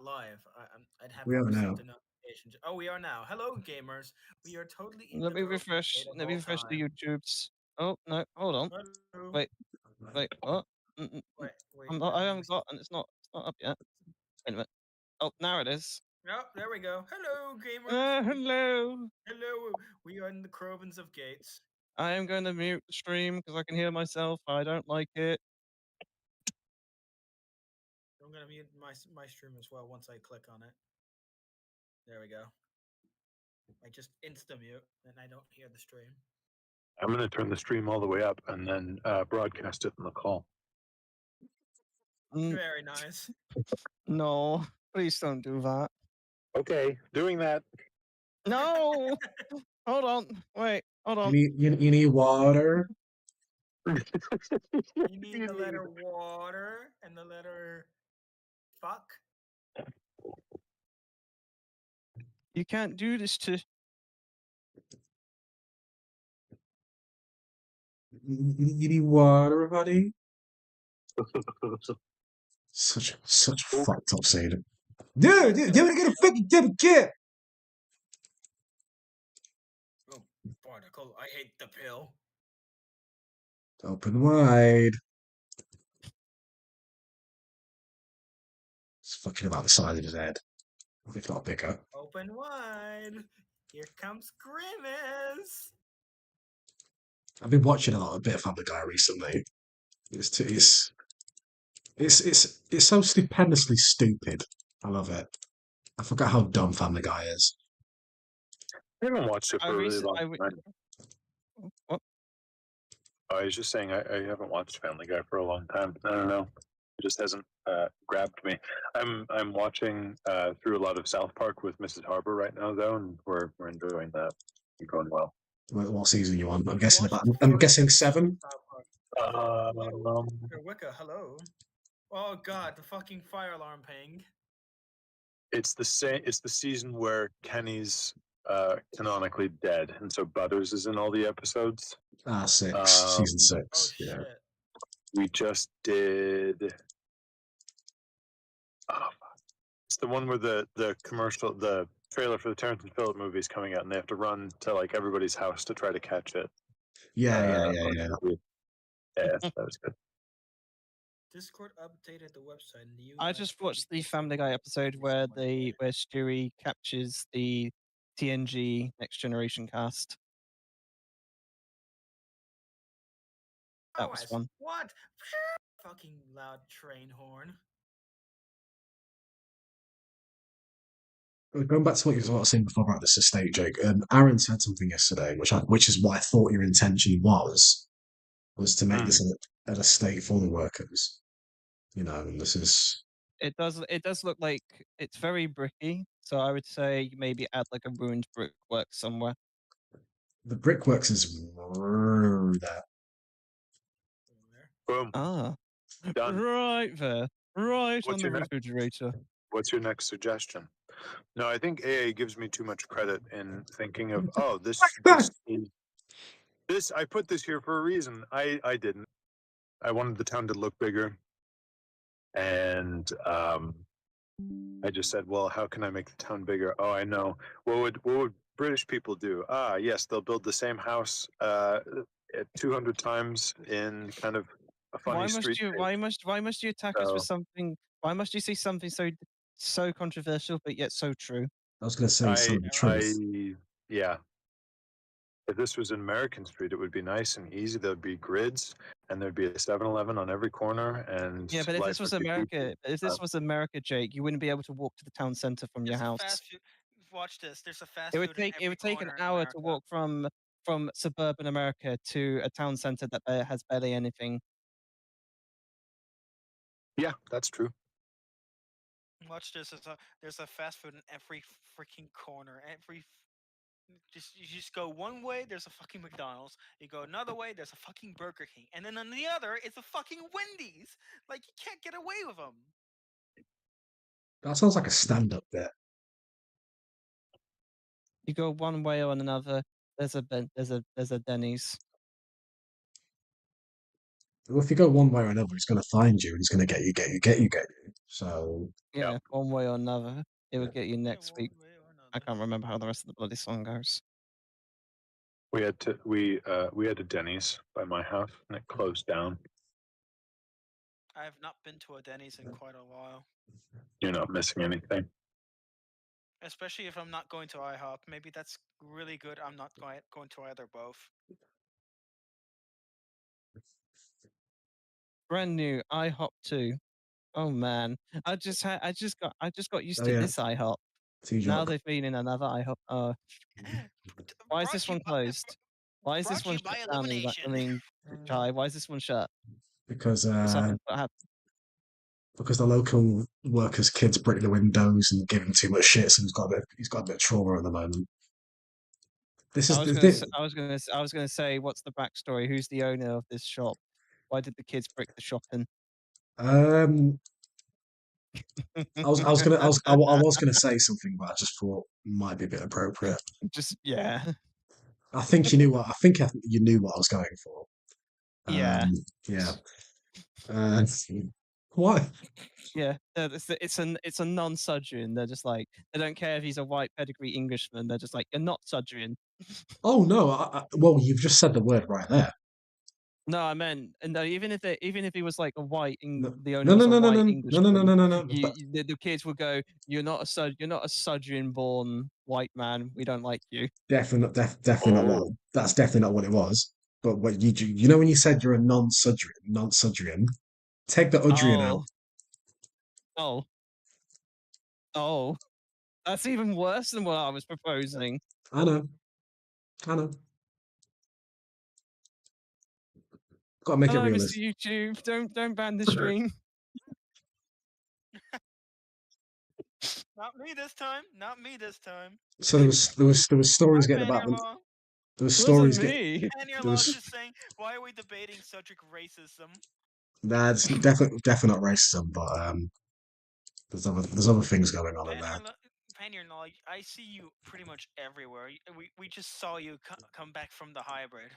not live. I'd have We are now. received a notification. Oh, we are now. Hello, gamers. We are totally in Let the me middle of the refresh. day the Let me whole refresh the time. YouTubes. Oh no, hold on. Hello. Wait, what? Wait. I haven't got, and it's not up yet. Wait a minute. Oh, now it is. Oh, there we go. Hello, gamers. Hello. Hello. We are in the Crovans of Gates. I am going to mute the stream because I can hear myself. I don't like it. I'm gonna mute my stream as well once I click on it. There we go. I just insta mute and I don't hear the stream. I'm going to turn the stream all the way up and then broadcast it in the call. Very nice. No, please don't do that. Okay, doing that. No. Hold on. Wait. Hold on. You need water. You need the letter water and the letter fuck. You can't do this to. You need water, buddy. Such fucked up scene. Dude, you're gonna get a fucking kid. Oh, particle! I hate the pill. Open wide. It's fucking about the size of his head. If not bigger. Open wide. Here comes Grimace. I've been watching a bit of Family Guy recently. It's so stupendously stupid. I love it. I forgot how dumb Family Guy is. I haven't watched it for a really long time. What? I was just saying I haven't watched Family Guy for a long time. I don't know. It just hasn't grabbed me. I'm watching through a lot of South Park with Mrs. Harbour right now, though, and we're enjoying that. It's going well. What season you on? I'm guessing 7. Wicca, hello. Oh god, the fucking fire alarm ping. It's the same. It's the season where Kenny's canonically dead, and so Butters is in all the episodes. 6. Season 6. Oh shit. Yeah. We just did. It's the one where the commercial, the trailer for the Terrence and Phillip movie is coming out, and they have to run to like everybody's house to try to catch it. Yeah. Yeah, that was good. Discord updated the website in the US. I just watched the Family Guy episode where Stewie captures the TNG Next Generation cast. That was fun. What? Fucking loud train horn. Going back to what you were saying before about this estate, Jake. Aaron said something yesterday, which is what I thought your intention was to make this an estate for the workers. You know, and this is. It does look like it's very bricky, so I would say maybe add like a ruined brickwork somewhere. The brickworks is there. Boom. Ah, done. Right there, right on the refrigerator. What's your next suggestion? No, I think AA gives me too much credit in thinking of this. I put this here for a reason. I didn't. I wanted the town to look bigger, and I just said, well, how can I make the town bigger? Oh, I know. What would British people do? Yes, they'll build the same house 200 times in kind of a funny street. Why must you attack us with something? Why must you say something so controversial but yet so true? I was going to say some truth. Yeah. If this was an American street, it would be nice and easy. There'd be grids, and there'd be a 7-Eleven on every corner. And yeah, but if this was America, Jake, you wouldn't be able to walk to the town center from your house. Watch this. There's a fast It would take an hour to walk from suburban America to a town center that has barely anything. Yeah, that's true. Watch this. There's a fast food in every freaking corner. You just go one way, there's a fucking McDonald's. You go another way, there's a fucking Burger King, and then on the other, it's a fucking Wendy's. Like you can't get away with them. That sounds like a stand-up bit. You go one way or another. There's a Denny's. Well, if you go one way or another, he's going to find you and he's going to get you. So Yeah, one way or another, it will Yeah. get you next one week. way or I another. can't remember how the rest of the bloody song goes. We had a Denny's by my house and it closed down. I have not been to a Denny's in quite a while. You're not missing anything. Especially if I'm not going to IHOP. Maybe that's really good. I'm not going to either both. Brand new IHOP 2. Oh man, I just got used Oh, to yeah. this IHOP. Now T-Jock, they've been in another IHOP. Why is Brought this to you one by- closed? Why is this brought to one you by shut down? elimination. Chai, why is this one shut? because What's happened? What happened? because the local workers' kids break the windows and give him too much shit, so he's got a bit of trauma at the moment. This is I was gonna say, what's the backstory? Who's the owner of this shop? Why did the kids break the shop in? I was gonna say something, but I just thought might be a bit appropriate. Just yeah, I think you knew what I was going for. yeah, Yeah. What? yeah. It's a non-Sudrian. They're just like, they don't care if he's a white pedigree Englishman. They're just like, you're not Sudrian. Oh no! Well, you've just said the word right there. No, I meant, and no, even if he was like a white, No, the owner no, was no, a no, no, white no, no, no, no, Englishman, no, no. the kids would go, you're not a Sudrian born white man. We don't like you. Definitely not what. That's definitely not what it was. But what you know when you said you're a non-Sudrian, take the Udrian out. Oh, oh, that's even worse than what I was proposing. I know. Got to make it Hello, Mr. realistic. YouTube. Don't ban the stream. Not me this time. Not me this time. So there was stories getting about them. Law. There was Wasn't stories get. me. Pioneer There Law was just saying, why are we debating Cedric racism? that's definitely not racism, but there's other things going on in there. Pioneer Law, I see you pretty much everywhere. We just saw you come back from the hybrid.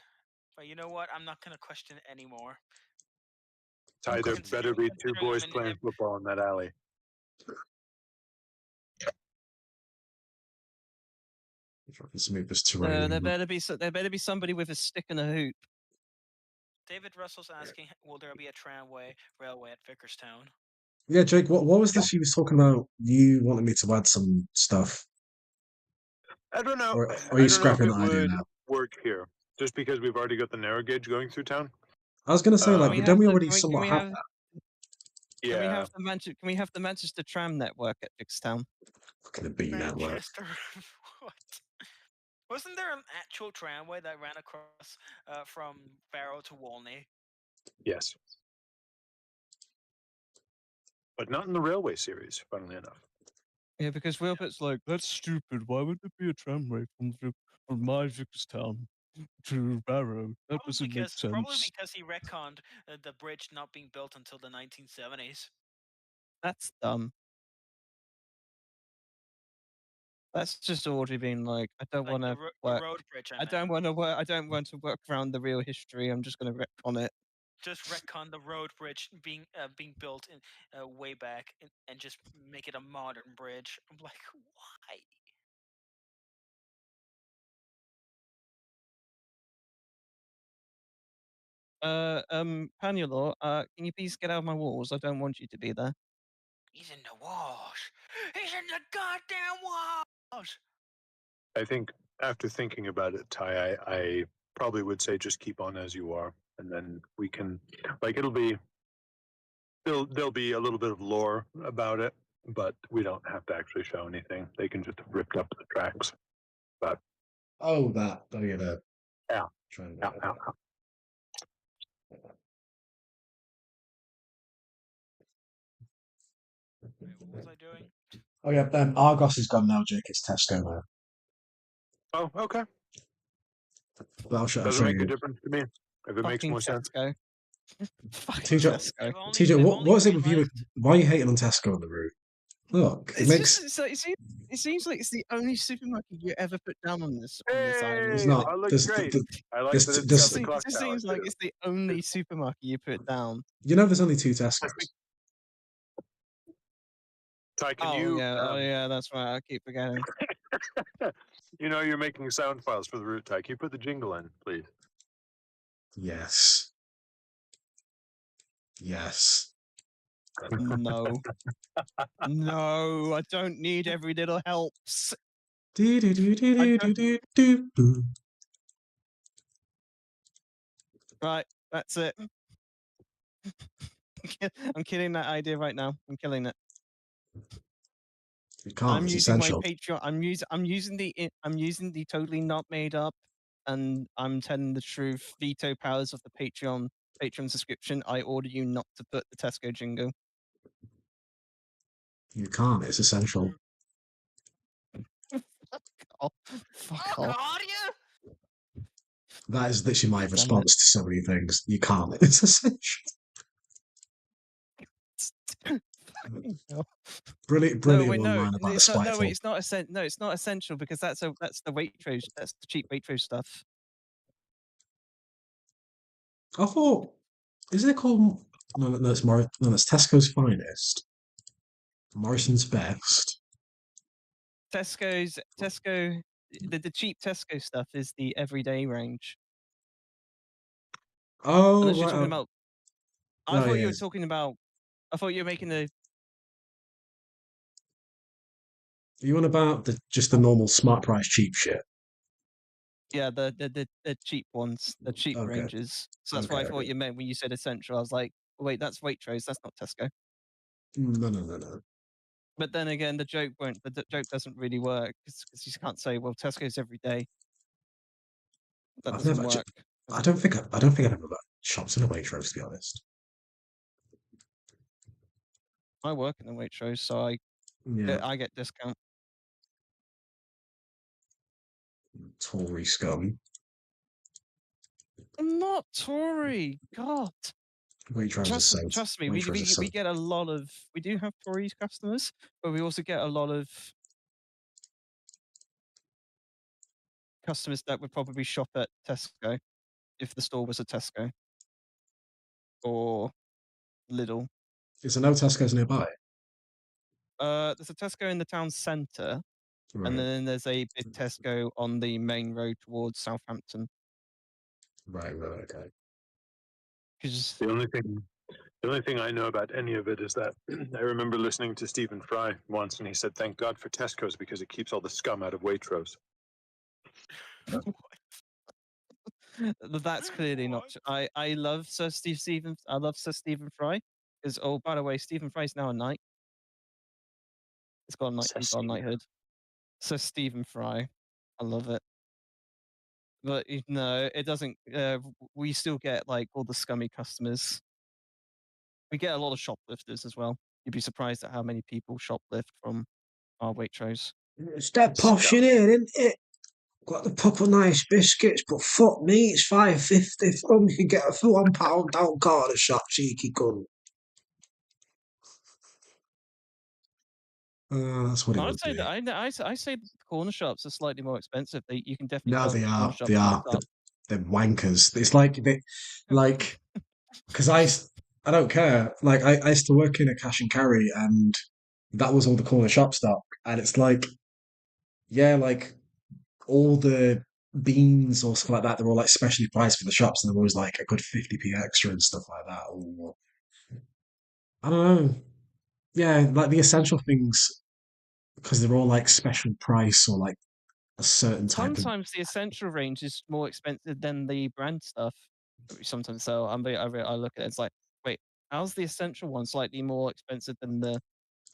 But you know what? I'm not gonna question it anymore. Ty, there better be two boys playing football in that alley. Let's move this terrain. There better be somebody with a stick and a hoop. David Russell's asking, will there be a railway at Vicarstown? Yeah, Jake, what was this you was talking about? You wanted me to add some stuff. I don't know. Or are I you don't know if scrapping it that idea would now? work here, just because we've already got the narrow gauge going through town. I was going to say, Can like, we don't have we the- already can we- somewhat can we have have- that? Yeah. Can we have the Manchester tram network at Vicarstown? Fucking a B network. Manchester. What? Wasn't there an actual tramway that ran across from Barrow to Walney? Yes. But not in the railway series, funnily enough. Yeah, because Wilbert's like, that's stupid. Why would there be a tramway from my Vicarstown to Barrow? That doesn't make sense. Probably because he retconned the bridge not being built until the 1970s. That's dumb. That's just Audrey being like, I don't want to work. Road bridge. I don't want to work. I don't want to work around the real history. I'm just going to retcon it. Just retcon the road bridge being built in way back and just make it a modern bridge. I'm like, why? Panulor, can you please get out of my walls? I don't want you to be there. He's in the wash. He's in the goddamn wash. I think after thinking about it, Ty, I probably would say just keep on as you are, and then we can, like, there'll be a little bit of lore about it, but we don't have to actually show anything. They can just have ripped up the tracks. But oh, yeah, the yeah. Wait, what was I doing? Oh yeah, Argos is gone now, Jake. It's Tesco now. Oh, okay. But I'll show Doesn't make you. a difference to me if it makes more sense. Fucking Tesco. TJ, what is it with you? Why are you hating on Tesco on the route? Look, it It's makes. just it seems like it's the only supermarket you ever put down on this island. It's Hey, not. I look There's, great. I like there's, that it's got there's, the It clock just tower seems like too. it's the only supermarket you put down. there's only two Tesco's. Ty, can Oh you? yeah, that's right. I keep forgetting. You know you're making sound files for the root. Ty, can you put the jingle in, please? Yes. Yes. No, no, I don't need every little helps. Do, do, do, do, I do, don't. do, do, do. Right, that's it. I'm killing that idea right now. I'm killing it. You can't. I'm It's using my essential. Patreon. I'm using the totally not made up, and I'm telling the truth. Veto powers of the Patreon subscription. I order you not to put the Tesco jingle. You can't. It's essential. Oh, fuck off. That is literally my Damn it. response to so many things. You can't. It's essential. Brilliant one line about the it's not. No, spiteful. wait, it's not essential. No, it's not essential because that's the Waitrose. That's the cheap Waitrose stuff. I thought, isn't it called? No, it's it's Tesco's finest. Morrison's best. Tesco. The cheap Tesco stuff is the everyday range. Oh, Unless you're right. talking about. I Oh, thought you yeah. were talking about. I thought you were making the. Are you on about just the normal smart price cheap shit? Yeah, the cheap ones, the cheap Okay. ranges. So that's what I Okay. thought you meant when you said essential. I was like, wait, that's Waitrose. That's not Tesco. No. But then again, the joke doesn't really work because you can't say, well, Tesco's every day. That I've doesn't never. work. I don't think. I don't think I've ever got shops in a Waitrose, to be honest. I work in the Waitrose, so Yeah. I get discount. Tory scum. I'm not Tory. God, Waitrose is so. trust me. Waitrose is so. We get a lot of. We do have Tory customers, but we also get a lot of customers that would probably shop at Tesco if the store was a Tesco or Lidl. Is there no Tesco's nearby? There's a Tesco in the town centre, and Right. then there's a big Tesco on the main road towards Southampton. Right. Okay. Because The only thing I know about any of it is that I remember listening to Stephen Fry once, and he said, "Thank God for Tesco's because it keeps all the scum out of Waitrose." that's clearly not. I love Sir Stephen. I love Sir Stephen Fry. Because by the way, Stephen Fry's now a knight. He's got a knighthood. Sir Stephen Fry. I love it. But no, it doesn't. We still get like all the scummy customers. We get a lot of shoplifters as well. You'd be surprised at how many people shoplift from our Waitrose. It's that posh in here, isn't it? Got the proper nice biscuits, but fuck me, it's £5.50 from you can get a for £1 down corner shop, cheeky cunt. That's what it I'd would say be. that I say the corner shops are slightly more expensive. You can definitely No, tell they the corner are. shop They are. up. They're wankers. It's like, because I don't care. Like, I used to work in a cash and carry, and that was all the corner shop stock. And it's like, yeah, like all the beans or stuff like that, they're all like specially priced for the shops, and they're always like a good 50p extra and stuff like that. Or I don't know. Yeah, like the essential things, because they're all like special price or like a certain type of. Sometimes the essential range is more expensive than the brand stuff. That we sometimes sell. I look at it. It's like, wait, how's the essential one slightly more expensive than the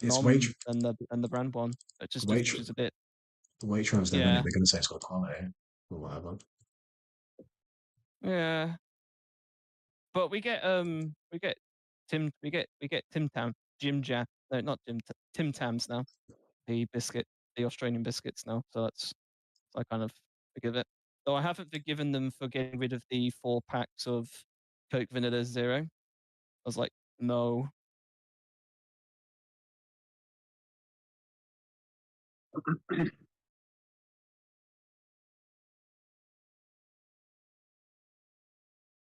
It's Gnome than the brand one? Which is a bit. Waitrose, they're Yeah. gonna say it's got quality or whatever. Yeah. But we get Tim Tam Jim Jam. No, not Tim Tams now. The Australian biscuits now. So I kind of forgive it. Though I haven't forgiven them for getting rid of the 4 packs of Coke Vanilla Zero. I was like, no.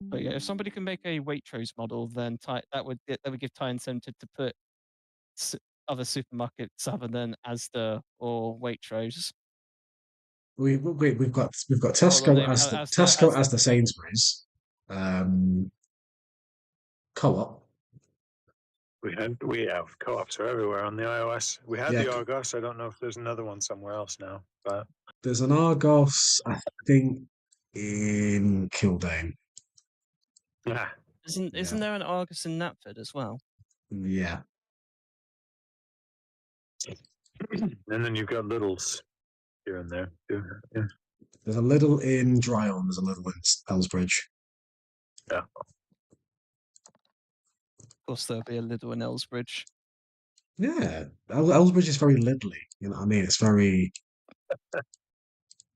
But yeah, if somebody can make a Waitrose model, then that would give Thai incentive to put other supermarkets other than Asda or Waitrose. We've got Although Tesco they- as the Asda- Tesco Asda- as the Sainsbury's, Co-op. We have co-ops are everywhere on the iOS. We had Yeah. the Argos. I don't know if there's another one somewhere else now, but There's an Argos, I think, in Kildane. yeah. Isn't there an Argos in Knapford as well? Yeah. And then you've got Littles here and there too. Yeah. There's a little in Dryon, there's a little in Ellsbridge. Yeah. Of course, there'll be a little in Ellsbridge. Yeah. Ellsbridge is very Lidley. You know what I mean? It's very.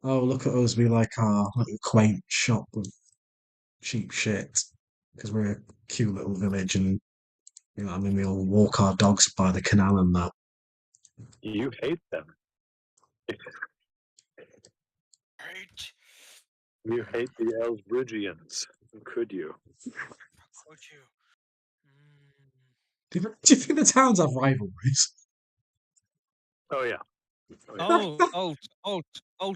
Oh, look at us. We like our little quaint shop with cheap shit because we're a cute little village, and you know what I mean. We all walk our dogs by the canal and that. You hate them. Right. You hate the Ellsbridgians. Could you? Could you? Do you think the towns have rivalries? Oh yeah.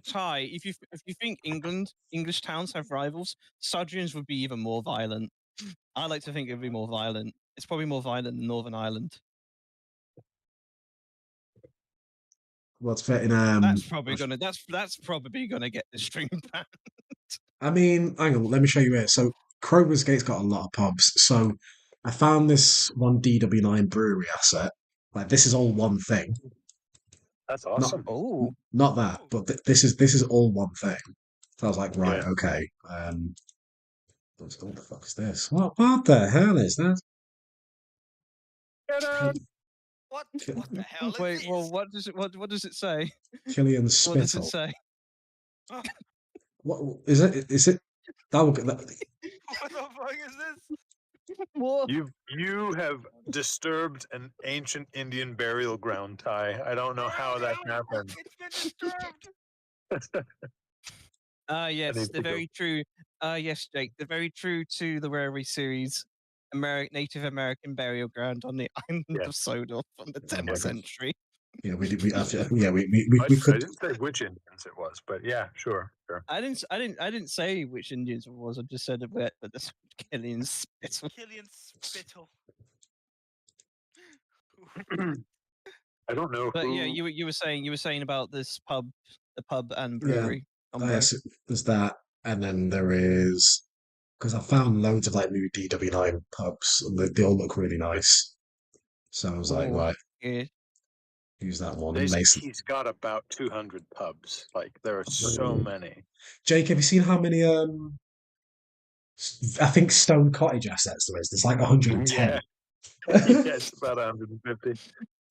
Ty. If you think English towns have rivals, Sudrians would be even more violent. I like to think it would be more violent. It's probably more violent than Northern Ireland. What's fit in That's probably gonna get the stream banned. I mean, hang on, let me show you here. So Crover's Gate's got a lot of pubs. So I found this one DW9 brewery asset. Like this is all one thing. That's awesome. Not that, but this is all one thing. So I was like, right, Yeah. okay. What the fuck is this? What the hell is that? What the hell is Wait, this? well, what does it say? Killian What does Spittle. it say? What is it? Is it? That will get that. What the fuck is this? What? You have disturbed an ancient Indian burial ground, Ty. I don't know how that happened. It's been disturbed. Yes, they're very true. Yes, Jake, they're very true to the Rarely series, Native American burial ground on the island of Sodor from the 10th century. Yeah, we did. We I could. didn't say which Indians it was, but yeah, sure. I didn't say which Indians it was. I just said that this Killian Spittle. Killian Spittle. I don't know. But yeah, you were saying about this pub, the pub and brewery. Yes, there's that, and then there is because I found loads of like new DW9 pubs, and they all look really nice. So I was like, right, use that one. He's got about 200 pubs. Like there are so many. Jake, have you seen how many? I think Stone Cottage assets there is. There's like 110. Yeah, it's about 150.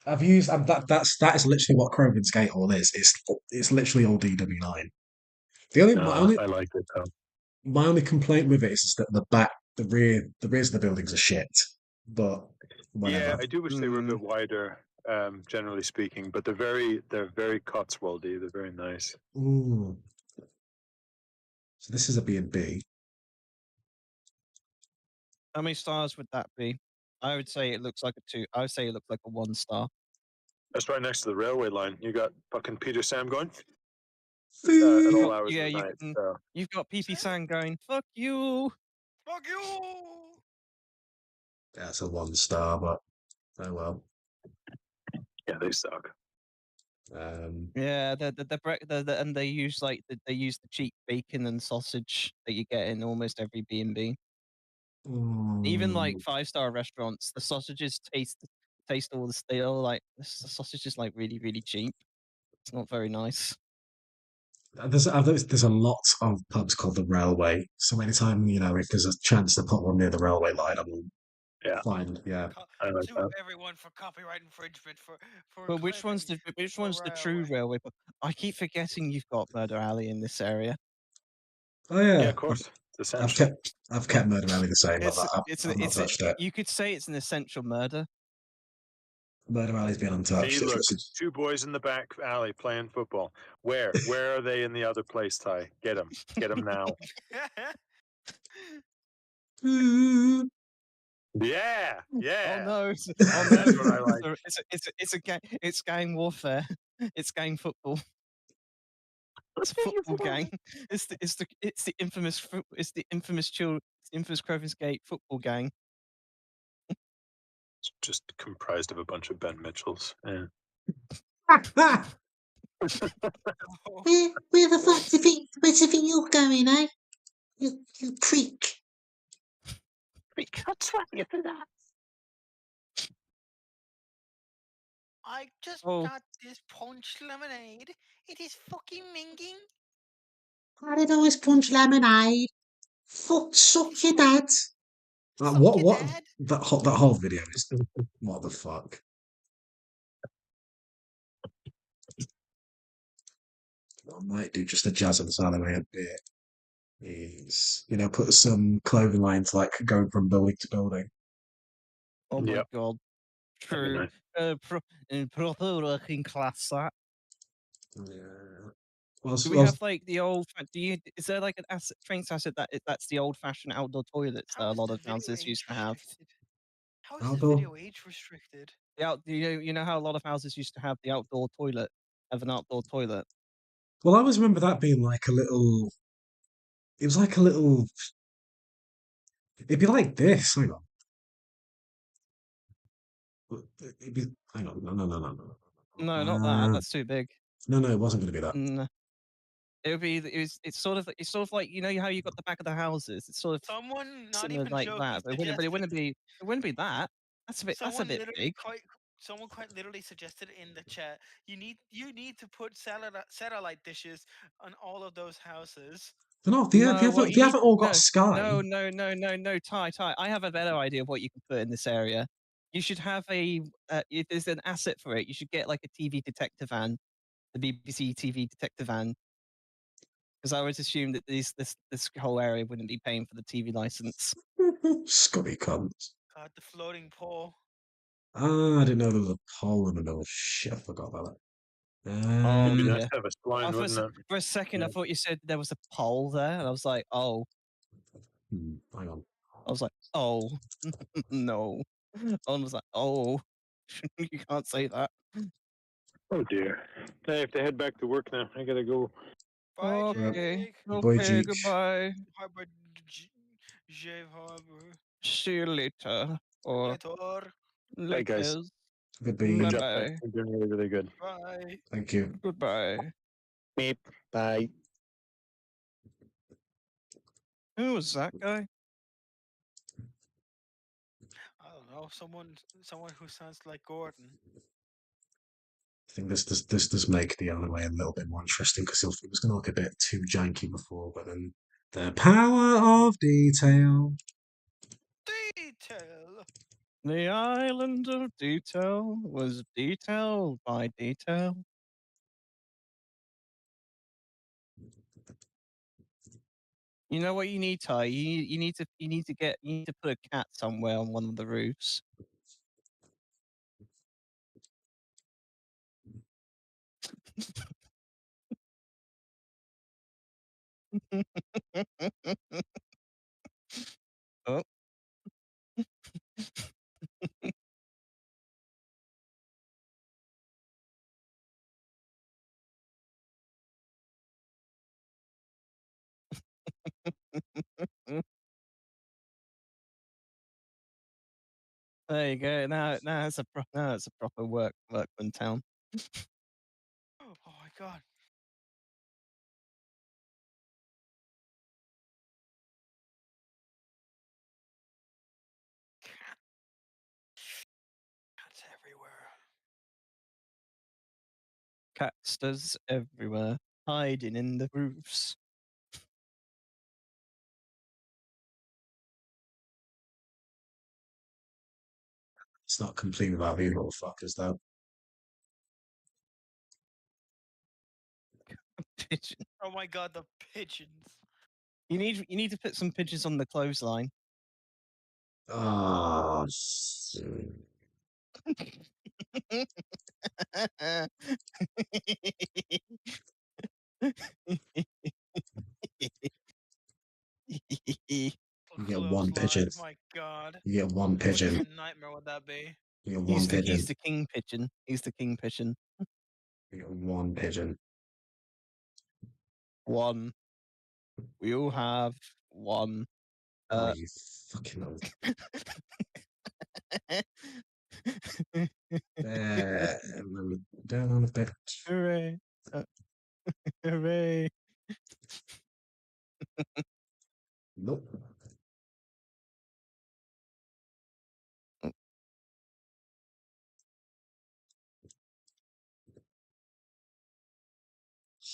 I've used that is literally what Crovan's Gate all is. It's literally all DW9. I like it though. My only complaint with it is that the rears of the buildings are shit. But whatever. Yeah, I do wish they were a bit wider, generally speaking. But they're very Cotswoldy. They're very nice. Ooh. So this is a B&B. How many stars would that be? I would say it looks like a 2. I would say it looks like a 1 star. That's right next to the railway line. You got fucking Peter Sam going. At all hours of the night. You've got PP Sam going. Fuck you. Fuck you. That's a 1 star, but oh well. Yeah, they suck. Yeah, and they use the cheap bacon and sausage that you get in almost every B&B. Even like 5-star restaurants, the sausages taste all the stale. Like the sausage is like really, really cheap. It's not very nice. There's a lot of pubs called the Railway. So anytime if there's a chance to put one near the railway line, I'm fine. Yeah. Sue everyone for copyright infringement for. But which one's the true railway pub? I keep forgetting you've got Murder Alley in this area. Oh yeah. Yeah, of course. I've kept Murder Alley the same. I've not touched it. You could say it's an essential murder. Murder Alley's been untouched. See, look, two boys in the back alley playing football. Where are they in the other place, Ty? Get them now. Yeah. Oh no! Oh no! That's what I like. It's gang warfare. It's gang football. It's a football gang. It's the infamous Crovan's Gate football gang. It's just comprised of a bunch of Ben Mitchells. Yeah. Where the fuck do you think you're going, eh? You creek. I'll slap you for that. I just Oh. got this punch lemonade. It is fucking minging. I did always punch lemonade. Fuck, suck your dad. Suck What? your dad. That whole video is. What the fuck? I might do just a jazz and salary a bit. Is put some clothing lines like going from building to building. Oh my Yep. god! True. Nice. In proper working class, that. Yeah. Well, Do we have like the old? Is there like an train asset that's the old-fashioned outdoor toilets that a lot of houses used to have? How is this outdoor? video age restricted? You know how a lot of houses used to have the outdoor toilet, have an outdoor toilet. Well, I always remember that being like a little. It was like a little. It'd be like this. Hang on. It'd be. Hang on. No. No, not that. That's too big. No, it wasn't going to be that. No. It would be. It's sort of like how you got the back of the houses. It's sort of Someone not similar even like joking. that. But it wouldn't be. It wouldn't be that. That's a bit. That's a bit big. Someone quite literally suggested in the chat. You need to put satellite dishes on all of those houses. No, they haven't all got Sky. No, Ty. I have a better idea of what you can put in this area. You should have if there's an asset for it, you should get like a TV detector van, the BBC TV detector van. Because I would assume that this whole area wouldn't be paying for the TV license. Scotty cunts. God, the floating pole. I didn't know there was a pole in the middle. Shit, I forgot about that. It'd be nice Yeah. to have a spline, wouldn't it? For a second, Yeah. I thought you said there was a pole there, and I was like, oh. Hang on. I was like, oh, no. I was like, oh, you can't say that. Oh dear. I have to head back to work now. I gotta go. Bye, Okay. Jake. Goodbye, Okay, Jake. goodbye. Harbor, Jave Harbor. See you later. Or Later. Bye, guys. Goodbye. Good job. Bye-bye. Thanks. You're doing really good. Bye. Thank you. Goodbye. Beep. Bye. Who was that guy? I don't know. Someone who sounds like Gordon. I think this does make the alleyway a little bit more interesting because it was going to look a bit too janky before, but then the power of detail. Detail. The island of detail was detailed by detail. You know what you need, Ty? You need to put a cat somewhere on one of the roofs. Oh. There you go. Now it's a proper workman town. Oh my god. Cats everywhere. Catsters everywhere, hiding in the roofs. It's not complete without these little fuckers, though. Pigeon. Oh my god, the pigeons. You need to put some pigeons on the clothesline. Oh, You get one Clothesline. pigeon. My God, You get one what pigeon. fucking nightmare would that be? You get one pigeon. He's the king pigeon. He's the king pigeon. You get one pigeon. One. We all have one. Oh, you fucking old. There. And then down on a bit. Hooray! Hooray! Nope.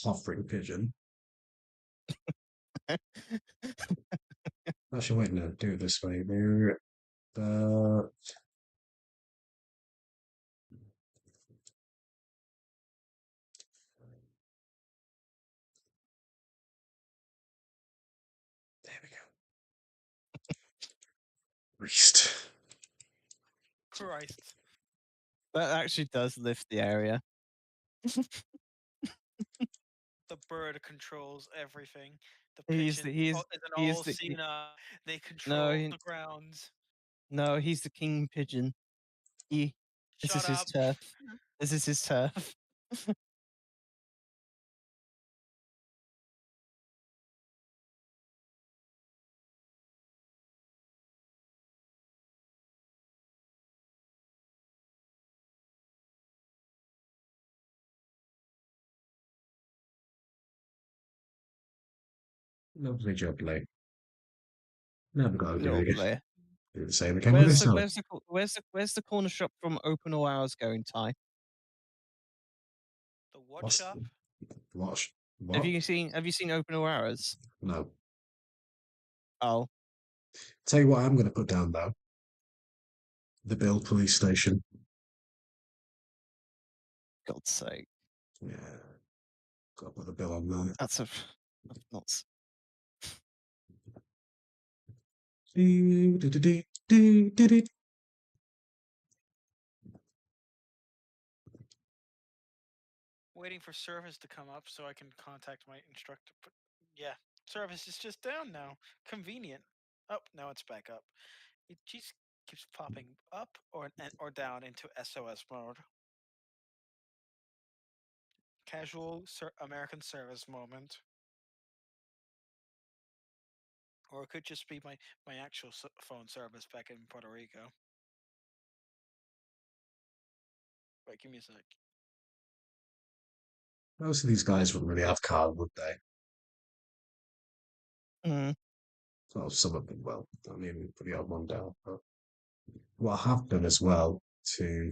Hovering pigeon. Actually, wait, no, do it this way. But there we go. Priest. Christ. That actually does lift the area. The bird controls everything. The He's pigeon the he's is an he is the all-seeing. They control he- the grounds. no, he's the king pigeon. This Shut is his up. turf. This is his turf. Lovely job, Lee. Never got to do it Little again. player. Do the same again with yourself. Where's the corner shop from Open All Hours going, Ty? The what What's- shop? Watch. What? Have you seen Open All Hours? No. Oh, Tell you what I'm going to put down, though. The Bill Police Station. God's sake. Yeah. Got to put the bill on there. That's nuts. Waiting for service to come up so I can contact my instructor. But yeah, service is just down now. Convenient. Oh, now it's back up. It just keeps popping up or down into SOS mode. Casual American service moment. Or it could just be my actual phone service back in Puerto Rico. Wait, give me a sec. Most of these guys wouldn't really have cars, would they? Mm. Well, some of them will. I mean, put the odd one down. But what I have done as well to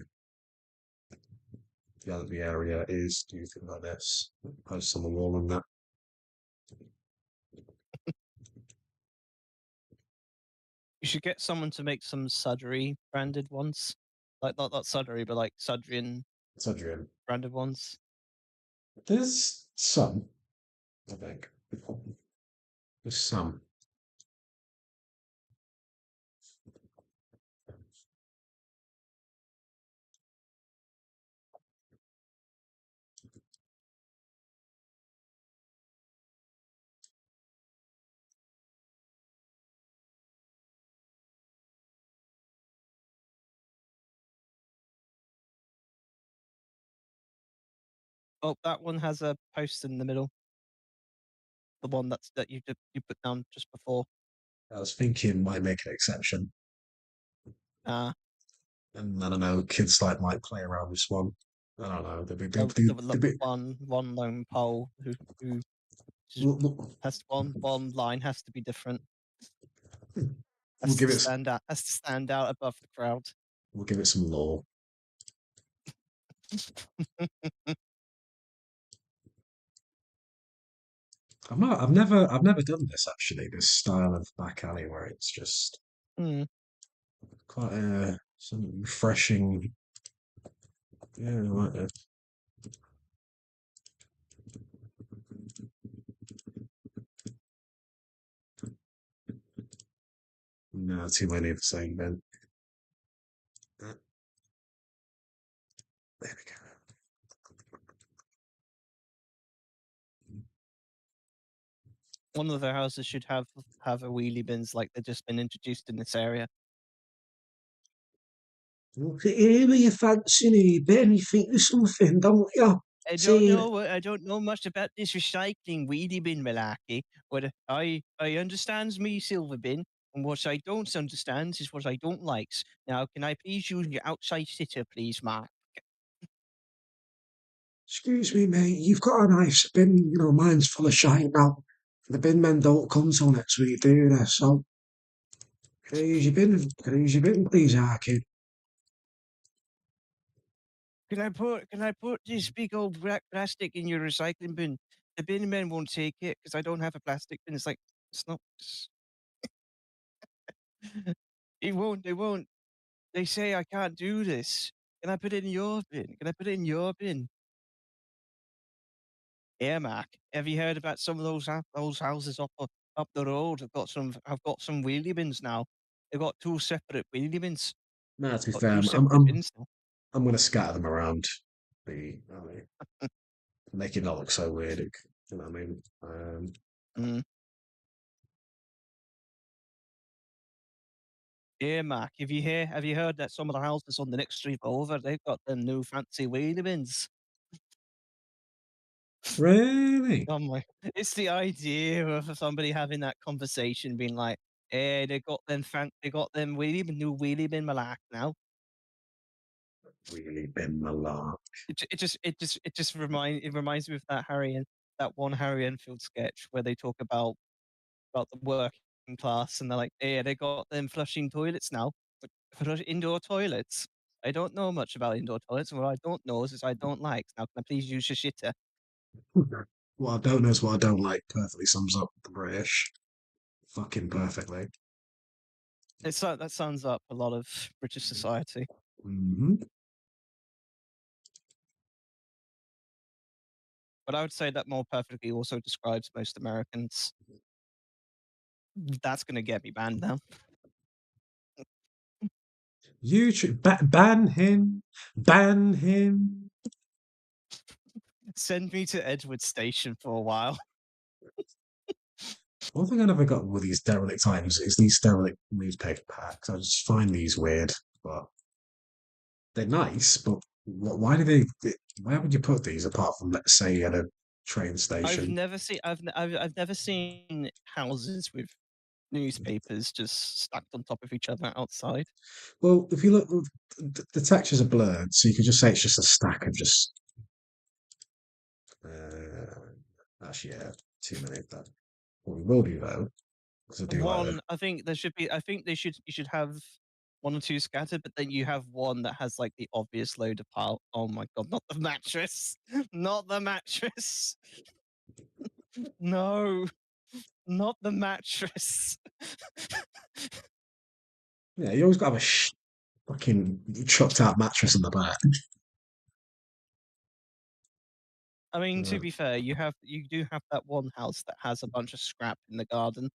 the area is do things like this. Post on the wall and that. You should get someone to make some Suddery branded ones. Like not Suddery, but like Sudrian It's Adrian. branded ones. There's some, I think. There's some. Oh, that one has a post in the middle. The one that you put down just before. I was thinking might make an exception. Ah, And I don't know, kids like might play around with this one. I don't know. the one lone pole who just has one line has to be different. We'll give it. Has to stand out above the crowd. We'll give it some lore. I've never done this actually. This style of back alley where it's just quite some refreshing. Yeah, I like it. No, too many of the same then. One of their houses should have a wheelie bins like they've just been introduced in this area. Look at here, you fancy me, Ben. You think there's something, don't you? I don't See, know. I don't know much about this recycling wheelie bin malarkey. But I understands me silver bin, and what I don't understand is what I don't likes. Now, can I please use your outside sitter, please, Mark? excuse me, mate. You've got a nice bin. You know, mine's full of shite now. The bin men don't come till next week, do they? So, can I use your bin? Can I use your bin, please, Arkin? Can I put this big old black plastic in your recycling bin? The bin men won't take it because I don't have a plastic bin. It's like it's not. It won't. They won't. They say I can't do this. Can I put it in your bin? Can I put it in your bin? Yeah, Mark. Have you heard about some of those houses up the road? I've got some wheelie bins now. They've got two separate wheelie bins. No, to be Got fair, two I'm, separate bins now. I'm going to scatter them around. Make it not look so weird. You know what I mean? Mm. Yeah, Mark. Have you heard that some of the houses on the next street over, they've got them new fancy wheelie bins? Really? Oh my! It's the idea of somebody having that conversation, being like, "Eh, they got them new wheelie bin malak now." Really been the lark. It reminds me of that one Harry Enfield sketch where they talk about the working class, and they're like, "Yeah, they got them flushing toilets now, but flush indoor toilets." I don't know much about indoor toilets, and what I don't know is I don't like. Now, can I please use your shitter? What I don't know is what I don't like perfectly sums up the British. Fucking perfectly. That sums up a lot of British society. Hmm. But I would say that more perfectly also describes most Americans. That's going to get me banned now. YouTube, ban him, ban him. Send me to Edward Station for a while. One thing I never got with these derelict items is these derelict newspaper packs. I just find these weird, but they're nice. But why do they? Where would you put these apart from, let's say, at a train station? I've never seen houses with newspapers just stacked on top of each other outside. Well, if you look, the textures are blurred, so you could just say it's just a stack of just. Actually, yeah, too many of that. What we will do though, because I do like them. One, I think there should be. I think you should have one or two scattered, but then you have one that has like the obvious load of pile. Oh my god, not the mattress, not the mattress. No, not the mattress. Yeah, you always got to have a fucking chucked out mattress in the back. I mean, to Uh, be fair, you do have that one house that has a bunch of scrap in the garden.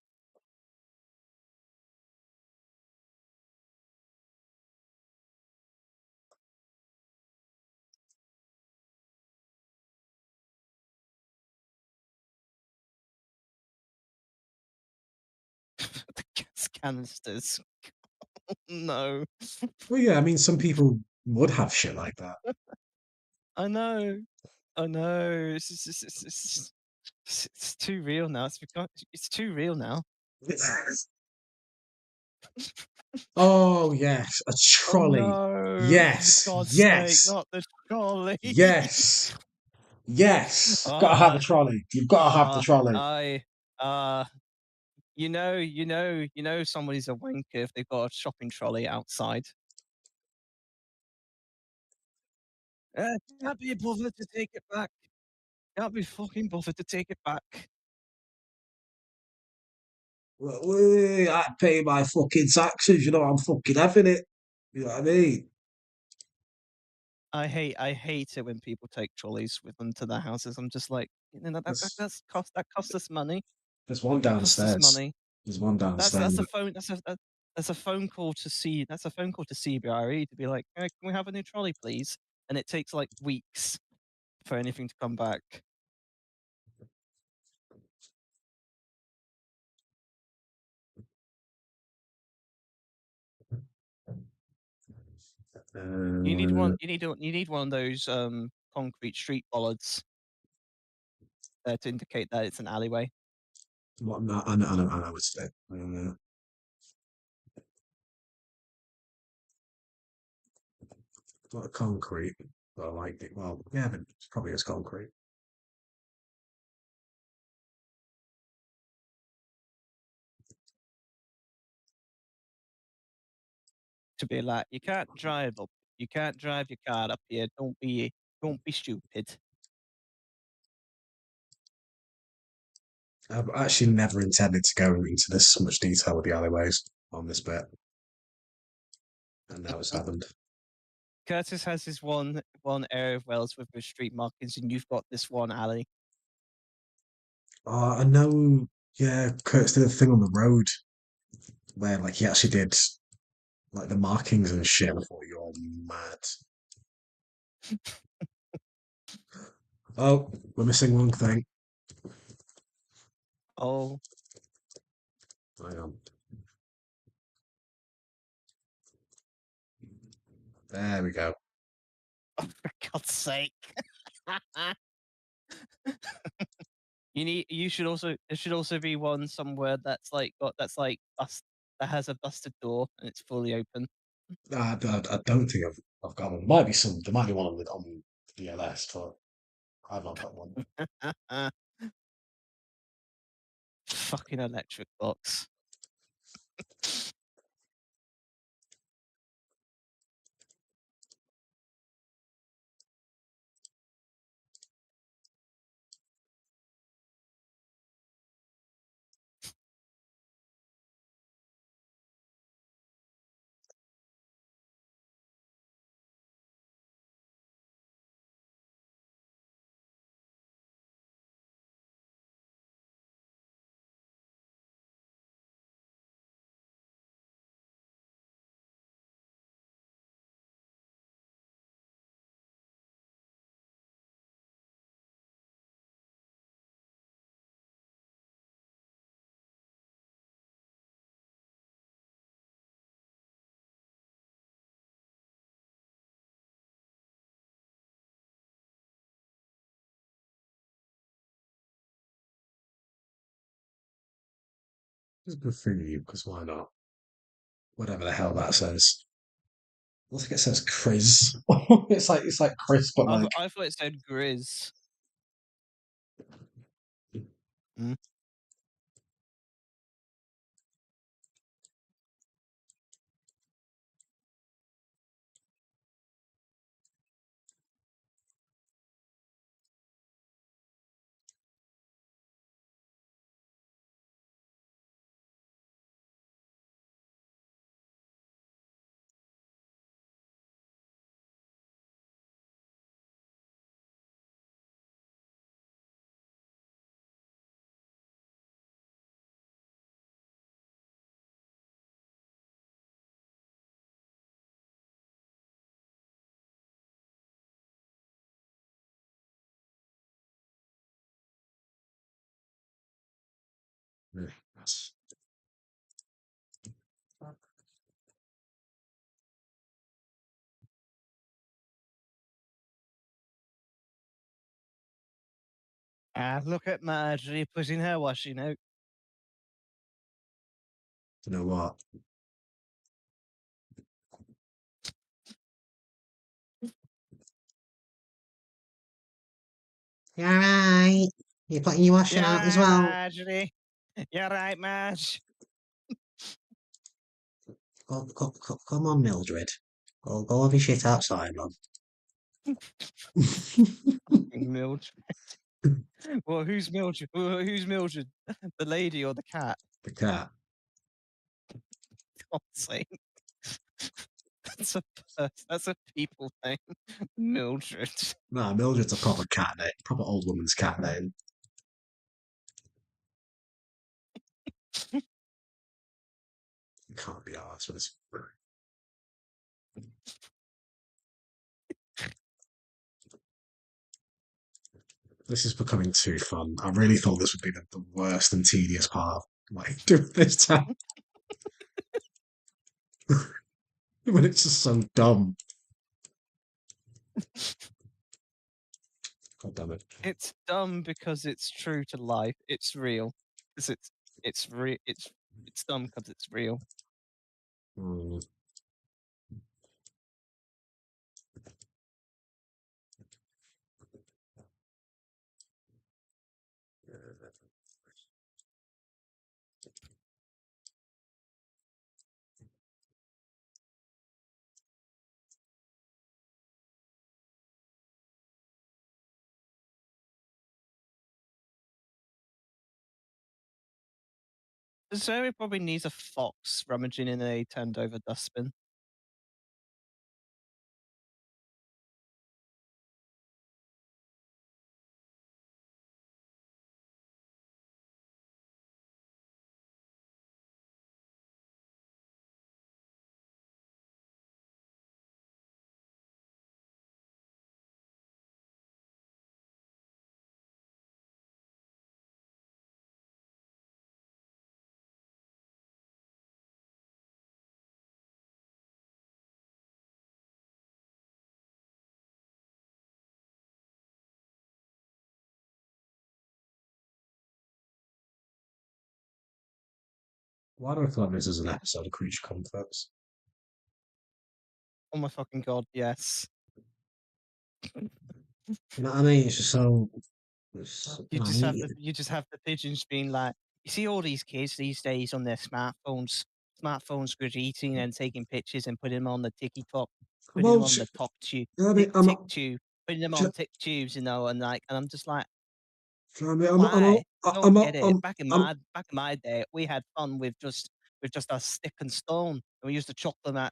The gas canisters. No, well, yeah, I mean, some people would have shit like that. I know, I know. It's too real now. It's too real now. Oh yes, a Oh trolley. no! For Yes, God's sake, yes, not the trolley. yes, yes. Got to have a uh, trolley. You've got to have the trolley. I, you know, somebody's a wanker if they've got a shopping trolley outside. Can't be bothered to take it back. Can't be fucking bothered to take it back. Well, I pay my fucking taxes. You know, I'm fucking having it. You know what I mean? I hate it when people take trolleys with them to their houses. I'm just like, you know, There's, that costs us money. there's one That costs us downstairs. money. There's one downstairs. That's a phone call to CBRE to be like, can we have a new trolley, please? And it takes like weeks for anything to come back. You need one. You need one of those concrete street bollards there to indicate that it's an alleyway. What? No, I know it's there. Not concrete. But I like it. Well, yeah, but it's probably as concrete. To be like, you can't drive your car up here. Don't be stupid. I've actually never intended to go into this much detail with the alleyways on this bit, and now it's happened. Curtis has his one area of Wales with the street markings, and you've got this one alley. I know. Yeah, Kurt's did a thing on the road where, like, he actually did like the markings and shit. I thought you're mad. Oh, we're missing one thing. Oh, Hang on. There we go. for God's sake! You should also there should also be one somewhere that's like that has a busted door and it's fully open. I don't think I've got one. Might be some. There might be one on the LS, but I've not got one. Fucking electric box. It's good for you, because why not? Whatever the hell that says. I think it says Chris. it's like Chris, but like I thought it said Grizz. Mm. that's Look at Marjorie putting her washing out. you know what? You alright? You're putting your washing You're out as right, well. Marjorie. You're right, Marge. Come on, Mildred. Go have your shit outside, man. Mildred. Well, who's Mildred? Who's Mildred? The lady or the cat? The cat. God's sake. That's a people name. Mildred. No, Mildred's a proper cat name. Proper old woman's cat name. Can't be arsed with this. This is becoming too fun. I really thought this would be the worst and tedious part of like doing this time. But it's just so dumb. God damn it. It's dumb because it's true to life. It's real. Because it's dumb because it's real. Hmm. Zoe probably needs a fox rummaging in a turned over dustbin. Why do I feel like this is an episode of Creature Comforts? Oh my fucking god, yes. You know what I mean? It's just so. You just have the pigeons being like, you see all these kids these days on their smartphones graffitiing and taking pictures and putting them on the TikTok, putting them Well, on the top tube, you know what I mean? tick tube, putting them on tick tubes, and I'm just like, You know what I mean? why? I don't get it. I'm, Back in I'm, my day, we had fun with just a stick and stone, and we used to chuck them at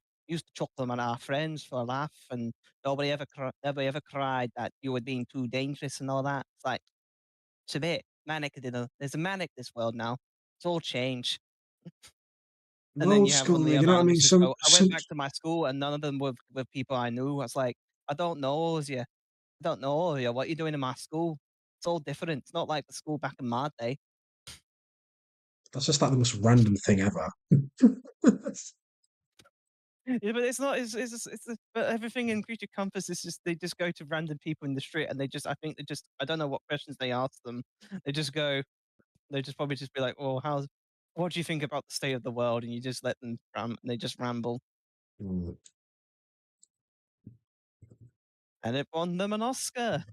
our friends for a laugh, and nobody ever cried that you were being too dangerous and all that. It's like, it's a bit manic, there's a manic this world now. It's all changed. And then old you have on school, the you other know what I hand, mean? which is, I went back to my school and none of them were people I knew. I was like, I don't know all of you. I don't know all of you. What are you doing in my school? It's all different. It's not like the school back in my day. That's just like the most random thing ever. Yeah, but it's not. But everything in Creature Compass is just they just go to random people in the street and I don't know what questions they ask them. They just go. They just probably just be like, "Well, what do you think about the state of the world?" And you just let them and they just ramble, Mm. and it won them an Oscar.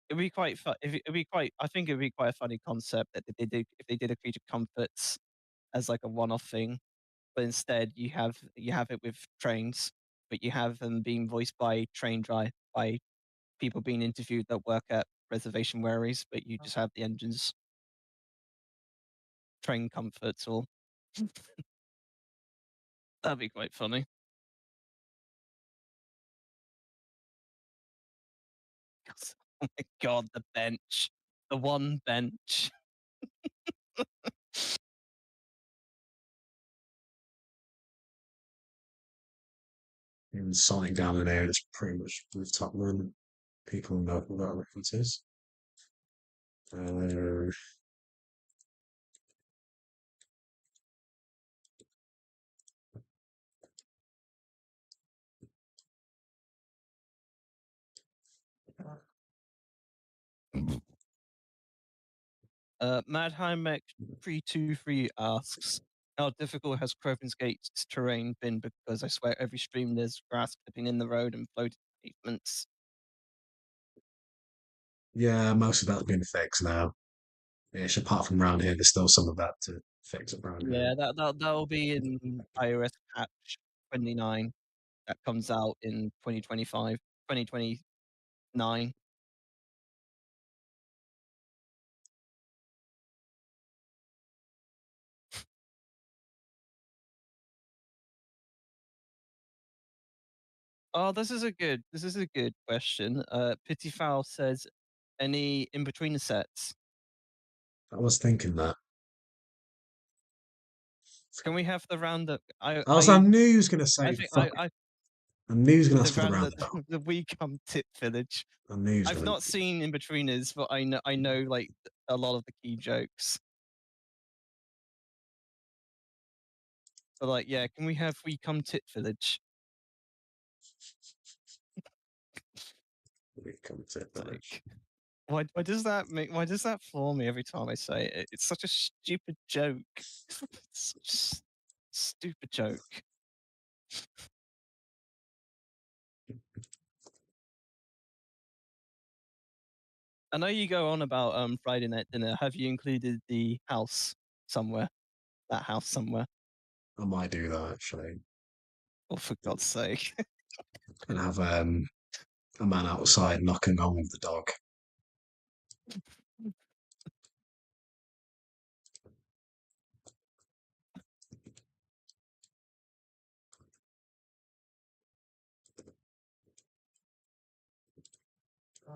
It'd be quite fun. It'd be quite. I think it'd be quite a funny concept that if they did a Creature Comforts as like a one-off thing, but instead you have it with trains, but you have them being voiced by by people being interviewed that work at reservation wherries, but you just have the engines, train comforts, or that'd be quite funny. Oh my god, the bench, the one bench. And Sonic down in there, it's pretty much rooftop room. People know what that reference is. Madheimek 323 asks, how difficult has Crovan's Gate's terrain been? Because I swear every stream there's grass clipping in the road and floating pavements. Yeah, most of that's been fixed now. Ish, apart from around here, there's still some of that to fix around here. Yeah, that'll be in iOS patch 29 that comes out in 2025, 2029. Oh, this is a good question. Pity Foul says, any in between the sets? I was thinking that. Can we have the roundup? I knew he was going to I say think fuck. I knew he was going to the ask for the roundup roundabout. the We Come Tip Village. I knew he was I've going not seen in betweeners, but I know like a lot of the key jokes. But like, yeah, can we have We Come Tit Village? We come to it, Like, why does that floor me every time I say it? It's such a stupid joke. It's such a stupid joke. I know you go on about Friday night dinner. Have you included the house somewhere? That house somewhere? I might do that actually, Oh, for God's sake! and have a man outside knocking on with the dog.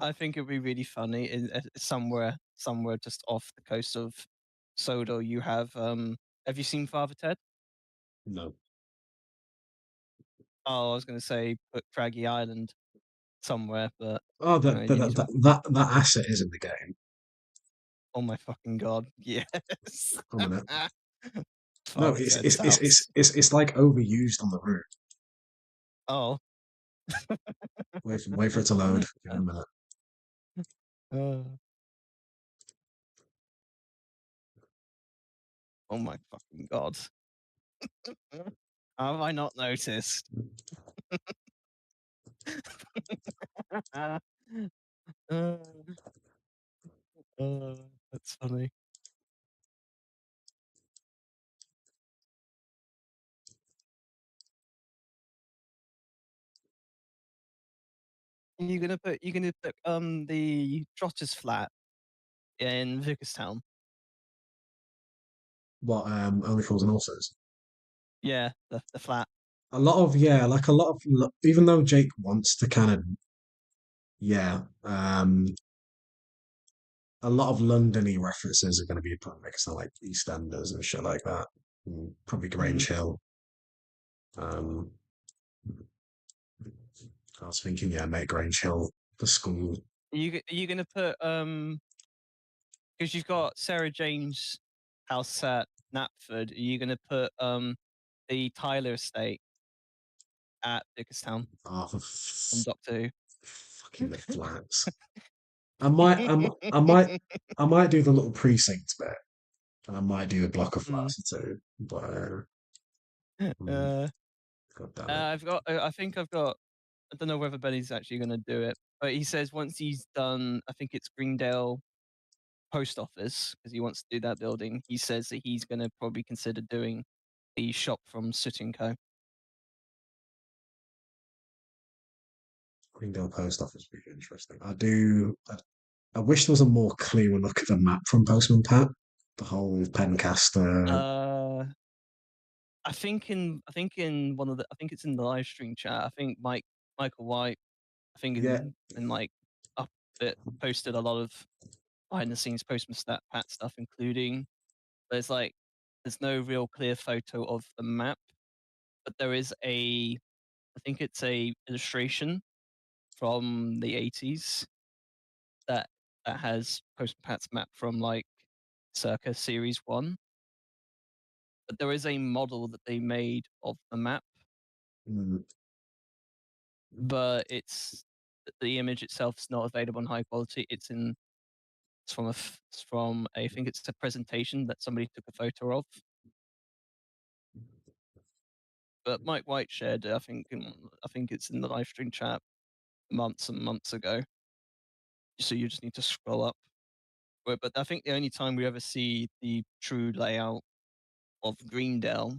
I think it'd be really funny in somewhere just off the coast of Sodor. You have you seen Father Ted? No. Oh, I was going to say put Craggy Island somewhere, but Oh, you know, that you need to. that asset is in the game. Oh my fucking God! Yes. A minute. No, Father Ted's house. it's like overused on the route. Oh. Wait for it to load. Give it a minute. Oh my fucking God! How have I not noticed? Uh, that's funny. You're gonna put the Trotters flat in Vickerstown. What only fools and horses? Yeah, the flat. A lot of like a lot of even though Jake wants to kind of a lot of Londony references are going to be put next to like EastEnders and shit like that. Probably Grange Hill. Um, I was thinking, make Grange Hill the school. Are you gonna put because you've got Sarah Jane's house at Knapford. Are you gonna put the Tyler estate at Vickerstown Oh, for from Doctor Who? fucking the flats. I might, I might do the little precinct bit, and I might do the block of flats too. But God damn it! I think I've got. I don't know whether Benny's actually going to do it, but he says once he's done, I think it's Greendale Post Office because he wants to do that building. He says that he's going to probably consider doing the shop from Soot & Co. Greendale Post Office would be interesting. I wish there was a more clear look at the map from Postman Pat. The whole Pencaster. I think in one of the I think it's in the live stream chat. I think Michael White I think Yeah, in like up it posted a lot of behind the scenes Postman Pat stuff, including there's no real clear photo of the map, but there is I think it's a illustration from the 80s that has Postman Pat's map from like circa series 1. But there is a model that they made of the map, but the image itself is not available in high quality. It's from I think it's a presentation that somebody took a photo of. But Mike White shared it. I think it's in the live stream chat months and months ago. So you just need to scroll up. But I think the only time we ever see the true layout of Greendale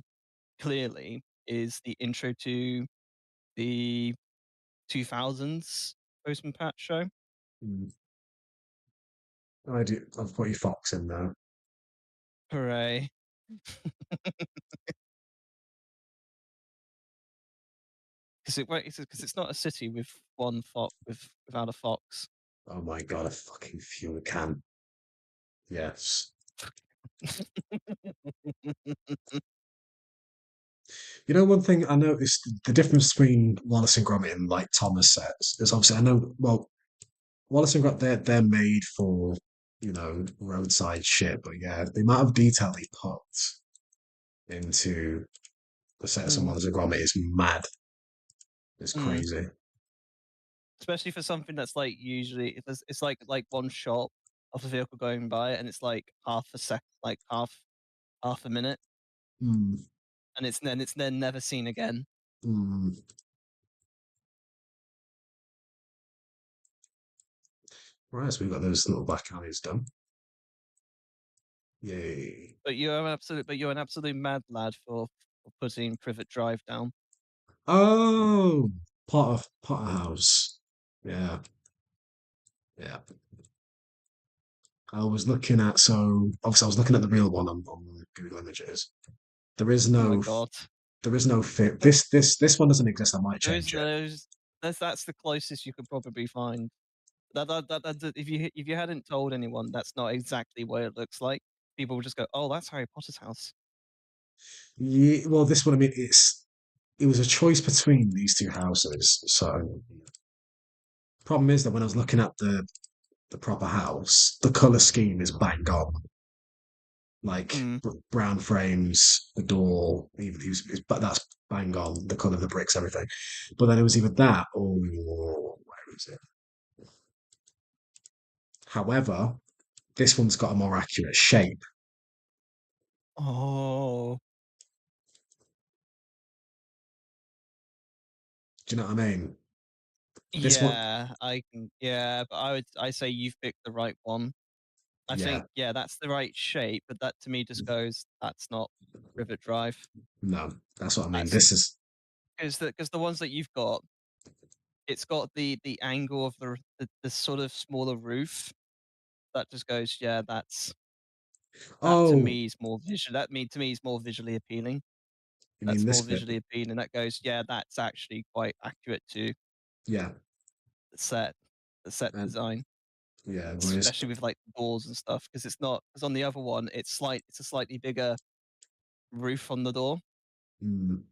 clearly is the intro to the 2000s Postman Pat show. I do. I've put your fox in there. Hooray. Because it's not a city with one fox without a fox. Oh my god, a fucking fuel can. Yes. You know, one thing I noticed the difference between Wallace and Gromit and like Thomas sets is obviously I know well Wallace and Gromit they're made for roadside shit. But yeah, the amount of detail they put into the set of someone's grommet is mad. It's crazy. Especially for something that's like usually it's like one shot of a vehicle going by and it's like half a second, like half a minute, Mm, and it's then never seen again. mm. Right, so we've got those little back alleys done. Yay. But you're an absolute mad lad for putting Privet Drive down. Oh, Potter House. Yeah. Yeah. I was looking at obviously I was looking at the real one on Google Images. There is Oh my no god. there is no fit. This one doesn't exist. I might There is change it. that's the closest you could probably find. If you hadn't told anyone that's not exactly what it looks like, people would just go, "Oh, that's Harry Potter's house." Yeah, well, this one, I mean, it was a choice between these two houses. So problem is that when I was looking at the proper house, the color scheme is bang on. Like brown frames, the door, but that's bang on the color of the bricks, everything. But then it was either that or where is it? However, this one's got a more accurate shape. Oh. Do you know what I mean? This one, Yeah, but I say you've picked the right one. I yeah, think that's the right shape, but that to me just goes that's not Rivet Drive. no, that's what I mean. That's This is, because the ones that you've got, it's got the angle of the sort of smaller roof. That just goes, that to oh, me is more visual. To me is more visually appealing. you mean That's this more bit? visually appealing. That goes, that's actually quite accurate to Yeah, the set and design, yeah, whereas, especially with like the doors and stuff. Because because on the other one, it's a slightly bigger roof on the door. mm,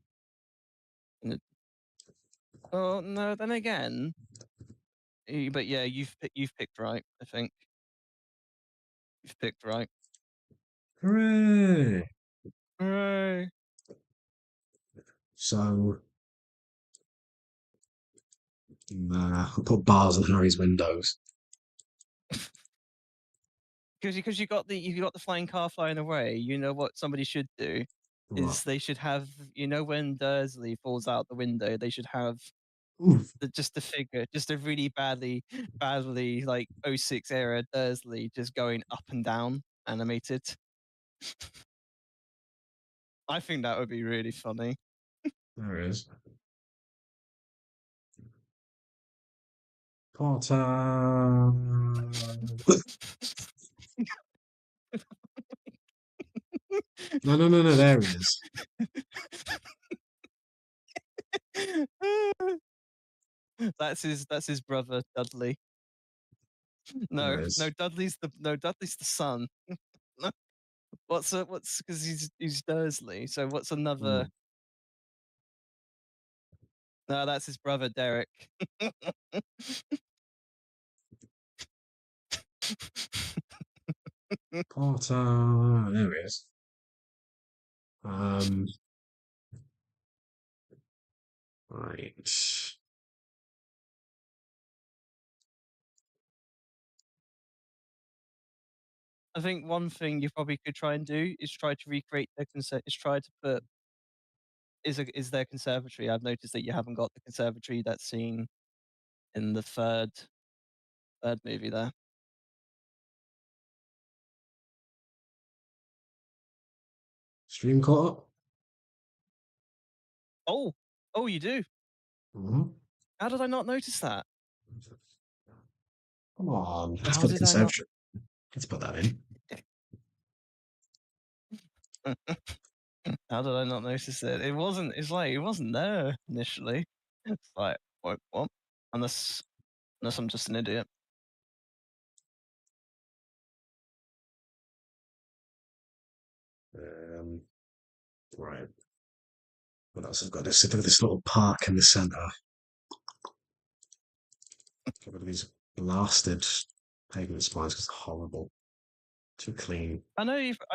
Oh no, then again, but yeah, you've picked right. I think you've picked right. hooray! Hooray! So, nah, I'll put bars on Harry's windows. Because you got the flying car flying away. You know what somebody should do What? is they should have when Dursley falls out the window, they should have Oof, just a figure, just a really badly like '06 era Dursley just going up and down animated. I think that would be really funny. there it is. Potter. No, no, no, no. There he is. That's his brother Dudley. There No, he is. Dudley's the son. What's because he's Dursley. So what's another? Mm. No, that's his brother Derek. Potter. There he is. Right. I think one thing you probably could try and do is try to recreate their is try to put is their conservatory. I've noticed that you haven't got the conservatory that's seen in the third movie there. Stream caught up. Oh, you do. Mm-hmm. How did I not notice that? Come on. Let's How put the did I not? conservatory. Let's put that in. How did I not notice it? It wasn't. It's like it wasn't there initially. It's like what? Unless I'm just an idiot. Right. What else? I've got this. Look at this little park in the centre. Get rid of these blasted pavement spines because it's horrible. Too clean. I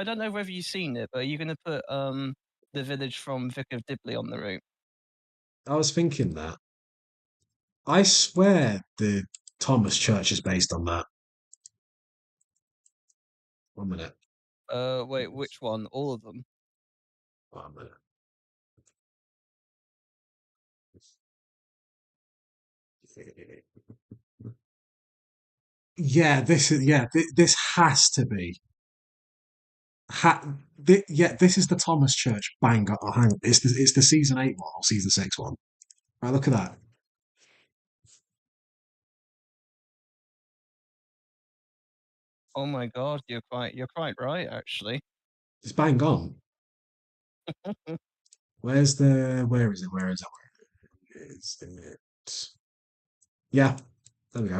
don't know whether you've seen it, but are you going to put the village from Vicar of Dibley on the route? I was thinking that. I swear the Thomas Church is based on that. 1 minute. Wait, which one? All of them? 1 minute. Yeah, this is this has to be. This is the Thomas Church. Bang! Oh, hang on. It's the season 8 one or season 6 one. Right, look at that. Oh my god, you're quite right actually. It's bang on. Where is it? Where is it? Yeah, there we go.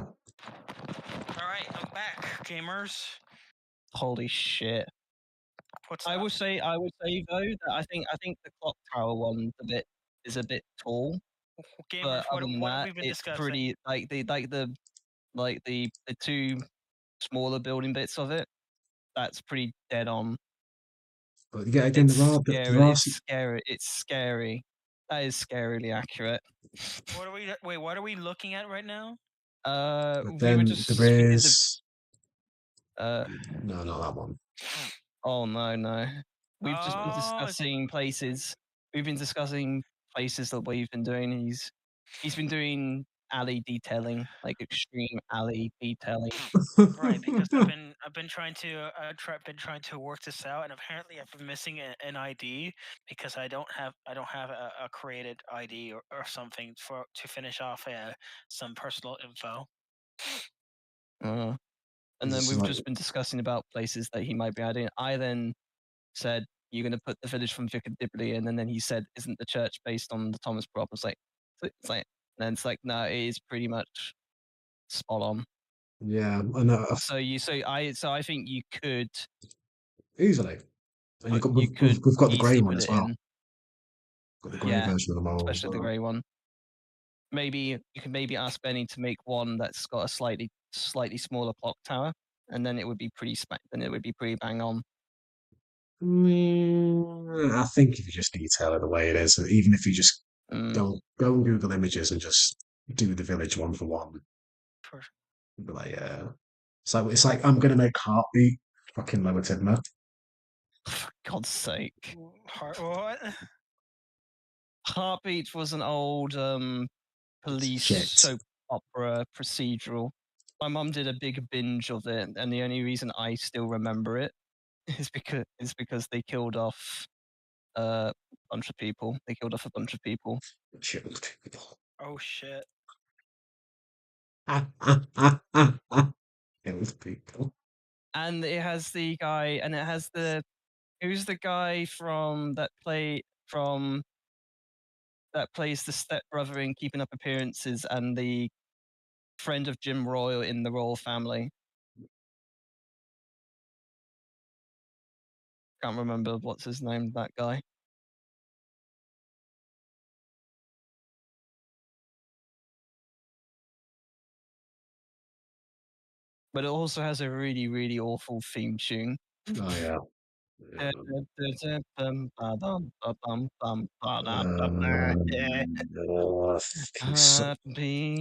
All right, I'm back, gamers. Holy shit! What's I up? would say though that I think the clock tower one is a bit tall, Gamers, but other than what have that, we been it's discussing? pretty the two smaller building bits of it. That's pretty dead on. But yeah, again, there are It's scary. It's scary. That is scarily accurate. What are we looking at right now? but We were then just there speaking is to, no, not that one. oh no. We've just been Oh, discussing places. We've been discussing places that we've been doing. He's been doing alley detailing, like extreme alley detailing. right, because I've been trying to work this out, and apparently I've been missing an ID because I don't have a created ID or something to finish off some personal info. And then This is we've like- just been discussing about places that he might be adding. I then said, "You're going to put the village from Vicar of Dibley," and then he said, "Isn't the church based on the Thomas prop?" It's like, and it's like, no, it is pretty much spot on. Yeah, I know. So I think you could Easily. And you could we've got the grey easily one put as it well. in. Got the grey Yeah, version of the mole as especially the well. grey one. Maybe you can ask Benny to make one that's got a slightly smaller clock tower, and then it would be pretty bang on. I think if you just detail it the way it is, even if you just Mm. go and Google images and just do the village one for one, Perfect. be like, yeah. So it's like I'm gonna make Heartbeat fucking limited, man. For God's sake. What? Heartbeat was an old police Shit. soap opera procedural. My mum did a big binge of it, and the only reason I still remember it is because they killed off a bunch of people. They killed off a bunch of people. Shit. Oh shit. Killed people. And it has the guy, and it has who's the guy that plays the stepbrother in Keeping Up Appearances and the friend of Jim Royal in the Royal Family. Can't remember what's his name, that guy. But it also has a really, really awful theme tune. Oh yeah.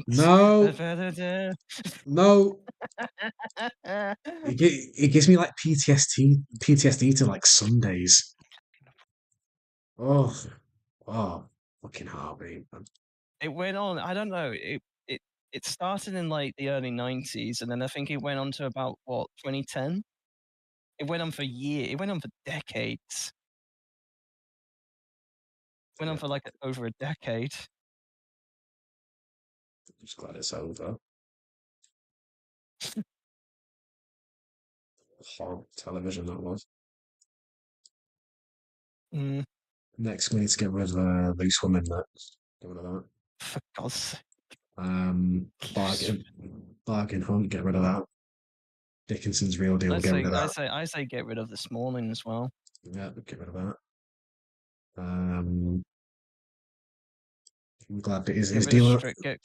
No, no. It gives me like PTSD to like Sundays. Oh, fucking heartbeat, man. It went on. I don't know. It started in like the early 90s, and then I think it went on to about 2010. It went on for years. It went on for decades. It went on for like over a decade. Just glad it's over. Horrible television that was. Mm, Next, we need to get rid of Loose Women. Next, get rid of that. for God's sake. Bargain Hunt, get rid of that. Dickinson's Real Deal, get rid of that. I say get rid of This Morning as well. Yeah, get rid of that. I'm glad it is. Is Deal or Get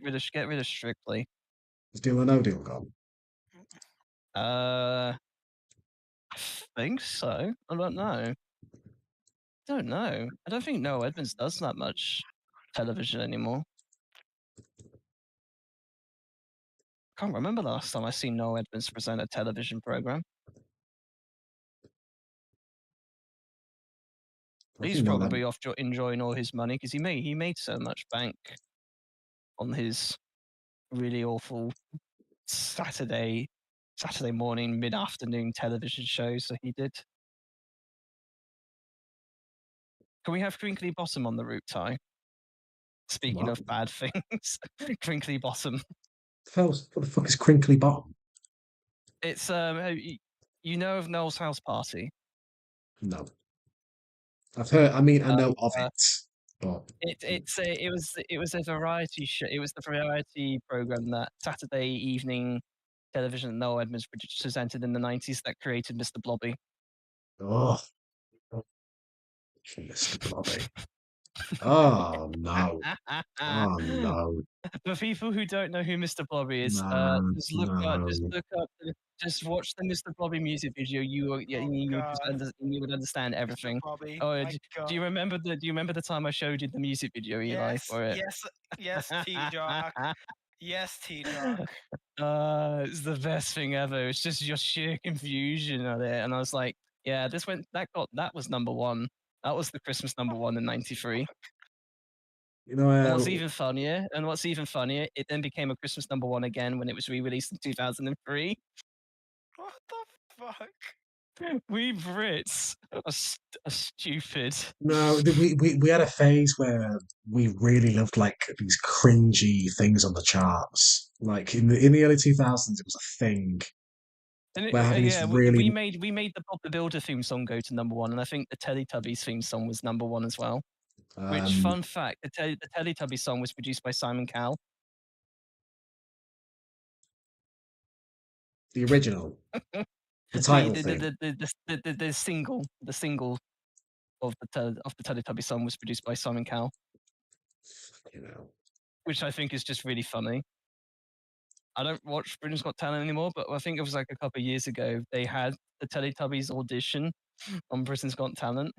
rid of Strictly. No Deal gone? think so. I don't know. I don't think Noel Edmonds does that much television anymore. Can't remember the last time I seen Noel Edmonds present a television program. I He's think no, probably off enjoying all his money because he made so much bank on his really awful Saturday morning, mid-afternoon television shows that he did. Can we have Crinkly Bottom on the route, Ty? Speaking What? of bad things, Crinkly Bottom. What the fuck is Crinkly Bottom? It's you know of Noel's house party. No. I've heard. I mean, I know of it, but It was a variety show. It was the variety program that Saturday evening television that Noel Edmonds presented in the 90s that created Mr. Blobby. oh, Mr. Blobby. Oh no! Oh no! For people who don't know who Mr. Blobby is, No! just watch the Mr. Blobby music video. You would understand everything. Blobby, Oh, my do God. you remember the time I showed you the music video, Eli, Yes, for it? yes, T-Jock. Yes, T-Jock. It's the best thing ever. It's just your sheer confusion of it, and I was like, yeah, that was number one. That was the Christmas number one in '93. You know, And what's even funnier, it then became a Christmas number one again when it was re-released in 2003. What the fuck? We Brits are stupid. no, we had a phase where we really loved like these cringy things on the charts. Like in the early 2000s, it was a thing. And We're having yeah, these really we made the Bob the Builder theme song go to number one, and I think the Teletubbies theme song was number one as well. Which, fun fact, the Teletubbies song was produced by Simon Cowell. the original, the title thing. The single of the Teletubbies song was produced by Simon Cowell, You know, which I think is just really funny. I don't watch Britain's Got Talent anymore, but I think it was like a couple of years ago they had the Teletubbies audition on Britain's Got Talent.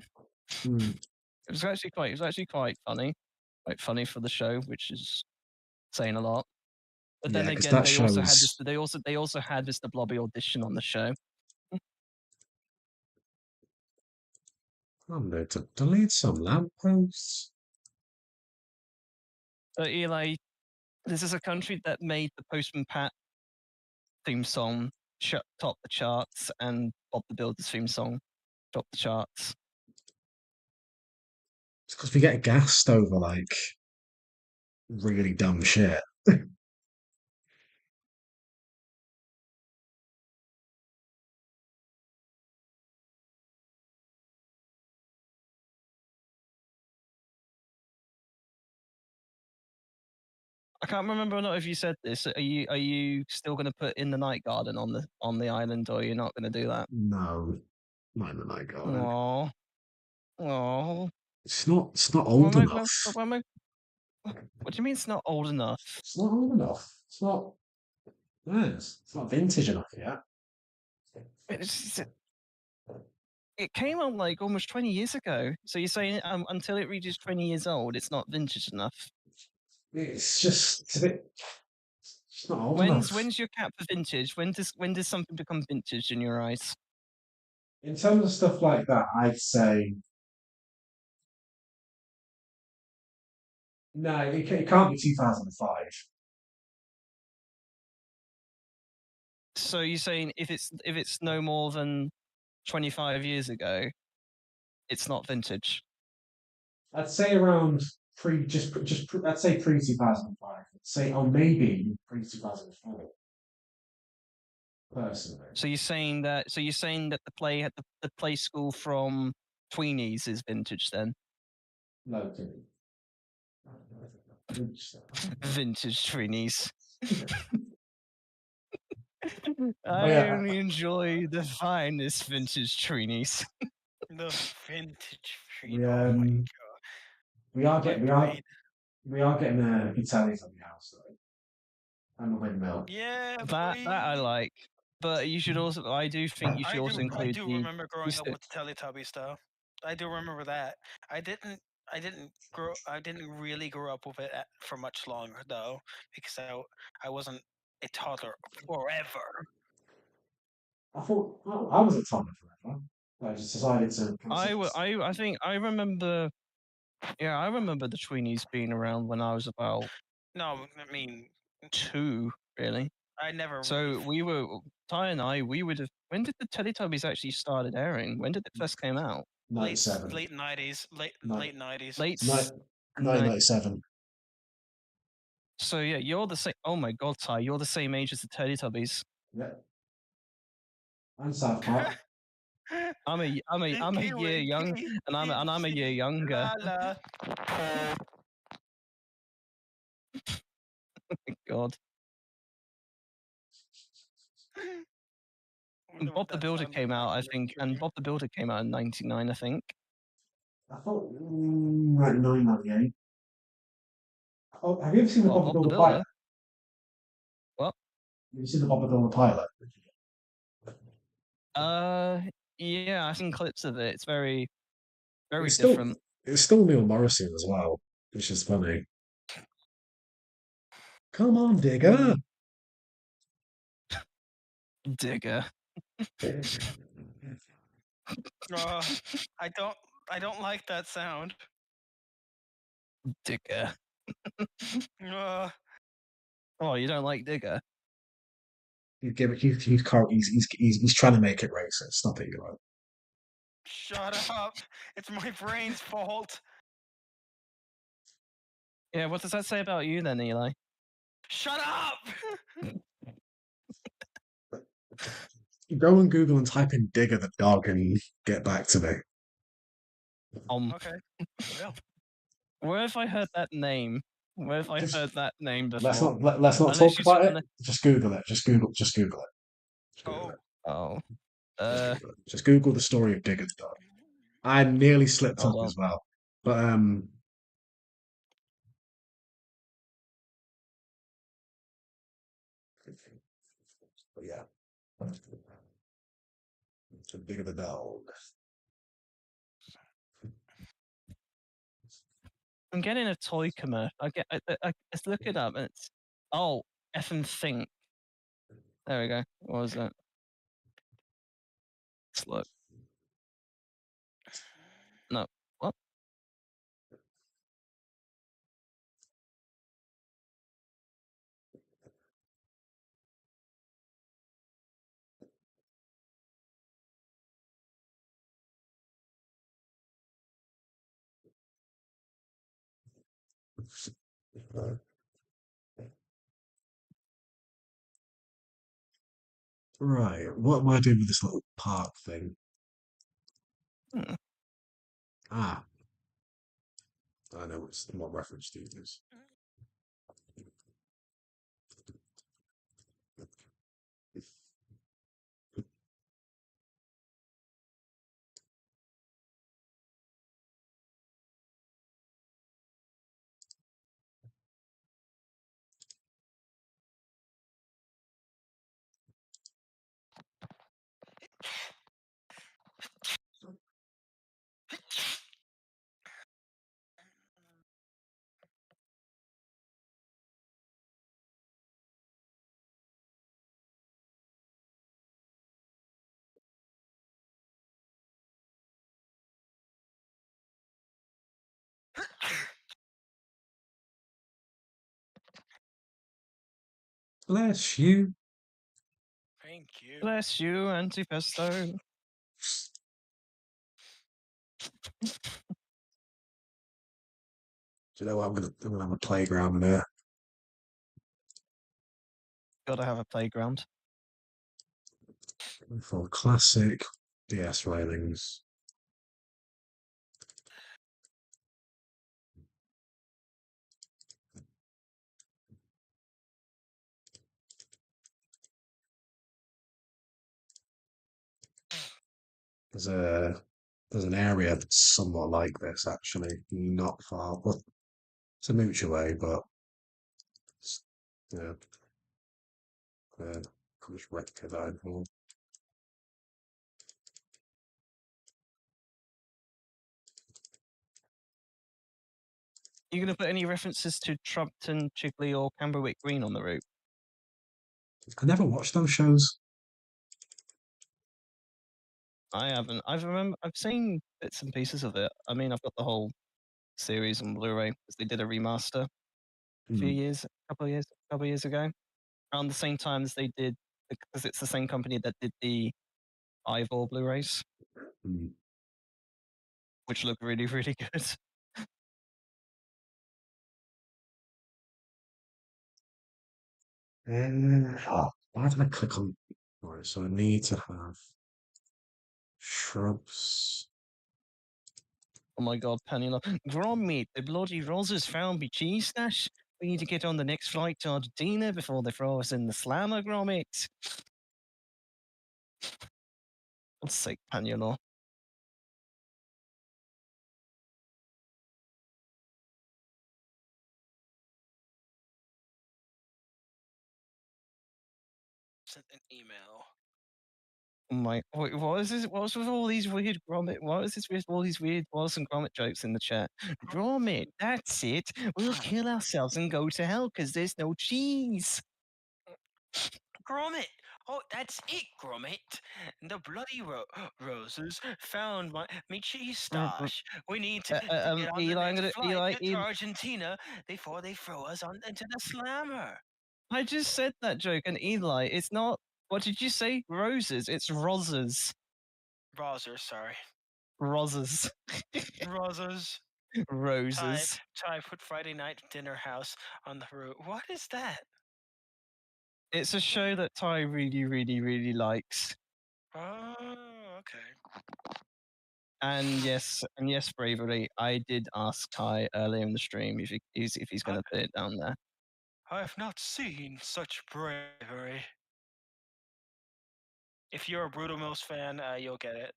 It was actually quite funny, quite funny for the show, which is saying a lot. But then again, they also had Mr. Blobby audition on the show. I'm going to delete some lampposts. So Eli, this is a country that made the Postman Pat theme song top the charts, and Bob the Builder's theme song top the charts. It's because we get gassed over like really dumb shit. I can't remember or not if you said this. Are you still going to put In the Night Garden on the island, or you're not going to do that? No, not in the night garden. Aww. Aww. It's not old enough. What do you mean it's not old enough? It's not old enough. It's not. Yes, it's not vintage enough yet. It came out like almost 20 years ago. So you're saying until it reaches 20 years old, it's not vintage enough? It's just it's a bit. It's not old enough. When's your cap for vintage? When does something become vintage in your eyes? In terms of stuff like that, I'd say no. It can't be 2005. So you're saying if it's no more than 25 years ago, it's not vintage? I'd say around I'd say pre 2005. I'd say maybe pre 2004. Personally. So you're saying that the play at the play school from Tweenies is vintage then? No. Vintage Tweenies. Oh, yeah. only enjoy the finest vintage Tweenies. The vintage We, tree. Oh my God. we are getting a Italian from the house though. And a windmill. Yeah, That I like. But you should also. I do think you should also I include do the. remember growing up stick. with the Teletubbies, though. I do remember that. I didn't. I didn't really grow up with it for much longer though, because I wasn't a toddler forever. I thought I was a toddler forever. I just decided to. I think I remember. Yeah, I remember the Tweenies being around when I was about No, I mean 2, really. I never. So really, we were Ty and I. We would have. When did the Teletubbies actually started airing? When did it first came out? late 97. late 90s, late No. late 90s. Late. Ni- s- ni- 1997. So yeah, you're the same. Oh my God, Ty, you're the same age as the Teletubbies. Yeah. And South Park. I'm a year young, and I'm a year younger. La, la. God. And Bob the Builder came out, I think, and Bob the Builder came out in '99, I think. I thought like 1998. Oh, have you ever seen the What, Bob the Bob the Builder Builder? pilot? What? Have you seen the Bob the Builder pilot? Yeah, I've seen clips of it. It's very, very It's different. it's still Neil Morrison as well, which is funny. Come on, Digger. Digger. I don't like that sound. Digger. Uh, Oh, you don't like Digger? He's trying to make it racist. Nothing about it. shut up! It's my brain's fault. Yeah, what does that say about you then, Eli? Shut up! Go on Google and type in Digger the dog and get back to me. Okay. Well, Where have I heard that name? Where have I Just- heard that name before? Let's not Unless talk you about spell it. Just Google it. Just Google it. Just Google it. oh, Oh. Just Google the story of Digger the dog. I nearly slipped up Hold on. as well, but yeah. So Digger the dog. I'm getting a toy commercial. Let's look it up. It's effing think. There we go. What was that? Let's look. No. What? Right. What am I doing with this little park thing? Hmm. Ah. I know what reference to use. Bless you. thank you. Bless you, Antipesto. Do you know what? I'm gonna have a playground there. Gotta have a playground. For classic DS railings. There's an area that's somewhat like this actually, not far. Well, it's a mooch away, but yeah, just wrecked it out. You going to put any references to Trumpton, Chigley, or Camberwick Green on the route? I never watched those shows. I haven't. I've seen bits and pieces of it. I mean, I've got the whole series on Blu-ray because they did a remaster a couple of years ago, around the same time as they did, because it's the same company that did the Ivor Blu-rays, which look really, really good. Why did I click on? Right, so I need to have shrubs. Oh my god, Penny! Gromit, the bloody Rosers found me cheese stash. We need to get on the next flight to Argentina before they throw us in the slammer, Gromit. God's sake, Panula. Sent an email. Oh my, what is this? What's with all these weird Gromit? What is this with all these weird Wallace and Gromit jokes in the chat? Gromit, that's it. We'll kill ourselves and go to hell because there's no cheese. Gromit! Oh, that's it, Gromit! The bloody roses found my cheese stash. We need to get on Eli, the next flight to Eli, Argentina before they throw us into the slammer. I just said that joke, and Eli, it's not. What did you say? Roses. It's roses. Rosers, sorry. Roses. Rosers. Roses. Ty put Friday night dinner house on the route. What is that? It's a show that Ty really, really, really likes. Oh, okay. And yes, bravery. I did ask Ty earlier in the stream if he's going to put it down there. I have not seen such bravery. If you're a Brutal Mills fan, you'll get it.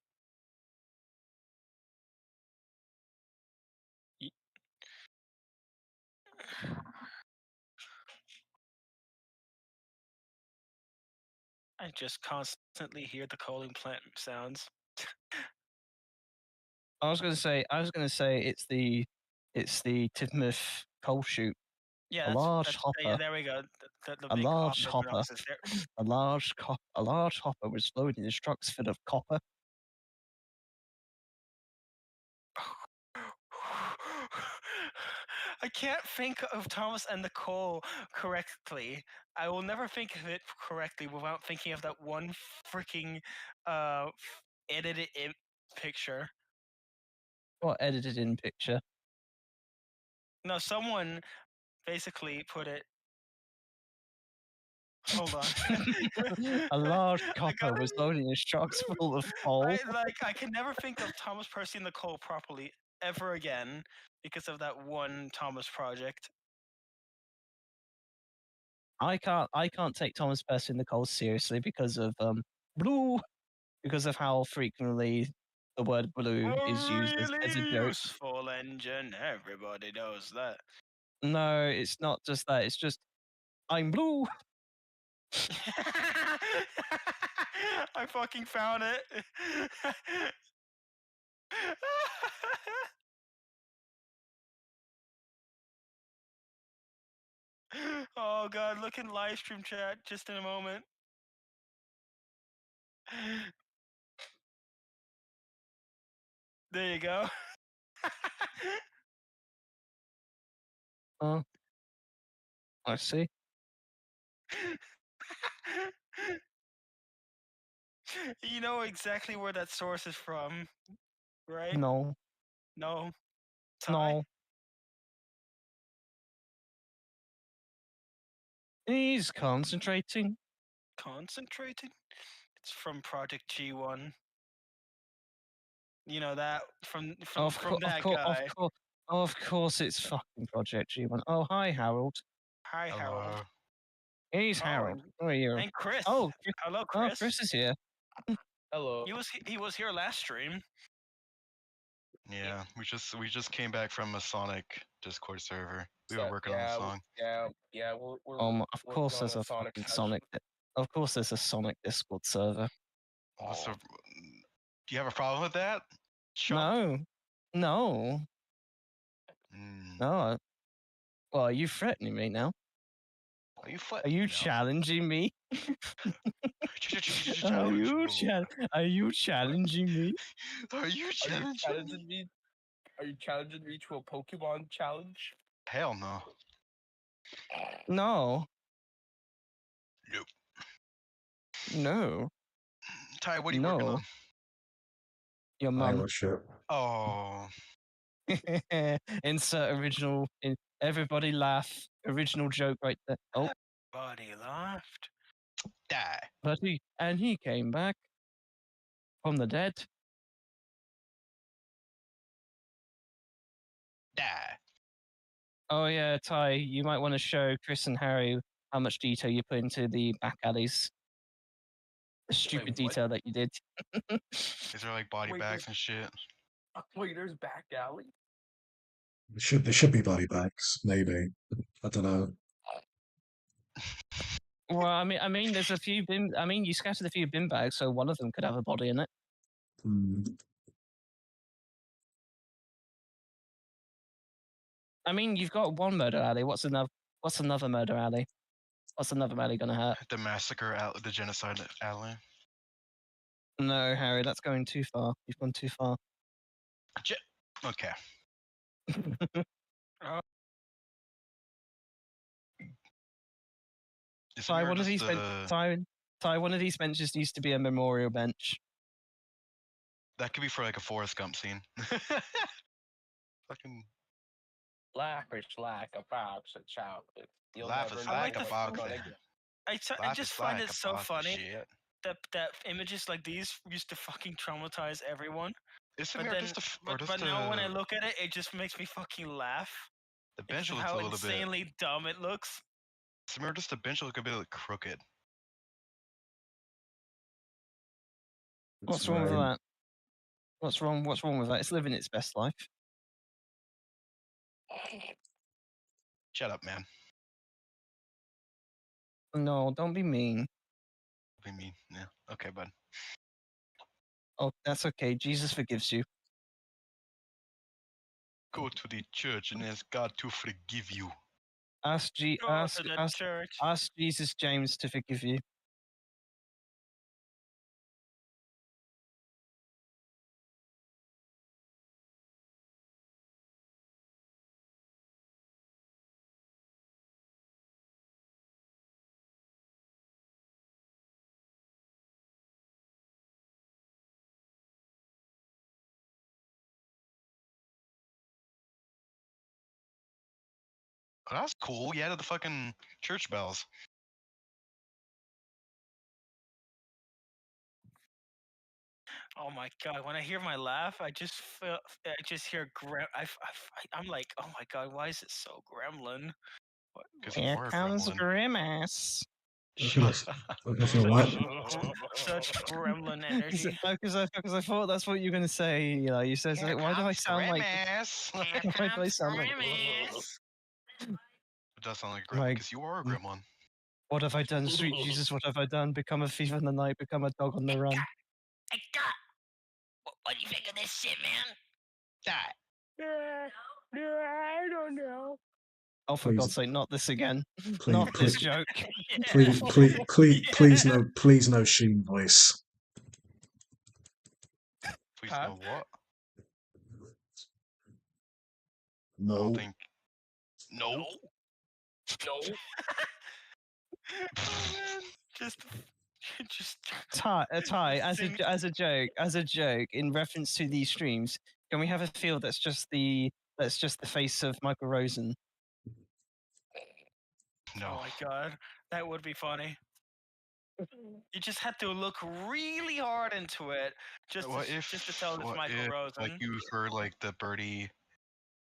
I just constantly hear the coaling plant sounds. I was going to say it's the Titmuth coal chute. Yeah, a large yeah, hopper. there we go. The A big large hopper hopper. box is there. A large hopper was loaded in trucks full of copper. I can't think of Thomas and Nicole correctly. I will never think of it correctly without thinking of that one freaking edited in picture. What edited in picture? No, someone basically put it. Hold on. A large copper was loaded in trucks full of coal. I can never think of Thomas Percy and Nicole properly ever again because of that one Thomas project. I can't take Thomas Percy and Nicole seriously because of blue, because of how frequently the word blue is used as a Really joke. useful engine. Everybody knows that. No, it's not just that. It's just I'm blue. I fucking found it. Oh god, look in live stream chat just in a moment. There you go. Oh, I see. You know exactly where that source is from, right? No. No. Ty? No. He's concentrating. Concentrating? It's from Project G1. You know that from that guy. Of course, it's fucking Project G1. Oh, hi, Harold. Hi, Harold. He's Harold. Who are you? And Chris. Oh, hello, Chris. Chris is here. Hello. He was here last stream. Yeah, we just came back from a Sonic Discord server. We were So, working on the song. Yeah, we're Of course, there's a fucking Sonic. Of course, there's a Sonic Discord server. What's the? Do you have a problem with that? Chump? No, no, Mm. no. Well, are you threatening me now? Are you Are you no. challenging me? Challenge. Are you challenging me? Are you challenging? me? Are you challenging me to a Pokemon challenge? Hell no. No, Nope. no, Ty, what are you working no. on? Your mum. Watership. Oh, Insert original. Everybody laugh. Original joke right there. Oh, Body laughed. die. but he came back from the dead. Die. Oh yeah, Ty, you might want to show Chris and Harry how much detail you put into the back alleys. The stupid what? detail that you did. Is there like body Wait, bags and shit? Wait, there's back alley? There should be body bags, maybe. I don't know. Well, I mean, there's a few bin. I mean, you scattered a few bin bags, so one of them could have a body in it. Hmm. I mean, you've got one murder alley. What's another murder alley? What's another alley gonna hurt? The massacre the genocide alley. No, Harry, that's going too far. You've gone too far. Okay. Ty, one of these Ty, one of these benches needs to be a memorial bench. That could be for like a Forrest Gump scene. Fucking Laugh is like a box of chocolate. You'll laugh never is know like what a you're box. gonna of- get. I Laugh just is find like it a so box of funny shit. that images like these used to fucking traumatize everyone. Isn't But there then, just a, but now when I look at it, it just makes me fucking laugh. the It's bench just looks how a little bit. insanely dumb it looks. Isn't just the bench look a bit like crooked? What's wrong with that? What's wrong with that? It's living its best life. Shut up, man. No, don't be mean. Be mean. Yeah. Okay, bud. Oh, that's okay. Jesus forgives you. Go to the church and ask God to forgive you. Ask Go to the church. ask Jesus James to forgive you. Oh, that's cool. You added the fucking church bells. Oh my god! When I hear my laugh, I just hear I'm like, oh my god, why is it so gremlin? Because Here comes Grimace. Such gremlin energy. Because I thought that's what you're gonna say. You know, you said, why do I sound like? Why do I sound like? It does sound like a gremlin because you are a gremlin. What have I done, sweet Jesus? What have I done? Become a thief in the night. Become a dog on the run. What do you think of this shit, man? Die. I don't know. Oh, for God's sake, not this again. Please, Not this joke. Please, no Sheen voice. Please Huh? know what? I No. don't think. No. No. Oh man, just Ty, as a joke, in reference to these streams, can we have a field that's just the face of Michael Rosen? No. Oh my god, that would be funny. You just had to look really hard into it just to tell it's Michael Rosen. Like you heard like the Birdie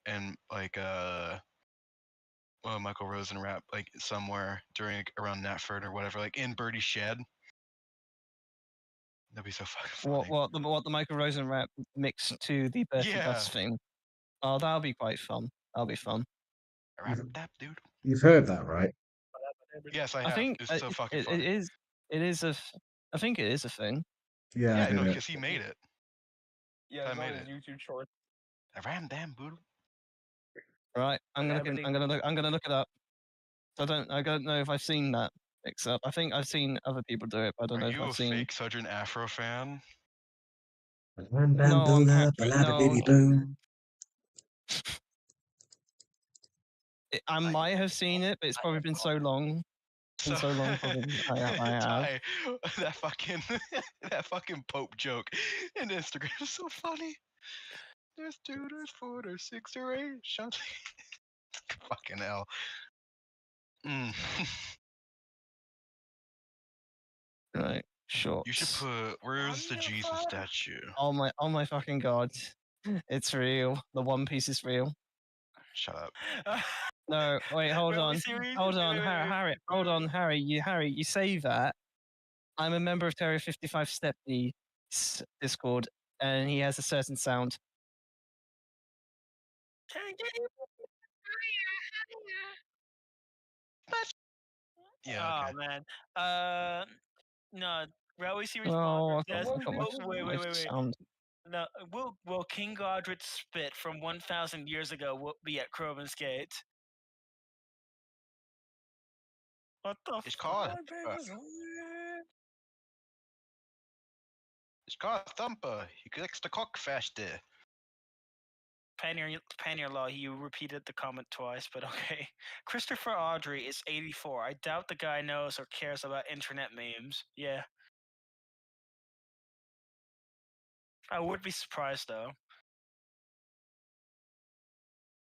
and like Michael Rosen rap like somewhere during around Natford or whatever, like in Birdie's shed. That'd be so fucking funny. What the Michael Rosen rap mixed to the Bertie Bus thing? Oh, that'll be quite fun. That'll be fun. Rap that dude. You've heard that, right? Yes, I have. think it's so fucking funny. it is. it is I think it is a thing. Yeah, I Yeah, did no, it. because he made it. Yeah, I it's on made his it. YouTube short. I ran damn boodle. Right, I'm gonna Everything- look it up. I don't know if I've seen that mix up. I think I've seen other people do it, but I don't Are know if you I've a seen. fake Southern Afro fan? Bam, bam, No, I'm boola, bala, no. biddy, boom. I might have seen it, but it's probably been so long. So, So long, probably I have. Ty, that fucking that fucking Pope joke in Instagram is so funny. There's 2, there's 4, there's 6, there's 8. Shut fucking hell. Mm. Right, sure. You should put where's the Jesus statue? Oh my fucking god, it's real. The One Piece is real. Shut up. No, wait, hold Wait, on, series? hold on, Wait, wait, Harry, hold on, Harry. You say that. I'm a member of Terry 55 Stepney's Discord, and he has a certain sound. Yeah, Oh okay. man. No. Railway series Oh, blogger says. I got my, Oh, wait, my wait, wait, wait. sound. No, will King Godred's spit from 1,000 years ago be at Crovan's gate? What the It's called fuck is weird? it's called Thumper. He clicks the cock faster. Panier Law, you repeated the comment twice, but okay. Christopher Audrey is 84. I doubt the guy knows or cares about internet memes. Yeah. I would be surprised though.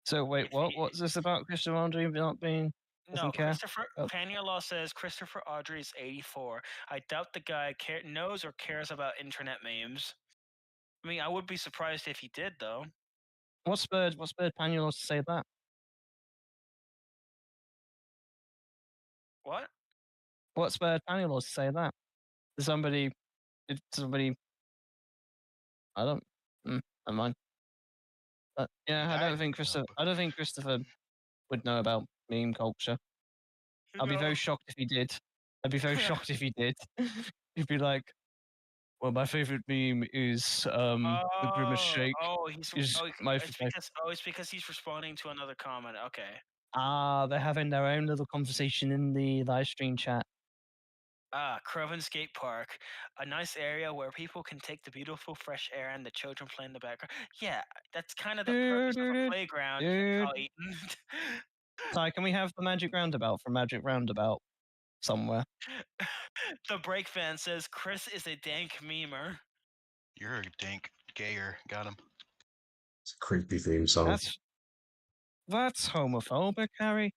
So wait, If what? he- What's this about Christian Andre not being? No, Doesn't care? Christopher Oh. Panier Law says Christopher Audrey is 84. I doubt the guy knows or cares about internet memes. I mean, I would be surprised if he did though. What spurred Panulos to say that? What? What spurred Panulos to say that? Did somebody? I don't. Never mind. But yeah, I died don't think in Christopher. Thumper. I don't think Christopher would know about meme culture. I'd be very shocked if he did. I'd be very shocked if he did. He'd be like, "Well, my favorite meme is the grimace shake." Is my it's because he's responding to another comment. Okay. they're having their own little conversation in the live stream chat. Crovan Skate Park, a nice area where people can take the beautiful fresh air and the children play in the background. Yeah, that's kind of the purpose of a playground. Ty, can we have the magic roundabout from Magic Roundabout somewhere? The break fan says Chris is a dank memer. You're a dank gayer. Got him. It's a creepy theme song. That's homophobic, Harry.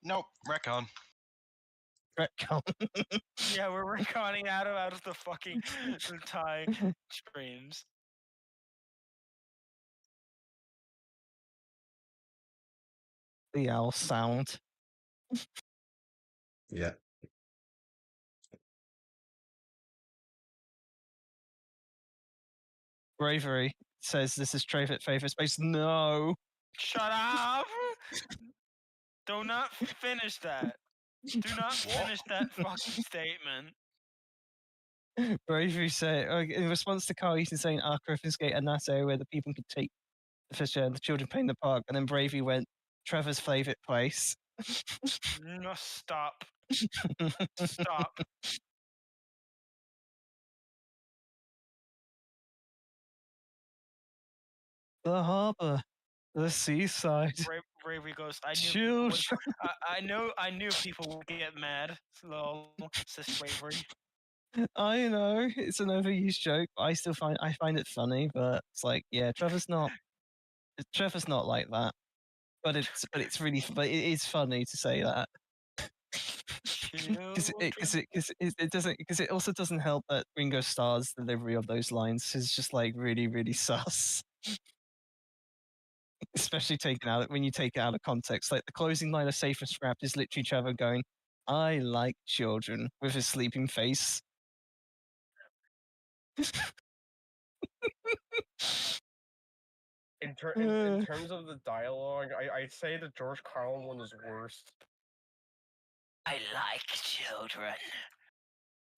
Nope, retcon. Retcon. Yeah, we're retconning out of the fucking Thai streams. The owl sound. Yeah. Bravery says this is favorite space. No. Shut up! Do not finish that. Do not finish that fucking statement. Bravery said in response to Carl Eaton saying, Griffin's Gate a nice area where the people could take the fish and the children play in the park, and then Bravery went, Trevor's favourite place. No, stop. Stop. The harbour. The seaside. Bravery goes, I knew people would get mad. Lol, says Bravery. I know it's an overused joke. But I find it funny, but it's like, yeah, Trevor's not like that. But it is funny to say that. Because it also doesn't help that Ringo Starr's delivery of those lines is just like really, really sus. Especially when you take it out of context. Like the closing line of Safe and Scrapped is literally Trevor going, I like children, with his sleeping face. In terms of the dialogue, I'd say the George Carlin one is worst. I like children.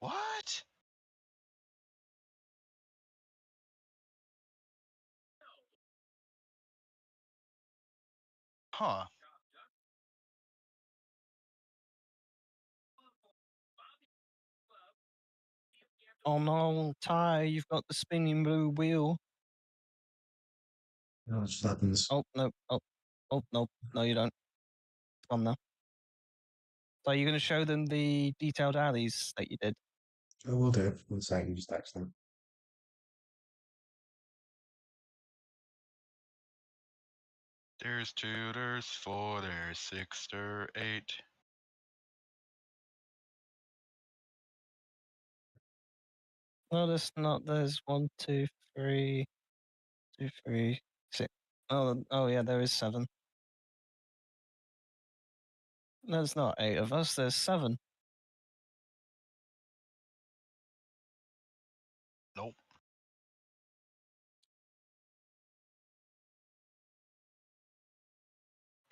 What? Huh. Oh no, Ty, you've got the spinning blue wheel. That just happens. Oh no, no, you don't. It's gone now. So you're going to show them the detailed alleys that you did? Oh, we'll do. 1 second, just text them. There's 2, there's 4, there's 6, there's 8. No, there's not. There's 1, 2, 3, 2, 3, 6. Oh yeah, there is 7. No, there's not 8 of us. There's 7. Nope.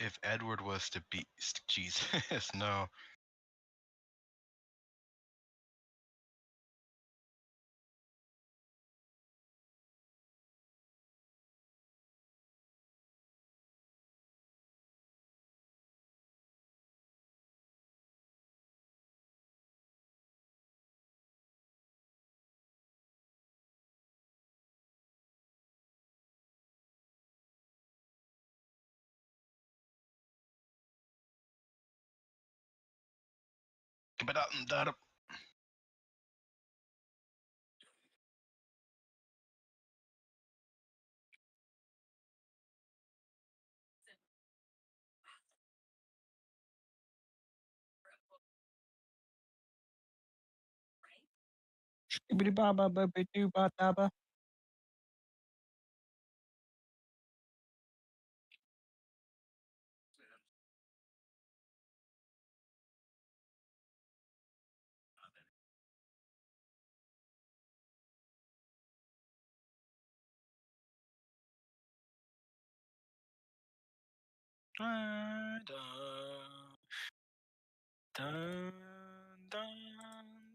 If Edward was the beast, Jesus, no. Give it up and that up. Skibbity baba baba doo ba daba. Dun, dun, dun,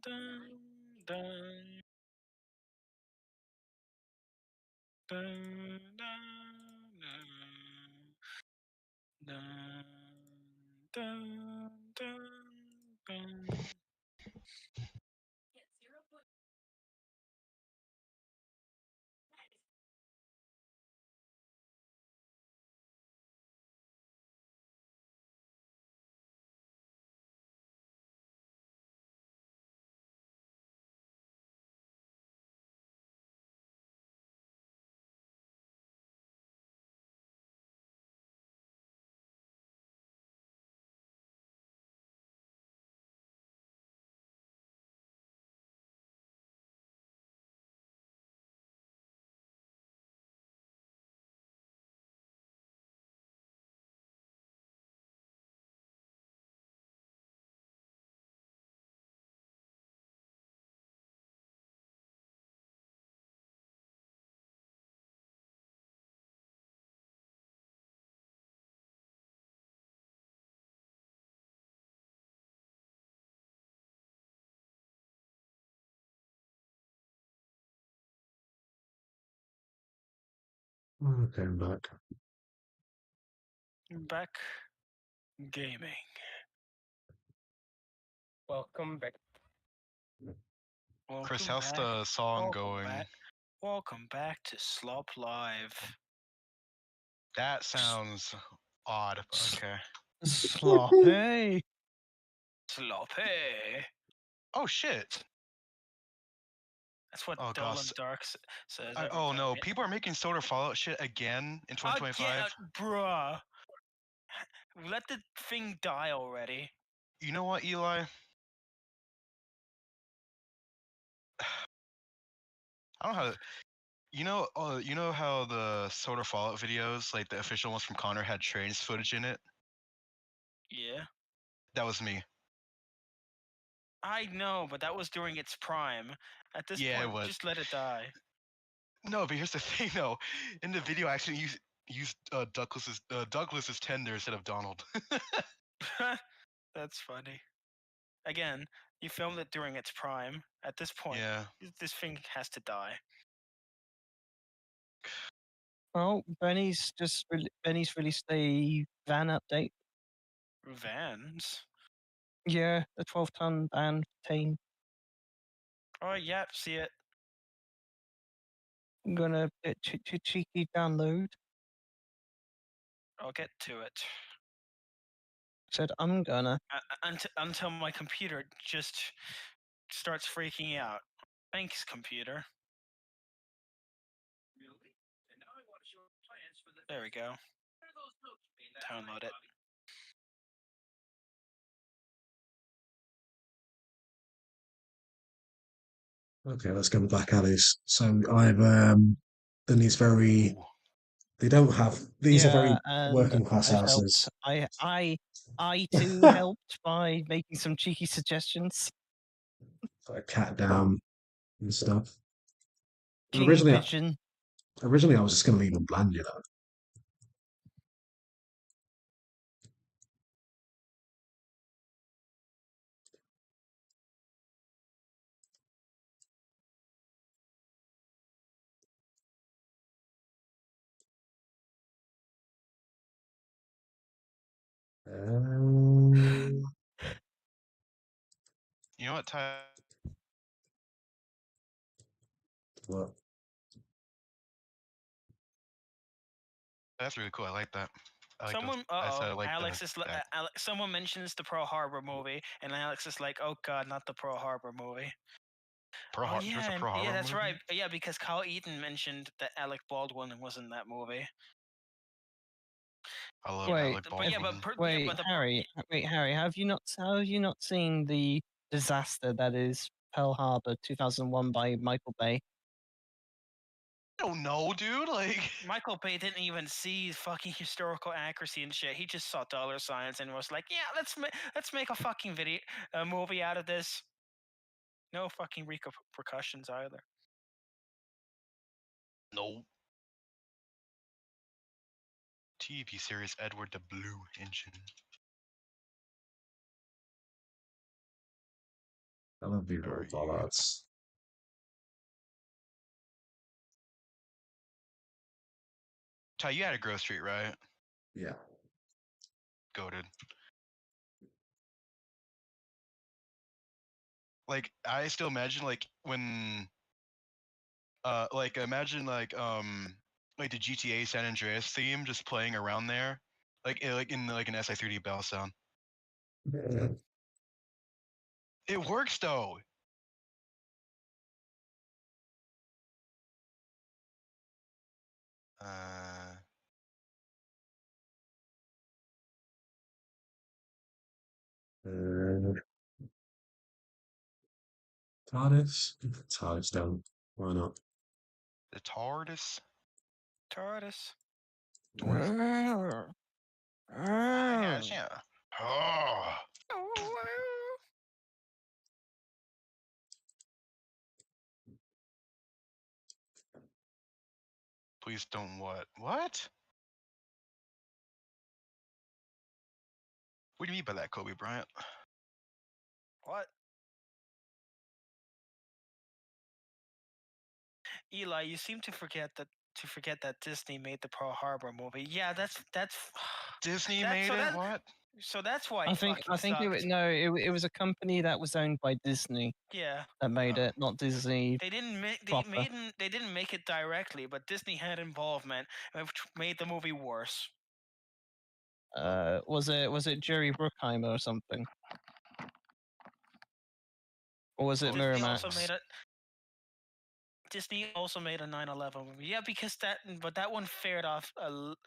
dun, dun, dun, dun, dun, dun, dun. Okay, I'm back. Back gaming. Welcome back. Chris, Welcome how's back. the song Welcome going? back. Welcome back to Slop Live. That sounds odd, but okay. Sloppy. Sloppy. Oh shit. That's what Oh Dull gosh. and Dark says every Oh time. no, people are making Solar Fallout shit again in 2025. Bruh. Let the thing die already. You know what, Eli? I don't know how. You know how the Solar Fallout videos, like the official ones from Connor, had trains footage in it? Yeah. That was me. I know, but that was during its prime. At this Yeah, it point, was. just let it die. No, but here's the thing, though. In the video, I actually used Douglas's tender instead of Donald. That's funny. Again, You filmed it during its prime. At this point, Yeah. this thing has to die. Well, Benny's released a van update. Vans. Yeah, the 12-ton van team. Oh, yeah, see it. I'm gonna cheeky download. I'll get to it. Said I'm gonna. Until my computer just starts freaking out. Thanks, computer. There we go. Download it. Okay, let's go back at this. So I've done these very. They don't have. These are very and working class I've houses. helped. I too helped by making some cheeky suggestions. Like cat down and stuff. King Originally, pigeon. I was just going to leave them bland, you know. You know what, Ty? What? That's really cool. I like that. I like Someone, those. I said I like Alex the, is. that. Someone mentions the Pearl Harbor movie, and Alex is like, "Oh God, not the Pearl Harbor movie." Pearl Harbor. There's a Pearl Harbor yeah, that's movie? right. Yeah, because Kyle Eaton mentioned that Alec Baldwin was in that movie. I love Wait, Alec Baldwin. Harry, have you not seen the disaster that is Pearl Harbor 2001 by Michael Bay? I don't know, dude. Like, Michael Bay didn't even see fucking historical accuracy and shit. He just saw dollar signs and was like, "Yeah, let's make a fucking movie out of this." No fucking repercussions either. no. TV series Edward the Blue Engine. I love these Are little you? bollards. Ty, you had a Grove Street, right? Yeah. Goated. Like, I still imagine like when imagine like the GTA San Andreas theme just playing around there. Like in like an SI3D bell sound. It works though. TARDIS? TARDIS down. Why not? The TARDIS. TARDIS. Yeah. Oh. Please don't what? What? What do you mean by that, Kobe Bryant? What? Eli, you seem to forget that Disney made the Pearl Harbor movie. Yeah, that's Disney made it. What? So that's why I think sucked. it was a company that was owned by Disney Yeah. that made it, not Disney. They didn't make proper. they didn't make it directly, but Disney had involvement, which made the movie worse. Was it Jerry Bruckheimer or something? Or was it Miramax? Disney also made a 9/11 movie. Yeah, because that one fared off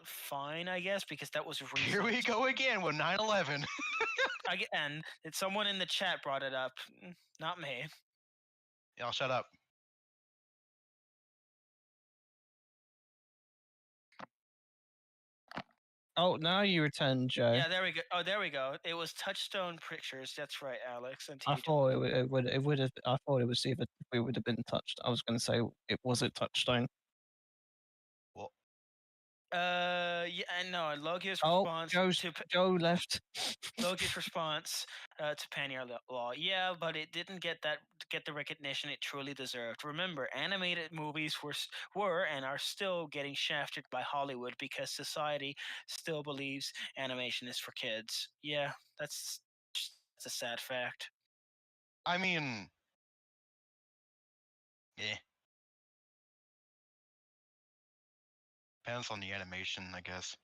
fine, I guess, because that was recent. Here we go again with 9/11. And someone in the chat brought it up, not me. Y'all shut up. Oh, now you return, Joe. Yeah, there we go. Oh, there we go. It was Touchstone Pictures. That's right, Alex. And I thought it would have. I thought it was either we would have been touched. I was going to say was it Touchstone? Well, Yeah, and no. Logia's Oh, response to Joe left. Logi's response to Pannier Law. Yeah, but it didn't get the recognition it truly deserved. Remember, animated movies were and are still getting shafted by Hollywood because society still believes animation is for kids. Yeah, that's a sad fact. I mean, yeah. Depends on the animation, I guess.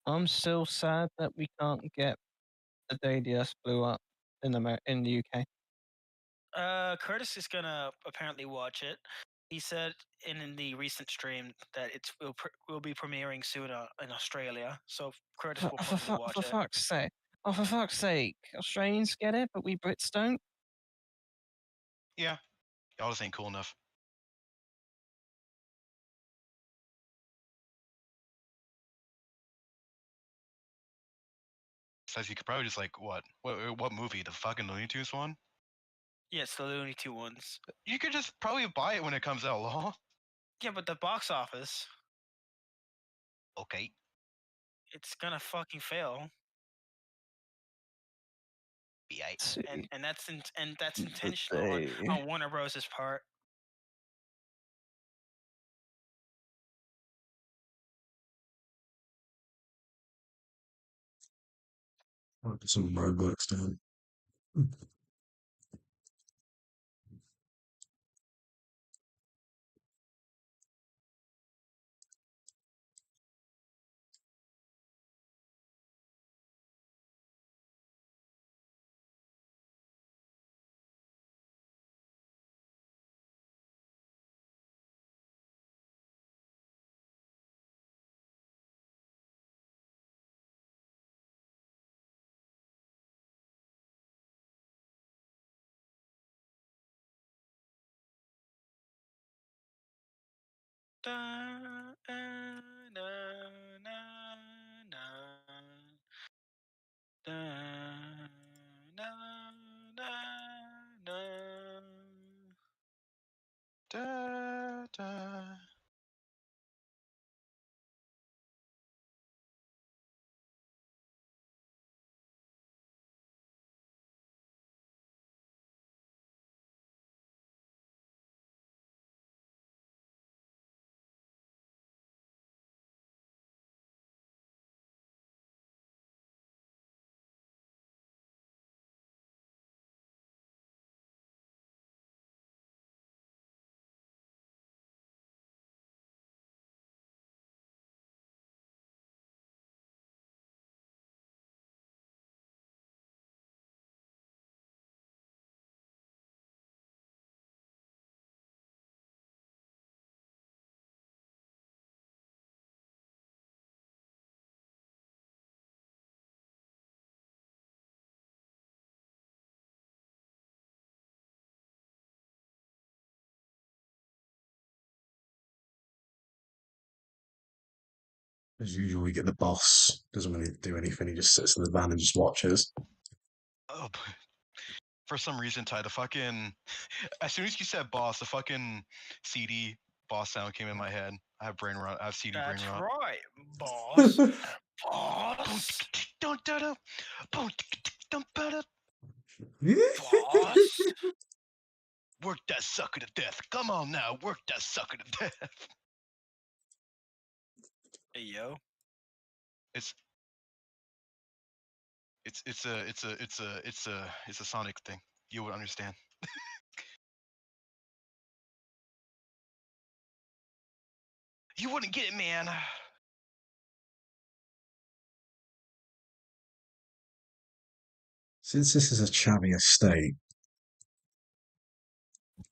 I'm still sad that we can't get the day the Earth blew up in the UK. Curtis is gonna apparently watch it. He said in the recent stream that will be premiering soon in Australia. So Curtis will probably watch For it. fuck's sake! Oh, for fuck's sake! Australians get it, but we Brits don't. Yeah, y'all just ain't cool enough. Says you could probably just like what movie? The fucking Looney Tunes one? Yeah, it's the Looney Tunes ones. You could just probably buy it when it comes out, lol. Yeah, but the box office, Okay. it's gonna fucking fail, B.I. and that's intentional on Warner Bros.'s part. I'll put some roadworks down. Da, na, na, na, na. Da, na, na, na. Da, da. As usual, we get the boss, doesn't really do anything, he just sits in the van and just watches. Oh, for some reason, Ty, the fucking as soon as you said boss, the fucking CD boss sound came in my head. I have brain rot. I have CD brain That's rot. right, boss. Boss. Boss. Work that sucker to death. Come on now, work that sucker to death. Hey, yo. It's a Sonic thing. You would understand. You wouldn't get it, man. Since this is a chavvy estate,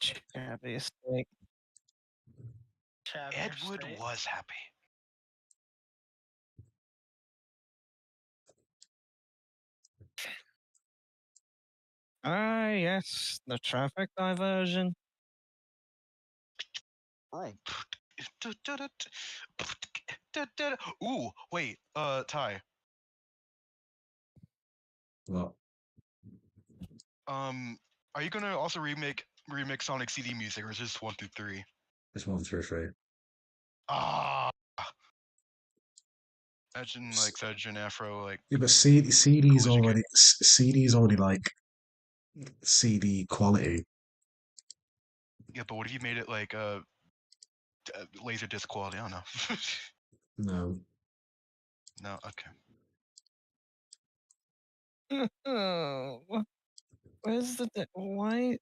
Chavvy estate. Edward was happy. Ah, yes, the traffic diversion. Ooh, wait, Ty. well, Are you gonna also remake Sonic CD music, or is it just 1 through 3? It's 133. Ah. Imagine like Surgeon Afro, like Yeah, but CD's Cool as you already CD's already like CD quality. yeah, but what if you made it like laser disc quality? I don't know. No. No, okay. Where's the why?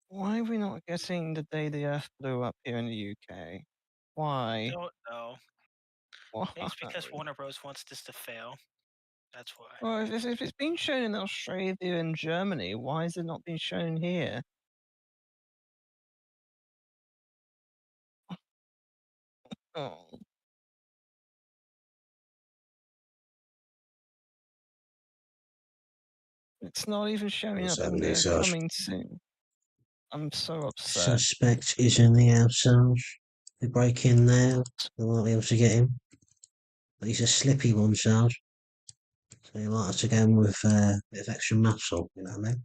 Why are we not getting the day the Earth blew up here in the UK? Why? Don't know. Why? Maybe it's because Warner Bros. Wants this to fail. That's why. Well, if it's been shown in Australia and Germany, why is it not being shown here? Oh. It's not even showing What's up in happening, the Sarge? coming soon. I'm so upset. Suspect is in the house, Sarge. They break in now. They won't be able to get him. But he's a slippy one, Sarge. So you like us to go in with a bit of extra muscle, you know what I mean?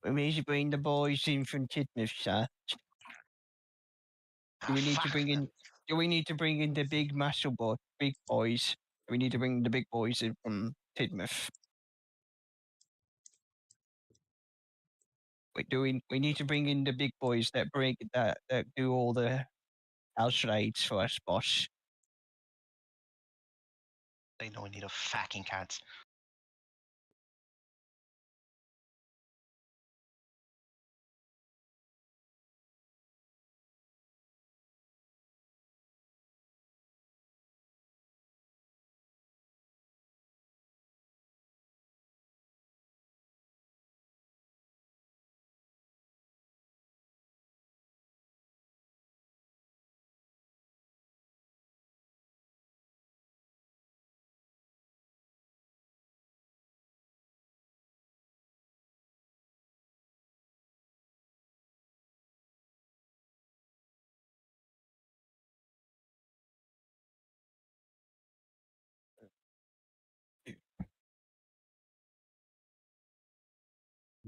We need to bring the boys in from Tidmouth, sir. Do we need to bring in? Do we need to bring in the big muscle big boys? Do we need to bring the big boys in from Tidmouth? We need to bring in the big boys that do all the house raids for us, boss. They know we need a fucking cat.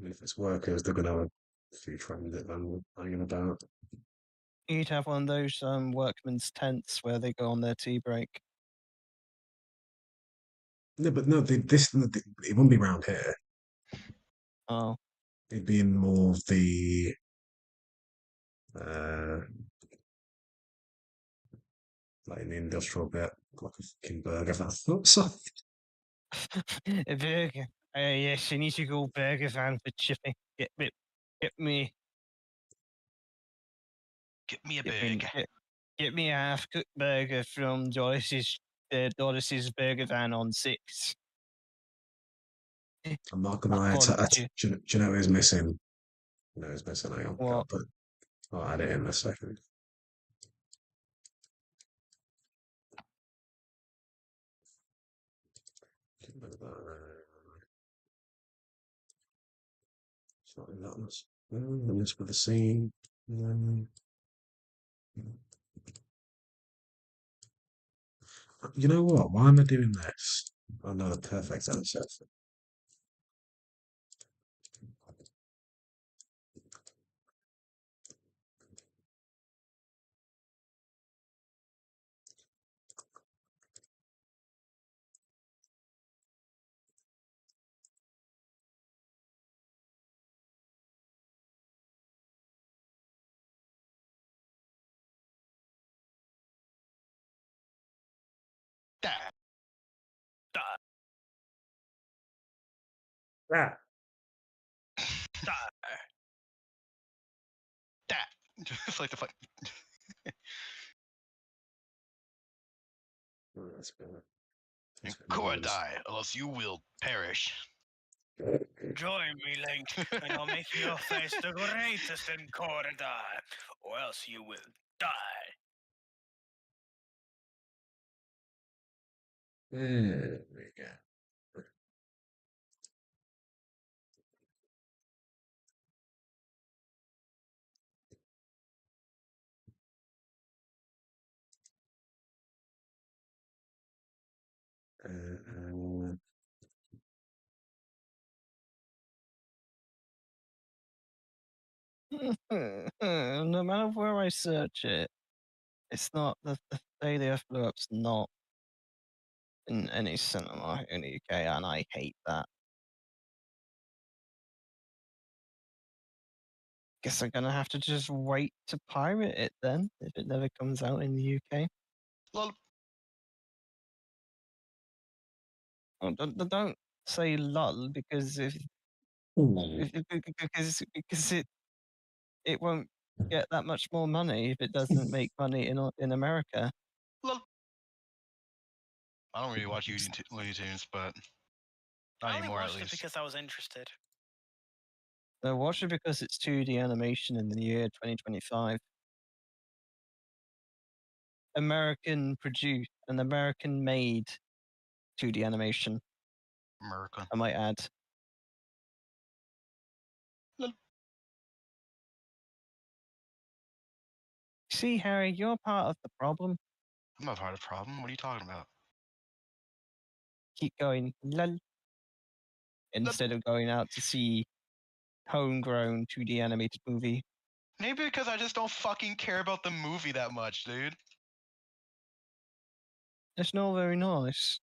If it's workers, they're going to have a few transit them hanging about. You'd have one of those workmen's tents where they go on their tea break. No, but no, it wouldn't be round here. Oh, It'd be in more of the uh, like in the industrial bit, like a fucking burger van. Oh, sorry. a burger. Yes, I need to go burger van for chipping. Get me, Get me a get me, burger. get me a half cooked burger from Doris's burger van on 6. I'm not gonna lie. Apology. Do you know who's missing? You know who's missing? Hang on, What? I'll add it in a second. It's not in that much. The list for the scene. You know what? Why am I doing this? I know the perfect answer. Da, Yeah. da. Just like the fuck. That's better. And Cora die, unless you will perish. Join me, Link, and I'll make your face the greatest in corridor, or else you will die. There we go. Uh, No matter where I search it, it's not the day they flew up's not in any cinema in the UK, and I hate that. Guess I'm gonna have to just wait to pirate it then, if it never comes out in the UK. Lol. Oh, don't say lull, because Ooh. because it won't get that much more money if it doesn't make money in America. Lol. I don't really watch Looney Tunes, but not I only anymore at watched it least. because I was interested. No, watch it because it's 2D animation in the year 2025. American produced and American made 2D animation, America. I might add. Lol. See, Harry, you're part of the problem. I'm not part of the problem. What are you talking about? Keep going lol instead of going out to see homegrown 2D animated movie. Maybe because I just don't fucking care about the movie that much, dude. It's not very nice.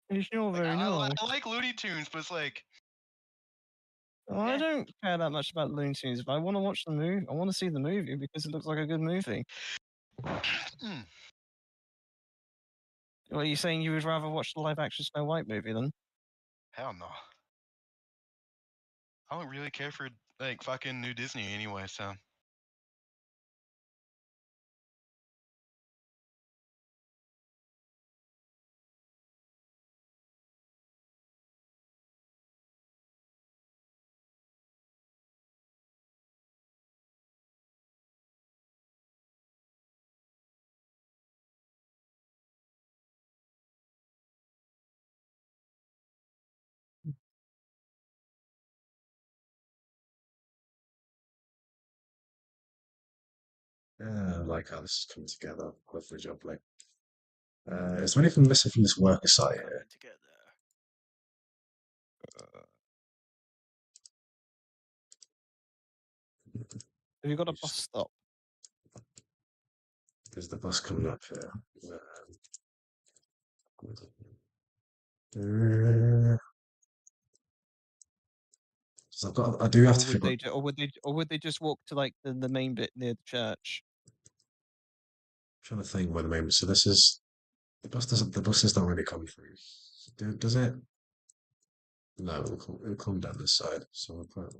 It's not Like, very nice. I like Looney Tunes, but it's like, Well, I Yeah. don't care that much about Looney Tunes, but I want to watch the movie. I want to see the movie because it looks like a good movie. mm, Well, are you saying you would rather watch the live action Snow White movie then? hell no. I don't really care for like fucking new Disney anyway, so. Yeah, I like how this is coming together. Lovely job, like. Is there anything missing from this worker site here? Coming together. Have you got a bus stop? Is the bus coming up here? So I do have to figure. Or would they just walk to like the main bit near the church? I'm trying to think where the main. So this is the bus doesn't. The buses don't really come through. Does it? No, it'll come down this side. So we'll put.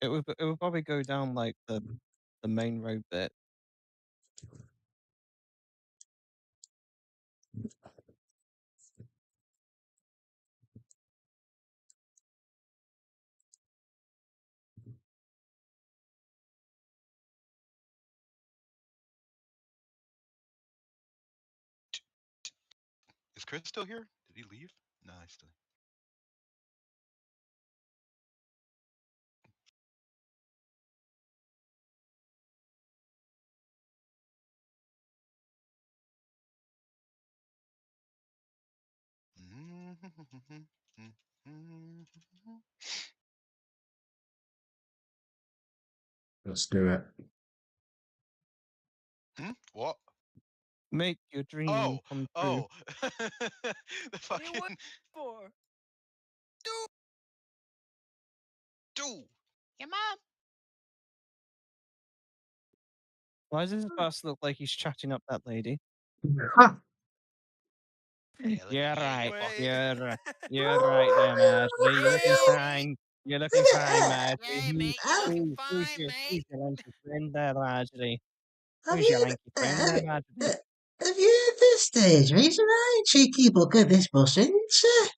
It would probably go down like the main road bit. Is Chris still here? Did he leave? No, he's still. Let's do it. What? Make your dream Oh, come true. oh. The What are you fucking waiting for? do. Your mom. Why does this bus look like he's chatting up that lady? Yeah, You're right. Wait. You're right there, Marjorie. You're looking Wait. fine. You're looking fine, Marjorie. Yeah, mate, you're looking Who's fine, your mate. lanky friend there, Marjorie? Have Who's your you, lanky friend there, Marjorie? have you heard this stage recently? Cheeky bugger, this bus isn't, sir.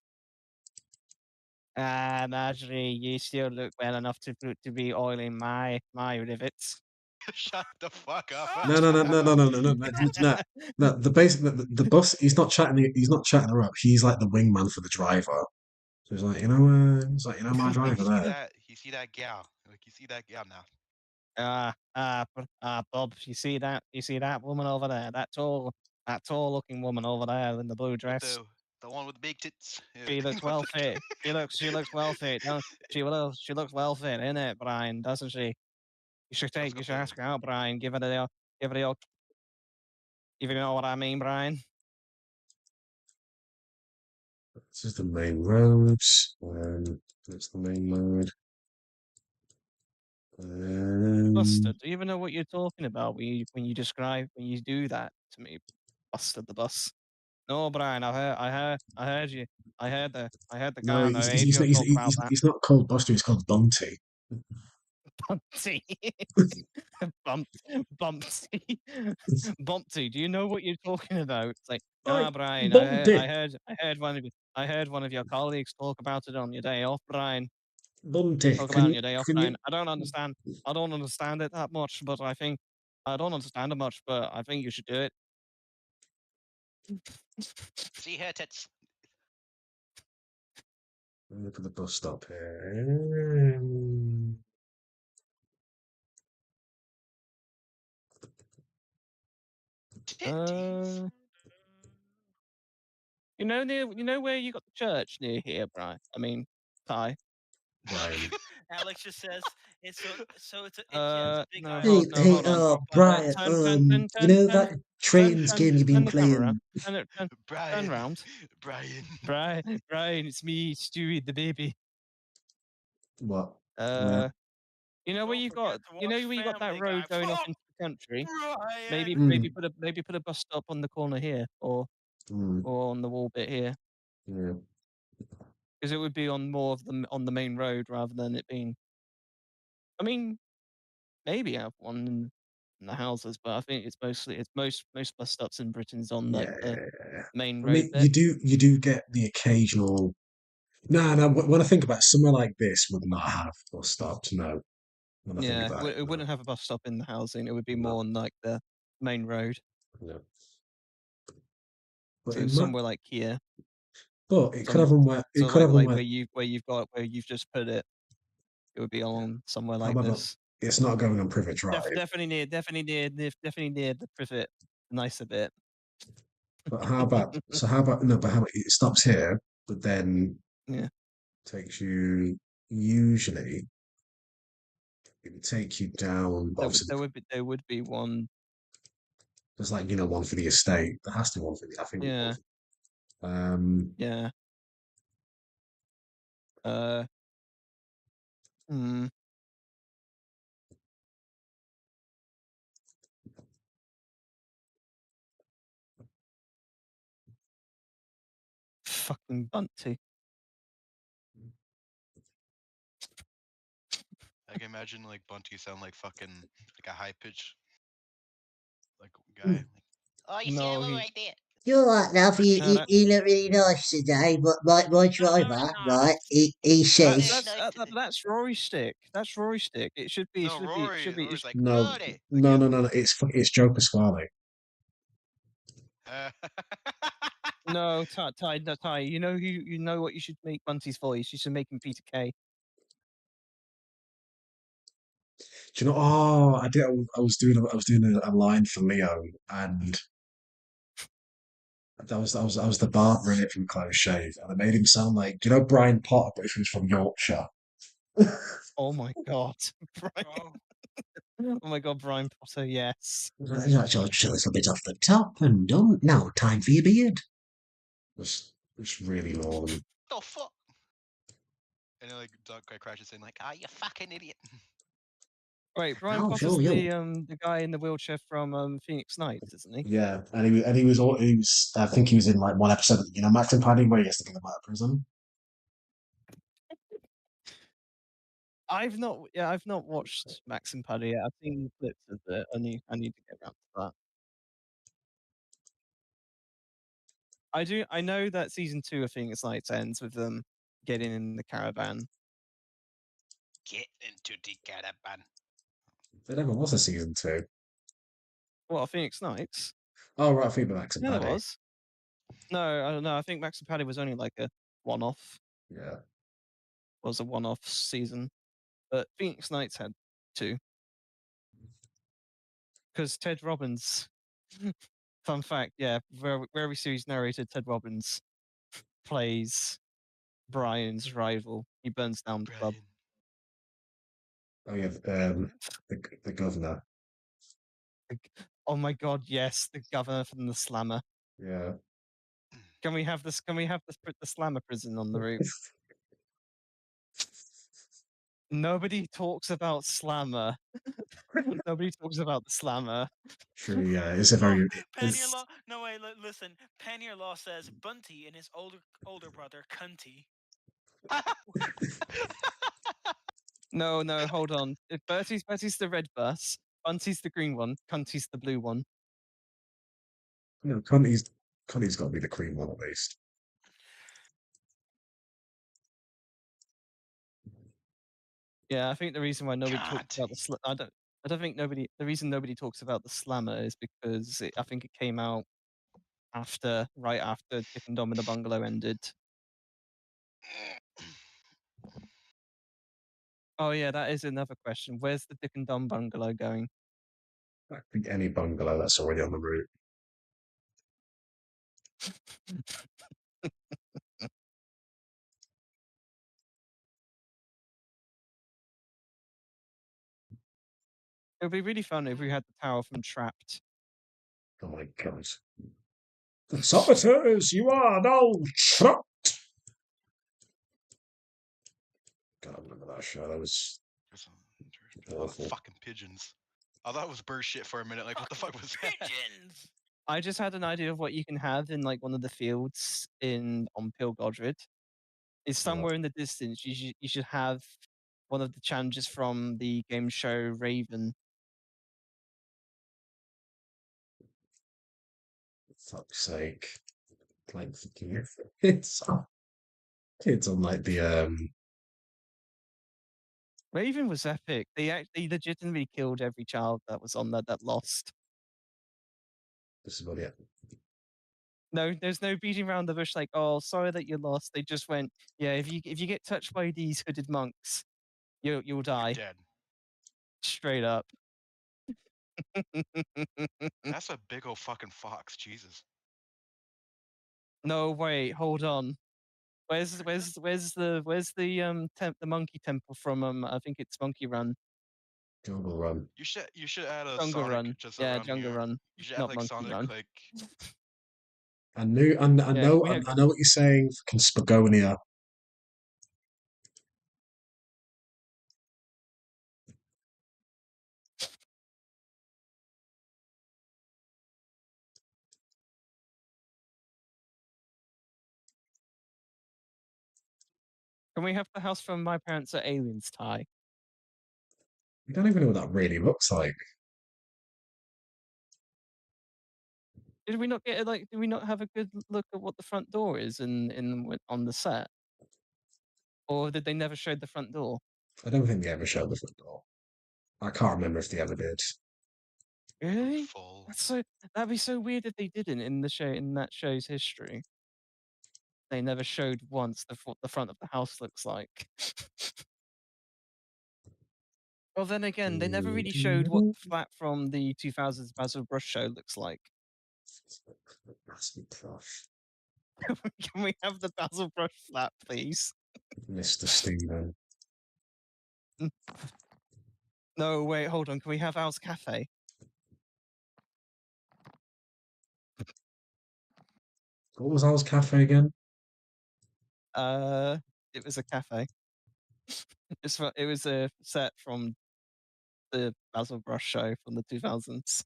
Marjorie, you still look well enough to be oiling my rivets. Shut the fuck up. No. No, the bus. He's not chatting. He's not chatting her up. He's like the wingman for the driver. So he's like, my driver You see there. that? You see that gal? Like you see that gal now? Bob, you see that? You see that woman over there? That tall looking woman over there in the blue With dress. The one with the big tits. Yeah. She looks well fit. She looks well fit. She looks well fit, innit, Brian? Doesn't she? You should ask her out, Brian. Give her the old. If you know what I mean, Brian. This is the main road. That's the main road. Buster, do you even know what you're talking about when you do that to me? Buster the bus. No, Brian, I heard you. I heard the No, guy on the radio talk about that. he's not called Buster. He's called Bunty. Bumpty. Bumpty. Bumpty. Do you know what you're talking about? It's like, Oi, Brian, Bunty. I heard one of your colleagues talk about it on your day off, Brian. Bunty. Talk about Can it on you? your day off, Can Brian. you? I don't understand it that much, but I don't understand it much, but I think you should do it. See her tits. Look at the bus stop here. Titties. You know where you got the church near here, Brian? I mean, Ty. Brian. Alex just says it's a big No, island. no, hold on. Brian. Turn You know that trains game you've been the camera around. playing? Turn Brian. round. Brian. Brian, it's me, Stewie, the baby. What? You know where Don't you forget got to watch where you got that Family road Guy. going off into the country? Brian. Maybe put a bus stop on the corner here, or on the wall bit here, Yeah. because it would be on more of on the main road rather than it being. I mean, maybe have one in the houses, but I think it's most bus stops in Britain's on like the main I road mean, bit. you do get the occasional. No. When I think about it, somewhere like this, would not have bus stops. No. When I think Yeah, about it, it wouldn't have a bus stop in the housing. It would be no, more on like the main road. no. But So it might. somewhere like here, But it could have one where it so could have one like where. where you've just put it. It would be along somewhere like However, this. it's not going on Privet Drive. Definitely near the Privet, nicer bit. But how about no? But how about it stops here, but then Yeah. takes you usually it would take you down. But obviously, There would be one. there's like one for the estate. There has to be one for the. I think. Yeah. Yeah. Hmm. Fucking Bunty. I can imagine like Bunty sound like fucking like a high pitch like guy. Like, oh, you see that one right there? You're right, love. You look really nice today. But my driver, right? He says. That's Rory Stick. That's Rory Stick. It should be. No, Rory's like, no, Rory. no. It's Joe Pasquale. No, Ty. You know what you should make Bunty's voice. You should make him Peter Kay. Do you know? Oh, I did. I was doing a line for Leo, and that was the barber in it from Close Shave, and I made him sound like Brian Potter, but if he was from Yorkshire. Oh my god, Brian. Oh my god, Brian Potter. Yes. That's just a little bit off the top, and now time for your beard. It's really long. The fuck? And then like Dog Guy crashes saying like, "Ah, you fucking idiot." Wait, Brian I'll Potter's show you. the guy in the wheelchair from Phoenix Nights, isn't he? Yeah, and he was. I think he was in like one episode. Max and Paddy, where he has to get them out of prison. I've not watched Max and Paddy yet. I've seen clips of it. I need to get around to that. I know that season 2 of Phoenix Nights ends with them getting in the caravan. Get into the caravan. There never was a season 2. What, Phoenix Nights? Oh right, I think Max and Yeah, Paddy. there was. No, I don't know. I think Max and Paddy was only like a one-off. Yeah. Was a one-off season, but Phoenix Nights had 2. Because Ted Robbins. Fun fact, yeah, very series narrated Ted Robbins. plays Brian's rival. He burns down the club. Brian. Oh yeah, the governor. Oh my god, yes, the governor from the Slammer. Yeah. Can we have this? Can we have the Slammer prison on the roof? Nobody talks about Slammer. Nobody talks about the Slammer. True. Yeah. It's a very. Pannier It's, Law. No wait, listen. Pannier Law says Bunty and his older brother Cunty. No, hold on. If Bertie's the red bus, Bunty's the green one, Cunty's the blue one. you know, Connie's got to be the cream one at least. Yeah, I think the reason why nobody talks about God. I don't think the reason nobody talks about the Slammer is because I think it came out right after Dick and Dom in the Bungalow ended. Oh yeah, that is another question. Where's the Dick and Dom Bungalow going? I think any bungalow that's already on the route. It would be really fun if we had the tower from Trapped. Oh my god. The saboteurs, you are now trapped. God, I remember that show. That was awful. Fucking pigeons. I thought it was bird shit for a minute. Like, what the fuck was that? Pigeons. I just had an idea of what you can have in like one of the fields on Pilgodred. Is somewhere in the distance you should have one of the challenges from the game show Raven. For fuck's sake. Like it's on like the Raven was epic. They legitimately killed every child that was on that lost. this is what it. No, there's no beating around the bush like, oh, sorry that you lost. They just went, yeah, if you get touched by these hooded monks, you'll die. Dead. Straight up. That's a big old fucking fox. Jesus. No, wait, hold on. Where's the the monkey temple from? I think it's Monkey Run. Jungle Run. You should add a Jungle Sonic Run. just Yeah, around Jungle here. Run. You should add Not like Monkey Sonic Run. like I know what you're saying. Fucking Spagonia. Can we have the house from My Parents Are Aliens tie? You don't even know what that really looks like. Did we not get did we not have a good look at what the front door is on the set? Or did they never show the front door? I don't think they ever showed the front door. I can't remember if they ever did. Really? full. That'd be so weird if they didn't in that show's history. They never showed once what the front of the house looks like. Well, then again, they never really showed what the flat from the 2000s Basil Brush show looks like. Nasty crush. Can we have the Basil Brush flat, please? Mr. Steven. No, wait, hold on. Can we have Al's Cafe? What was Al's Cafe again? It was a cafe. It was a set from the Basil Brush show from the 2000s.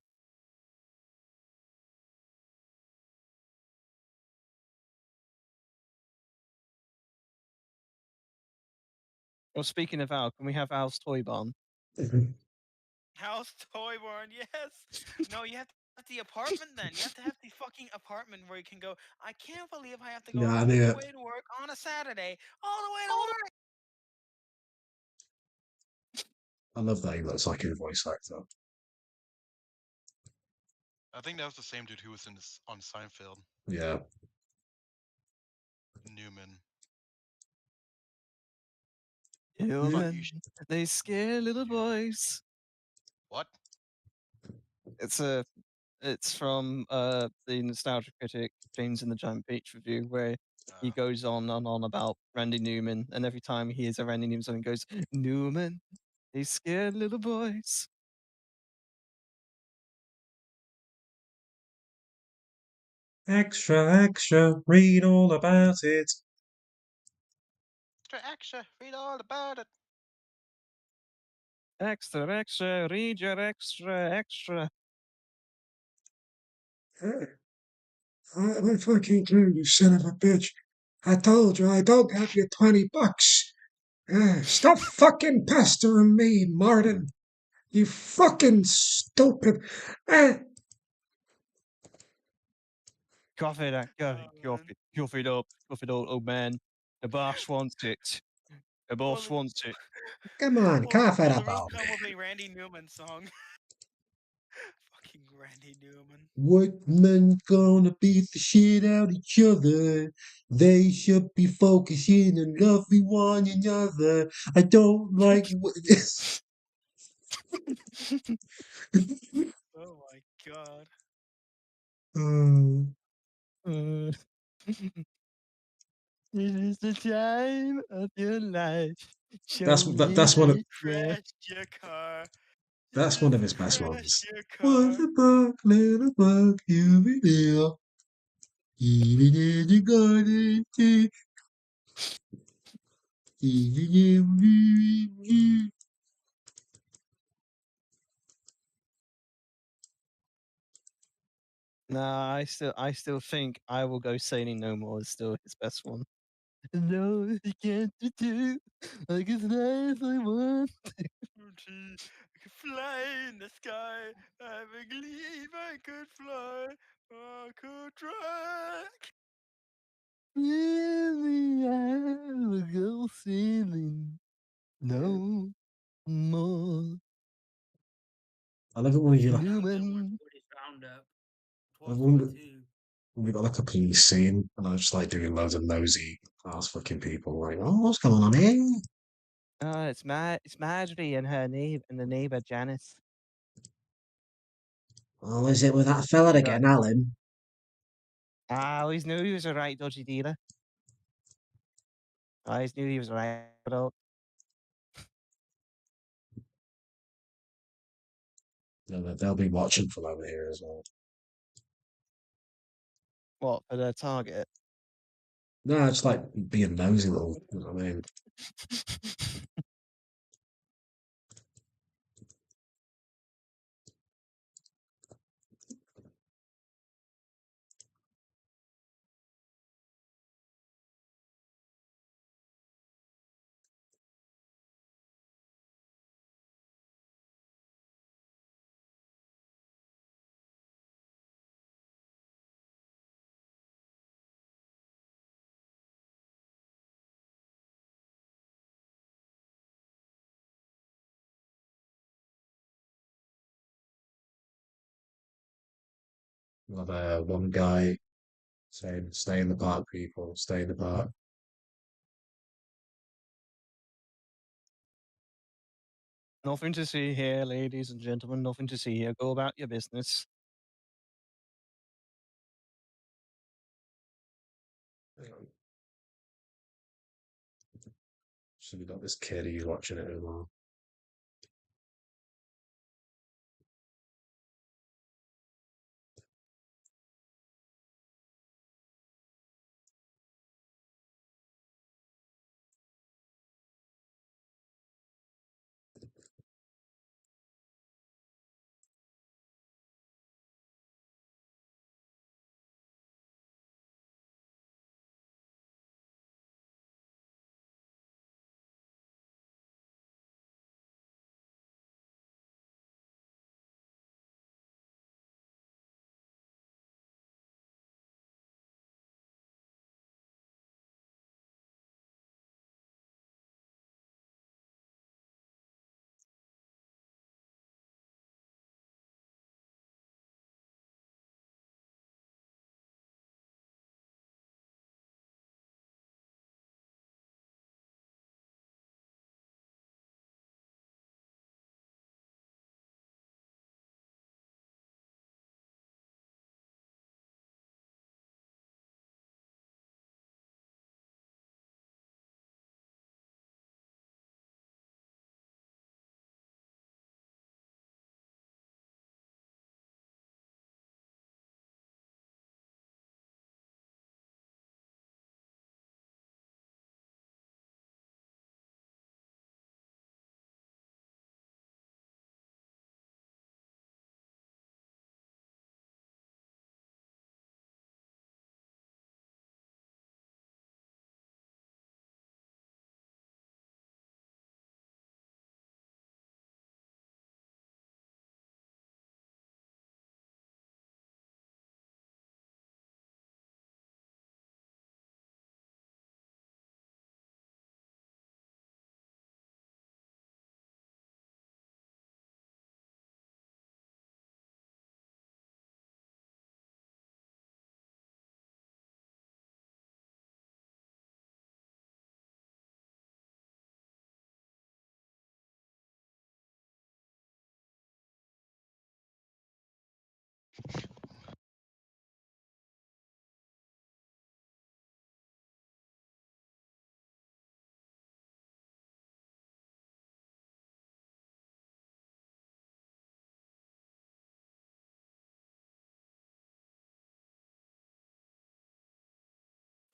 Well, speaking of Al, can we have Al's Toy Barn? House Toy Barn, yes. No, you have to have the apartment then. You have to have the fucking apartment where you can go, I can't believe I have to go Yeah, I all knew the it. way to work on a Saturday. All the way to work. I love that he looks like a voice actor. I think that was the same dude who was on Seinfeld. Yeah. Newman. Children, they scare little boys. What? It's from the Nostalgia Critic James and the Giant Peach review, where He goes on and on about Randy Newman, and every time he hears a Randy Newman song, he goes, Newman, these scared little boys. Extra, extra, read all about it. Extra, read all about it. Extra, extra, read your extra, extra. I'm fucking through, you son of a bitch. I told you I don't have your $20. Stop fucking pestering me, Martin. You fucking stupid. Cough it up, cough it up, old man. The boss wants it. The boss wants it. Come on, cough it Well, up, the old rooftop man. was a Randy Newman song. Fucking Randy Newman. What men gonna beat the shit out of each other? They should be focusing on loving one another. I don't like this. Oh my god. It is the time of your life. That's Show that, me that's one of the Crashed your car. You that's one just of his best crashed ones. your What car. the fuck, little bug, you be there. Even in the garden, even in Nah, I still think I will go Sailing No More is still his best one. No, you can't do. I can fly if I want. I could fly in the sky. I believe I could fly. I could try. Really, I will go sailing no more. I love it when you like, Newman. I love when we got like a police scene and I was just like doing loads of nosy ass fucking people like, oh, what's going on here? It's Marjorie and her neighbor and the neighbor Janice. Oh, is it with that fella again, Alan? I always knew he was a right dodgy dealer. I always knew he was a right adult. No, they'll be watching from over here as well. What for their target? No, it's like being nosy little, you know what I mean? We'll have one guy saying, stay in the park, people, stay in the park. Nothing to see here, ladies and gentlemen. Nothing to see here. Go about your business. Hang on. So we got this kid, he's watching it as well.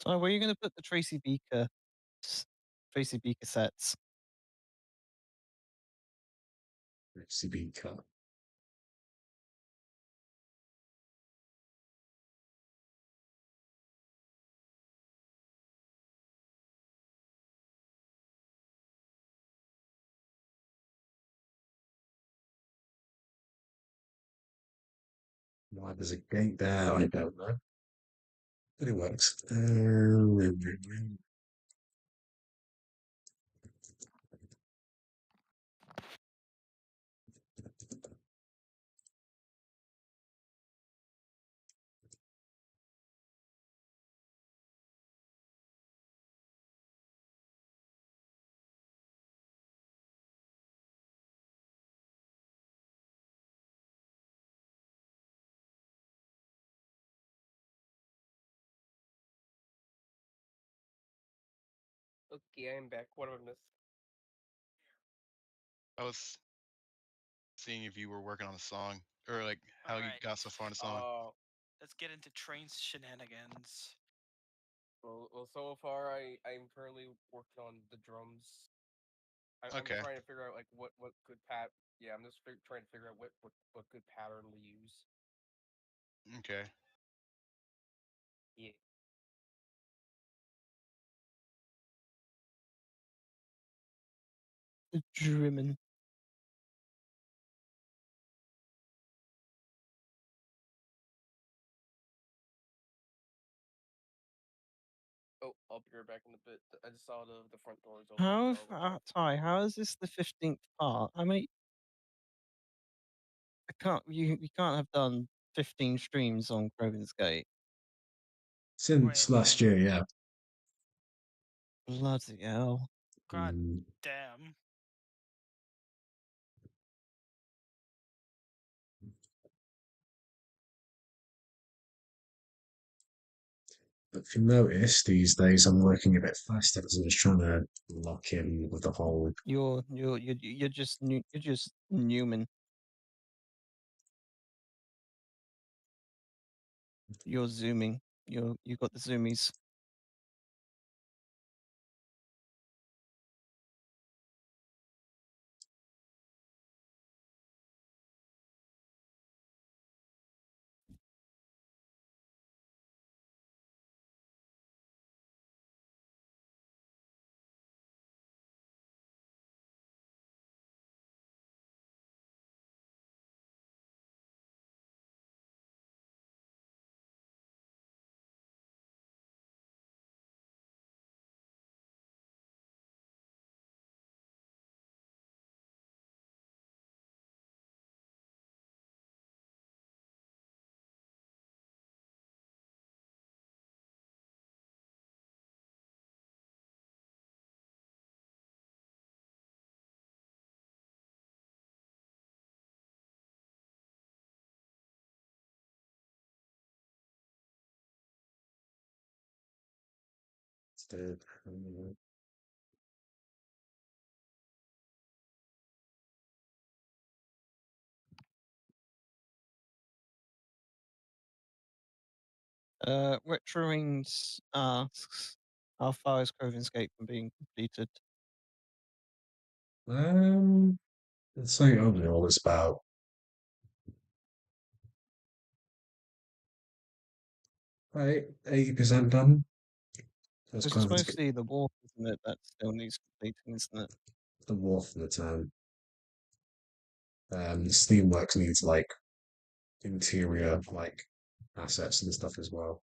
So where are you going to put the Tracy Beaker sets? CB cut. Why there's a gate there? I don't know. But it works. Okay, I'm back. What have I missed? I was seeing if you were working on a song or like how you Alright. got so far in the song. Let's get into train shenanigans. Well, so far I'm currently working on the drums. I'm Okay. trying to figure out like what good pat. Yeah, I'm just trying to figure out what good pattern to use. Okay. Yeah. The German. Oh, I'll be right back in a bit. I just saw the front doors open. How, so I'll go check. Ty, how is this the 15th part? I mean, you can't have done 15 streams on Crovan's Gate. Since Wait. last year, yeah. Bloody hell. God Mm, damn. But if you notice, these days I'm working a bit faster because I'm just trying to lock in with the whole. You're just Newman. You're zooming. You got the zoomies. Retroings asks, how far is Crovan's Gate from being completed? I'd say overall it's about 80% done. That's Because kind it's of mostly the wharf, isn't it, that still needs completing, isn't it? the wharf in the town. The steamworks needs like interior like assets and stuff as well.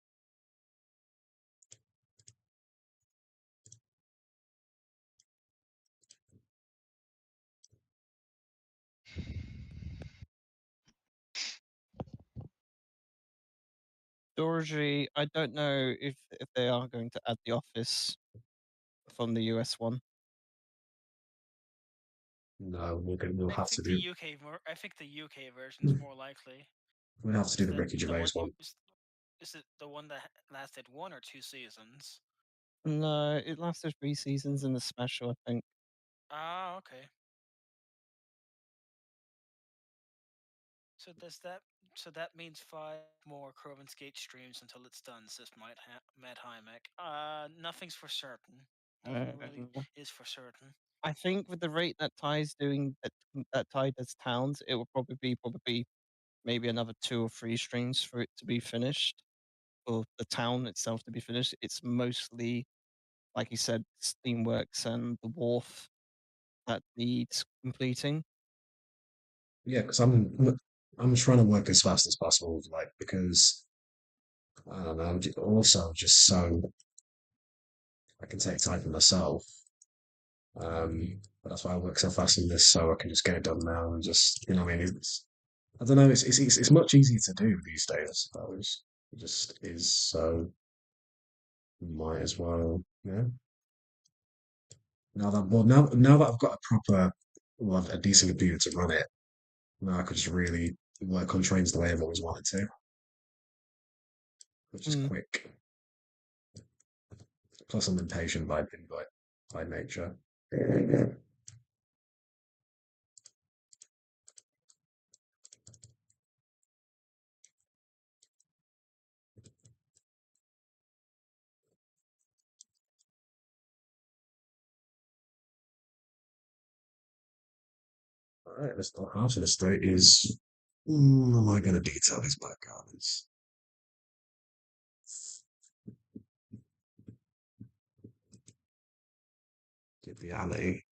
Dorji, I don't know if they are going to add the office from the US one. No, we'll I have to think do. the UK. I think the UK version is more likely. We'd have to do Is the that Ricky the Gervais one? one. Is it the one that lasted 1 or 2 seasons? No, it lasted 3 seasons in the special, I think. Ah, okay. So does that? So that means 5 more Crovan Skate streams until it's done, says Matt Hymek. Nothing's for certain. Nothing really Uh, is for certain. I think with the rate that Ty's doing, that Ty does towns, it will probably maybe another 2 or 3 streams for it to be finished, or the town itself to be finished. It's mostly, like you said, Steamworks and the wharf that needs completing. Yeah, because I'm trying to work as fast as possible, like because I don't know. Also just so I can take time for myself. But that's why I work so fast in this, so I can just get it done now and just what I mean. I don't know. It's much easier to do these days, I suppose. It just is. So might as well. Yeah. Now that I've got a proper, well, a decent computer to run it, now I could just really work on trains the way I've always wanted to, which is Mm. quick. Plus, I'm impatient by nature. All right, this half of the state is. Am I going to detail these back gardens? Get the alley.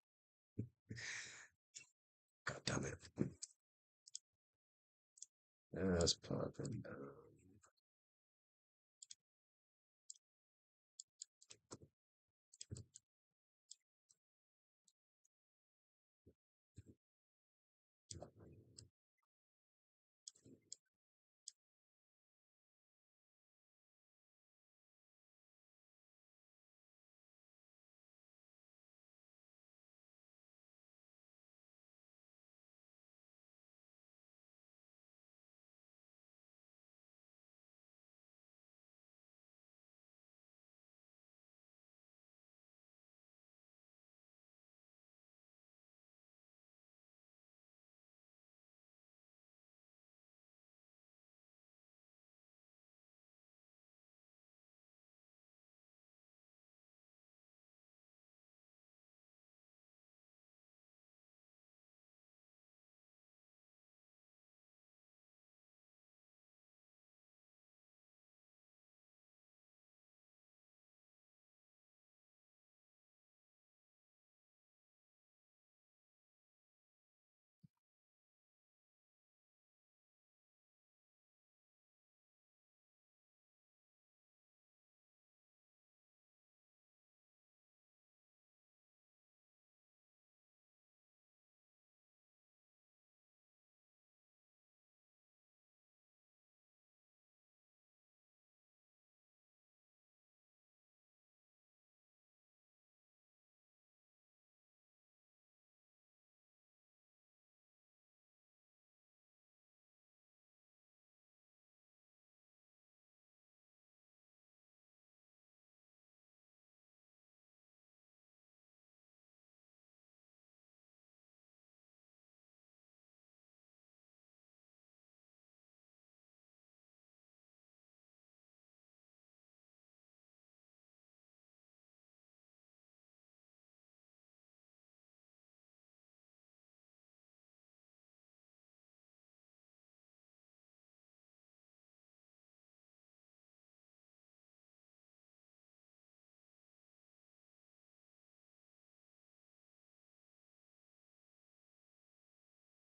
God damn it. There's purple.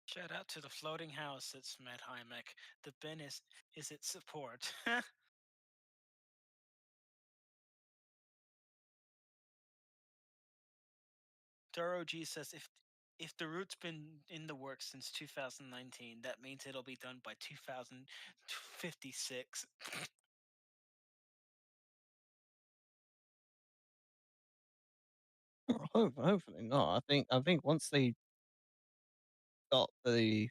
Shout out to the floating house. It's Matt Hymek. The bin is its support. Doro G says if the route's been in the works since 2019, that means it'll be done by 2056. Hopefully not. I think once they got the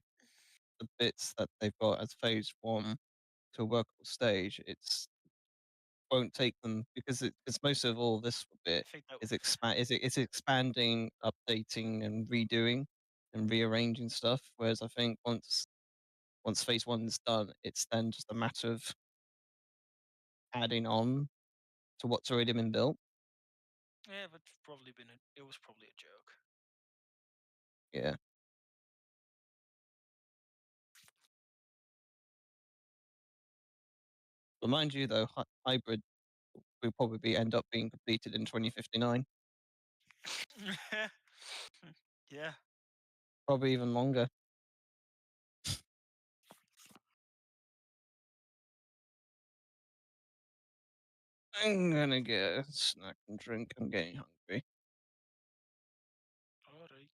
the bits that they've got as phase 1 to a workable stage, it's won't take them because it's most of all this bit I think that is it's expanding, updating, and redoing and rearranging stuff. Whereas I think once phase 1 is done, it's then just a matter of adding on to what's already been built. yeah, but probably it was probably a joke. Yeah. But mind you, though, hybrid will probably end up being completed in 2059, Yeah. probably even longer. I'm gonna get a snack and drink. I'm getting hungry. All right.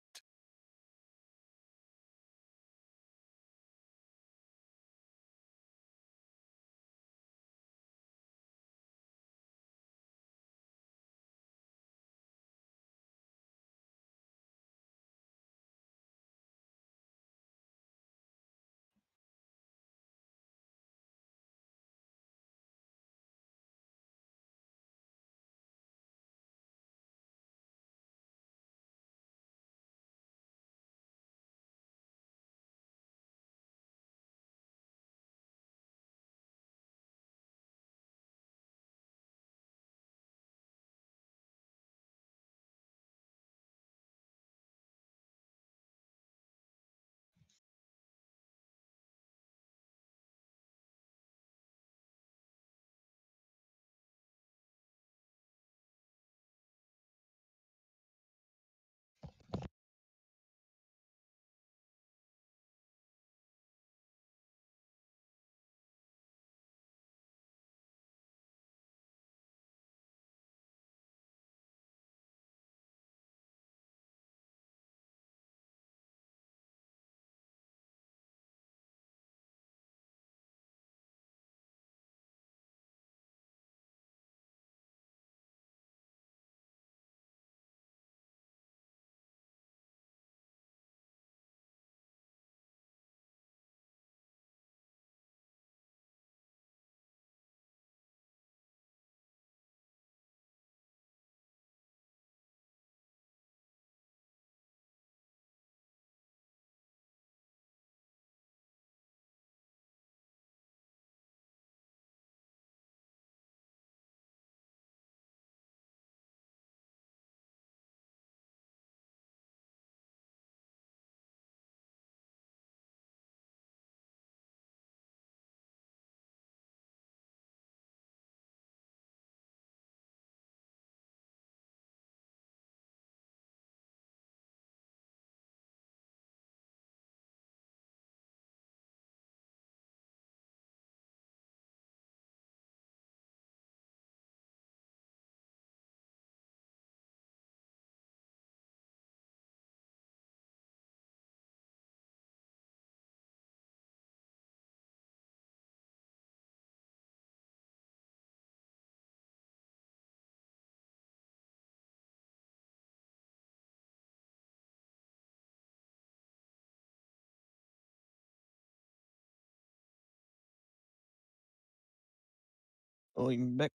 I'm back.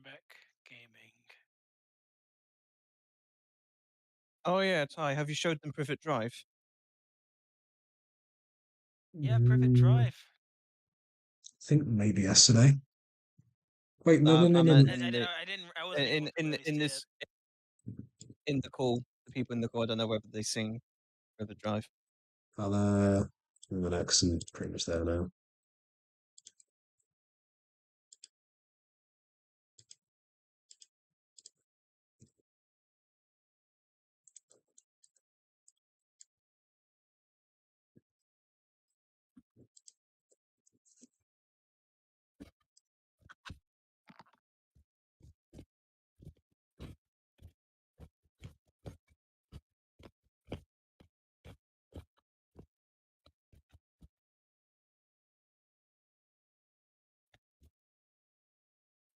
Back gaming. Oh yeah, Ty, have you showed them Privet Drive? Yeah, Privet Mm, Drive. I think maybe yesterday. Wait, no, no, no, I no, meant no. I wasn't able to really in see this in the call, the people in the call, I don't know whether they sing Privet Drive. I'll in the next and pretty much there now.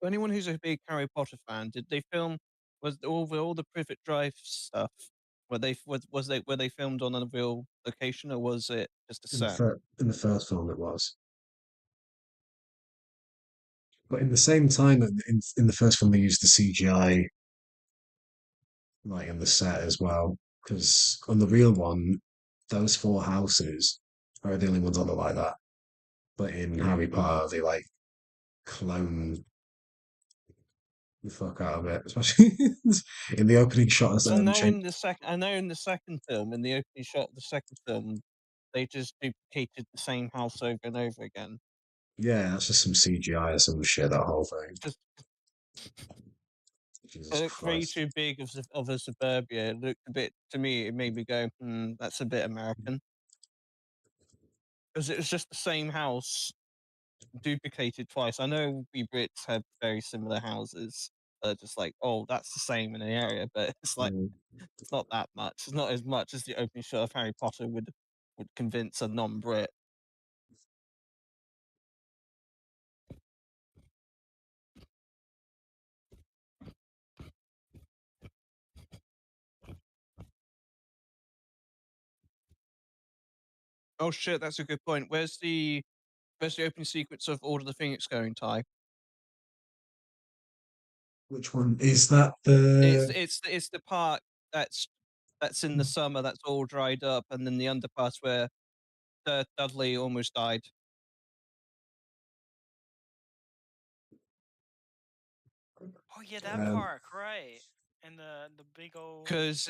For anyone who's a big Harry Potter fan, did they film all the Privet Drive stuff Were they filmed on a real location, or was it just a set? In the first film, it was. But in the same time, in the first film, they used the CGI like in the set as well. Because on the real one, those four houses are the only ones that look like that. But in Harry Potter, they like clone the fuck out of it, especially in the opening shot of I know Chain. in the second film, in the opening shot of the second film, they just duplicated the same house over and over again. Yeah, that's just some CGI or some shit. That whole thing. Just Jesus it looked way Christ. too big of a suburbia. It looked a bit to me. It made me go, that's a bit American. Because it was just the same house duplicated twice. I know we Brits have very similar houses. Just like, oh, that's the same in the area, but it's like it's not that much. It's not as much as the opening shot of Harry Potter would convince a non-Brit. Oh shit, that's a good point. Where's the opening sequence of Order of the Phoenix going, Ty? Which one is that? The It's the part that's in the summer that's all dried up, and then the underpass where Dudley almost died. Oh yeah, that park, right? And the big old. Because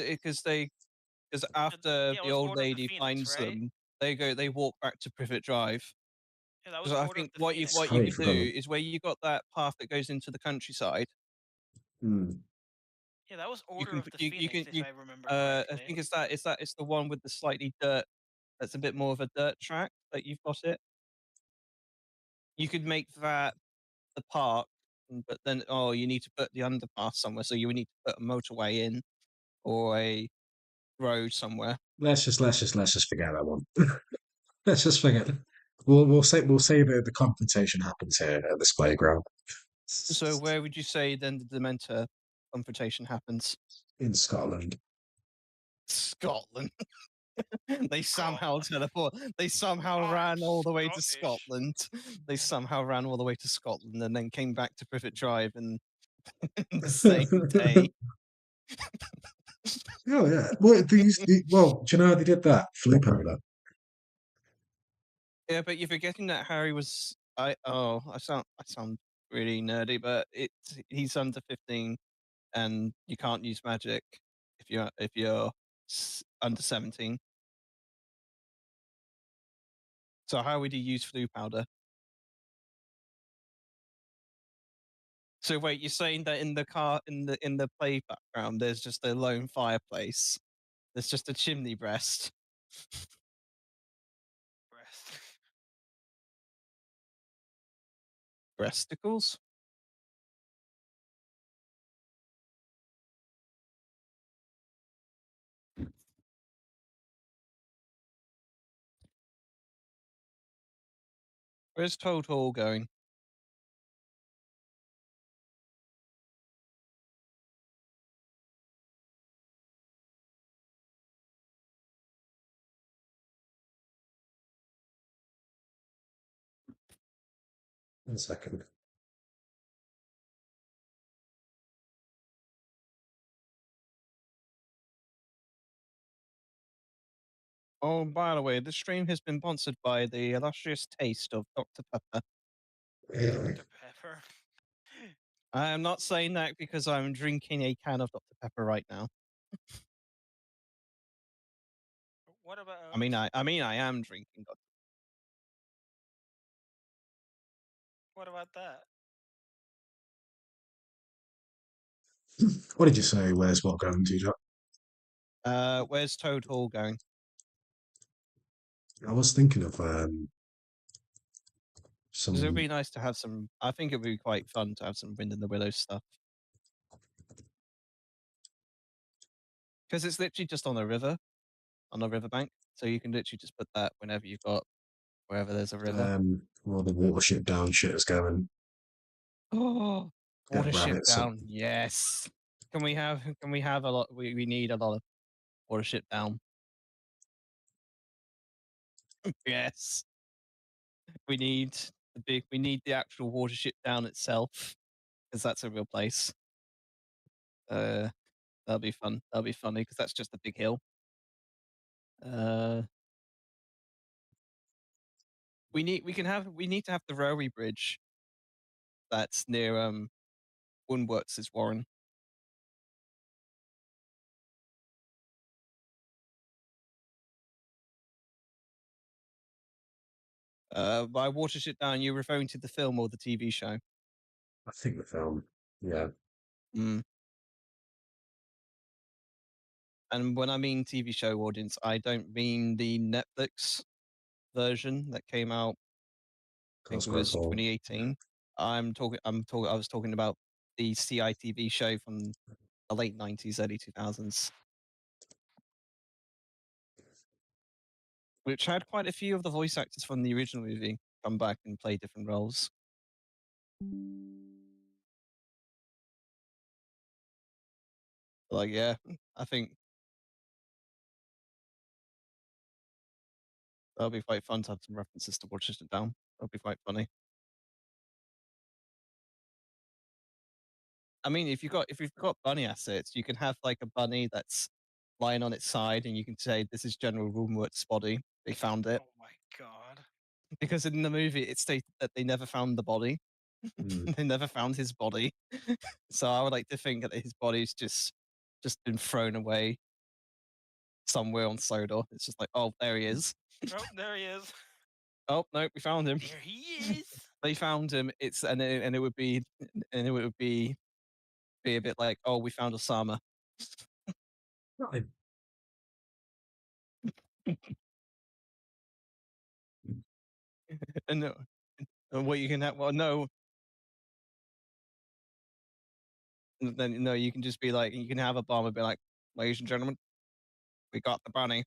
after yeah, it the was old Order of the lady Phoenix, finds right? them, they walk back to Privet Drive. Yeah, that was Because I Order of think the what Phoenix. you Sorry, could forgot do it. is where you got that path that goes into the countryside. Yeah, that was You Order can of the you Phoenix, can if I remember I correctly. think it's the one with the slightly dirt. That's a bit more of a dirt track that you've got it. You could make that the park, but then you need to put the underpass somewhere. So you would need to put a motorway in or a road somewhere. Let's just forget that one. Let's just forget. We'll say that the confrontation happens here at this playground. So where would you say then the Dementor confrontation happens? In Scotland. Scotland. They somehow Scotland. teleport. They somehow I'm ran all the way to Scottish. Scotland. They somehow ran all the way to Scotland and then came back to Privet Drive and the same day. Oh yeah. Well, do you know how they did that? Flip over. Yeah, but you're forgetting that Harry was. I sound really nerdy, but he's under 15, and you can't use magic if you're under 17. So how would you use flu powder? So wait, you're saying that in the car in the play background, there's just a lone fireplace. There's just a chimney breast. Breasticles? Where's Toad Hall going? One second. Oh, by the way, this stream has been sponsored by the illustrious taste of Dr. Pepper. Dr. Pepper. I am not saying that because I'm drinking a can of Dr. Pepper right now. What about? I mean, I am drinking Dr. What about that? What did you say? Where's what going to, Jack? Where's Toad Hall going? I was thinking of Because it would some. be nice to have some. I think it would be quite fun to have some Wind in the Willows stuff. Because it's literally just on a riverbank. So you can literally just put that whenever you've got, wherever there's a river. Well, the Watership Down shit is going. Oh, Get Watership rabbits up. Down. Yes. Can we have a lot? We need a lot of Watership Down. Yes. We need we need the actual Watership Down itself, because that's a real place. That'll be fun. That'll be funny because that's just a big hill. We need to have the railway bridge that's near Woodworks' Warren. By Watership Down, you're referring to the film or the TV show? I think the film. Yeah. Mm. And when I mean TV show audience, I don't mean the Netflix version that came out. I think it was 2018. I was talking about the CITV show from the late 90s, early 2000s, which had quite a few of the voice actors from the original movie come back and play different roles. Like, yeah, I think that'll be quite fun to have some references to Watership Down. That'll be quite funny. I mean, if you've got bunny assets, you can have like a bunny that's lying on its side, and you can say, "This is General Roomworth's body. They found it." Oh my god. Because in the movie, it stated that they never found the body. They never found his body. So I would like to think that his body's just been thrown away somewhere on Sodor. It's just like, oh, there he is. Oh, there he is. Oh no, we found him. There he is. They found him. And it would be a bit like, oh, we found Osama. and, and what you can have, well, no. Then no, you can just be like, you can have Obama be like, ladies and gentlemen, we got the bunny.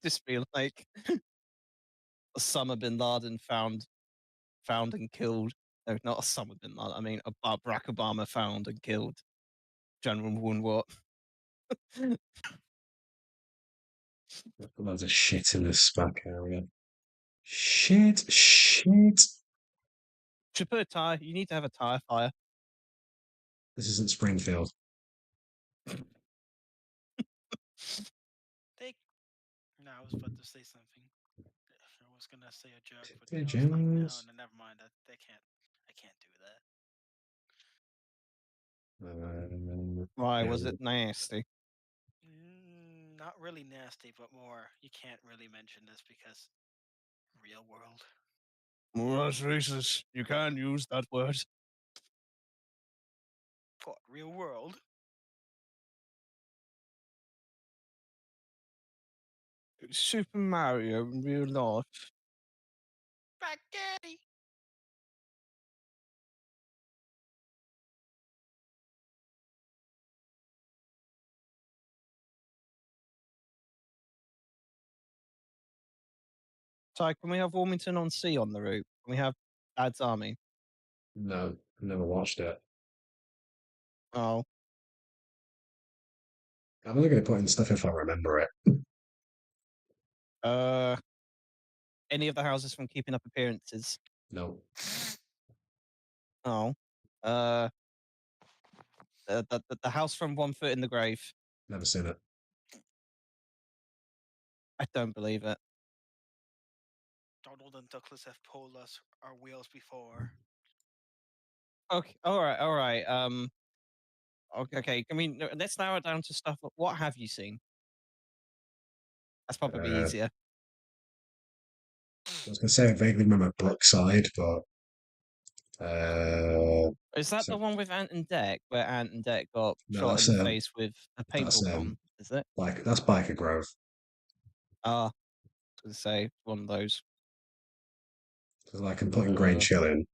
Just be like, Osama bin Laden found and killed. No, not Osama bin Laden. I mean, Barack Obama found and killed General Woodward. Loads of shit in this SPAC area. Shit. To put a tire, you need to have a tire fire. This isn't Springfield. No, I was about to say something. I was gonna say a joke, but I was Pigeons. like, no, never mind. I can't do that. Why was it nasty? Not really nasty, but more. You can't really mention this because real world. Well, that's racist. You can't use that word. What, real world? Super Mario in real life. Spaghetti. So can we have Wilmington on Sea on the route? Can we have Dad's Army? No, never watched it. Oh. I'm only going to put in stuff if I remember it. Any of the houses from Keeping Up Appearances? No. Oh. The house from One Foot in the Grave. Never seen it. I don't believe it. Donald and Douglas have pulled us our wheels before. Okay. All right. Okay. Let's narrow it down to stuff. What have you seen? That's probably easier. I was going to say I vaguely remember Brookside, but is that the one with Ant and Dec, where Ant and Dec got shot in the face with a paintball gun? Is it? That's Biker Grove. Ah, I was going to say one of those. Because I can put in Grain Chill in.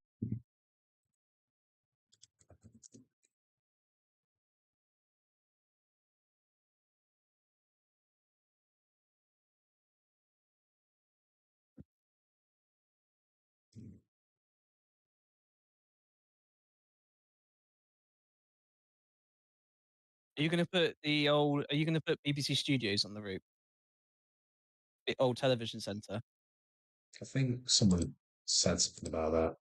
Are you going to put the old? Are you going to put BBC Studios on the route? The old television centre. I think someone said something about that.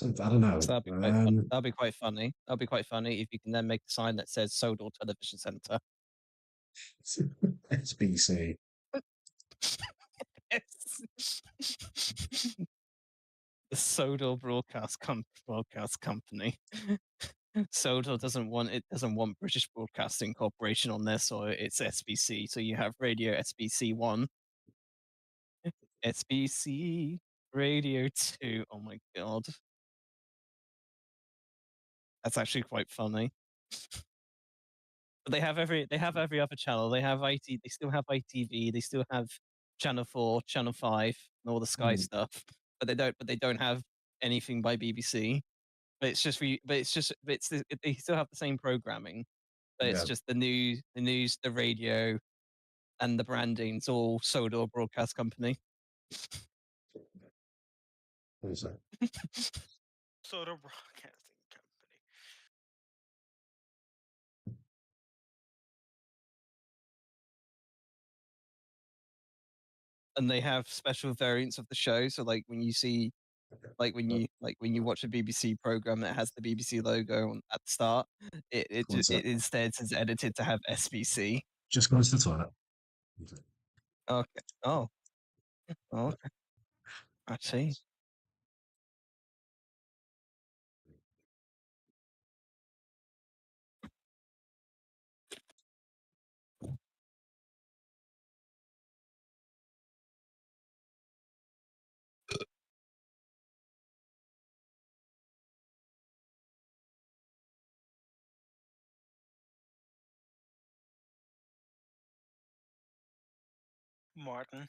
I don't know. So that'd be quite fun. That'd be quite funny. That'd be quite funny if you can then make a sign that says Sodor Television Centre. SBC. The Sodor Broadcast Company. Sodor doesn't want British Broadcasting Corporation on their soil. It's SBC. So you have Radio SBC 1, SBC Radio 2. Oh my god. That's actually quite funny. But they have every other channel. They have IT. They still have ITV. They still have Channel 4, Channel 5, and all the Sky stuff. But they don't have anything by BBC. But it's just they still have the same programming. But it's just the news, the radio, and the branding. It's all Sodor Broadcast Company. What is that? Sodor Broadcasting Company. And they have special variants of the show. So like when you watch a BBC program that has the BBC logo at the start, it instead is edited to have SBC. Just go to the toilet. Okay. Oh. Okay. I see. Martin.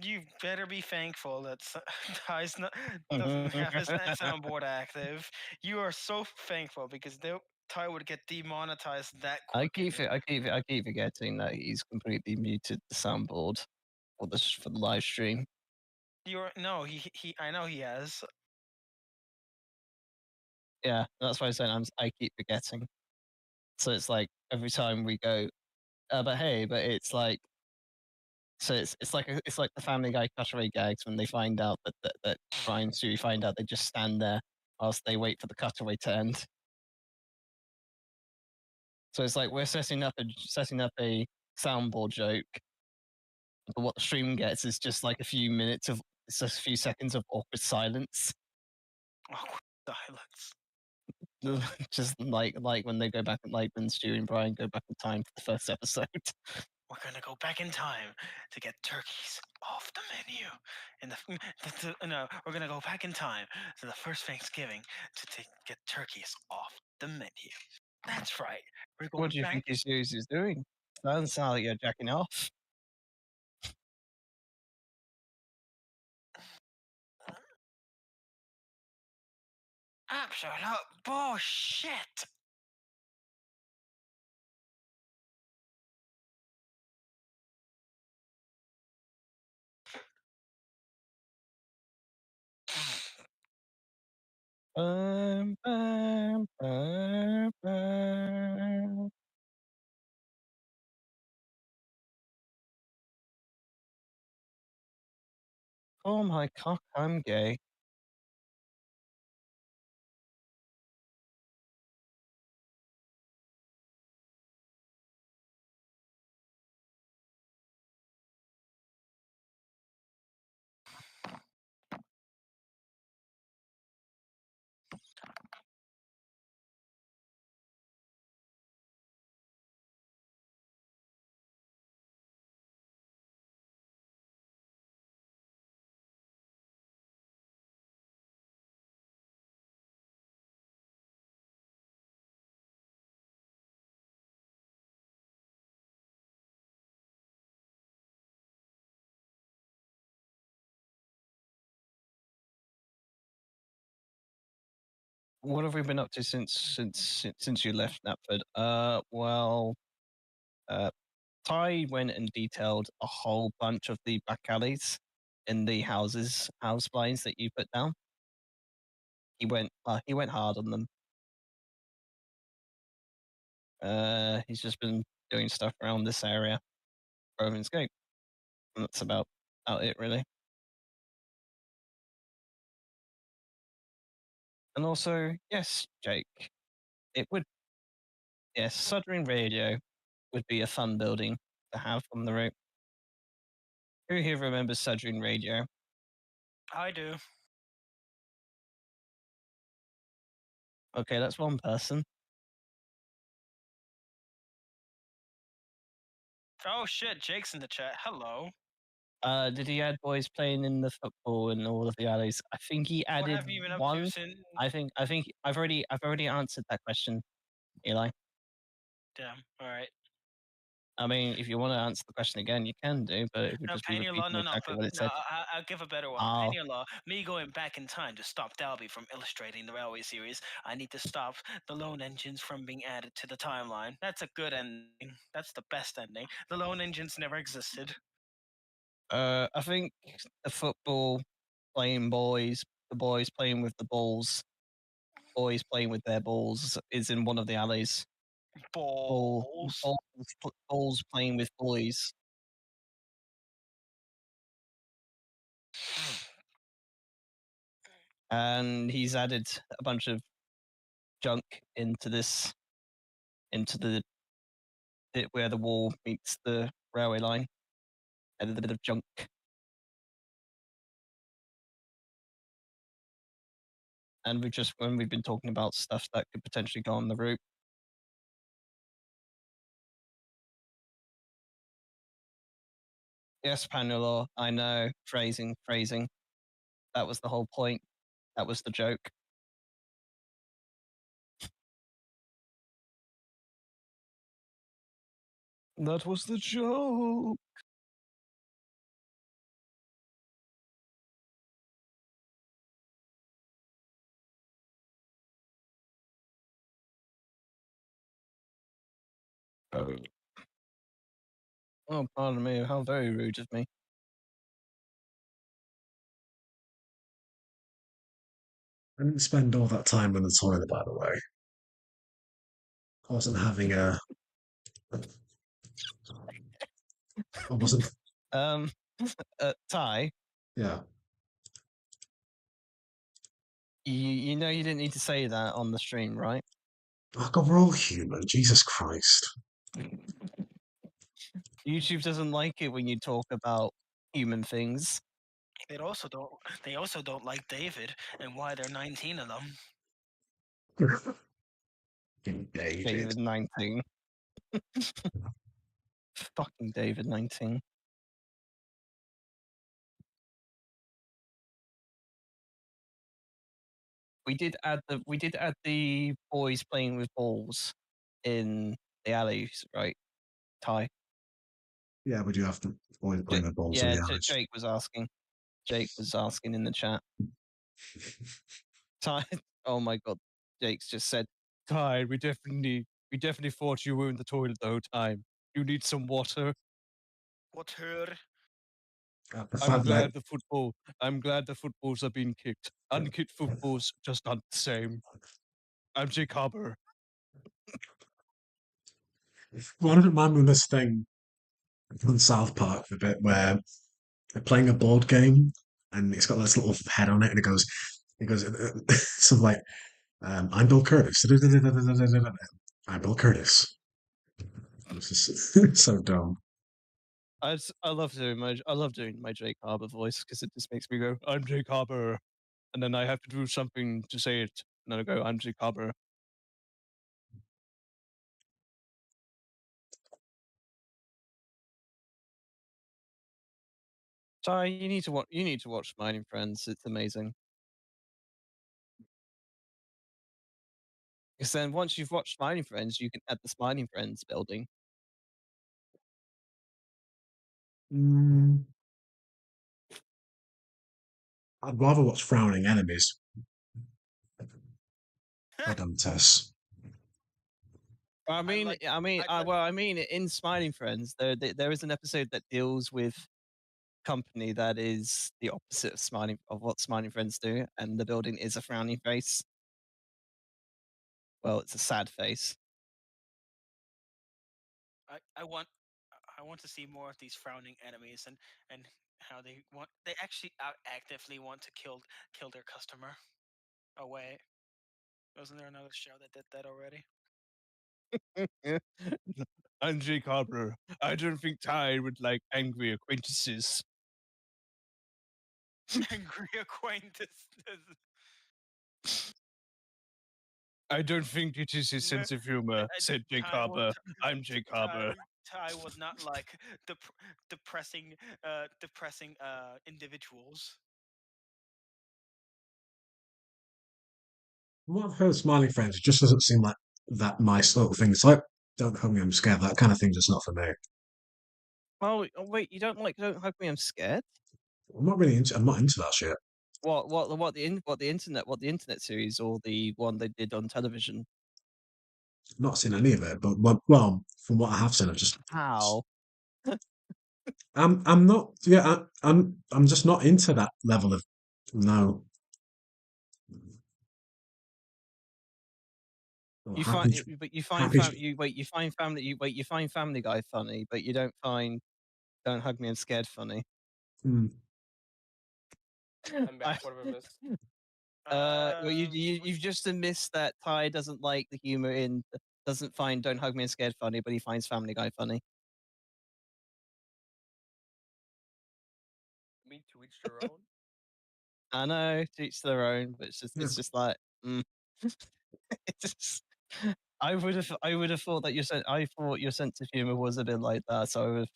You better be thankful that Ty's doesn't have his soundboard active. You are so thankful because Ty would get demonetized that quick. I keep forgetting that he's completely muted the soundboard for the live stream. I know he has. Yeah, that's why I'm saying I keep forgetting. So it's like every time we go, but it's like, so it's like the Family Guy cutaway gags when they find out that Brian and Stewie find out, they just stand there whilst they wait for the cutaway to end. So it's like we're setting up a soundboard joke, but what the stream gets is just like a few seconds of awkward silence. Awkward silence. Just like when they go back, like when Stewie and Brian go back in time to the first episode. We're gonna go back in time to get turkeys off the menu. No, we're gonna go back in time to the first Thanksgiving to get turkeys off the menu. That's right. What do you think his news is doing? Doesn't sound like you're jacking off. Absolute bullshit. Bum, bum, bum, bum. Oh my cock, I'm gay. What have we been up to since you left Knapford? Well, Ty went and detailed a whole bunch of the back alleys in the house blinds that you put down. He went hard on them. He's just been doing stuff around this area, Crovan's Gate, and that's about it really. And also, yes, Jake, soldering radio would be a fun building to have on the route. Who here remembers soldering radio? I do. Okay, that's one person. Oh shit, Jake's in the chat. Hello. Did he add boys playing in the football in all of the alleys? I think he What added have you been up one. to since? I think I've already answered that question, Eli. Damn. All right. I mean, if you want to answer the question again, you can do, but it would No, just be Penny Law. repeating exactly what it No. said. I'll give a better one. Oh. Penny Law. Me going back in time to stop Dalby from illustrating the Railway series. I need to stop the lone engines from being added to the timeline. That's a good ending. That's the best ending. The lone engines never existed. I think the football playing boys, the boys playing with the balls, boys playing with their balls is in one of the alleys. Balls. Balls playing with boys. And he's added a bunch of junk into the bit where the wall meets the railway line. Added a bit of junk. And when we've been talking about stuff that could potentially go on the route. Yes, Panelor, I know. Phrasing. That was the whole point. That was the joke. That was the joke. Oh, pardon me. How very rude of me. I didn't spend all that time in the toilet, by the way. I wasn't having a. I wasn't. Ty, Yeah. you know you didn't need to say that on the stream, right? Oh God, we're all human. Jesus Christ. YouTube doesn't like it when you talk about human things. They also don't like David and why there are 19 of them. David 19. Fucking David 19. We did add the boys playing with balls in the alleys, right, Ty? Yeah, we do have to playing the balls in Yeah, the alleys. Jake was asking. Jake was asking in the chat. Ty, oh my god, Jake's just said, Ty, we definitely thought you were in the toilet the whole time. You need some water. Water. I'm glad the footballs are being kicked. Unkicked footballs just aren't the same. I'm Jake Harbour. Well, I don't mind with this thing on South Park, the bit where they're playing a board game and it's got this little head on it and it goes sort of like, I'm Bill Curtis. I'm Bill Curtis. It's just so dumb. I love doing my Jake Harbour voice because it just makes me go, I'm Jake Harbour. And then I have to do something to say it. And then I go, I'm Jake Harbour. Ty, you need to watch Mining Friends. It's amazing. Because then once you've watched Mining Friends, you can add the Mining Friends building. I'd rather watch Frowning Enemies. Well done, Tess. I mean, in Smiling Friends, there is an episode that deals with company that is the opposite of what Smiling Friends do, and the building is a frowning face. Well, it's a sad face. I want to see more of these frowning enemies and how they actually actively want to kill their customer. Oh wait, wasn't there another show that did that already? I'm Jake Harper. I don't think Ty would like angry acquaintances. Angry acquaintances. I don't think it is his sense of humor, said Jake Harper. I'm Jake Harper. Ty was not like depressing individuals. From what I've heard of Smiling Friends, it just doesn't seem like that nice little thing. It's like, don't hug me, I'm scared. That kind of thing's just not for me. Oh wait, you don't like Don't Hug Me, I'm Scared? I'm not really into. I'm not into that shit. What the internet series or the one they did on television? Not seen any of it, but well, from what I have seen, I've just. How? I'm not. Yeah, I'm just not into that level of. No. You Happy, find, but you find happy, you find Family Guy funny, but you don't find Don't Hug Me, I'm Scared funny. I'm back. What have I missed? Well, you've just missed that Ty doesn't like the humor doesn't find Don't Hug Me, I'm Scared funny, but he finds Family Guy funny. Me to each their own. I know, to each their own, but it's just like, it's just, I would have thought that I thought your sense of humor was a bit like that, so I would have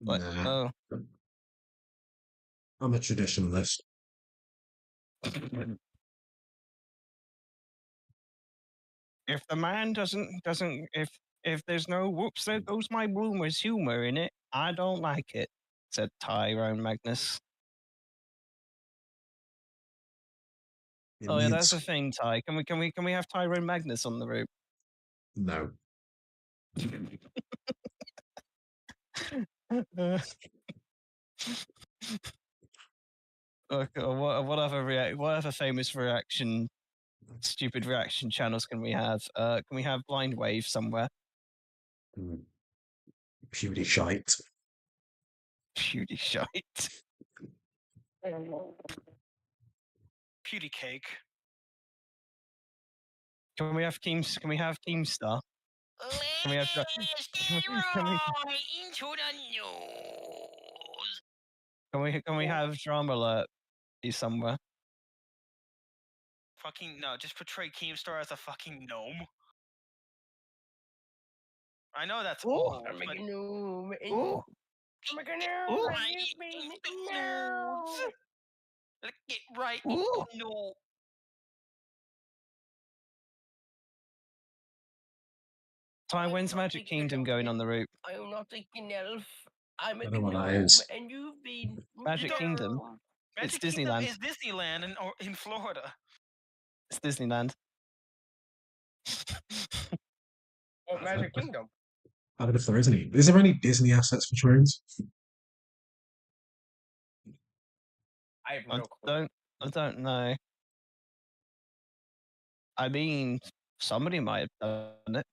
like, nah. oh. I'm a traditionalist. If the man doesn't if there's no whoops, there goes my rumors humor in it, I don't like it, said Tyrone Magnus. It Oh yeah, that's the needs thing, Ty. Can we have Tyrone Magnus on the route? no. Okay, what other famous stupid reaction channels can we have? Can we have Blind Wave somewhere? Pewdy shite. Pewdy shite. Pewdy cake. Can we have Keemstar? Can we have into the news. Can we have Drama Alert somewhere? Fucking no! Just portray Keemstar as a fucking gnome. I know that's old, I'm but a gnome. Ooh. I'm a gnome. No. Let's get right Ooh. into no. Ty, when's Magic Kingdom going on the route? I'm not thinking elf. I'm a I don't know what that gnome, is. and you've been Magic Kingdom. Magic It's Kingdom Disneyland. is Disneyland in Florida. It's Disneyland. What Magic Kingdom? I don't know if there is any. Is there any Disney assets for trains? I have no clue. I don't know. I mean, somebody might have done it.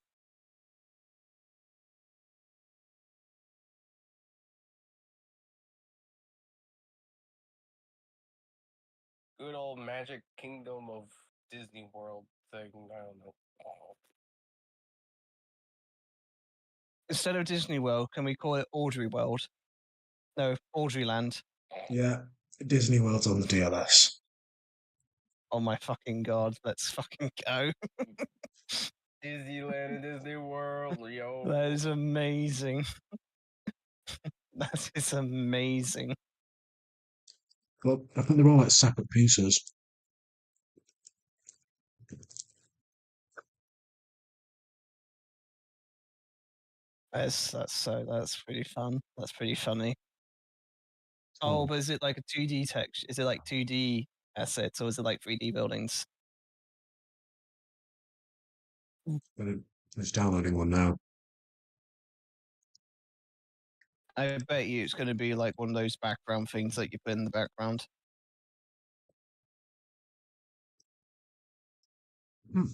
Good old Magic Kingdom of Disney World thing. I don't know. Oh. Instead of Disney World, can we call it Audrey World? No, Audreyland. Yeah, Disney World's on the DLS. Oh my fucking god, let's fucking go. Disneyland and Disney World, yo. That is amazing. That is amazing. Well, I think they're all like separate pieces. That's pretty fun. That's pretty funny. Oh, but is it like a 2D text? Is it like 2D assets or is it like 3D buildings? But it's downloading one now. I bet you it's going to be like one of those background things that you put in the background. Hmm.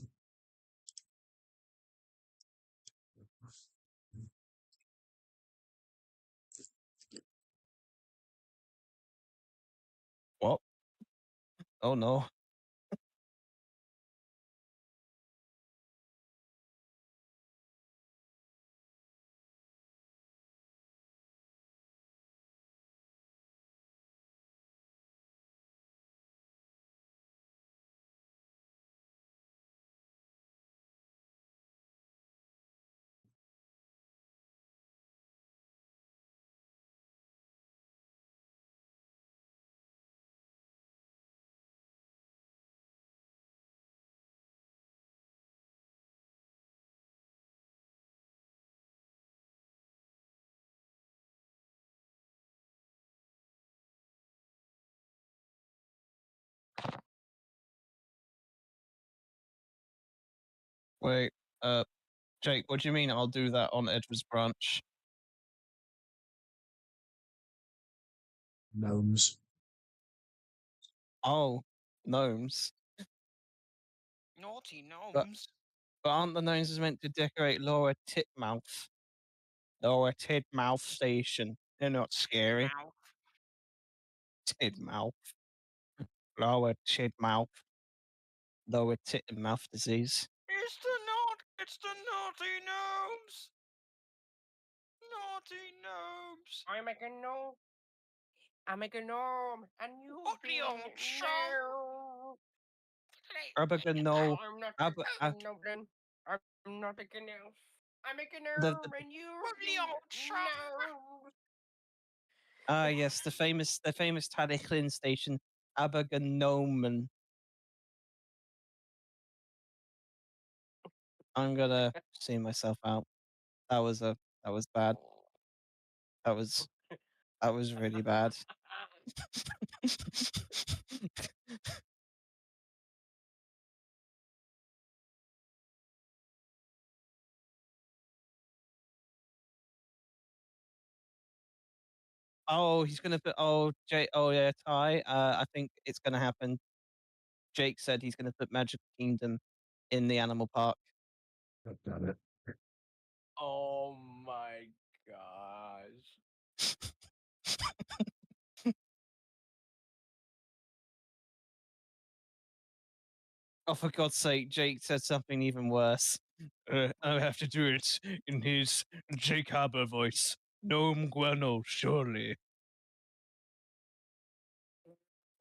What? Oh no. Wait, Jake, what do you mean I'll do that on Edward's branch? Gnomes. Oh, gnomes. Naughty But gnomes. aren't the gnomes meant to decorate Lower Titmouth? Lower Titmouth Station. They're not scary. Mouth. Titmouth. Lower Titmouth. Lower tit and mouth disease. It's the naughty gnomes. Naughty gnomes. I make a gnome. I make a gnome, and you What the being old chum? no. No. I'm not Abba- a noblin. I'm not a gnome. I make a The- gnome, and you What the being old chum? no. Yes, the famous Tadichlin station, Aberganomen. I'm gonna see myself out. That was bad. That was really bad. Oh, he's gonna put Jake. Oh yeah, Ty. I think it's gonna happen. Jake said he's gonna put Magic Kingdom in the animal park. God damn it. Oh my gosh. Oh, for God's sake, Jake said something even worse. I have to do it in his Jake Harbour voice. Gnome Guano, surely.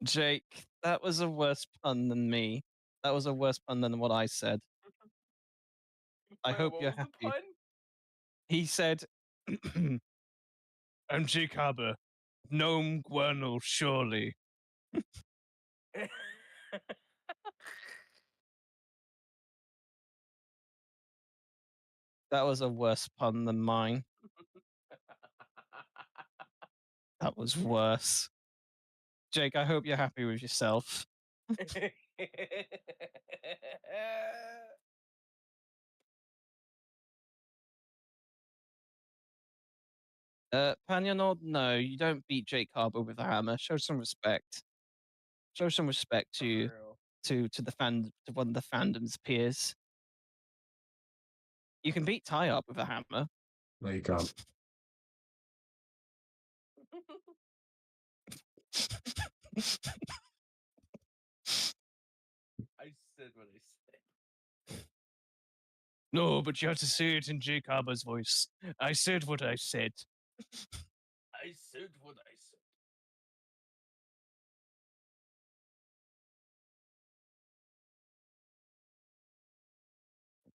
Jake, that was a worse pun than me. That was a worse pun than what I said. I Wait, hope what you're was happy. the He said, I'm Jake Harbour. Gnome Guano, surely. pun? That was a worse pun than mine. That was worse. Jake, I hope you're happy with yourself. Panyanod, no, you don't beat Jake Harbour with a hammer. Show some respect. Show some respect to the to one of the fandom's peers. You can beat Ty up with a hammer. No, you can't. I said what I said. No, but you have to say it in Jake Harbour's voice. I said what I said. I said what I said.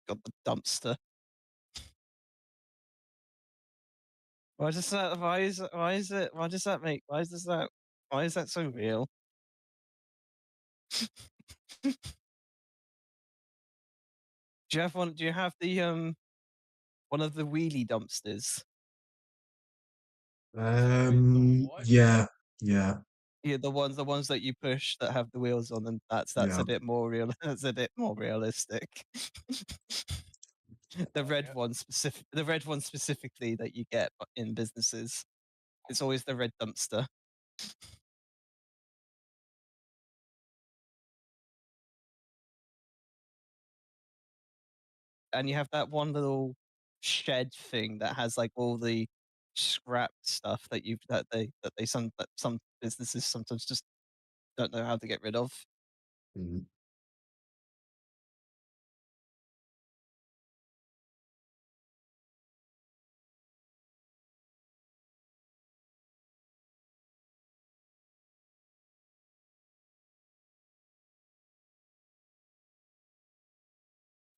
Got the dumpster. Why does that so real? Do you have the one of the wheelie dumpsters? Yeah. Yeah, the ones that you push that have the wheels on them. That's Yeah. a bit more real. That's a bit more realistic. The red yeah. one specifically that you get in businesses. It's always the red dumpster. And you have that one little shed thing that has like all the scrap stuff that some businesses sometimes just don't know how to get rid of. Mm.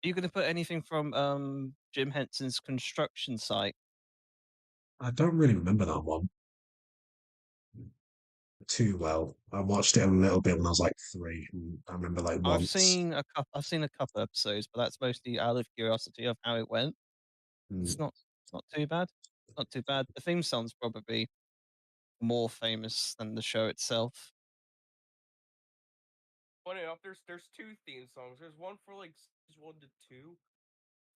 Are you going to put anything from Jim Henson's construction site? I don't really remember that one too well. I watched it a little bit when I was like 3. And I remember like I've once. seen a couple episodes, but that's mostly out of curiosity of how it went. It's Mm. not too bad. Not too bad. The theme song's probably more famous than the show itself. Funny enough, there's two theme songs. There's one for like series 1 to 2.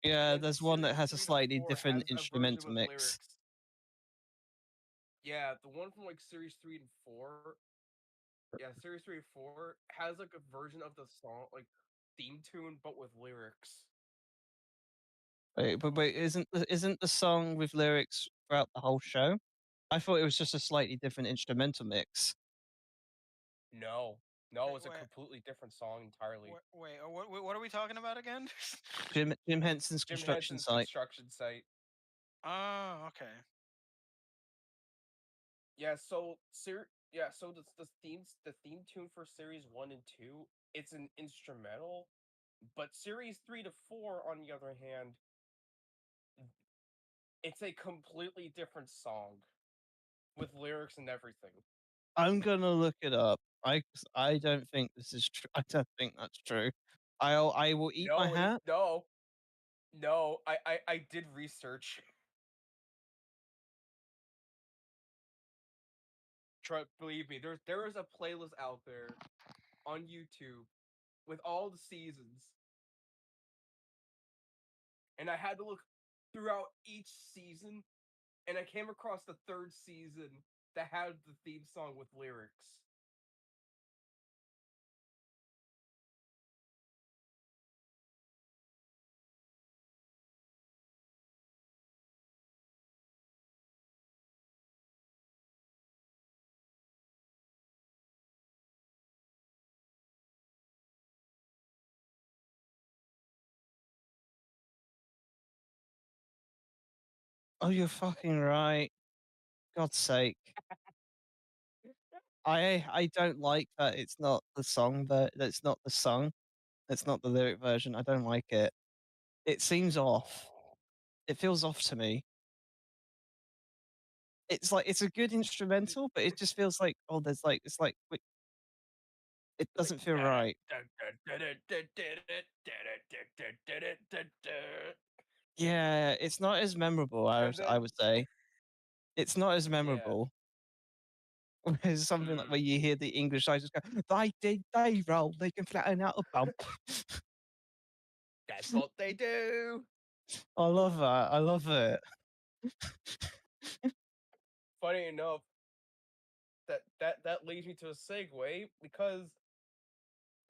Yeah, And then there's one that series has a 3 to slightly 4 different has a version instrumental with mix. lyrics. Yeah, the one from like series 3 and 4. Yeah, series 3 and 4 has like a version of the song, like theme tune, but with lyrics. Wait, isn't the song with lyrics throughout the whole show? I thought it was just a slightly different instrumental mix. No, it's a completely different song entirely. What are we talking about again? Jim Henson's Jim construction Henson's site. construction site. Oh, okay. Yeah, so the theme tune for series 1 and 2, it's an instrumental, but series 3 to 4 on the other hand, it's a completely different song with lyrics and everything. I'm gonna look it up. I don't think this is true. I don't think that's true. I will eat my hat. No, I did research. Believe me, there is a playlist out there on YouTube with all the seasons, and I had to look throughout each season, and I came across the 3rd season that had the theme song with lyrics. Oh, you're fucking right. God's sake. I don't like that it's not the song, but that's not the song. It's not the lyric version. I don't like it. It seems off. It feels off to me. It's like it's a good instrumental, but it just feels like wait, it doesn't feel right. Yeah, it's not as memorable. I would say it's not as memorable. It's something like where you hear the English guys just go, they roll, they can flatten out a bump. That's what they do. I love that. I love it. Funny enough, that leads me to a segue because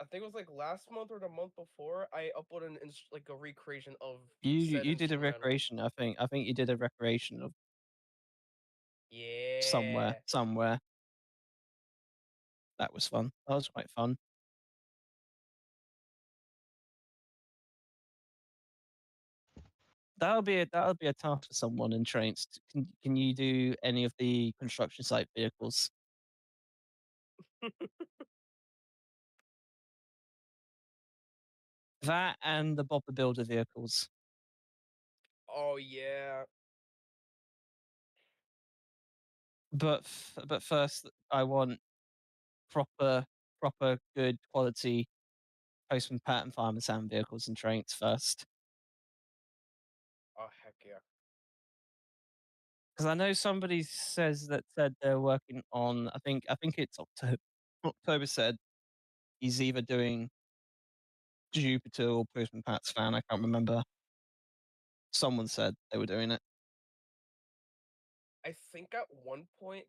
I think it was like last month or the month before I uploaded like a recreation of said You did a instrumental. recreation. I think you did a recreation of Yeah. somewhere. That was fun. That was quite fun. That'll be a task for someone in trains. Can you do any of the construction site vehicles? That and the Bob the Builder vehicles. Oh yeah. But first, I want proper good quality Postman Pat and Fireman Sam vehicles and trains first. Oh heck yeah. Because I know somebody said they're working on. I think it's October. October said he's either doing Jupiter or Postman Pat's fan. I can't remember. Someone said they were doing it. I think at one point,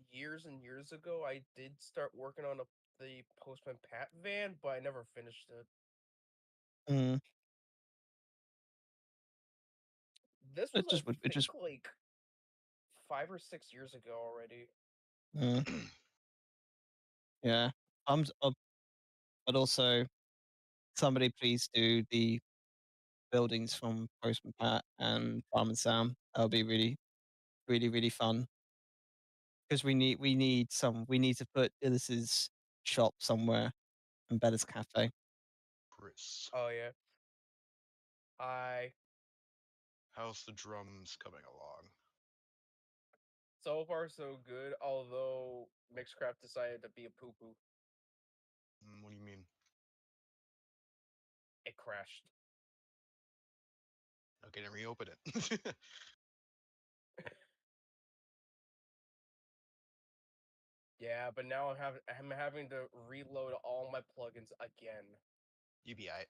years and years ago, I did start working on the Postman Pat van, but I never finished it. Mm. This It was, just I it think, just like 5 or 6 years ago already. yeah. But also somebody please do the buildings from Postman Pat and Farm and Sam. That'll be really, really, really fun. Because we need to put Illis's shop somewhere and Bella's cafe. Chris, Oh yeah. how's the drums coming along? So far so good, although Mixcraft decided to be a poo-poo. What do you mean? It crashed. Okay, then reopen it. Yeah, but now I'm having to reload all my plugins again. You be alright.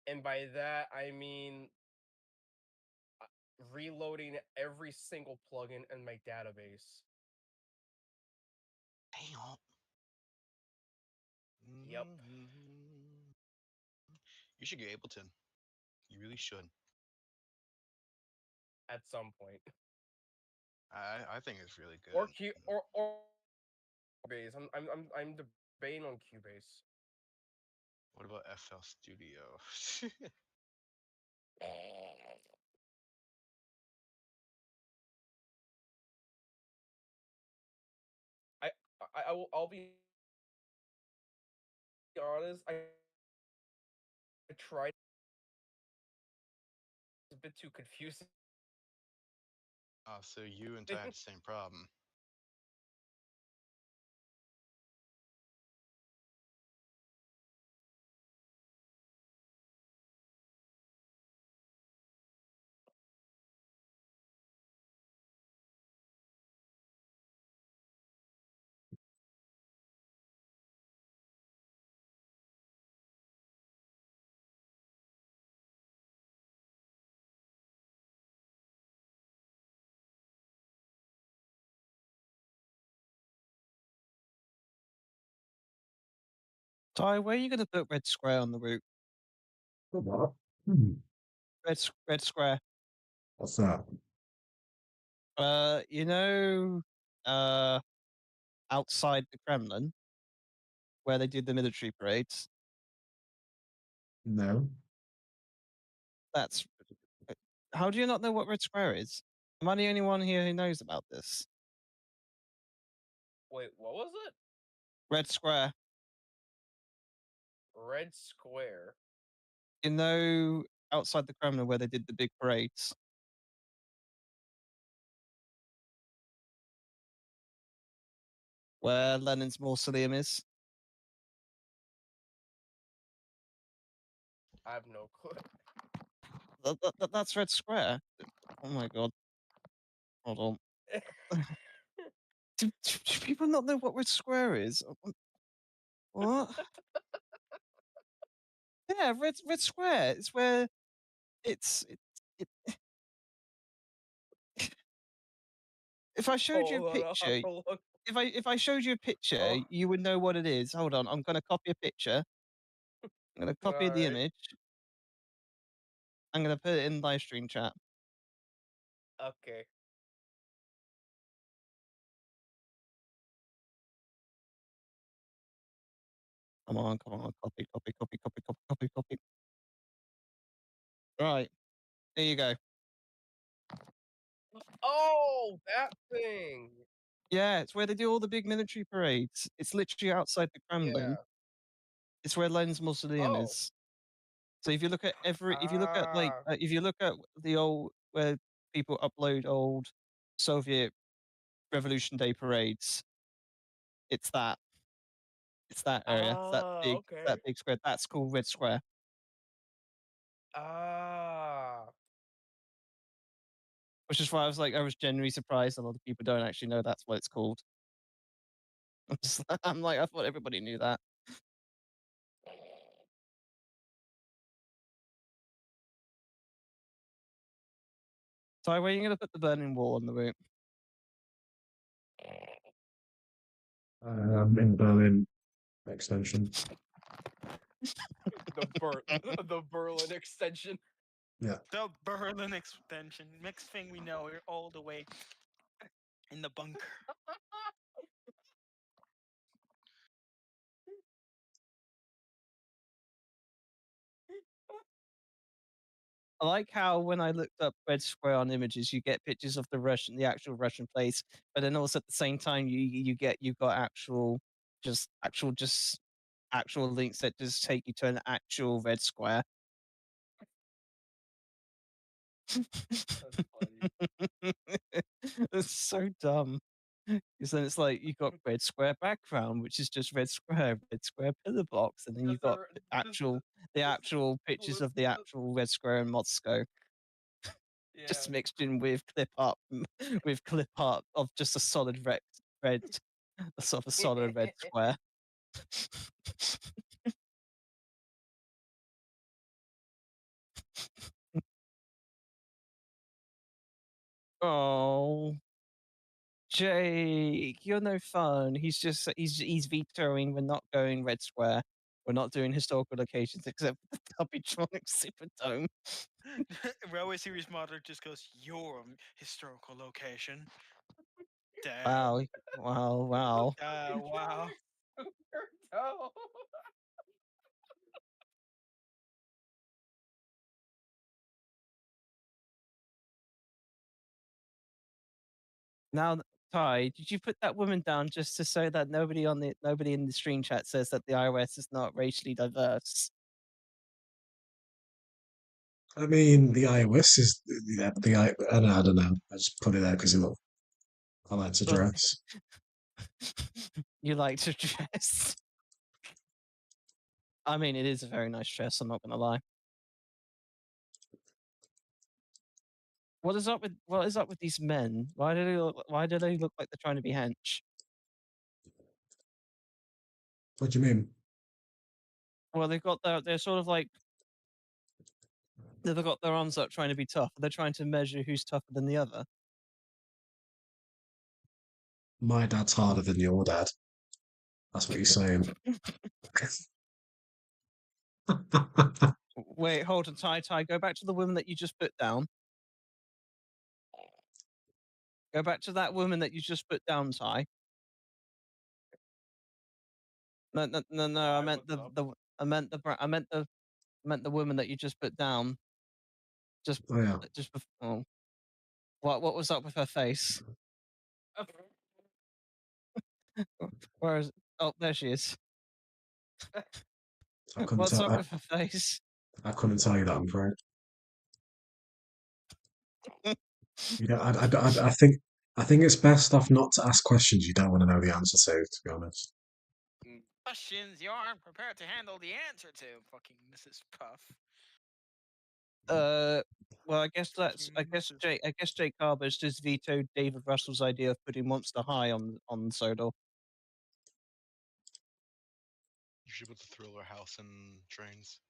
And by that I mean reloading every single plugin in my database. Damn. Yep. You should get Ableton. You really should. At some point. I think it's really good. Or Cubase. I'm debating on Cubase. What about FL Studio? I'll be honest. I tried. It's a bit too confusing. Oh, so you and Ty have the same problem. Ty, where are you going to put red square on the route? What? Red square. What's that? You know, outside the Kremlin, where they do the military parades. No. That's. How do you not know what red square is? Am I the only one here who knows about this? Wait, what was it? Red square. Red Square. You know, outside the Kremlin where they did the big parades. Where Lenin's mausoleum is. I have no clue. That's red square. Oh my god. Hold on. Do people not know what red square is? What? Yeah, red square. It's where it's it, if I showed you a Hold on, I'll have picture, to look. if I showed you a picture, Oh. you would know what it is. Hold on, I'm gonna copy a picture. I'm gonna copy the Alright. image. I'm gonna put it in live stream chat. Okay. Come on, copy. Right, there you go. Oh, that thing. Yeah, it's where they do all the big military parades. It's literally outside the Kremlin. Yeah. It's where Lenin's mausoleum Oh. is. So if you look at if you look at Ah. if you look at the old where people upload old Soviet Revolution Day parades, it's that. It's that area. It's Okay. that big square. That's called Red Square. Ah. Which is why I was genuinely surprised a lot of people don't actually know that's what it's called. I'm like, I thought everybody knew that. So where are you going to put the burning wall on the route? In Berlin extension. The Berlin extension. Yeah. The Berlin extension. Next thing we know, we're all the way in the bunker. I like how when I looked up Red Square on images, you get pictures of the actual Russian place, but then also at the same time you've got actual links that just take you to an actual Red Square. That's funny. It's so dumb. Because then it's like you've got Red Square background, which is just Red Square pillar blocks, and then you've got the actual pictures of the actual Red Square in Moscow. Yeah. Just mixed in with clip art of just a solid red a sort of a solid red square. Oh, Jake, you're no fun. He's vetoing. We're not going Red Square. We're not doing historical locations except the Tubbytronic Superdome. Railway series modder just goes your historical location. Damn. Wow, wow. Wow. No. Now, Ty, did you put that woman down just to so that nobody in the stream chat says that the iOS is not racially diverse? I mean, the iOS is I don't know. I just put it there because I like to dress. You like to dress. I mean, it is a very nice dress. I'm not gonna lie. What is up with these men? Why do they look like they're trying to be hench? What do you mean? Well, they're sort of like they've got their arms up trying to be tough. They're trying to measure who's tougher than the other. My dad's harder than your dad. That's what you're saying. Wait, hold on, Ty. Go back to the woman that you just put down. Go back to that woman that you just put down, Ty. No. I meant I meant the woman that you just put down. Just Oh yeah. Oh. What was up with her face? Where is? Oh, there she is. I couldn't What's tell. up with her face? I couldn't tell you that. I'm afraid. I think it's best off not to ask questions you don't want to know the answer to be honest. Questions you aren't prepared to handle the answer to. Fucking Mrs. Puff. Well, I guess Jake Carber's just vetoed David Russell's idea of putting Monster High on Sodor. You should put the Thriller House in trains.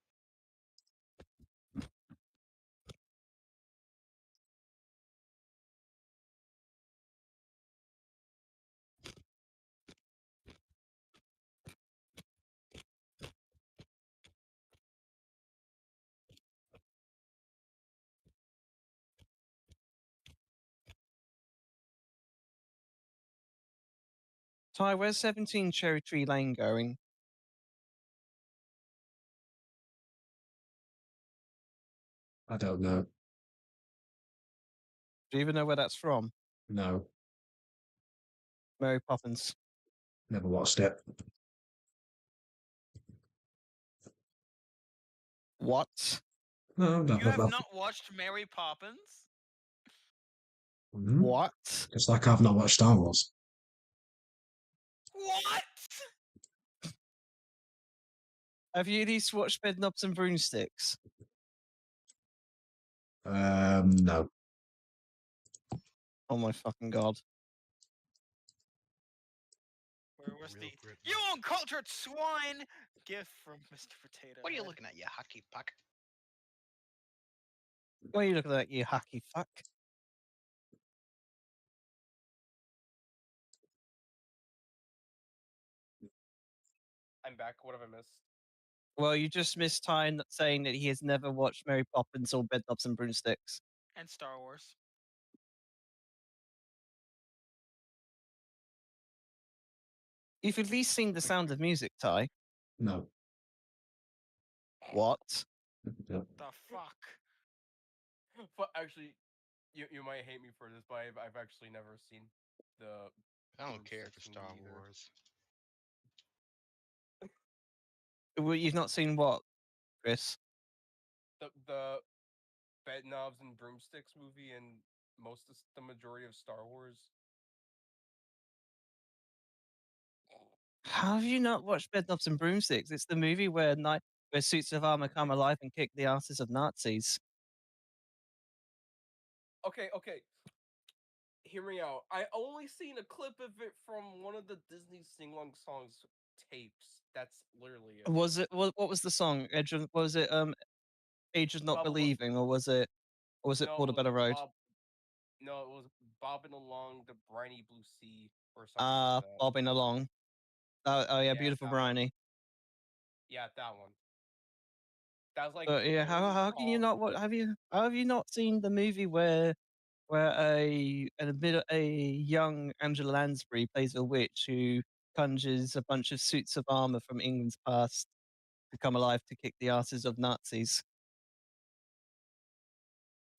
Ty, where's 17 Cherry Tree Lane going? I don't know. Do you even know where that's from? No, Mary Poppins. never watched it. What? No, You have not watched Mary Poppins? What? Just like I've not watched Star Wars. What? Have you at least watched Bedknobs and Broomsticks? No. Oh my fucking god. Where was Real the grip. "You uncultured swine" gif from Mr. Potato What are you Head? looking at, you hockey puck? What are you looking at, you hacky fuck? I'm back. What have I missed? Well, you just missed time saying that he has never watched Mary Poppins or Bedknobs and Broomsticks. And Star Wars. You've at least seen The Sound of Music, Ty. No. What? No. The fuck? But actually, you might hate me for this, but I've actually never seen the. I don't care for Broomsticks Star movie either. Wars. Well, you've not seen what, Chris? The Bedknobs and Broomsticks movie and the majority of Star Wars. How have you not watched Bedknobs and Broomsticks? It's the movie where suits of armor come alive and kick the asses of Nazis. Okay. Hear me out. I only seen a clip of it from one of the Disney sing-along songs tapes. That's literally it. Was it what was the song? Was it Age of Not Bubble- Believing, or was it No, Called a Better Road? No, it was Bobbing Along the Briny Blue Sea or something Ah, like that. Bobbing Along. Oh yeah, Yeah, Beautiful that one. Briny. Yeah, that one. That was like But the yeah, only how can you song. not? What how have you not seen the movie where a young Angela Lansbury plays a witch who conjures a bunch of suits of armor from England's past to come alive to kick the asses of Nazis?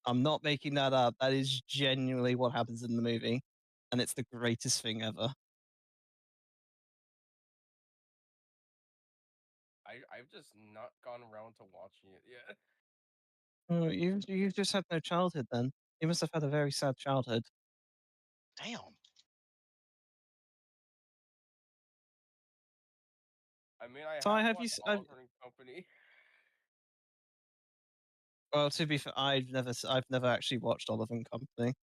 I'm not making that up. That is genuinely what happens in the movie, and it's the greatest thing ever. I've just not gone around to watching it yet. Oh, you've just had no childhood then. You must have had a very sad childhood. Damn. I mean, I So I have have you. watched Oliver and Company. Well, to be fair, I've never actually watched Oliver and Company.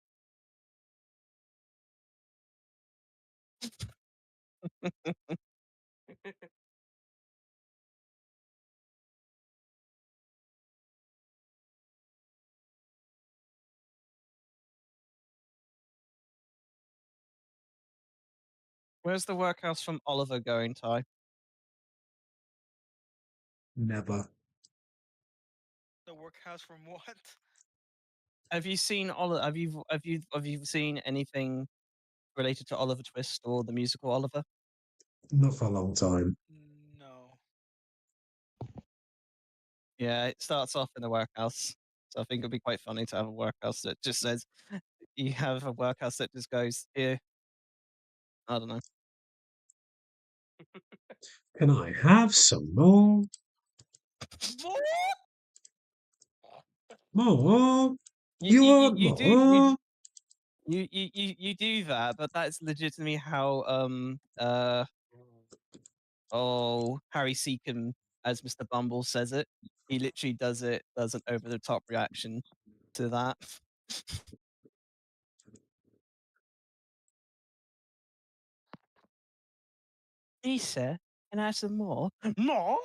Where's the workhouse from Oliver going, Ty? Never. The workhouse from what? Have you seen Oliver? Have you seen anything related to Oliver Twist or the musical Oliver? Not for a long time. No. Yeah, it starts off in a workhouse. So I think it'd be quite funny to have a workhouse that just says you have a workhouse that just goes here. I don't know. Can I have some more? More? You want more? You do that, but that's legitimately how Harry Seacombe as Mr. Bumble says it. He literally does an over the top reaction to that. Lisa, can I have some more? More?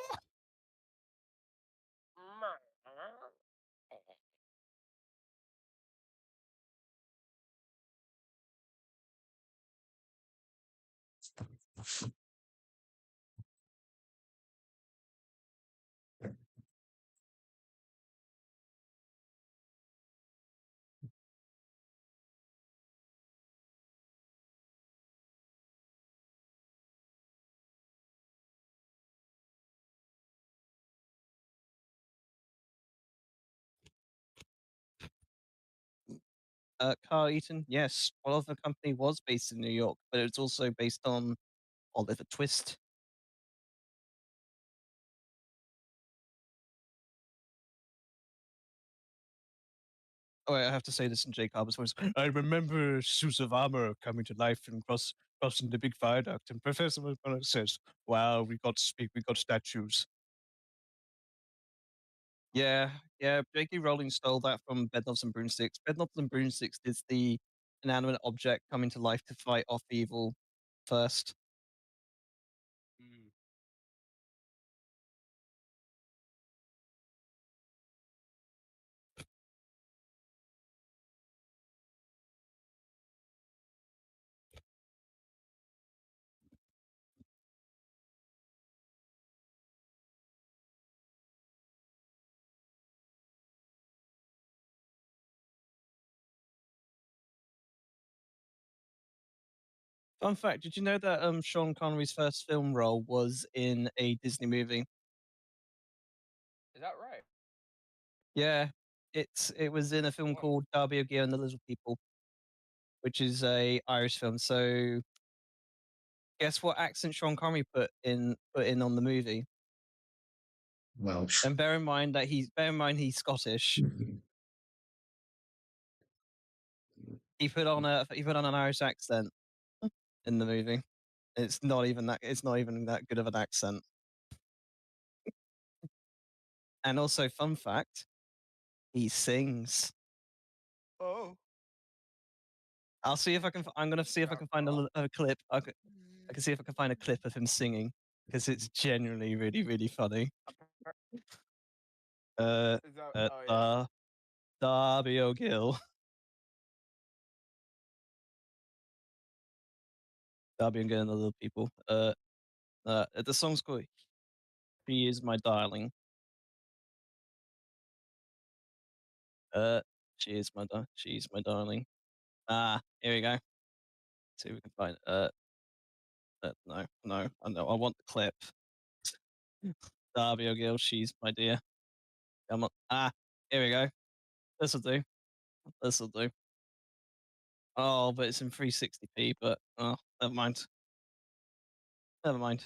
Carl Eaton, yes. Oliver Company was based in New York, but it's also based on Oliver Twist. Oh, I have to say this in Jake Harbour's voice. I remember suits of armor coming to life and crossing the big viaduct, and Professor McDonald says, "Wow, we got statues." Yeah, yeah. J.K. Rowling stole that from Bedknobs and Broomsticks. Bedknobs and Broomsticks is the inanimate object coming to life to fight off evil first. Mm. Fun fact: did you know that Sean Connery's first film role was in a Disney movie? Is that right? Yeah, it was in a film Wow. called Darby O'Gill and the Little People, which is a Irish film. So, guess what accent Sean Connery put in on the movie? Welsh. And bear in mind he's Scottish. He put on an Irish accent in the movie. It's not even that good of an accent. And also, fun fact, he sings. Oh. I'll see if I can. I'm gonna see if I can find a clip. I can see if I can find a clip of him singing because it's genuinely really, really funny. Is that, oh yeah. Darby O'Gill. Darby O'Gill and the Little People. The song's called "She Is My Darling." She's my darling. Here we go. See if we can find it. No, I know. I want the clip. Darby O'Gill, she's my dear. Come on. Here we go. This'll do. This'll do. Oh, but it's in 360p. But never mind. Never mind.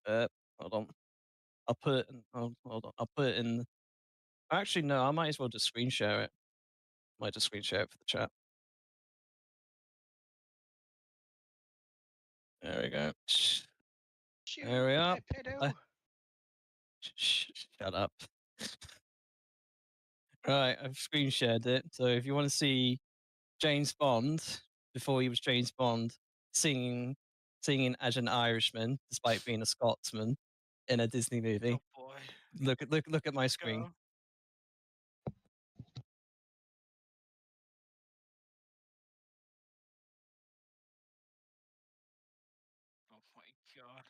Hold on. I'll put it in. Oh, hold on. I'll put it in. Actually, no. I might as well just screen share it. Might just screen share it for the chat. There we go. There we are. Shut up. Right, I've screen shared it. So if you want to see James Bond before he was James Bond singing as an Irishman despite being a Scotsman in a Disney movie, Oh boy. look at my screen. Go. Oh my god.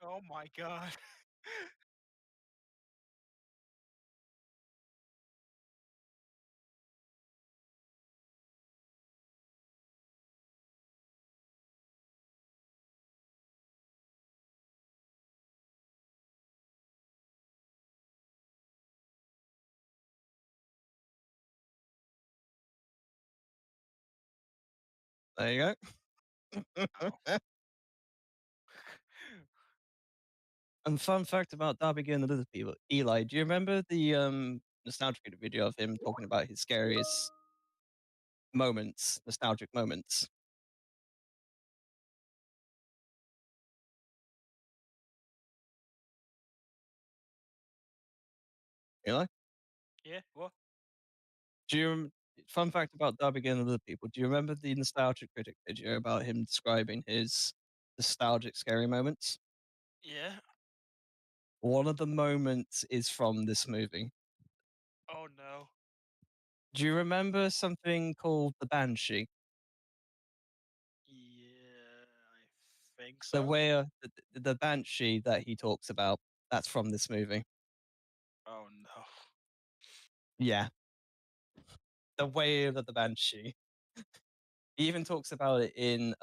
Oh my god. There you go. And fun fact about Darby Gill and the Little People, Eli, do you remember the nostalgic video of him talking about his scariest moments, nostalgic moments? Eli? Yeah, what? Do you fun fact about Darby Gill and the Little People? Do you remember the nostalgic critic video about him describing his nostalgic scary moments? Yeah. One of the moments is from this movie. Oh no. Do you remember something called the Banshee? Yeah, I think so. The Banshee that he talks about, that's from this movie. Oh no. Yeah. The Wail of the Banshee. He even talks about it in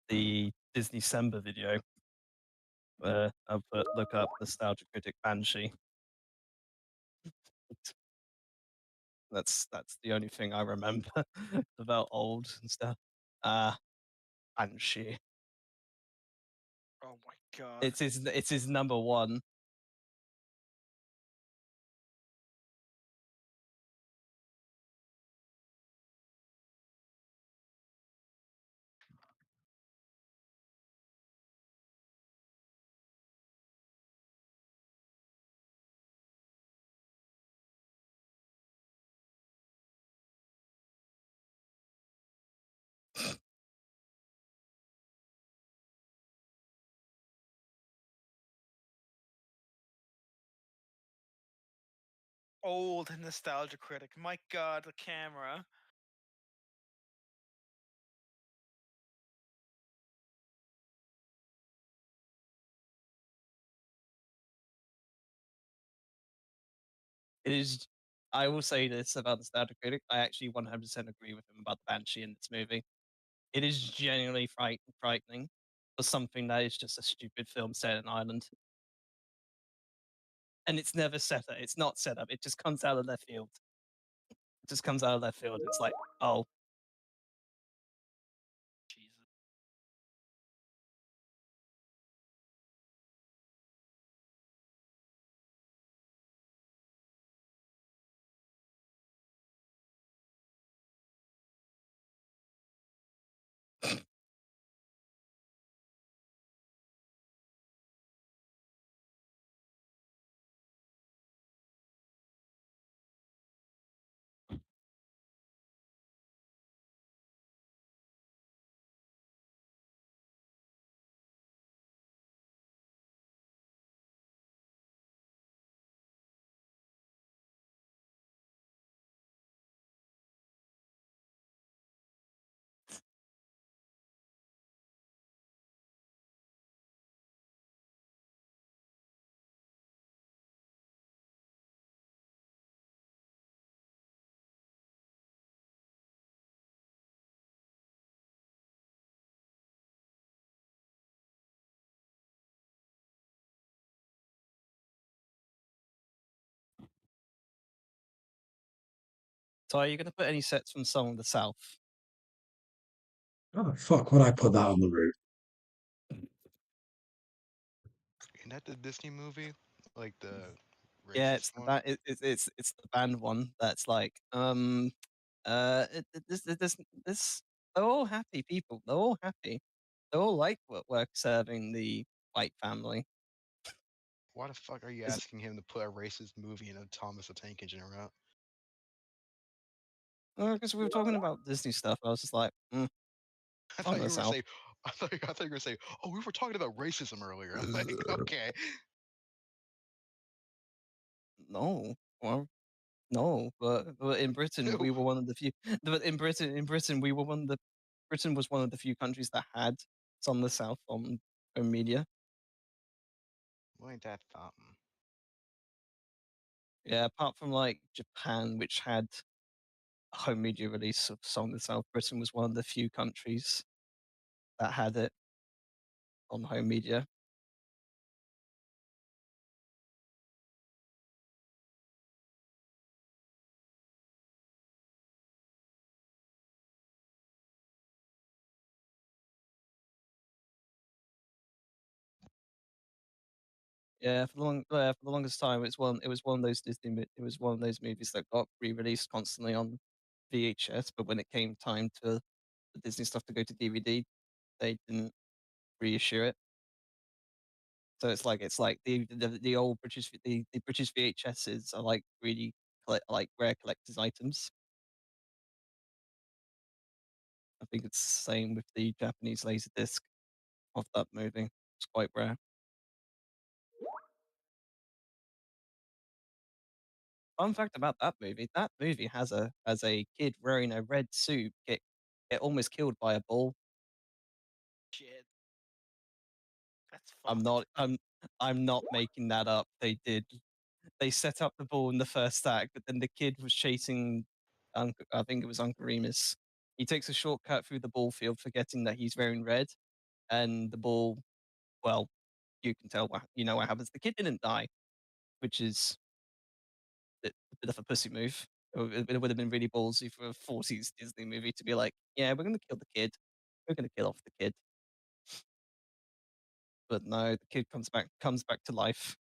the Disney December video. I'll look up nostalgia critic Banshee. That's the only thing I remember about old and stuff. Banshee. Oh my god. It's his number one. old nostalgia critic. My God, the camera. It is. I will say this about the Nostalgia Critic. I actually 100% agree with him about the Banshee in this movie. It is genuinely frightening for something that is just a stupid film set in Ireland. And it's never set up. It's not set up. It just comes out of left field. It just comes out of left field. It's like, oh, Jesus. so are you going to put any sets from Song of the South? Oh, fuck would I put that on the route? Isn't that the Disney movie? Like the Yeah, racist it's the one? it's the band one that's like this they're all happy people. They're all happy. They all like work serving the white family. Why the fuck are you Is- asking him to put a racist movie in a Thomas the Tank Engine route? Because we were talking about Disney stuff. I was just like, I Song thought of you the were gonna South. say, I thought you were gonna say, oh, we were talking about racism earlier. I'm like, okay. No, well, no, but in Britain we were one of the few. But in Britain we were one of the. Britain was one of the few countries that had Song of the South on home media. Well, ain't that something? Yeah, apart from like Japan, which had a home media release of Song of the South, Britain was one of the few countries that had it on home media. Yeah, for the longest time, it was one of those it was one of those movies that got re-released constantly on VHS. But when it came time to the Disney stuff to go to DVD, they didn't reissue it. So it's like the old the British VHSs are like really like rare collector's items. I think it's the same with the Japanese Laserdisc of that movie. It's quite rare. Fun fact about that movie has a kid wearing a red suit get almost killed by a ball. Shit. That's I'm fucked. not I'm not making that up. They did. They set up the ball in the first act, but then the kid was chasing I think it was Uncle Remus. He takes a shortcut through the ball field, forgetting that he's wearing red, and the ball, well, you can tell you know what happens. The kid didn't die, which is a bit of a pussy move. It would have been really ballsy for a 40s Disney movie to be like, yeah, we're going to kill the kid. We're going to kill off the kid. But no, the kid comes back to life.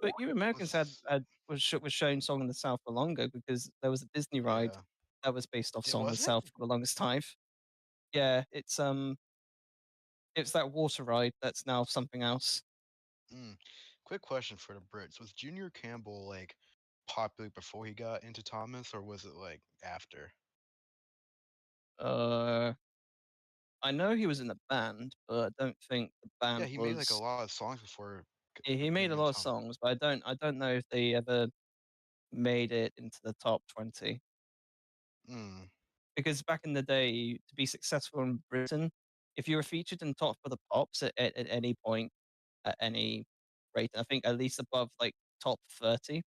But you Americans was shown Song in the South for longer because there was a Disney ride Yeah. that was based off It Song in the wasn't? South for the longest time. Yeah, it's that water ride that's now something else. Quick question for the Brits: was Junior Campbell like popular before he got into Thomas, or was it like after? I know he was in a band, but I don't think the band Yeah, he was. made like a lot of songs before. He made being a in lot of Tom. songs, but I don't know if they ever made it into the top 20. Mm. Because back in the day, to be successful in Britain, if you were featured in Top of the Pops at any point, at any rate, I think at least above like top 30,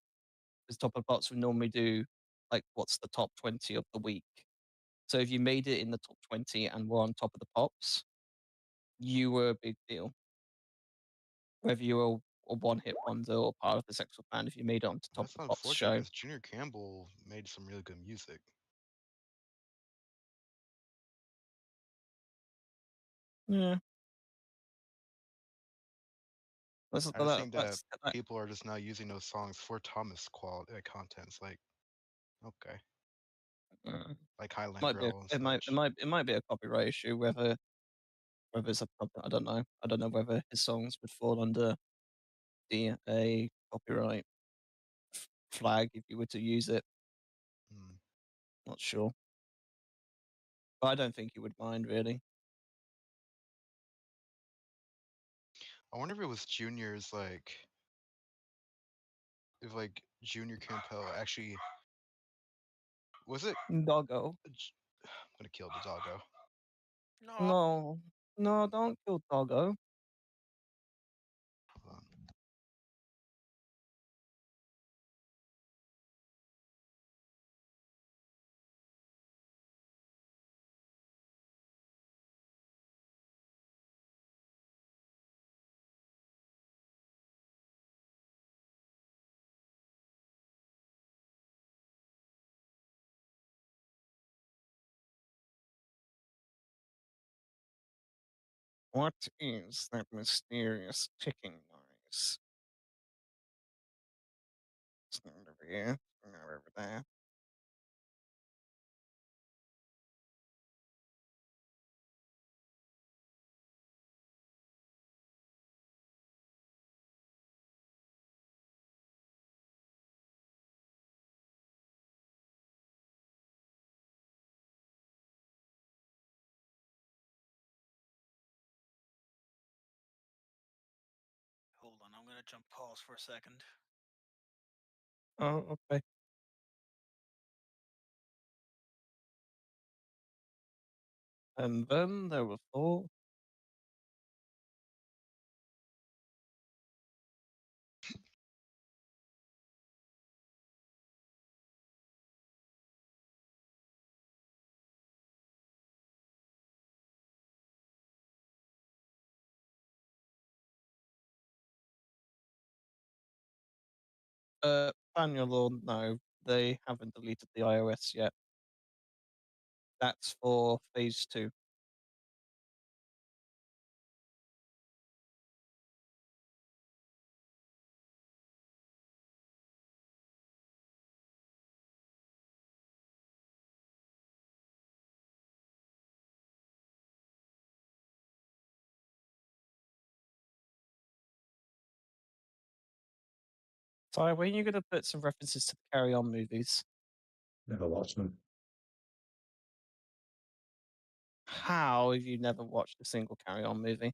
because Top of the Pops would normally do like what's the top 20 of the week. So if you made it in the top 20 and were on Top of the Pops, you were a big deal. Whether you were a one-hit wonder or part of the sexual band, if you made it onto Top That's of the Pops unfortunate show. because Junior Campbell made some really good music. Yeah. That's, I just think that that's, people are just now using those songs for Thomas content. It's like, okay, like Highland might be Girl and it such. might be a copyright issue whether it's a problem. I don't know. I don't know whether his songs would fall under a copyright flag if you were to use it. Mm. Not sure, but I don't think he would mind really. I wonder if it was Junior's like, if like Junior Campbell actually was it? Doggo. I'm gonna kill the doggo. No. No, don't kill Doggo. Hold on. What is that mysterious ticking noise? It's not over here. It's not over there. Hold on, I'm gonna jump pause for a second. Oh, okay. And then there were four. Manual no, they haven't deleted the iOS yet. That's for phase 2. So when are you going to put some references to the Carry On movies? Never watched them. How have you never watched a single Carry On movie?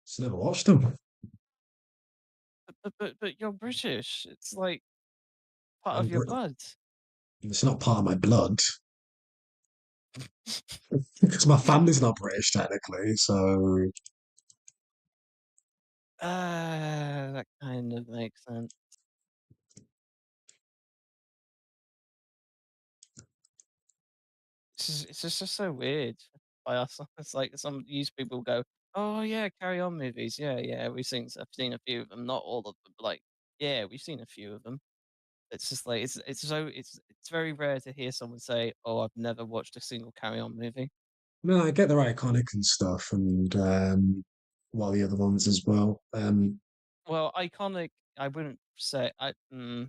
Just never watched them. But you're British. It's like part I'm of your Brit- blood. It's not part of my blood because my family's not British technically. So That kind of makes sense. It's just so weird by us. It's like some used people go, "Oh yeah, Carry On movies. Yeah, I've seen a few of them. Not all of them, but like, yeah, we've seen a few of them." It's just like it's very rare to hear someone say, "Oh, I've never watched a single Carry On movie." no, I get they're iconic and stuff, and well, the other ones as well. Well, iconic. I wouldn't say Hmm,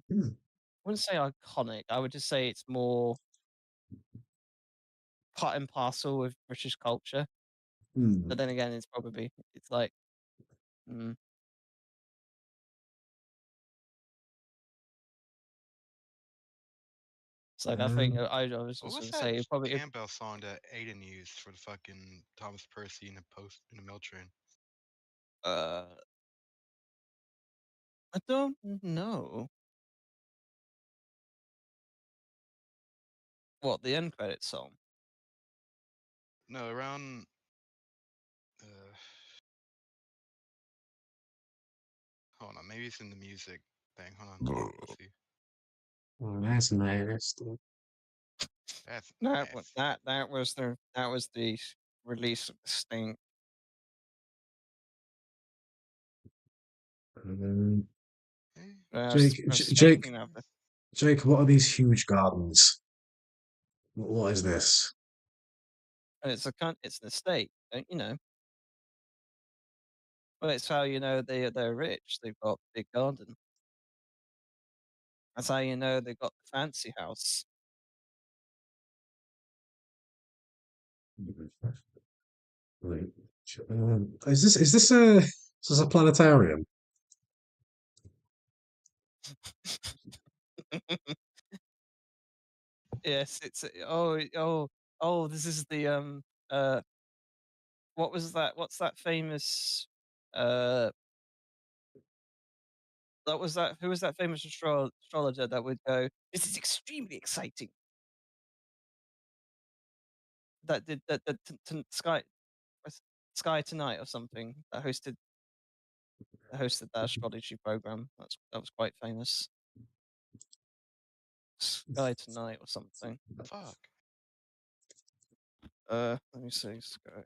wouldn't say iconic. I would just say it's more part and parcel with British culture. hmm. But then again, it's like, mm, So I think I was What just was going to that say probably. Campbell song that Aiden used for the fucking Thomas Percy in the mail train? I don't know. What, the end credit song? No, around. Hold on, maybe it's in the music thing. Hold on, let's see. Oh, that's nasty. That's That was the release of the Sting. Jake, Speaking of it, Jake, what are these huge gardens? What is this? it's an estate, you know. Well, it's how you know they're rich. They've got a big garden. That's how you know they've got the fancy house. Is this a planetarium? Yes, it's this is the what was that? What's that famous who was that famous astrologer that would go, "This is extremely exciting." That did that Sky Tonight or something that hosted that astrology program. That was quite famous. Sky Tonight or something. fuck. Let me see. Sky.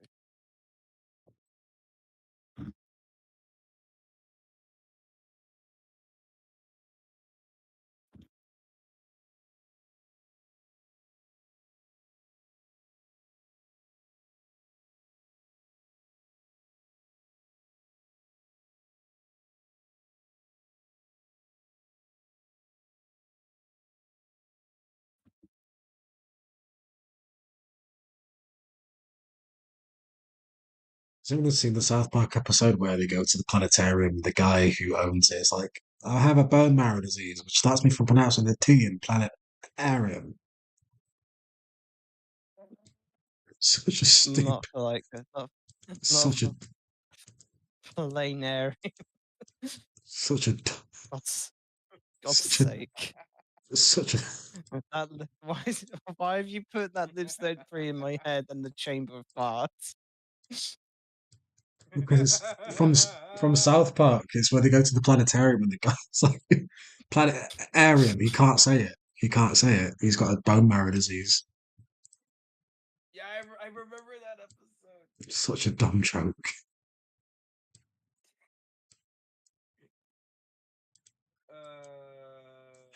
Has anyone seen the South Park episode where they go to the planetarium? The guy who owns it is like, I have a bone marrow disease, which stops me from pronouncing the T in planetarium. Such a stupid, Not for like not such a, for planary. such a, God's such a, sake. such a. Why have you put that lipstick free in my head and the chamber of parts? Because it's from South Park. It's where they go to the planetarium and the guy's like, planetarium. He can't say it. He can't say it. He's got a bone marrow disease. Yeah, I remember that episode. Such a dumb joke.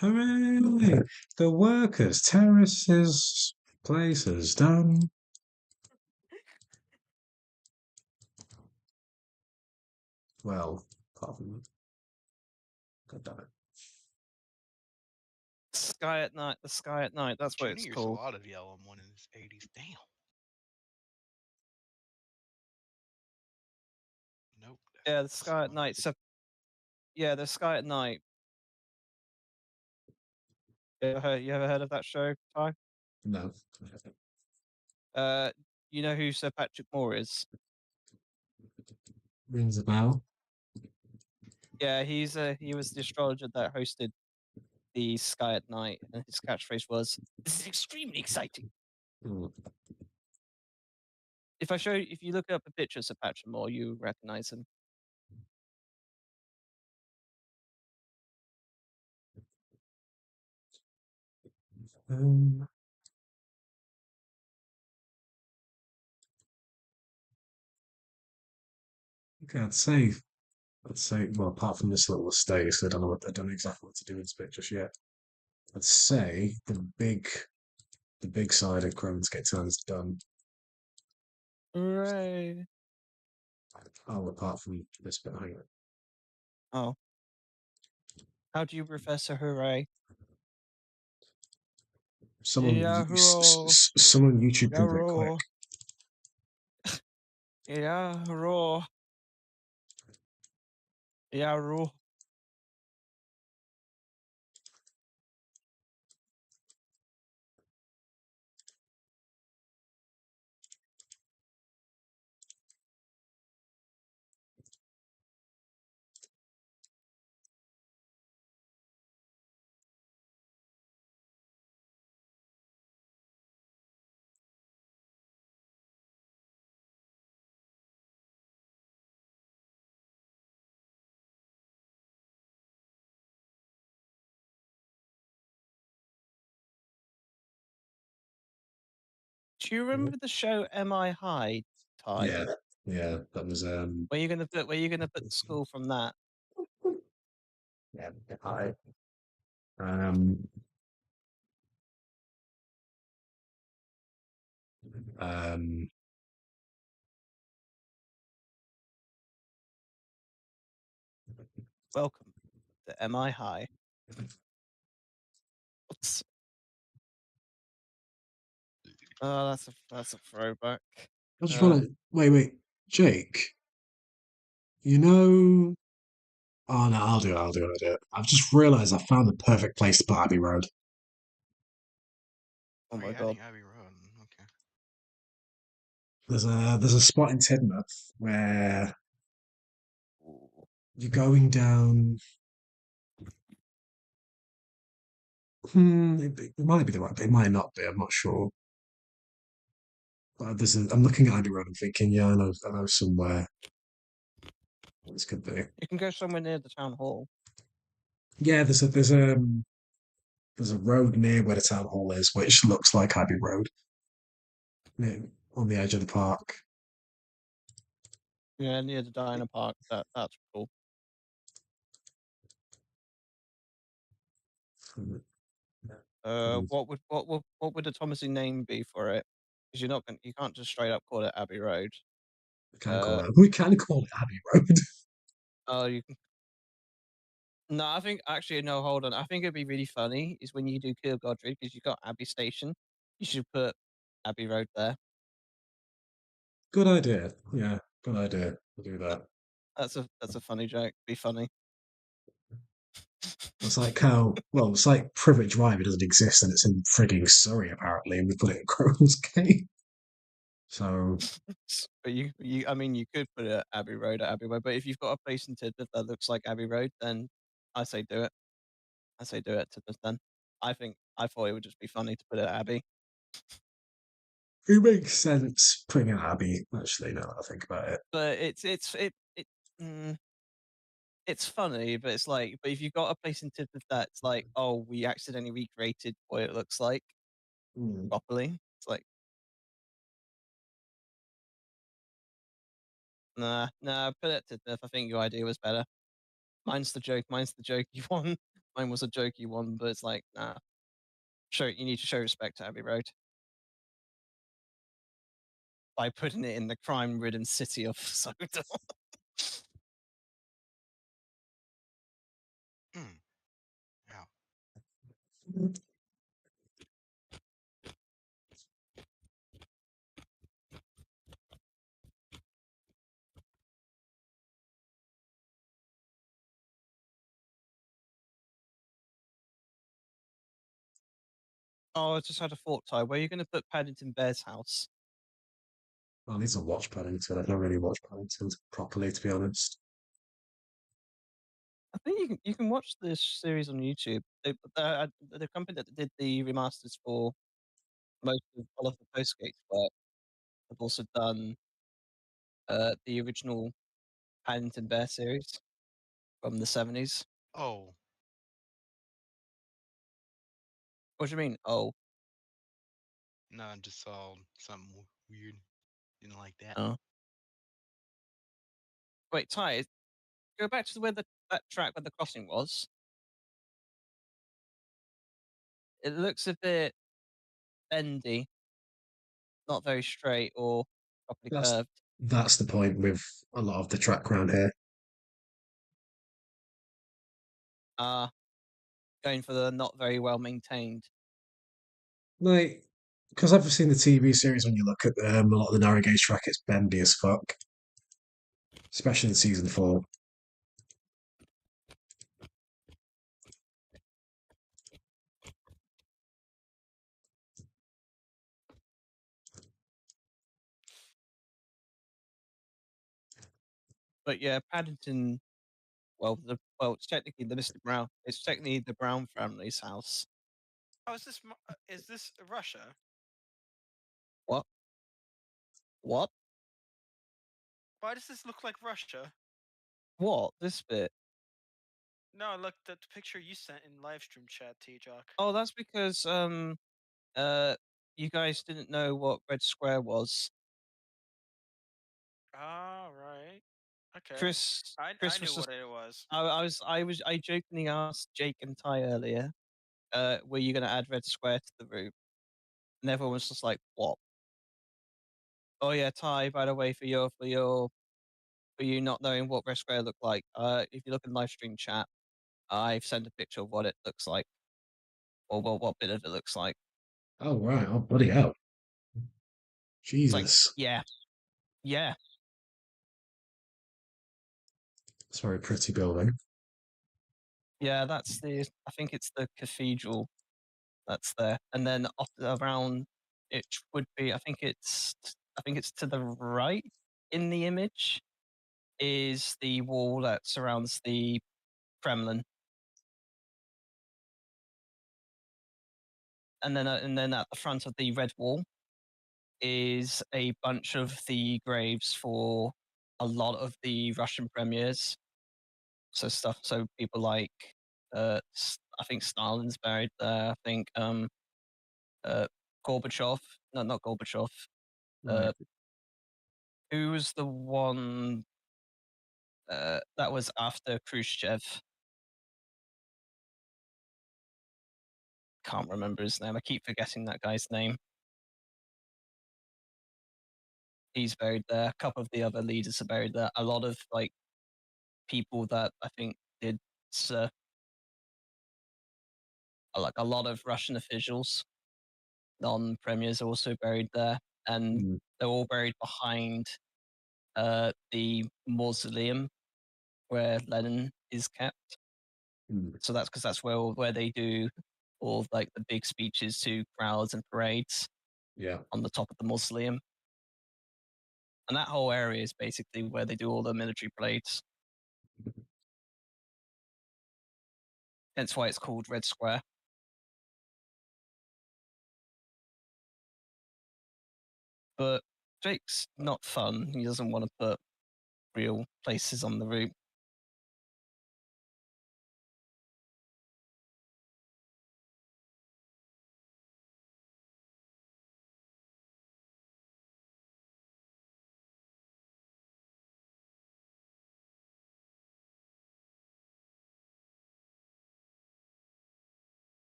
Hooray! The workers, terraces, places done. Well, apart from that. God damn it. The Sky at Night. That's what it's Junior's a called. lot of yellow one in his 80s. Damn. Nope. Yeah, the Sky at Night. So, yeah, the Sky at Night. You ever heard of that show, Ty? No. You know who Sir Patrick Moore is? Rings a bell. Yeah, he was the astrologer that hosted the Sky at Night, and his catchphrase was, "This is extremely exciting." Hmm. If you look up a picture of Sir Patrick Moore, you recognize him. Um, okay, I'd say, well, apart from this little estate, so I don't know exactly what to do with this bit just yet. I'd say the big side of Crovan's Gate Town is done. Hooray! Oh, apart from this bit, hang on. Oh, how do you Professor Hooray? Someone, Yeah, hurrah! someone YouTube Yeah, Google it quick. Yeah, hurrah! Yeah, hurrah! Do you remember the show Am I High? Ty? Yeah, that was Where you gonna put the school from that? yeah, I um um Welcome to Am I High? Oops. Oh, that's a throwback. I just realized wait, Jake, you know oh no, I'll do it. I've just realized I found the perfect place to put Abbey Road. Oh Where my you god. adding Abbey Road? Okay. There's a spot in Tidmouth where you're going down. It might be the right, but it might not be. I'm not sure. But I'm looking at Abbey Road and thinking, yeah, I know somewhere this could be. You can go somewhere near the town hall. Yeah, there's a road near where the town hall is, which looks like Abbey Road, on the edge of the park. Yeah, near the diner park. That's cool. Mm. What would the Thomasy name be for it? Because you can't just straight up call it Abbey Road. We can call it Abbey Road. Oh, you can. No, I think actually no. Hold on. I think it'd be really funny is when you do Kill Godfrey because you got Abbey Station. You should put Abbey Road there. Good idea. Yeah, good idea. We'll do that. That's a funny joke. Be funny. It's like how it's like Privet Drive. It doesn't exist, and it's in frigging Surrey apparently, and we put it in Crow's Gate. So But I mean, you could put it at Abbey Road, but if you've got a place in Tidmouth that looks like Abbey Road, then I say do it. I say do it to Tidmouth then. I thought it would just be funny to put it at Abbey. it makes sense putting it at Abbey. Actually, now that I think about it, But it's funny, but it's like, but if you've got a place in Tidmouth that's like, oh, we accidentally recreated what it looks like properly, it's like, nah, put it to Tidmouth. I think your idea was better. Mine's the jokey one. Mine was a jokey one, but it's like, nah. You need to show respect to Abbey Road by putting it in the crime-ridden city of Soda. Hmm. Yeah. Oh, I just had a thought, Ty. Where are you going to put Paddington Bear's house? I need to watch Paddington. I've not really watched Paddington properly, to be honest. I think you can watch this series on YouTube. The company that did the remasters for most of Oliver Postgate's work have also done the original Paddington Bear series from the 70s. Oh, What do you mean? Oh, no, I just saw something weird. Didn't like that. oh. Wait, Ty, go back to where that track where the crossing was. It looks a bit bendy, not very straight or properly That's curved. that's the point with a lot of the track around here. Going for the not very well maintained. Like, because I've seen the TV series, when you look at a lot of the narrow gauge track, it's bendy as fuck, especially in season 4. But yeah, Paddington. It's technically the Mr. Brown. It's technically the Brown family's house. Oh, is this Russia? What? What? Why does this look like Russia? What? This bit? No, look, the picture you sent in live stream chat, T-Jock. Oh, that's because you guys didn't know what Red Square was. All right. Okay. Chris I was knew just, what it was. I jokingly asked Jake and Ty earlier, were you gonna add Red Square to the route? And everyone was just like, what? Oh yeah, Ty, by the way, for you not knowing what Red Square looked like, if you look in live stream chat, I've sent a picture of what it looks like. Or what bit of it looks like. Oh right. Oh bloody hell. It's like, Jesus. yeah. Yeah. It's a very pretty building. Yeah, that's I think it's the cathedral that's there. And then off around it would be, I think it's to the right in the image is the wall that surrounds the Kremlin. And then at the front of the red wall is a bunch of the graves for a lot of the Russian premiers. So people like I think Stalin's buried there. I think Gorbachev. No, not Gorbachev. Right. Who was the one that was after Khrushchev? Can't remember his name. I keep forgetting that guy's name. He's buried there. A couple of the other leaders are buried there. A lot of like people that I think did like a lot of Russian officials, non-premiers, are also buried there, and Mm, they're all buried behind the mausoleum where Lenin is kept. mm, So that's because that's where they do all like the big speeches to crowds and parades yeah. on the top of the mausoleum. And that whole area is basically where they do all the military parades. Hence why it's called Red Square. But Jake's not fun. He doesn't want to put real places on the route.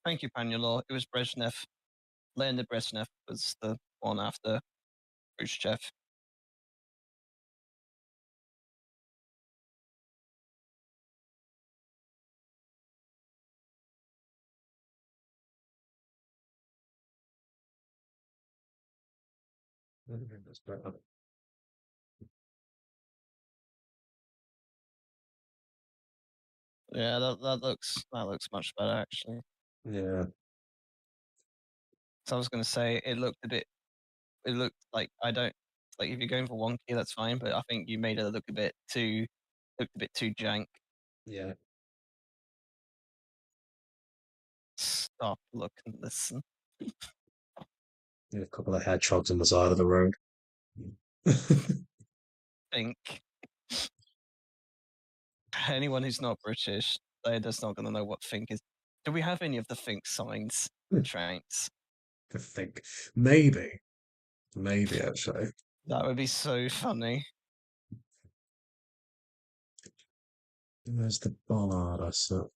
Thank you, Panulor. It was Brezhnev. Leonid Brezhnev was the one after Khrushchev. That's better. Yeah, that looks much better actually. Yeah. So I was going to say it looked like I don't like if you're going for wonky, that's fine, but I think you made it look a bit too jank. Yeah. Stop, look, and listen. Yeah, a couple of hedgehogs on the side of the road. Think anyone who's not British, they're just not going to know what think is. Do we have any of the think signs and traits? I think maybe actually. That would be so funny. Where's the bollard I saw?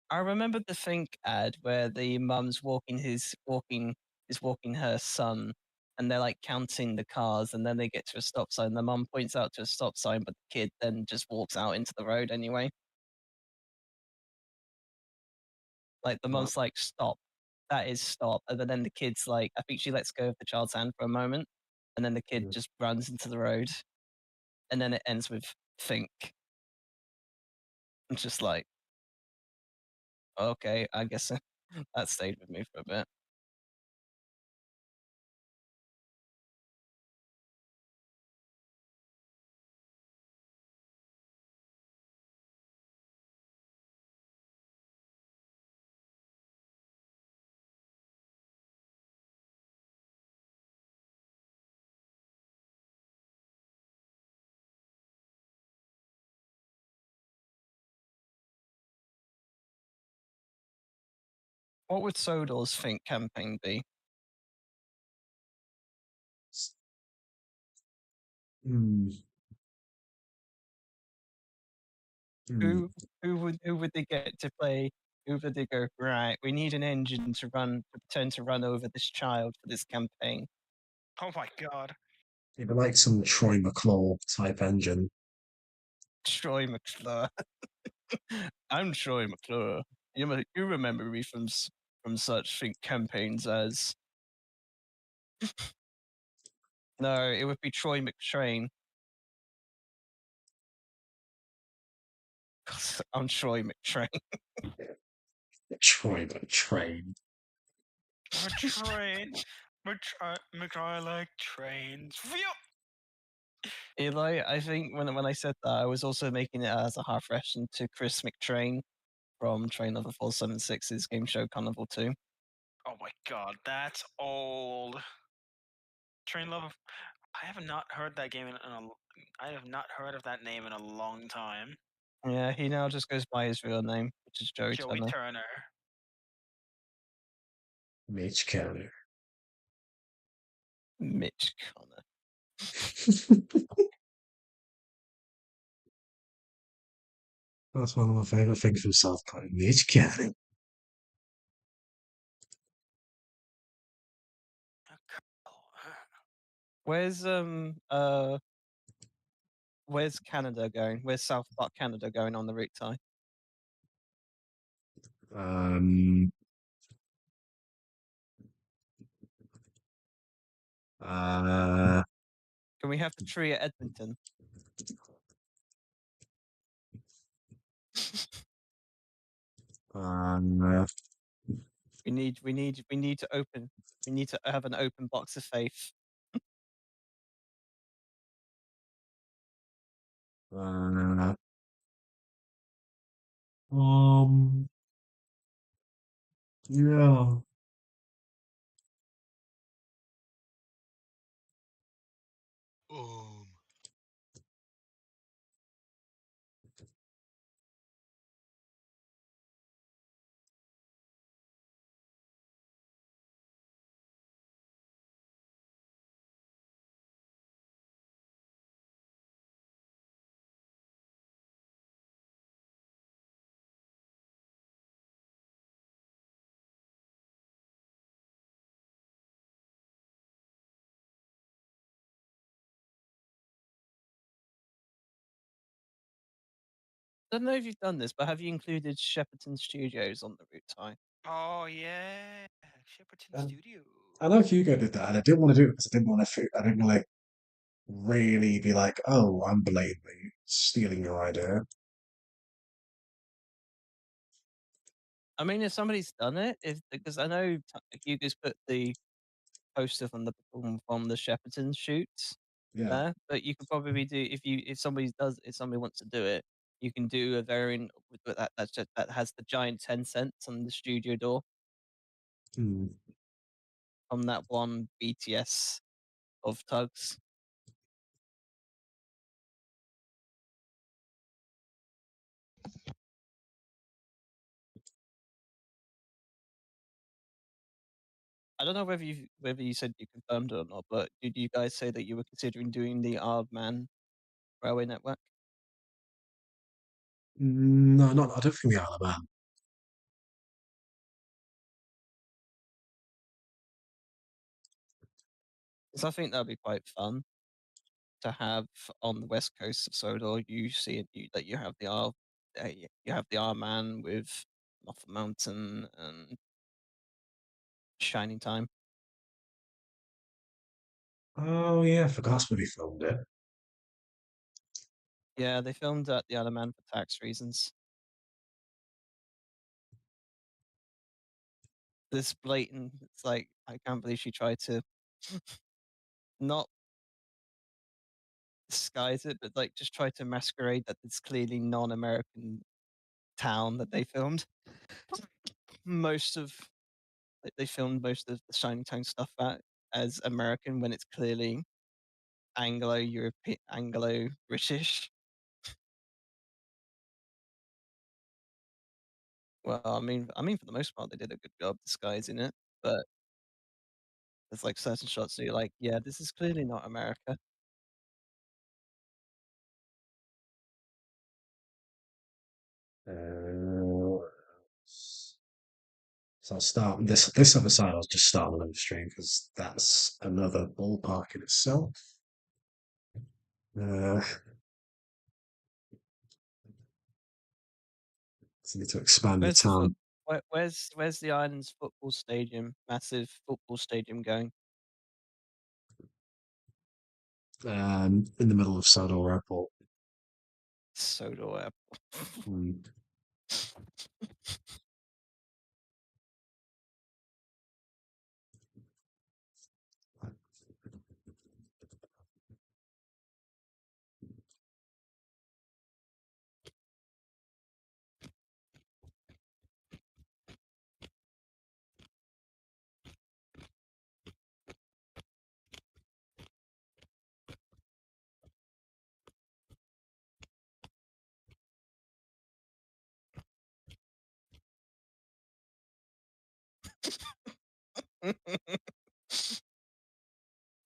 I remember the Think ad where the mum's walking her son, and they're like counting the cars, and then they get to a stop sign. The mum points out to a stop sign, but the kid then just walks out into the road anyway. Like the mum's like, "Stop, that is stop," and then the kid's like, I think she lets go of the child's hand for a moment, and then the kid just runs into the road, and then it ends with Think. I'm just like, okay, I guess that stayed with me for a bit. What would Sodor's Think campaign be? Hmm. Hmm. Who would they get to play? Who would they go, right, we need an engine to pretend to run over this child for this campaign. Oh my god. It'd be like some Troy McClure type engine. Troy McClure. I'm Troy McClure. You remember me from such Think campaigns as... No, it would be Troy McTrain. I'm Troy McTrain. Troy McTrain. I'm a train. I like trains. Phew! Eli, I think when I said that, I was also making it as a half reference to Chris McTrain from Train Lover 476's game show Carnival 2. Oh my god, that's old. Train Love. I have not heard that game I have not heard of that name in a long time. Yeah, he now just goes by his real name, which is Joey Turner. Turner. Mitch Kelly. Mitch Connor. That's one of my favourite things from South Park. Mitch Kelly. Where's where's Canada going? Where's South Park Canada going on the route tie? Um. Can we have the tree at Edmonton? We need to open. We need to have an open box of faith. Yeah. I don't know if you've done this, but have you included Shepperton Studios on the route tie? Oh yeah, Shepperton Um, Studio. I know Hugo did that, and I didn't want to do it because I didn't want to really be like, oh, I'm blatantly stealing your idea. I mean, if somebody's done it, because I know Hugo's put the poster from the Shepperton shoots Yeah. there, but you could probably do if somebody wants to do it, you can do a variant with that has the giant 10 cents on the studio door Hmm. from that one BTS of Tugs. I don't know whether you said you confirmed it or not, but did you guys say that you were considering doing the Ardman Railway Network? No, not. I don't think we are, man. Because I think that'd be quite fun to have on the west coast of Sodor. You see it, that you have the you have the R-Man with Moth Mountain and Shining Time. Oh yeah, I forgot that's where we filmed it. Yeah, they filmed at the Isle of Man for tax reasons. This blatant, it's like, I can't believe she tried to not disguise it, but like just try to masquerade that it's clearly non-American town that they filmed. Most of they filmed most of the Shining Time stuff at as American when it's clearly Anglo-European, Anglo-British. Well, I mean, for the most part, they did a good job disguising it, but there's like certain shots that you're like, yeah, this is clearly not America. So I'll start this other side. I'll just start another stream because that's another ballpark in itself. So need to expand the Where's the town. where's the island's football stadium? Massive football stadium going. In the middle of Sodor Airport. Sodor Airport. Hmm.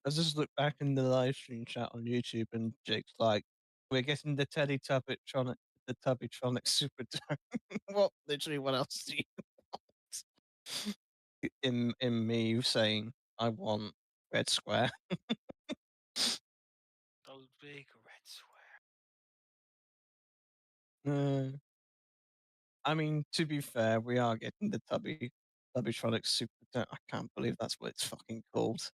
I just looked back in the live stream chat on YouTube, and Jake's like, "We're getting the Teletubbies, the Tubbytronic Super Dome." What? Literally, what else do you want? In me saying, "I want Red Square." Those big red square. I mean, to be fair, we are getting the Tubbytronic Super Dome. I can't believe that's what it's fucking called.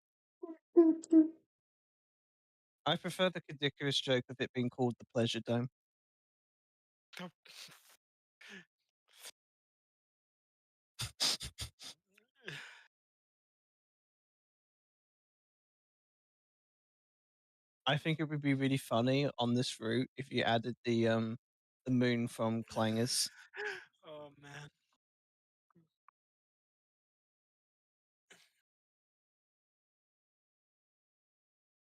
I prefer the ridiculous joke of it being called the Pleasure Dome. I think it would be really funny on this route if you added the moon from Clangers. Oh man.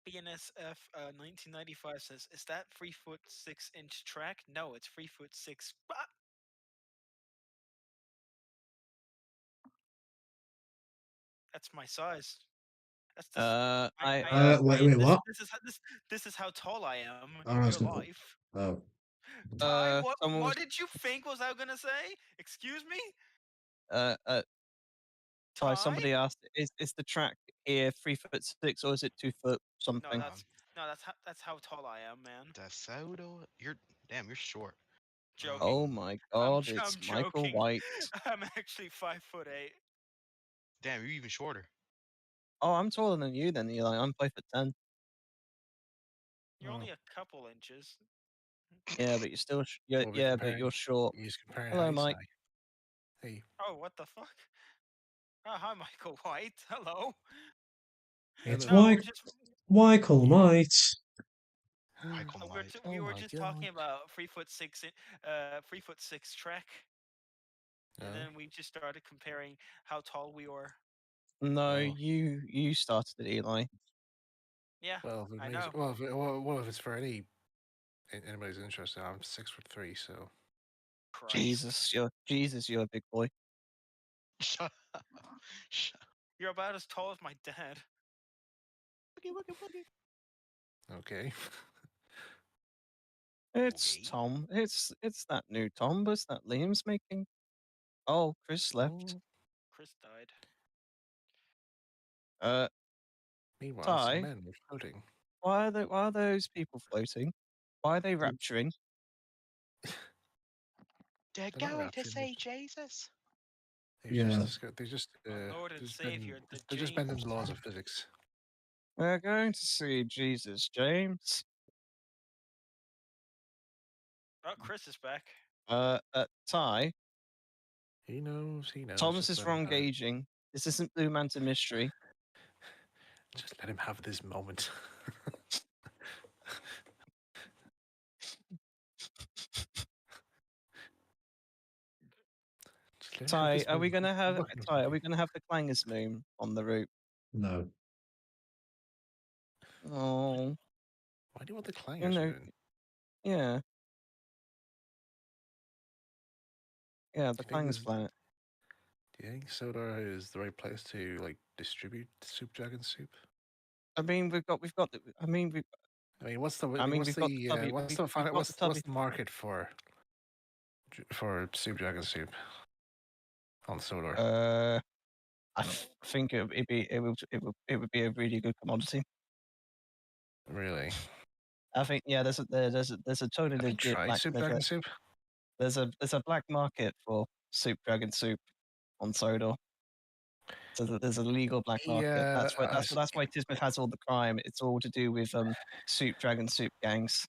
BNSF 1995 says, "Is that 3'6" track? No, it's 3'6". Ah! That's my size. That's this. Wait, what? This is how tall I am Oh, in I real was gonna. life. Oh, Ty, someone what was did you think was I gonna say? Excuse me, sorry, Ty. somebody asked, is the track here 3'6" or is it 2 foot No, something? that's how tall I am, man. DeSoto, you're short. Joking. Oh my god, it's I'm Michael joking. White. I'm actually 5'8". Damn, you're even shorter. Oh, I'm taller than you then, Eli. I'm 5'10". You're only a couple inches. Yeah, but you're still but you're short. He's comparing Hello, heights, Mike. Hey, Oh, what the fuck? Oh, hi, Michael White. Hello. it's No, we're just Michael Might. Michael Knight. we Oh were my just God. talking about 3'6", 3'6" track, and then we just started comparing how tall we were. No, Oh. you started it, Eli. Yeah, Well, if it I makes, know. well, if it's for anybody's interested, I'm 6'3", so Christ. Jesus, you're a big boy. Shut up. You're about as tall as my dad. okay. It's Okay. Tom. It's that new Tom bus that Liam's making. Oh, Chris left. Chris died. Meanwhile, Ty, some men were floating. why are those people floating? Why are they rapturing? They're They're not going to rapturing, say Jesus. Yeah. They just Our Lord and Savior, they're just bending James. the laws of physics. We're going to see Jesus, James. Oh, Chris is back. Ty, He knows. Thomas just is let him wrong have it. gauging. This isn't Blue Manta Mystery. Just let him have this moment. Ty, are we gonna have the Clangers moon on the route? No. Oh, Why do you want the clangers moon? yeah. Yeah, the Clangers planet. Do you think Sodor is the right place to like distribute Soup Dragon soup? I mean, we've got. I mean, what's the we've got the Tubby. what's the market for Soup Dragon soup on Sodor? I think it would be a really good commodity. Really? I think there's a totally legit Try Soup Dragon soup. There's a black market for Soup Dragon soup on Sodor. So there's a legal black market. Yeah, that's why Tismith has all the crime. It's all to do with Soup Dragon soup gangs.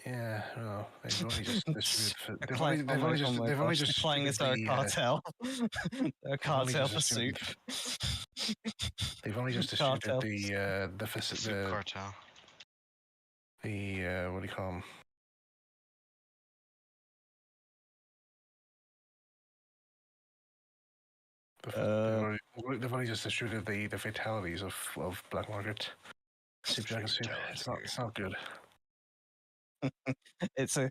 Yeah, well, they've only just distributed. They've only just Clangers are a cartel. They're a cartel for soup. They've only just distributed the soup cartel. The what do you call them? They've only just distributed the fatalities of Black Market Soup Dragon soup. It's not good. It's the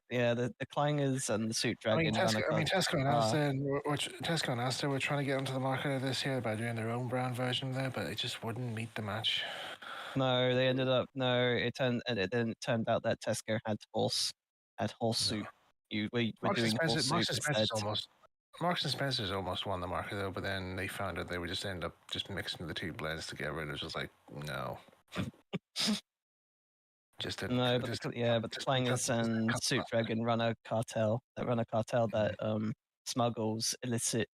Clangers and the Soup Dragon. Tesco and Asda were trying to get into the market of this year by doing their own brand version there, but it just wouldn't meet the match. No, they ended up. No, it turned out that Tesco had horse soup. We're doing horse soup instead. Marks and Spencer's almost won the market though, but then they found out they would just end up just mixing the two blends together, and it was just like no. Just didn't. No, but the Clangers and Soup Dragon run a cartel. That smuggles illicit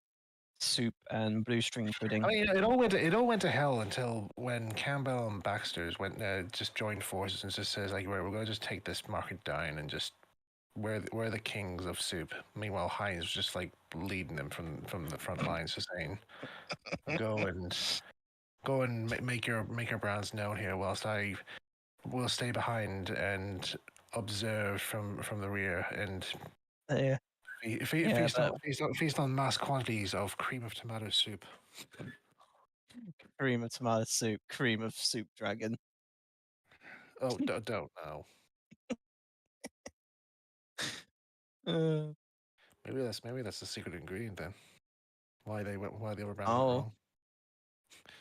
soup and blue string pudding. I mean, it all went to hell until when Campbell and Baxter's just joined forces and just says like, we're going to just take this market down and just we're the kings of soup. Meanwhile, Heinz was just like leading them from the front lines, just saying, go and make your brands known here, whilst I will stay behind and observe from the rear and feast on mass quantities of cream of tomato soup. Cream of tomato soup, cream of Soup Dragon. Oh, don't know. Maybe that's the secret ingredient then. Why they were branded wrong.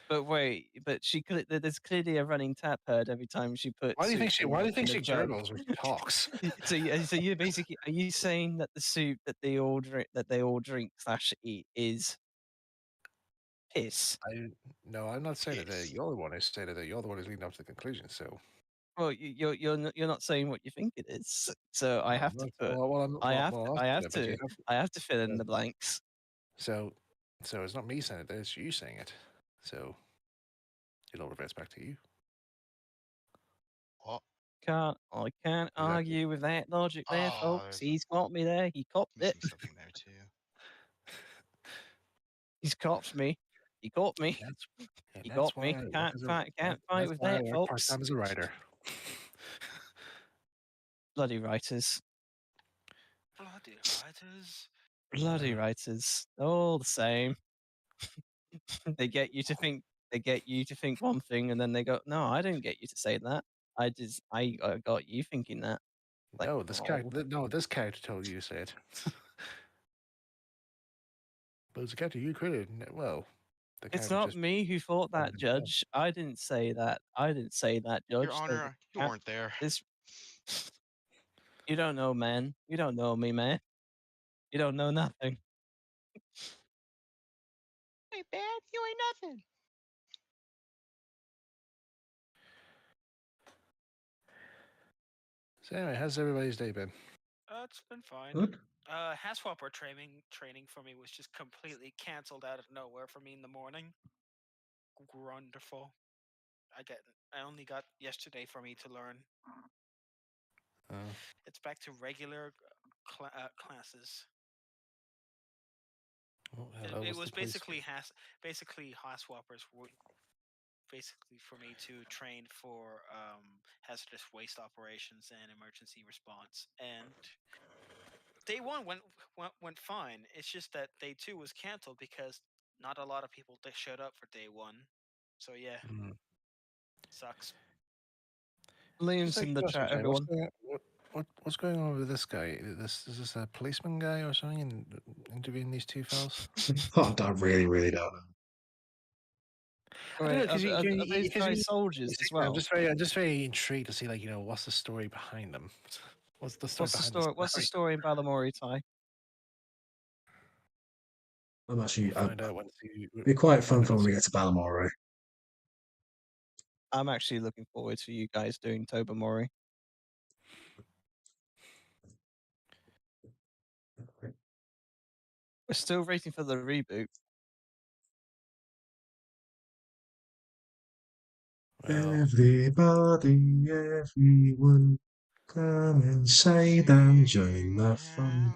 But wait, there's clearly a running tap heard every time she puts. Why do you think she gurgles when she talks? so you basically, are you saying that the soup that they all drink / eat is piss? No, I'm not saying that. You're the one who stated that. You're the one who's leading up to the conclusion. So. Well, you're not saying what you think it is. So I have to put. I have to fill in the blanks. So it's not me saying it. It's you saying it. So it all reverts back to you. What? I can't argue with that logic there, folks. He's got me there. He copped it. Something there too. He's copped me. He got me. He got me. Can't fight with that, folks. First time as a writer. Bloody writers. Bloody writers. All the same. They get you to think one thing, and then they go, "No, I didn't get you to say that. I got you thinking that." Like, this character told you to say it. But it's a character you created. Well, it's not me who thought that, Judge. I didn't say that. Judge. Your Honor, you weren't there. You don't know, man. You don't know me, man. You don't know nothing. Hey, man, you ain't nothing. So anyway, how's everybody's day been? It's been fine. Good. Haswapper training for me was just completely cancelled out of nowhere for me in the morning. Wonderful. I only got yesterday for me to learn. It's back to regular classes. It was basically Haswappers were basically for me to train for hazardous waste operations and emergency response. And day one went fine. It's just that day 2 was canceled because not a lot of people showed up for day 1. So yeah, sucks. Liam's in the chat, everyone. What's going on with this guy? Is this a policeman guy or something? And interviewing these two fellas? I really don't know. I don't know because Are those guys soldiers as well? I'm just very intrigued to see what's the story behind them. What's the story behind this? What's the story in Balamory, Ty? I'm actually. We'll find out once It'd be quite fun find out for when once we get to Balamory. I'm actually looking forward to you guys doing Tobermory. We're still waiting for the reboot. Well, Everybody, everyone, come and say and join the fun.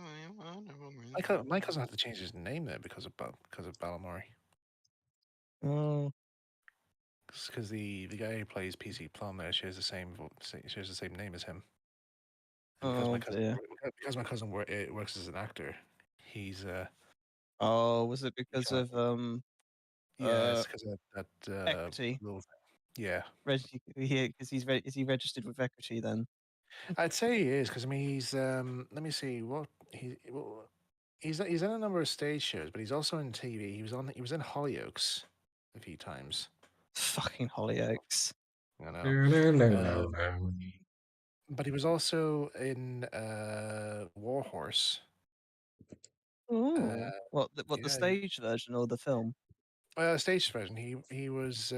my cousin had to change his name there because of Balamory. Oh, Because the guy who plays PC Plum there shares the same name as him. And because my cousin works as an actor, he's Oh, was it because of yeah, it's because of that equity? little thing. Yeah, Because is he registered with equity then? I'd say he is because I mean he's let me see he's in a number of stage shows, but he's also in TV. He was in Hollyoaks a few times. Fucking Hollyoaks. I know. But he was also in Warhorse. Oh, the stage version or the film? Stage version. He was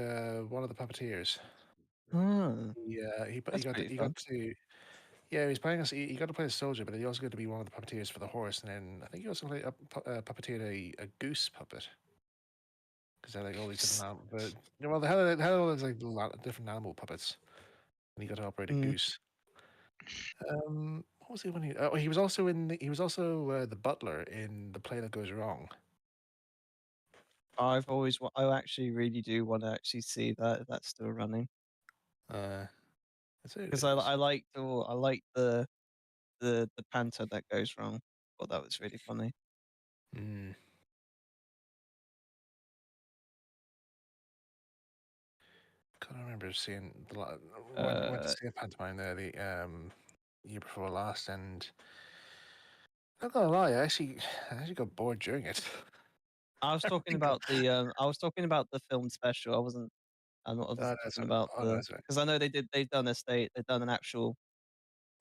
one of the puppeteers. Oh, He that's got pretty fun. he was playing he got to play a soldier, but he also got to be one of the puppeteers for the horse, and then I think he also puppeteered a goose puppet. Because they're like all these different animals. But well, they had all these like different animal puppets, and he got to operate a goose. What was he when he? Oh, he was also the butler in The Play That Goes Wrong. I actually really do want to actually see that if that's still running. Because I like the banter that goes wrong. Thought that was really funny. Mm. Can't remember seeing went to see a pantomime there the year before last, and not gonna lie, I actually got bored during it. I was talking about the film special. I'm not talking about because I know they've done an actual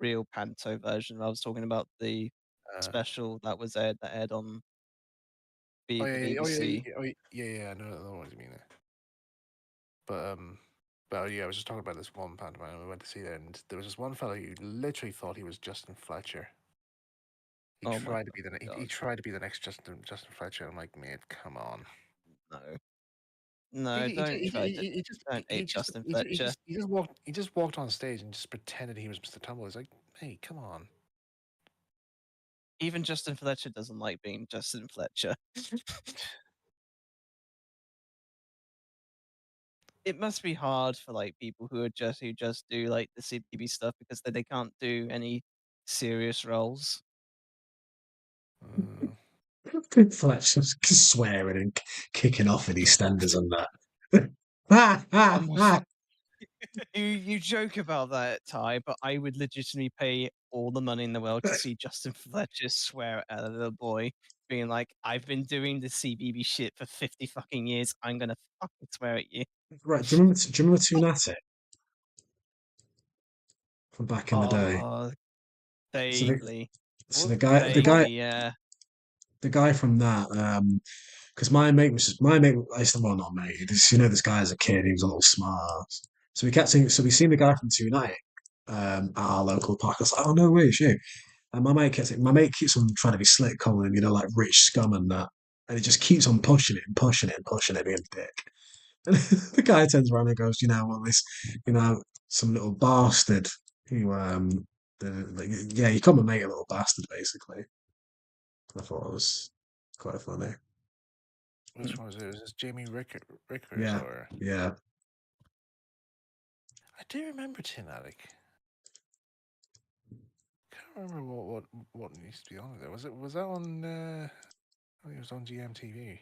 real panto version. I was talking about the special that aired on the BBC. I know what you mean there. But yeah, I was just talking about this one pantomime we went to see there, and there was this one fellow who literally thought he was Justin Fletcher. He tried to be the next Justin Fletcher. I'm like, man, come on. No, don't ape Justin Fletcher. He just walked on stage and just pretended he was Mr. Tumble. It's like, hey, come on. Even Justin Fletcher doesn't like being Justin Fletcher. It must be hard for like people who just do like the CBB stuff because they can't do any serious roles. Fletcher's swearing and kicking off in EastEnders and that. You joke about that, Ty, but I would legitimately pay all the money in the world to see Justin Fletcher swear at a little boy, being like, "I've been doing the CBB shit for 50 fucking years. I'm gonna fucking swear at you." Right, do you remember Toonattic from back in the day? Vaguely. So the guy from that, because my mate, I used to, well, not mate, this guy as a kid, he was a little smart ass. So we seen the guy from Toonattic at our local park. I was like, oh no way, it's you. And my mate keeps on trying to be slick, calling him, like rich scum and that. And he just keeps on pushing it and pushing it and pushing it, being a dick. And the guy turns around and goes, some little bastard who, you call my mate a little bastard, basically. I thought it was quite funny. Which one was it? Was this Jamie Rickers? Yeah, Or... yeah. I do remember Toonattic. Can't remember what used to be on there. Was that on? I think it was on GMTV.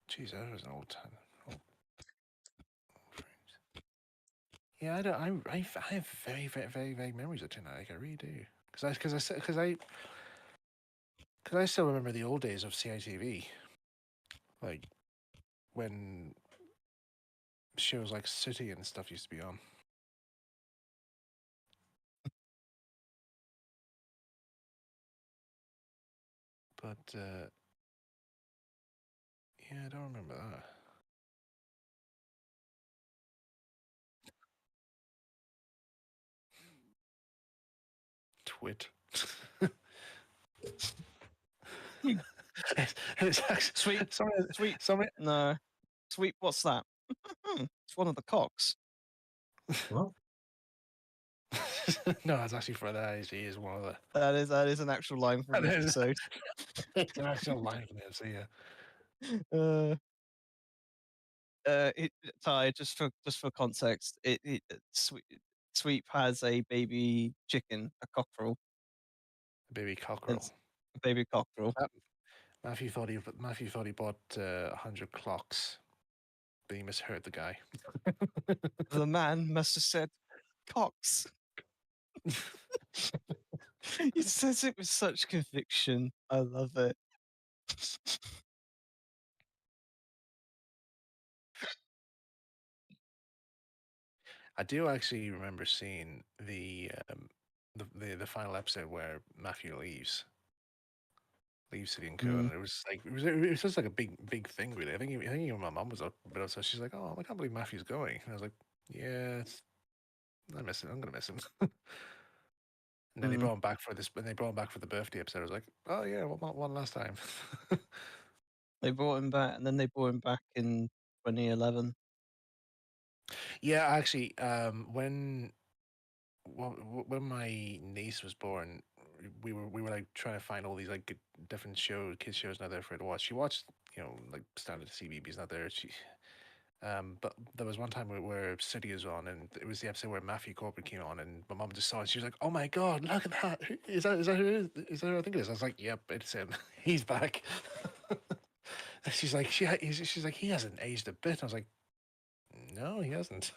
Jeez, that was an old time. Yeah, I don't. I have very, very, very vague memories of Titanic. I really do. Because I still remember the old days of CITV, like when shows like City and stuff used to be on. But yeah, I don't remember that. Twit. It's actually, Sweet. No. Sweet, what's that? It's one of the cocks. What? No, it's actually for that. He is one of the. That is an actual line from the episode. It's an actual line from the episode. Yeah. Ty, just for context, Sweep has a baby chicken, a cockerel. Baby cockerel. It's a baby cockerel. Matthew thought he bought 100 clocks, but he misheard the guy. The man must have said cocks. He says it with such conviction. I love it. I do actually remember seeing the final episode where Matthew leaves City and Co. And it was just like a big thing, really. I think even my mum was up, but also she's like, "Oh, I can't believe Matthew's going." And I was like, "Yeah, I miss him. I'm gonna miss him." And then they brought him back for this. When they brought him back for the birthday episode, I was like, "Oh yeah, one last time." They brought him back, and then they brought him back in 2011. Yeah, actually, when my niece was born, we were like trying to find all these like different kids shows not there for her to watch. She watched, like standard CBeebies not there. But there was one time where City was on, and it was the episode where Matthew Corbett came on, and my mom just saw it. She was like, "Oh my god, look at that! Is that who I think it is?" I was like, "Yep, it's him. He's back." And she's like, she's like, "He hasn't aged a bit." I was like, "No, he hasn't."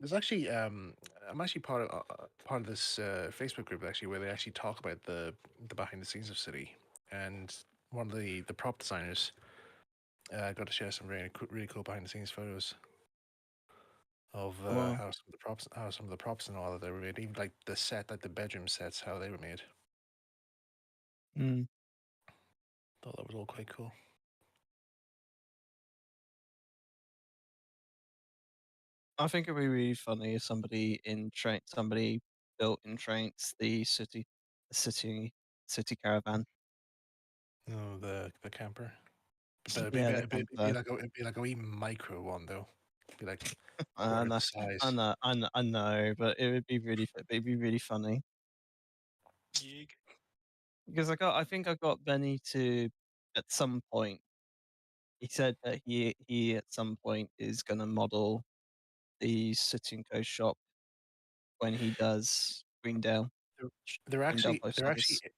There's actually I'm actually part of this Facebook group actually where they actually talk about the behind the scenes of City, and one of the prop designers got to share some really cool behind the scenes photos of how some of the props and all that they were made, even like the set, like the bedroom sets, how they were made. Thought that was all quite cool. I think it'd be really funny if somebody built in Traints the city caravan. Oh, the camper. But it'd Yeah, be like a wee micro one though. It'd be like I quarter know, the size. I know, but it'd be really funny. Yeeg. Because I think I got Benny to at some point. He said that he at some point is gonna model the City and Co shop when he does Greendale. There Greendale actually Post there Office. actually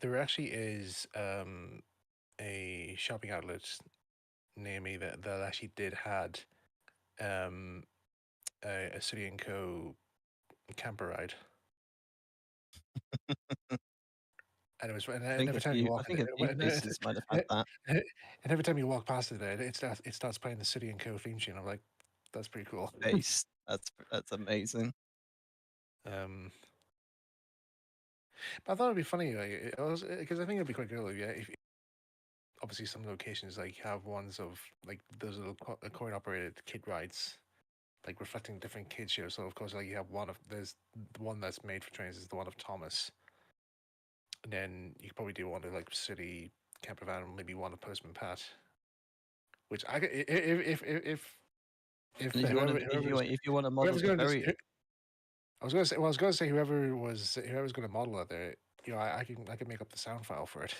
there actually is a shopping outlet near me that actually did had a City and Co camper ride. And it was, and I think every a time you few walk in places might have had that. and every time you walk past it starts playing the City and Co theme tune. I'm like, that's pretty cool. Base. That's amazing. But I thought it'd be funny, like, because I think it'd be quite cool. Yeah, if obviously some locations like have ones of like those little coin operated kid rides, like reflecting different kid shows. So of course, like you have there's the one that's made for trains is the one of Thomas. And then you could probably do one of like City Camper Van, maybe one of Postman Pat. Which I could, if you want to model the very, I was gonna say whoever's gonna model it there, I can make up the sound file for it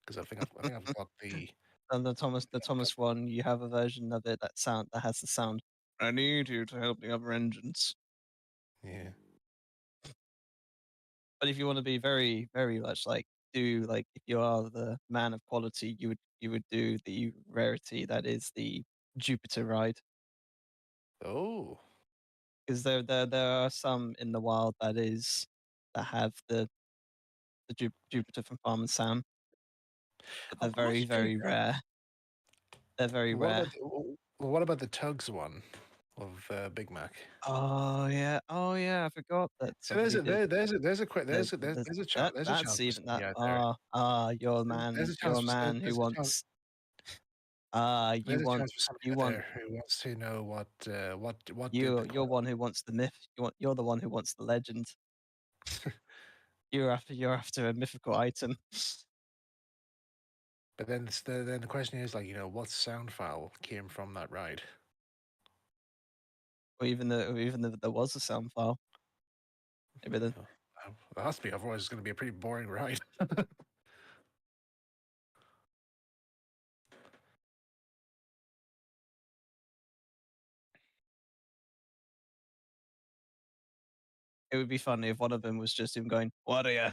because I think I've got the. And the Thomas one, you have a version of it that has the sound. I need you to help the other engines. Yeah. But if you want to be very, very much like do like if you are the man of quality, you would do the rarity that is the Jupiter ride. Oh, Because there are some in the wild that have the Jupiter from Farm and Sam, but they're I very must do that. rare. They're very What rare. about what about the Tugs one of Big Mac? Oh yeah, I forgot that So there's somebody a did. there's a quick The, there's a chance that there's a that's chance for even that somebody out there. you're a There's man a chance who there's a chance wants there's a chance for somebody you out want there who wants to know what did the you're one who wants the myth. You're the one who wants the legend. You're after a mythical item. But then the question is, like, you know, what sound file came from that ride? Or even if there was a sound file. Maybe then. There has to be, otherwise it's going to be a pretty boring ride. It would be funny if one of them was just him going, "What are you?"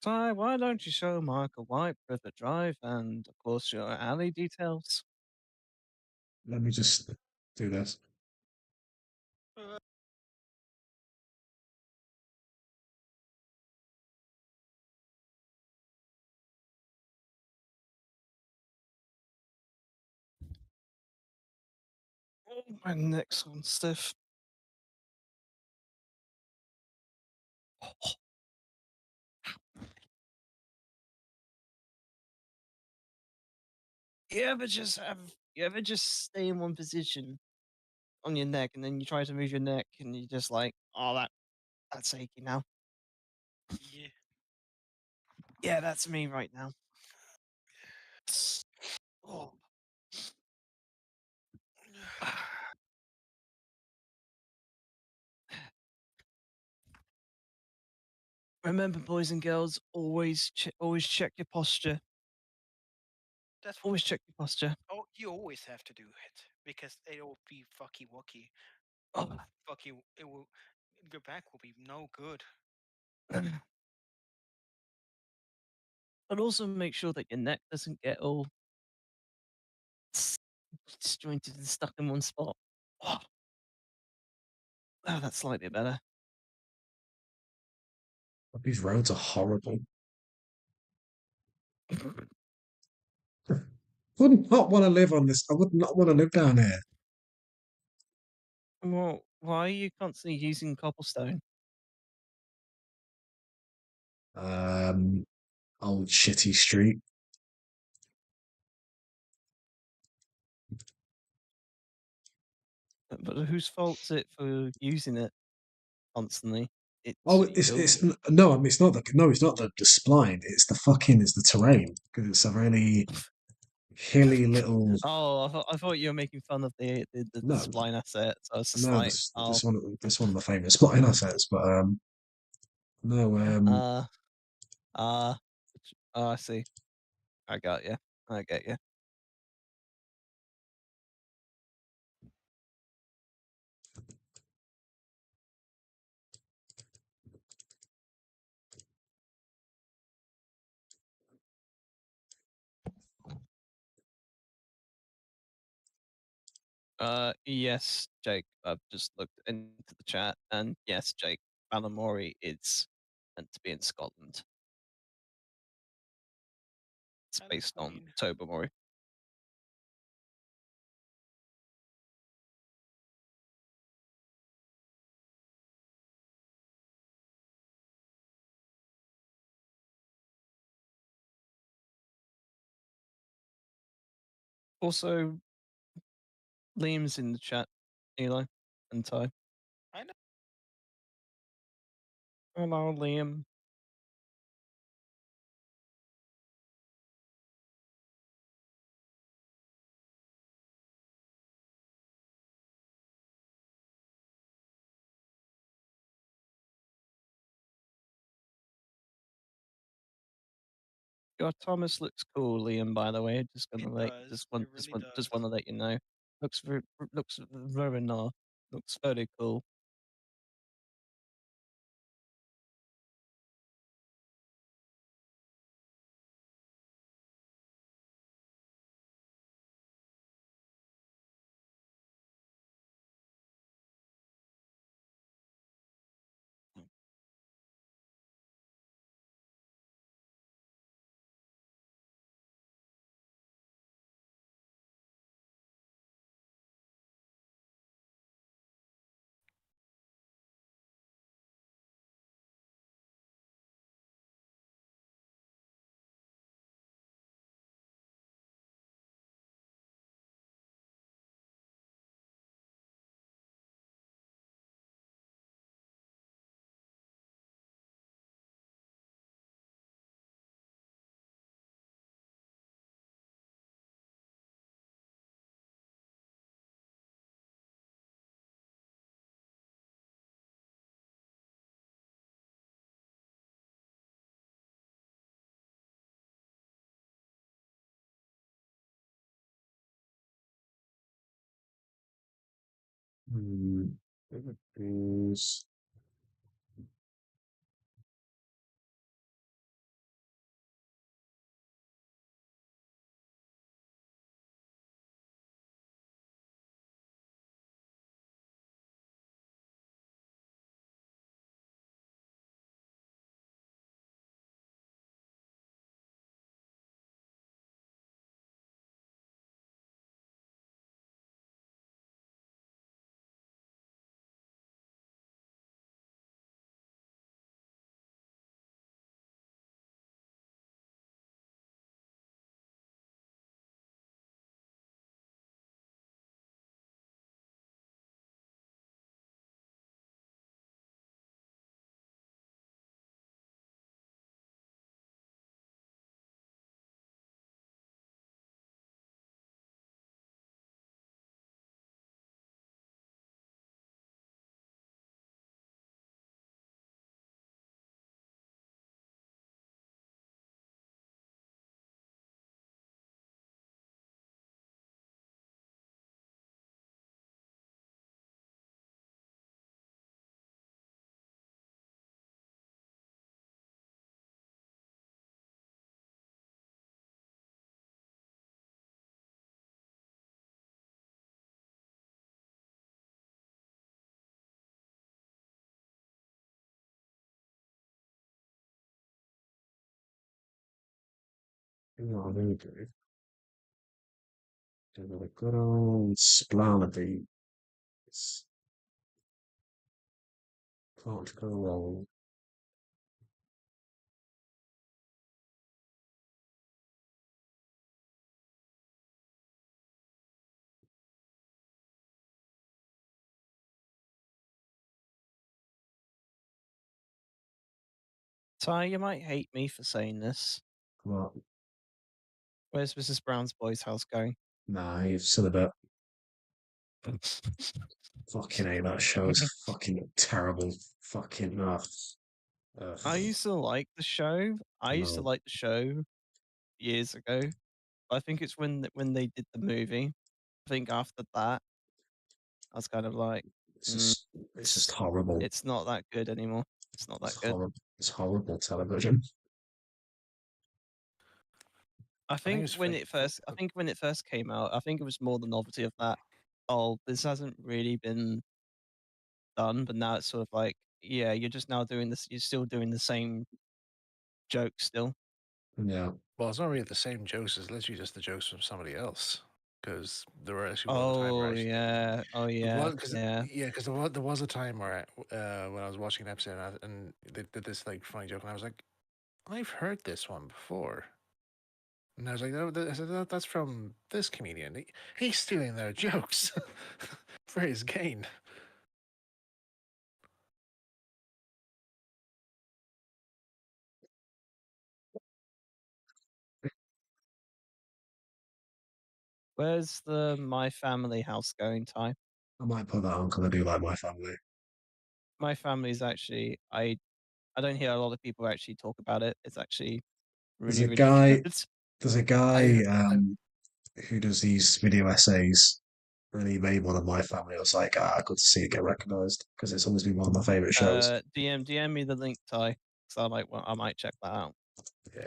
So why don't you show Mark a white Privet Drive and, of course, your alley details? Let me just do this. Oh, my neck's on stiff. You ever just stay in one position on your neck and then you try to move your neck and you're just like, oh, that's achy now. Yeah. Yeah, that's me right now. Oh. Remember, boys and girls, always check your posture. That's what, Always check your posture. oh, you always have to do it because it'll be fucky wucky. Oh. Fuck you. It will. Your back will be no good. But also make sure that your neck doesn't get all disjointed and stuck in one spot. Oh, that's slightly better. These roads are horrible. Would not want to live on this. I would not want to live down here. Well, why are you constantly using cobblestone? Old shitty street. But whose fault's it for using it constantly? Oh, It's yours. no. I mean, it's not the spline. It's the terrain because it's a really hilly little. Oh, I thought you were making fun of the No, spline asset. So I was just no. like, oh, This one of the famous spline assets, but no. uh, uh, oh, I see. I got you. I get you. Yes, Jake. I've just looked into the chat, and yes, Jake, Balamori is meant to be in Scotland. It's based on Tobermory. Also, Liam's in the chat, Eli and Ty. I know. Hello, Liam. Your Thomas looks cool, Liam. By the way, just gonna It let does. just It really just does. want to let you know. Looks very nice. Looks very cool. Is really good. Give it a good old splanity. Can't go wrong. Ty, you might hate me for saying this. What? Where's Mrs. Brown's boys' house going? Nah, you've said a bit. Fucking hate that show. It's fucking terrible. Fucking I used to like the show. I used to no. like the show years ago. I think it's when they did the movie. I think after that, I was kind of like, It's mm, just it's just horrible. it's not that good anymore. It's not that It's good. horrible. It's horrible television. I think think it's when like it first came out, I think it was more the novelty of that. Oh, this hasn't really been done, but now it's sort of like, yeah, you're just now doing this. You're still doing the same joke still. Yeah. well, it's not really the same jokes. It's literally just the jokes from somebody else. Because there were actually was a time where Oh yeah, oh yeah, because yeah. because there was a time where when I was watching an episode and they did this like funny joke and I was like, I've heard this one before. And I was like, no, I said, that's from this comedian. He's stealing their jokes for his gain. Where's the My Family house going, Ty? I might put that on because I do like My Family. My Family's actually I don't hear a lot of people actually talk about it. It's actually There's really, a really guy. good. There's a guy who does these video essays, and he made one of My Family. I was like, good to see it get recognised because it's always been one of my favourite shows. DM me the link, Ty, so I might check that out. Yeah.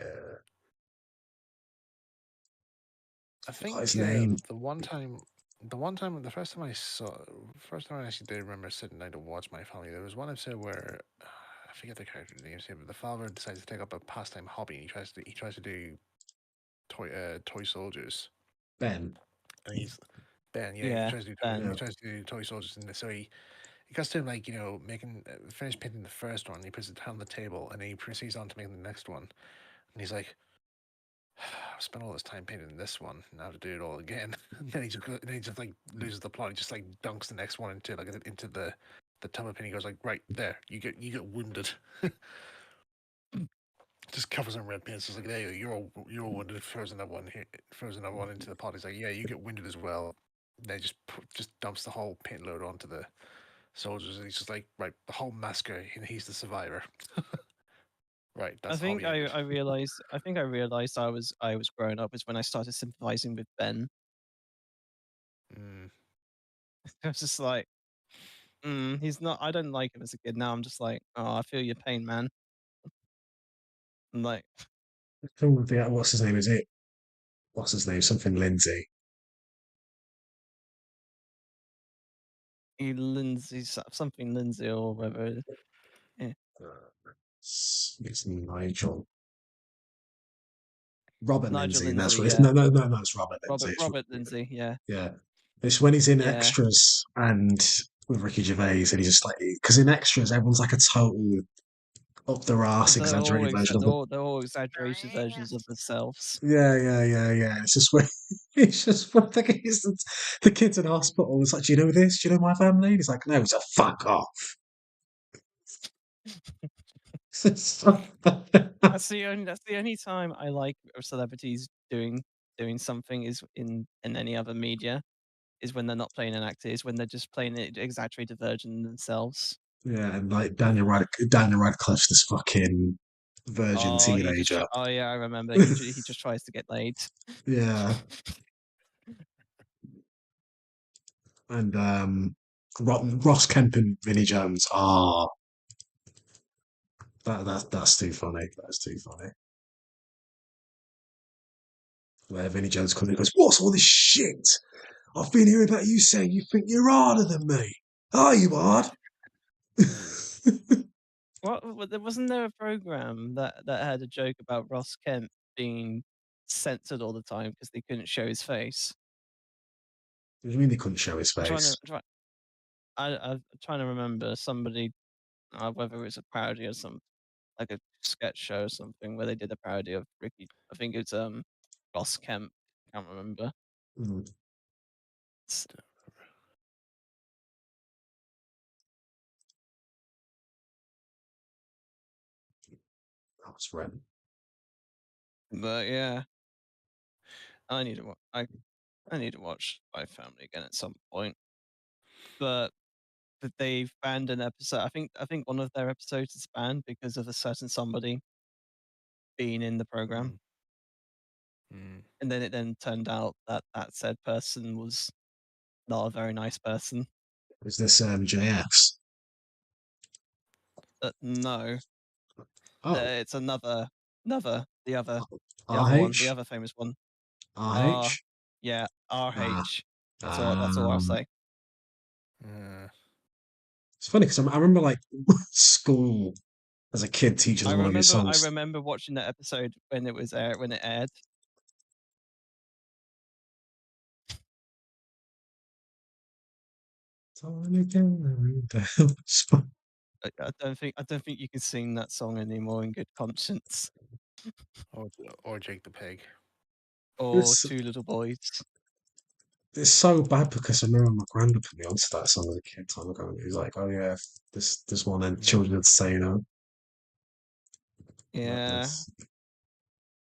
I think his name. the first time I actually did remember sitting down to watch My Family, there was one episode where I forget the character names here, but the father decides to take up a pastime hobby. And he tries to do toy soldiers. Ben. And he's Ben, yeah. Yeah, he tries to do Ben. he tries to do toy soldiers, and so he gets to like making finish painting the first one. And he puts it down on the table, and he proceeds on to making the next one. And he's like, I've spent all this time painting this one. Now I have to do it all again. And then he just like loses the plot. He just like dunks the next one into the tub of paint. He goes like, right there, you get wounded. Just covers in red paint. It's just like, there you're all wounded. Throws another one into the pot. He's like, yeah, you get wounded as well. And then just dumps the whole paint load onto the soldiers. And he's just like, right, the whole massacre, and he's the survivor. Right. That's I think I realized I was growing up is when I started sympathizing with Ben. Mm. I was just like, he's not. I don't like him as a kid. Now I'm just like, oh, I feel your pain, man. I'm like, What's his name? Is it? What's his name? Something Lindsay. Lindsay, something Lindsay or whatever. Yeah. It's Nigel. Robert Nigel Lindsay. That's Lindsay, what. yeah. No. It's Robert Lindsay. Robert Lindsay, yeah. Yeah. It's when he's in Yeah. extras and with Ricky Gervais, and he's just like, because in extras, everyone's like a total up their arse exaggerated version of them. They're all exaggerated versions of themselves. Yeah. It's just when the kid's in hospital. It's like, do you know this? Do you know My Family? And he's like, no. He's like, fuck off. That's the only time I like celebrities doing something is in any other media, is when they're not playing an actor, is when they're just playing an exaggerated version themselves. Yeah, and like Daniel Radcliffe's this fucking virgin teenager. I remember. He just tries to get laid. Yeah. And Ross Kemp and Vinnie Jones are that's too funny. That's too funny. Where Vinnie Jones comes in and goes, "What's all this shit? I've been hearing about you saying you think you're harder than me. Are you hard?" Wasn't there a program that had a joke about Ross Kemp being censored all the time because they couldn't show his face? What do you mean they couldn't show his face? I'm trying to remember somebody, whether it was a parody or something, like a sketch show or something, where they did a parody of Ricky. I think it's Ross Kemp. Can't remember. Mm. That was Ren. But yeah, I need to watch My Family again at some point. But they've banned an episode. I think one of their episodes is banned because of a certain somebody being in the program. And then it turned out that said person was not a very nice person. Is this JF's? No. Oh. It's the other RH? one, the other famous one. RH? Yeah, RH. That's all I'll say. It's funny because I remember like school as a kid teachers one of his songs. I remember watching that episode when it aired. I don't think you can sing that song anymore in good conscience. Or Jake the Pig. Or Two Little Boys. It's so bad because I remember my granddad put me onto that song as a kid time ago. And he was like, "Oh yeah, this one and children had to say, you know." Yeah.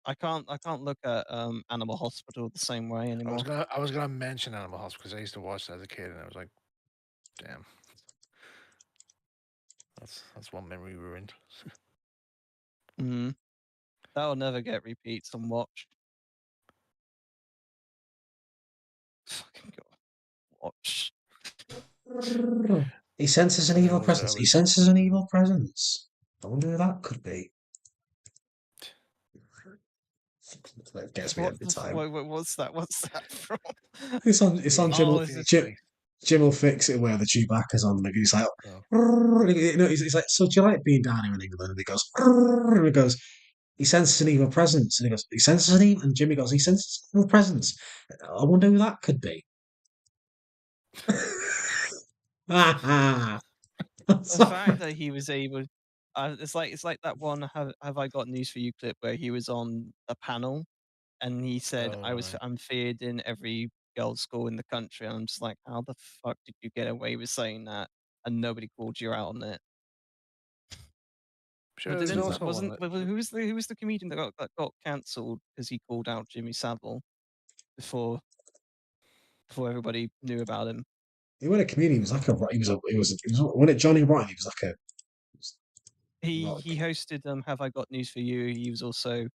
I can't look at Animal Hospital the same way anymore. I was gonna mention Animal Hospital because I used to watch that as a kid, and I was like, damn. That's one memory ruined. That'll never get repeats on Watch. Fucking God. Watch. He senses an I evil was- I presence. He was- senses an evil presence. I wonder who that could be. That gets me What every the time. what's that? What's that from? It's on Jim. Oh, will- is this Jim, Jim will fix it where the Chewbacca's on. And he's like, Oh. he's like, so do you like being down here in England? And he goes, and he goes, he senses an evil presence. And he goes, he senses an evil. And Jimmy goes, he senses an evil presence. I wonder who that could be. the fact that he was able? It's like that one. Have I got news for you? Clip where he was on a panel, and he said, Oh, right. I'm feared in every girls' school in the country. And I'm just like, how the fuck did you get away with saying that? And nobody called you out on it. Sure, But there's didn't also wasn't one that, who was the comedian that got cancelled because he called out Jimmy Savile before everybody knew about him. He wasn't a comedian. He was like when it Johnny Rotten. He was like a. He hosted Have I Got News for You? He was also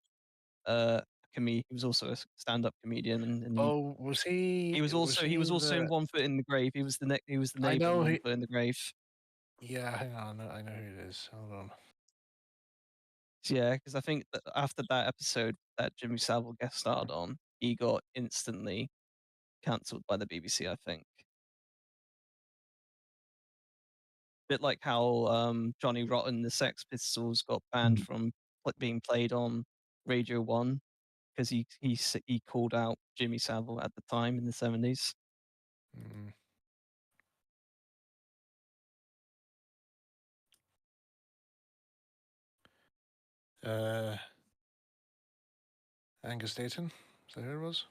he was also a stand-up comedian, and oh, was he? he was also in One Foot in the Grave. He was the I neighbor know in One he- Foot in the Grave. Yeah, hang on. I know who it is. Hold on. Yeah, because I think that after that episode that Jimmy Savile guest starred on, he got instantly cancelled by the BBC. I think. Bit like how Johnny Rotten, the Sex Pistols, got banned from being played on Radio 1 because he called out Jimmy Savile at the time in the 70s. Mm. Angus Dayton. Is that who it was?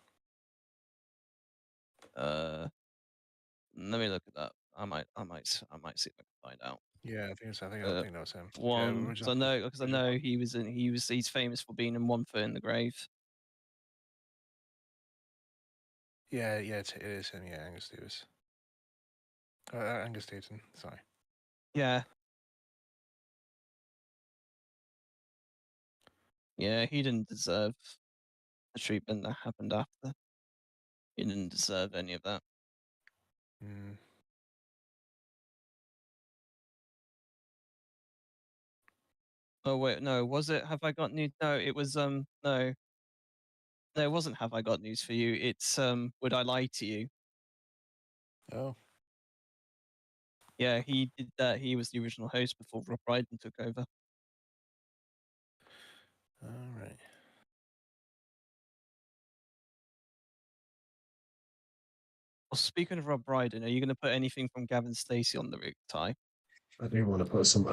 Let me look it up. I might see if I can find out. Yeah, I think it's. I think that was him. One, Yeah, because I know he's famous for being in One Foot in the Grave. Yeah, it is him. Yeah, Angus Davis. Angus Dayton. Sorry. Yeah. Yeah, he didn't deserve the treatment that happened after. He didn't deserve any of that. Mm. Oh wait, no, was it Have I Got News? No, it was no. No, it wasn't Have I Got News for You. It's Would I Lie to You? Oh. Yeah, he did that. He was the original host before Rob Brydon took over. All right. Well, speaking of Rob Brydon, are you going to put anything from Gavin Stacey on the route, Ty? I do want to put some.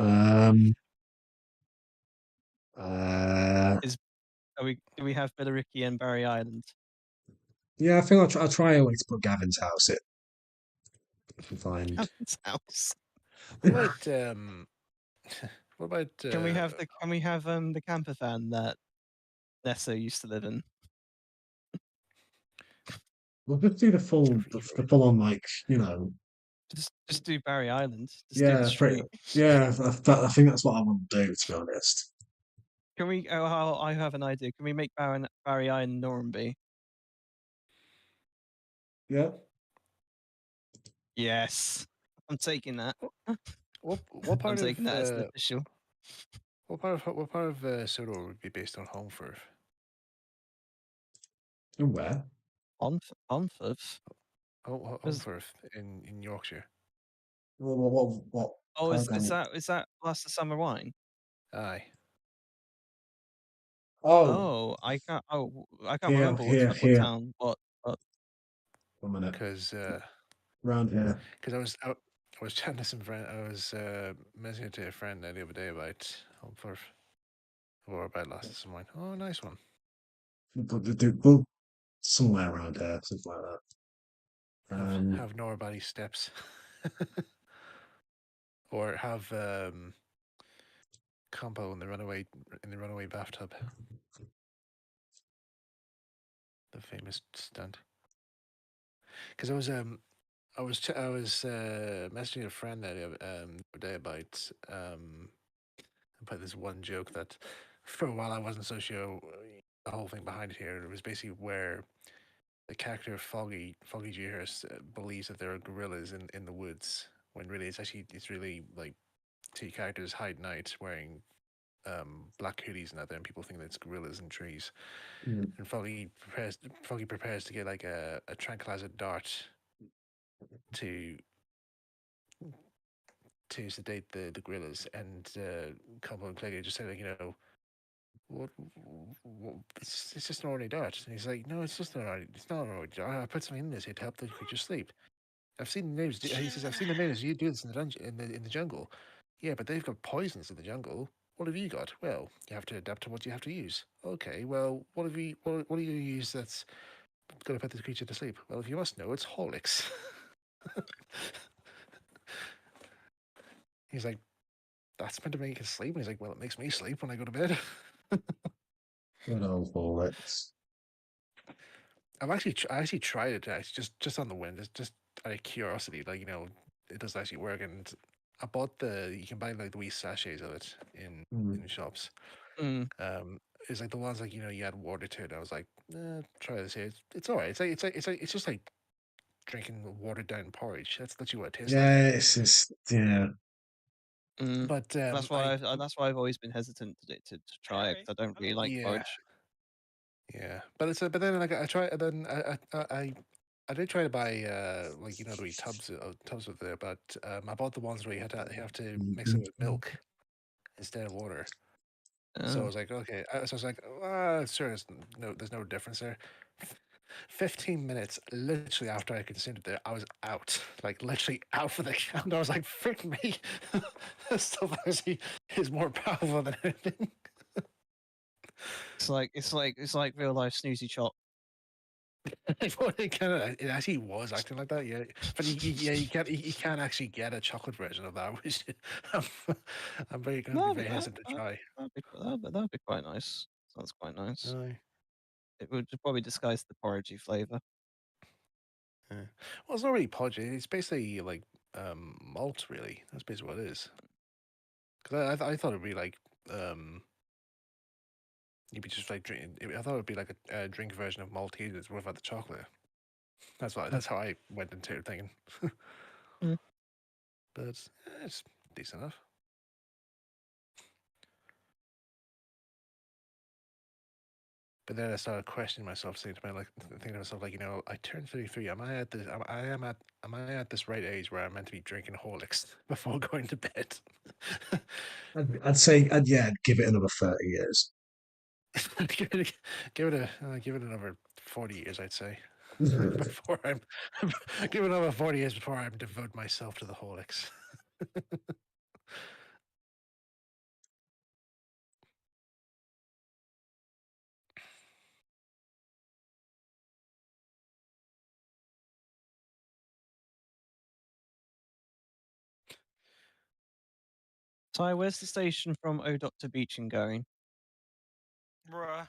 Do we have Billericay and Barry Island? Yeah, I think I'll try a way to put Gavin's house in. If we find Gavin's house. What about what about? Can we have the camper van that Nessa used to live in? we'll just do the full on, like, Just do Barry Island. Just do yeah, the street. yeah. I think that's what I want to do, to be honest. Can we? Oh, I have an idea. Can we make Barry Island Normanby? Yeah. Yes, I'm taking that. What I'm part taking that as of the official. what part of Sodor would be based on Holmfirth? And where? Onforth. Oh, Holmfirth in Yorkshire. What Oh, is program? that Last of Summer Wine? Aye. Oh, I can't. Oh, I can't here, remember here, what here. town. What? 1 minute. Because Round here. I was chatting to some friend. I was messaging to a friend the other day about Holmfirth or about Last of Summer Wine. Oh, nice one. Well, somewhere around here, something like that. Have Norbody steps, or have Compo in the runaway bathtub. The famous stunt. Because I was messaging a friend the other day about this one joke that for a while I wasn't so sure the whole thing behind it here. It was basically where the character Foggy Dewhurst believes that there are gorillas in the woods, when really it's really like two characters hiding out wearing black hoodies and that, and people think that it's gorillas in trees. Mm. And Foggy prepares to get like a tranquilizer dart to sedate the gorillas, and Combo and Clegg just say, like, what, it's just an ordinary dart. And he's like, no, it's just it's not an ordinary dart. I put something in this here to help the creature sleep. I've seen the natives. He says, I've seen the natives. You do this in the jungle. Yeah, but they've got poisons in the jungle. What have you got? Well, you have to adapt to what you have to use. Okay, well, what do you use that's going to put this creature to sleep? Well, if you must know, it's Horlicks. He's like, that's meant to make it sleep. And he's like, well, it makes me sleep when I go to bed. Good old Horlicks. I actually tried it just on the whim, just out of curiosity. Like, it does actually work, and I bought you can buy like the wee sachets of it in shops. Mm. It's like the ones like you add water to it. I was like, try this here. It's all right. It's just like drinking watered down porridge. That's literally what it tastes like. Yeah, it's just Mm. But that's why I've always been hesitant to try it, because I don't really like porridge. Yeah, but then like I try, and then I did try to buy like the wee tubs with it, but I bought the ones where you have to mix it with milk instead of water. So I was like, okay. So I was like, sure, there's no difference there. 15 minutes, literally after I consumed it, there, I was out, like literally out for the count. I was like, frick me, this stuff actually is more powerful than anything. It's like real life snoozy chop. It actually was acting like that, yeah. But you can't actually get a chocolate version of that, which I'm very hesitant to try. That'd be quite nice. Sounds quite nice. It would probably disguise the porridgey flavour. Yeah. Well, it's not really porridge. It's basically like malt, really. That's basically what it is. Because I thought it'd be like you'd be just like drinking. I thought it'd be like a drink version of Maltesers without the chocolate. That's how I went into it thinking. But it's decent enough. But then I started questioning myself, thinking to myself, like, I turned 33. Am I at this right age where I'm meant to be drinking Horlicks before going to bed? I'd say, give it another 30 years. give it another 40 years, I'd say. Before I'm give it another 40 years before I devote myself to the Horlicks. Ty, where's the station from O Dr. Beeching going? Bruh.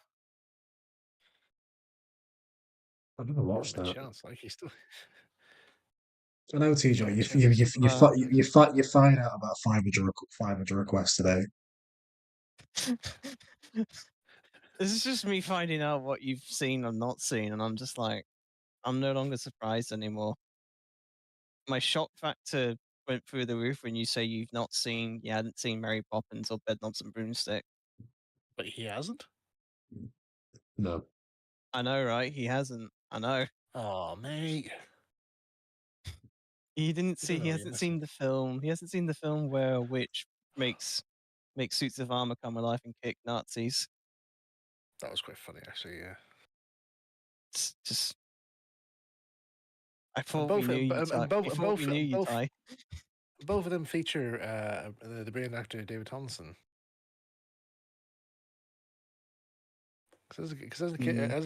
I've never watched that. Chance, like he's still. I know, TJ. You fired out about 500 requests today. This is just me finding out what you've seen or not seen, and I'm just like, I'm no longer surprised anymore. My shock factor went through the roof when you say you hadn't seen Mary Poppins or Bedknobs and Broomstick. But he hasn't? No. I know, right? He hasn't. I know. Oh, mate. He hasn't seen the film. He hasn't seen the film where a witch makes suits of armor come alive and kick Nazis. That was quite funny, actually. Yeah. It's just. I thought we knew you, Ty. Ty. Both of them feature the brilliant actor David Tomlinson. Because as a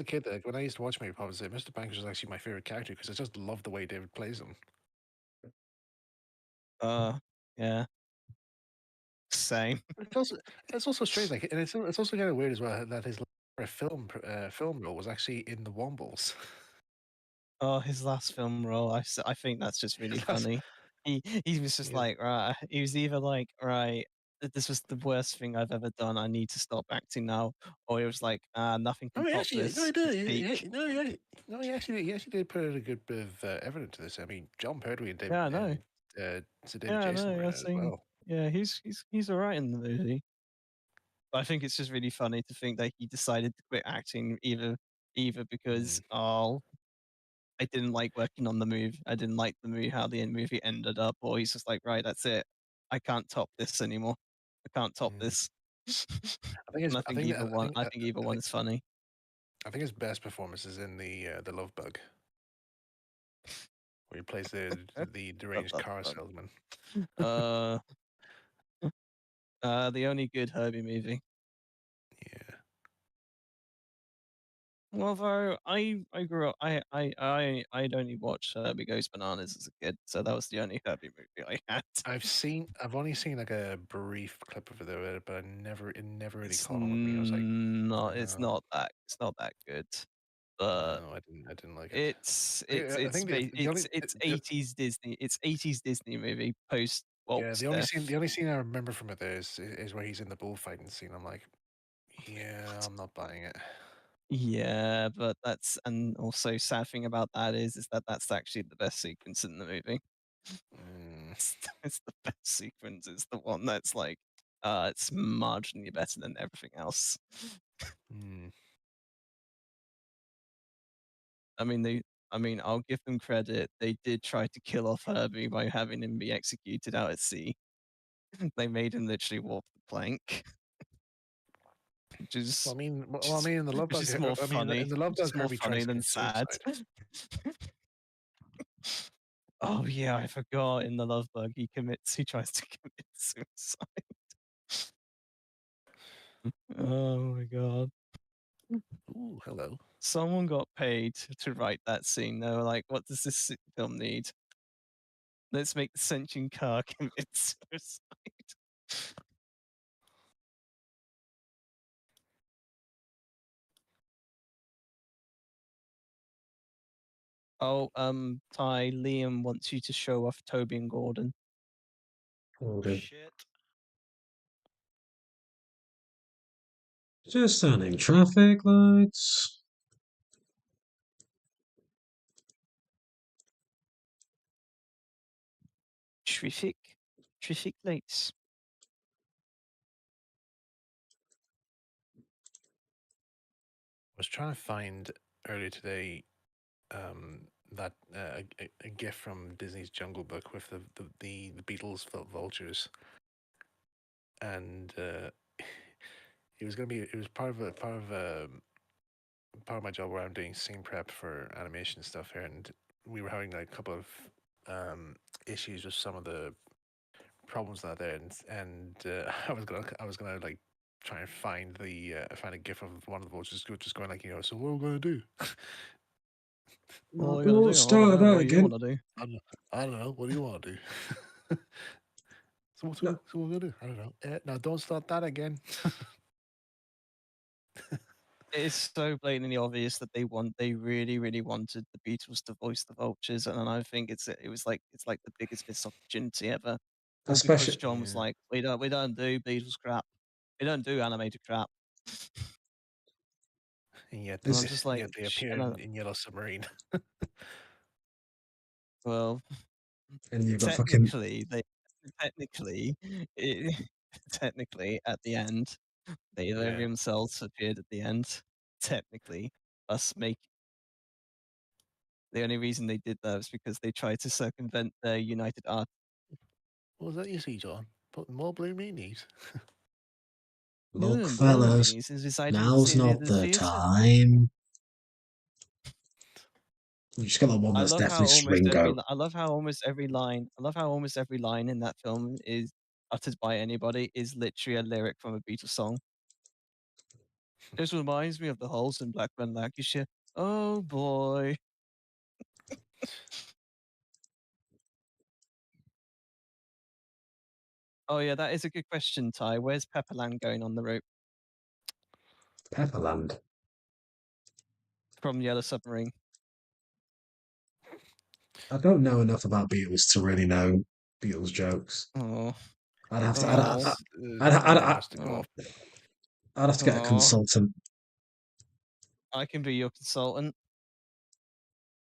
kid, like, when I used to watch Mary Poppins, Mr. Banks was actually my favorite character because I just loved the way David plays him. Yeah. Same. It's also strange, like, and it's also kind of weird as well that his film role was actually in the Wombles. Oh, his last film role. I think that's just really funny. He was just like, right. He was either like, right, this was the worst thing I've ever done. I need to stop acting now. Or it was like, nothing can top this. No, he did. Peak. He actually did put in a good bit of effort into this. I mean, John Pertwee and David, Yeah, I know. Sir David Jason were in it as well. Yeah, he's all right in the movie. But I think it's just really funny to think that he decided to quit acting either because I didn't like working on the movie. I didn't like the movie how the movie ended up, or he's just like, right, that's it. I can't top this anymore. I can't top this. And I think either one is funny. I think his best performance is in the Love Bug, where he plays the deranged car salesman. The only good Herbie movie. Yeah. Although I grew up, I'd only watched Herbie Goes Bananas as a kid, so that was the only Herbie movie I had. I've only seen like a brief clip of it, but it never really caught on with me. I was like, it's not that good. But no, I didn't like it. It's 80s Disney. It's 80s Disney movie post Walt's death. The only scene I remember from it is where he's in the bullfighting scene. I'm like, yeah, I'm not buying it. Yeah, but and also sad thing about that is that that's actually the best sequence in the movie. It's the best sequence. It's the one that's like, it's marginally better than everything else. I mean, I'll give them credit. They did try to kill off Herbie by having him be executed out at sea. They made him literally walk the plank. Which is, in the Love Bug, is more funny. in the Love Bug, it's more Herbie funny tries to than commit sad. suicide. Oh yeah, I forgot. In the Love Bug, he tries to commit suicide. Oh my god. Ooh, hello. Someone got paid to write that scene. They were like, "What does this film need? Let's make the sentient car commit suicide." Oh, Ty, Liam wants you to show off Toby and Gordon. Shit. Just turning traffic lights. Traffic lights. I was trying to find earlier today that a gif from Disney's Jungle Book with the Beatles vultures, and it was part of my job where I'm doing scene prep for animation stuff here, and we were having like a couple of issues with some of the problems out there, and I was gonna like try and find a gif of one of the vultures just going like, so what are we gonna do? What are you gonna do? Start that what do you again. want to do? I don't know. What do you want to do? So what we're gonna do? I don't know. Now don't start that again. It's so blatantly obvious that they really, really wanted the Beatles to voice the vultures, and I think it's like the biggest missed opportunity ever. Especially because John was like, we don't do Beatles crap, we don't do animated crap. And yet, I'm just like, they appear in Yellow Submarine. Well, and you've got technically, technically, at the end, they themselves appeared at the end. Technically, the only reason they did that was because they tried to circumvent the United Art. What was that you see, John? Putting more blue meanies. Look, fellas, now's not the time. You just got the one that's definitely Swingo. I love how almost every line in that film is uttered by anybody is literally a lyric from a Beatles song. This reminds me of the holes in Blackburn, Lancashire. Oh boy. Oh yeah, that is a good question, Ty. Where's Pepperland going on the route? Pepperland. From Yellow Submarine. I don't know enough about Beatles to really know Beatles jokes. Oh, I'd have to. Oh. I'd have to get a Oh. consultant. I can be your consultant.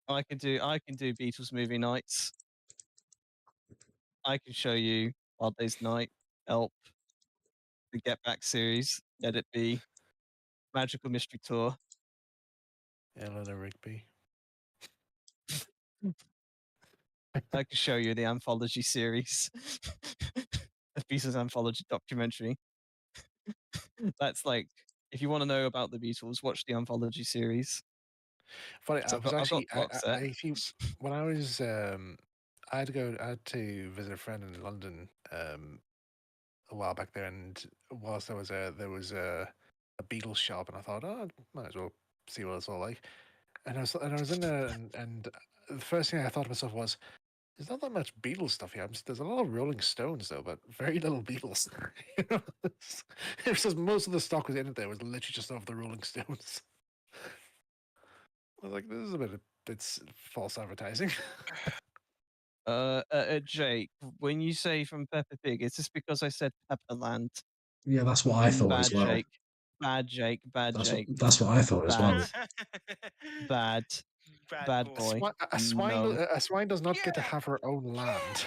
I can do Beatles movie nights. I can show you Hard Day's Night, Help, the Get Back series, Let It Be, Magical Mystery Tour. Eleanor Rigby. I can show you the anthology series, the Beatles anthology documentary. That's like, if you want to know about the Beatles, watch the anthology series. Funny, So I was actually, I actually, when I was, I had to visit a friend in London a while back there, and whilst there was a Beatles shop, and I thought, oh, I might as well see what it's all like. And I was in there, and the first thing I thought to myself was, there's not that much Beatles stuff here. There's a lot of Rolling Stones though, but very little Beatles. You know, it says most of the stock was in it. There was literally just off the Rolling Stones. I was like, this is a bit it's false advertising. Jake, when you say from Peppa Pig, is this because I said Pepperland? Yeah, that's what I thought as well. Jake. Bad Jake. Bad Jake. That's what I thought as well. Bad. Bad boy. A swine does not get to have her own land.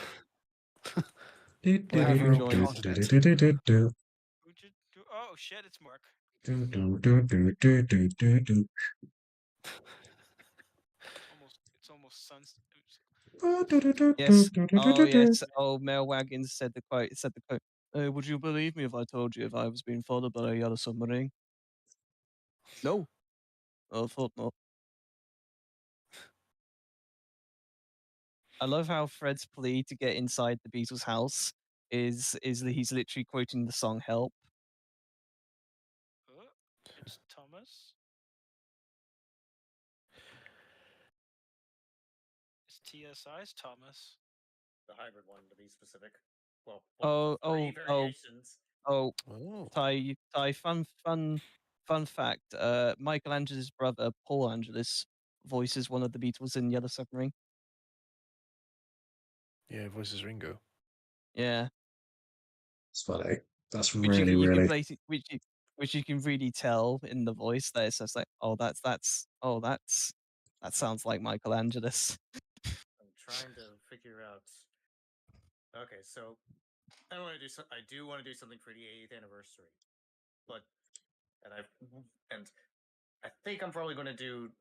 Oh shit! It's Mark. It's almost sun's. Yes. Oh yes. Oh, Mel Wagons said the quote. Would you believe me if I told you if I was being followed by a yellow submarine? No. I thought not. I love how Fred's plea to get inside the Beatles' house is that he's literally quoting the song "Help." It's Thomas. It's TSI's Thomas. The hybrid one, to be specific. Well, Ty, fun fact. Michelangelo's brother, Paul Angelis, voices one of the Beatles in Yellow Submarine. Yeah, voices Ringo. Yeah. It's funny. That's Which really, really. Which you can really tell in the voice. That it's just like, that sounds like Michelangelis. I'm trying to figure out. Okay, so I do want to do something for the 80th anniversary, but and I think I'm probably going to do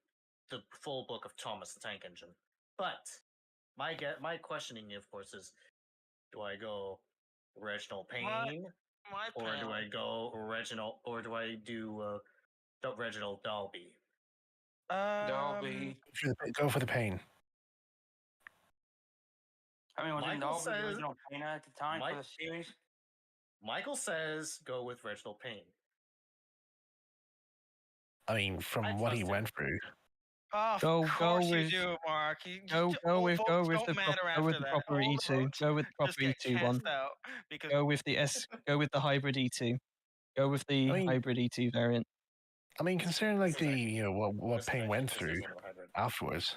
the full book of Thomas the Tank Engine. But my questioning, of course, is: do I go Reginald Payne, or do I go Reginald, or do I do Reginald Dalby? Dalby. Go for the Payne. I mean, was Michael it Dalby says, the original painter at the time for the series? Michael says go with Reginald Payne. I mean, from what he went through. Oh, of course you do, Mark. Go with the proper E2. Go with the proper E2 one. Go with the hybrid E2. Go with the hybrid E2 variant. I mean, considering like what Payne went through afterwards.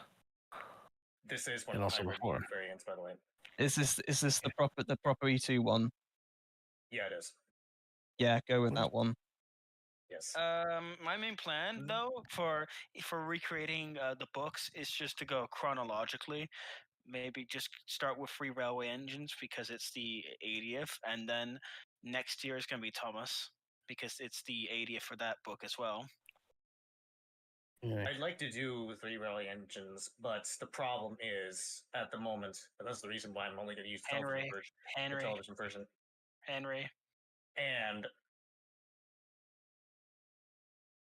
This is one of the hybrid variants, by the way. Is this the proper E2 one? Yeah, it is. Yeah, go with that one. Yes. My main plan though for recreating the books is just to go chronologically. Maybe just start with Free Railway Engines because it's the 80th, and then next year is going to be Thomas because it's the 80th for that book as well. I'd like to do 3 Railway Engines, but the problem is at the moment, and that's the reason why I'm only going to use the television version. Henry. And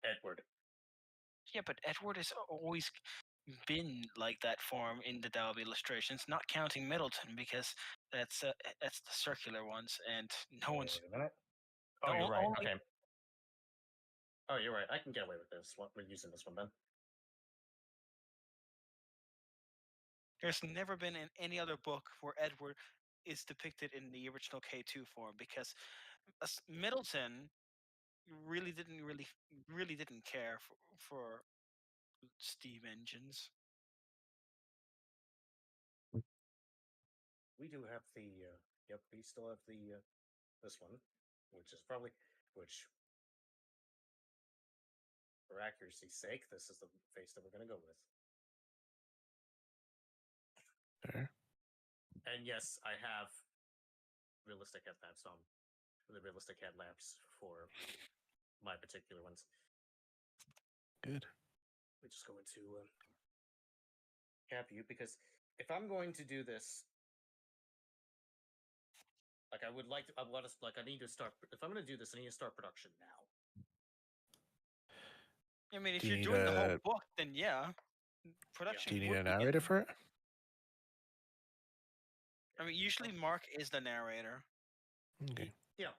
Edward. Yeah, but Edward has always been like that form in the Dalby illustrations, not counting Middleton because that's the circular ones, and no one's. Wait a minute. Oh, you're right. Okay. Oh, you're right. I can get away with this. We're using this one then. There's never been in any other book where Edward is depicted in the original K2 form because Middleton really didn't care for steam engines. We do have the. Yep, we still have the this one, which is probably for accuracy's sake, this is the face that we're going to go with. Fair. And yes, I have realistic headlamps on, the realistic headlamps for my particular ones. Good. We just go into cap view, because if I'm going to do this, like I would like to, I want to, like I need to start. If I'm going to do this, I need to start production now. I mean, if Do you're you doing need the whole a- book, then yeah, production. Do you need would a begin. narrator for it? I mean, usually Mark is the narrator. Okay. Yeah.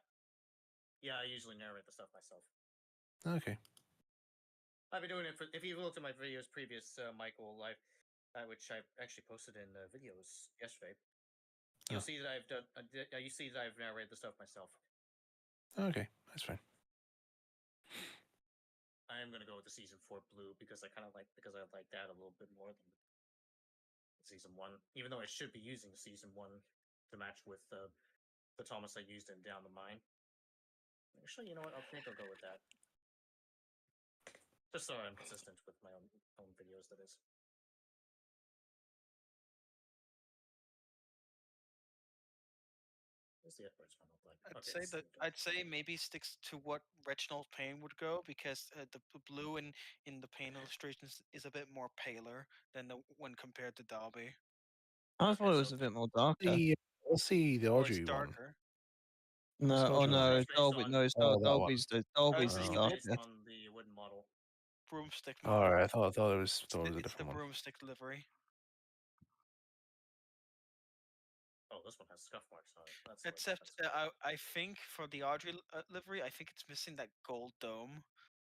Yeah, I usually narrate the stuff myself. Okay. I've been doing it for. If you looked at my videos previous, Michael live, which I actually posted in videos yesterday, you'll see that I've done. You see that I've narrated the stuff myself. Okay, that's fine. I am going to go with the season 4 blue because I like that a little bit more than season 1. Even though I should be using season 1 to match with the Thomas I used in Down the Mine. Actually, you know what? I think I'll go with that. Just so I'm consistent with my own videos, that is. Where's the efforts one look like? I'd say maybe sticks to what Reginald Payne would go, because the blue in the Payne illustrations is a bit more paler than when compared to Dalby. I thought it was a bit more darker. We'll see the Or it's Audrey one. darker. No, oh no, Dolby, no, Dolby's the It's darker. on the wooden model. Broomstick model. Alright, I thought it was a It's the different one. broomstick livery. Oh, this one has scuff marks on it. That's Except I think for the Audrey livery, I think it's missing that gold dome,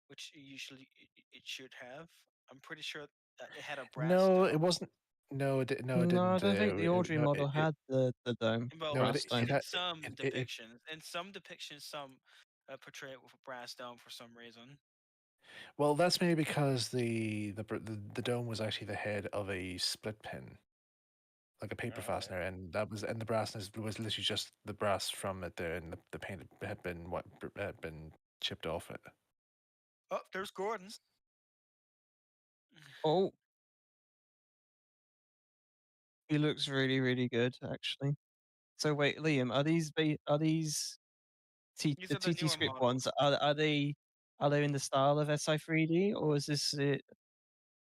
which usually it should have. I'm pretty sure that it had a brass No, dome. it wasn't. No, it didn't. No, it No, didn't. I don't think the Audrey model it, had the dome. Well, No, brass dome. in some it- depictions, some portray it with a brass dome for some reason. well, that's mainly because the dome was actually the head of a split pin, like a paper fastener, and the brass was literally just the brass from it there, and the paint had been chipped off it. Oh, there's Gordon. Oh, he looks really, really good, actually. So wait, Liam, are these These the are the TT newer script models. ones? Are they in the style of SI3D, or is this it?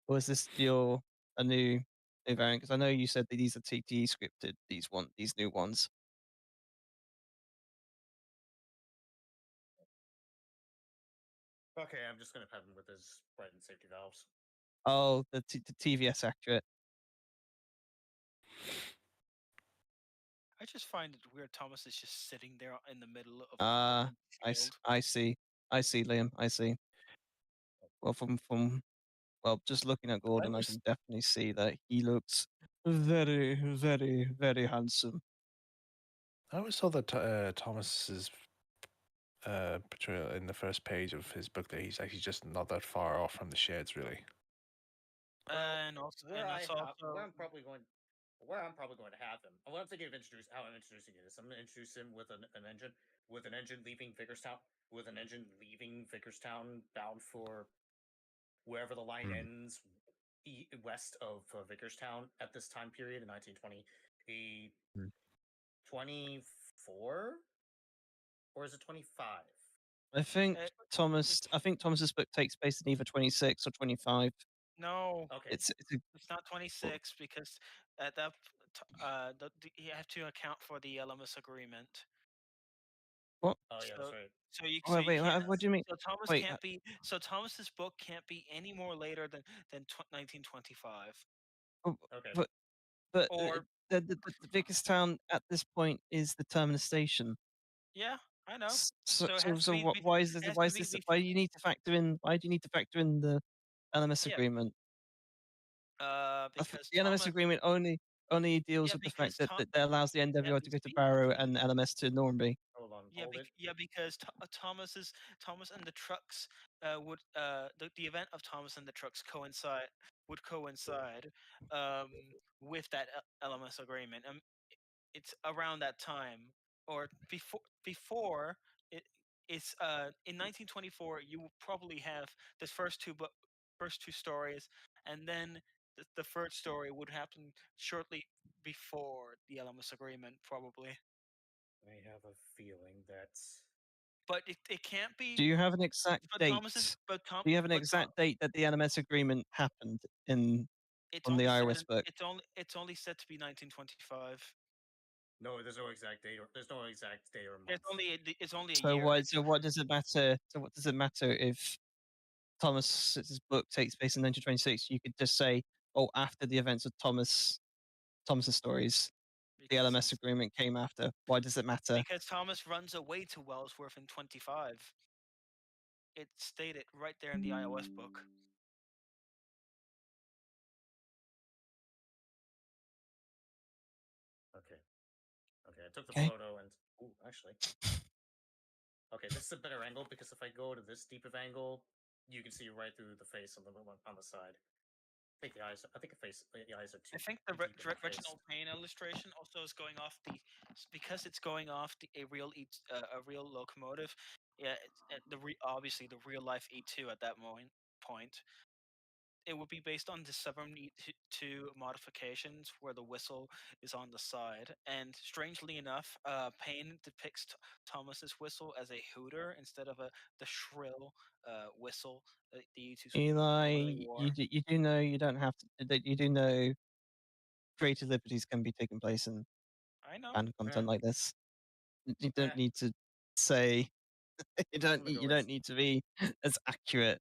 Or is this a new variant? Because I know you said that these are TT scripted. These new ones. Okay, I'm just going to have him with his right and safety valves. Oh, the TVS accurate. I just find it weird. Thomas is just sitting there in the middle of I field. see, Liam. I see. Well, well, just looking at Gordon, I can definitely see that he looks very, very, very handsome. I always saw that Thomas's portrayal in the first page of his book that he's actually just not that far off from the sheds, really. And also, where I'm probably going to have him. What I'm thinking of how I'm introducing it is I'm going to introduce him with an engine leaving Vicarstown, bound for wherever the line ends west of Vicarstown at this time period in 1920. 24, or is it 25? I think Thomas's book takes place in either 26 or 25. No, okay, it's not 26 because at that you have to account for the LMS agreement. What? Oh yeah, that's right. So you, Oh, wait, what do you mean? So Thomas Wait, can't be. So Thomas's book can't be any more later than 1925. Okay. But Or the Vicarstown at this point is the terminus station. yeah, I know. So it has to be why is this? it has Why to is be this? bef- Why do you need to factor in? Why do you need to factor in the LMS Yeah. agreement? Because the LMS agreement only deals Yeah, with the because fact that Allows the NWO to go to Barrow and LMS to Normby. Hold on, Yeah, because Thomas and the trucks would the event of Thomas and the trucks would coincide with that LMS agreement. It's around that time or before it's in 1924 you will probably have the first two stories, and then the third story would happen shortly before the Alamos Agreement, probably. I have a feeling that But it can't be. Do you have an exact But date? Thomas's, but Tom, Do you have an but exact date that the LMS agreement happened in it's on the only iOS book? it's only set to be 1925. no, there's no exact date, or there's no exact day or month. It's only a So year. what does it matter? So what does it matter if Thomas's book takes place in 1926? You could just say, oh, after the events of Thomas's stories, the Because LMS agreement came after. Why does it matter? because Thomas runs away to Wellsworth in 25. It's stated right there in the iOS book. Okay. Okay, I took the Okay. photo and ooh, actually. Okay, this is a better angle because if I go to this deep of angle, you can see right through the face on the side. I think the eyes. I think the eyes are too. I think the deep in the face. Reginald Payne illustration also is going off because it's going off a real locomotive. Yeah, obviously the real life E2 at that point. It would be based on the Suburban E2 modifications where the whistle is on the side. And strangely enough, Payne depicts Thomas's whistle as a hooter instead of the shrill whistle that the E2s normally Eli, wore. you do know you don't have to. That you do know creative liberties can be taken place in I know. fan content like this. You don't Eh. need to say. You don't. gonna go You as- don't need to be as accurate.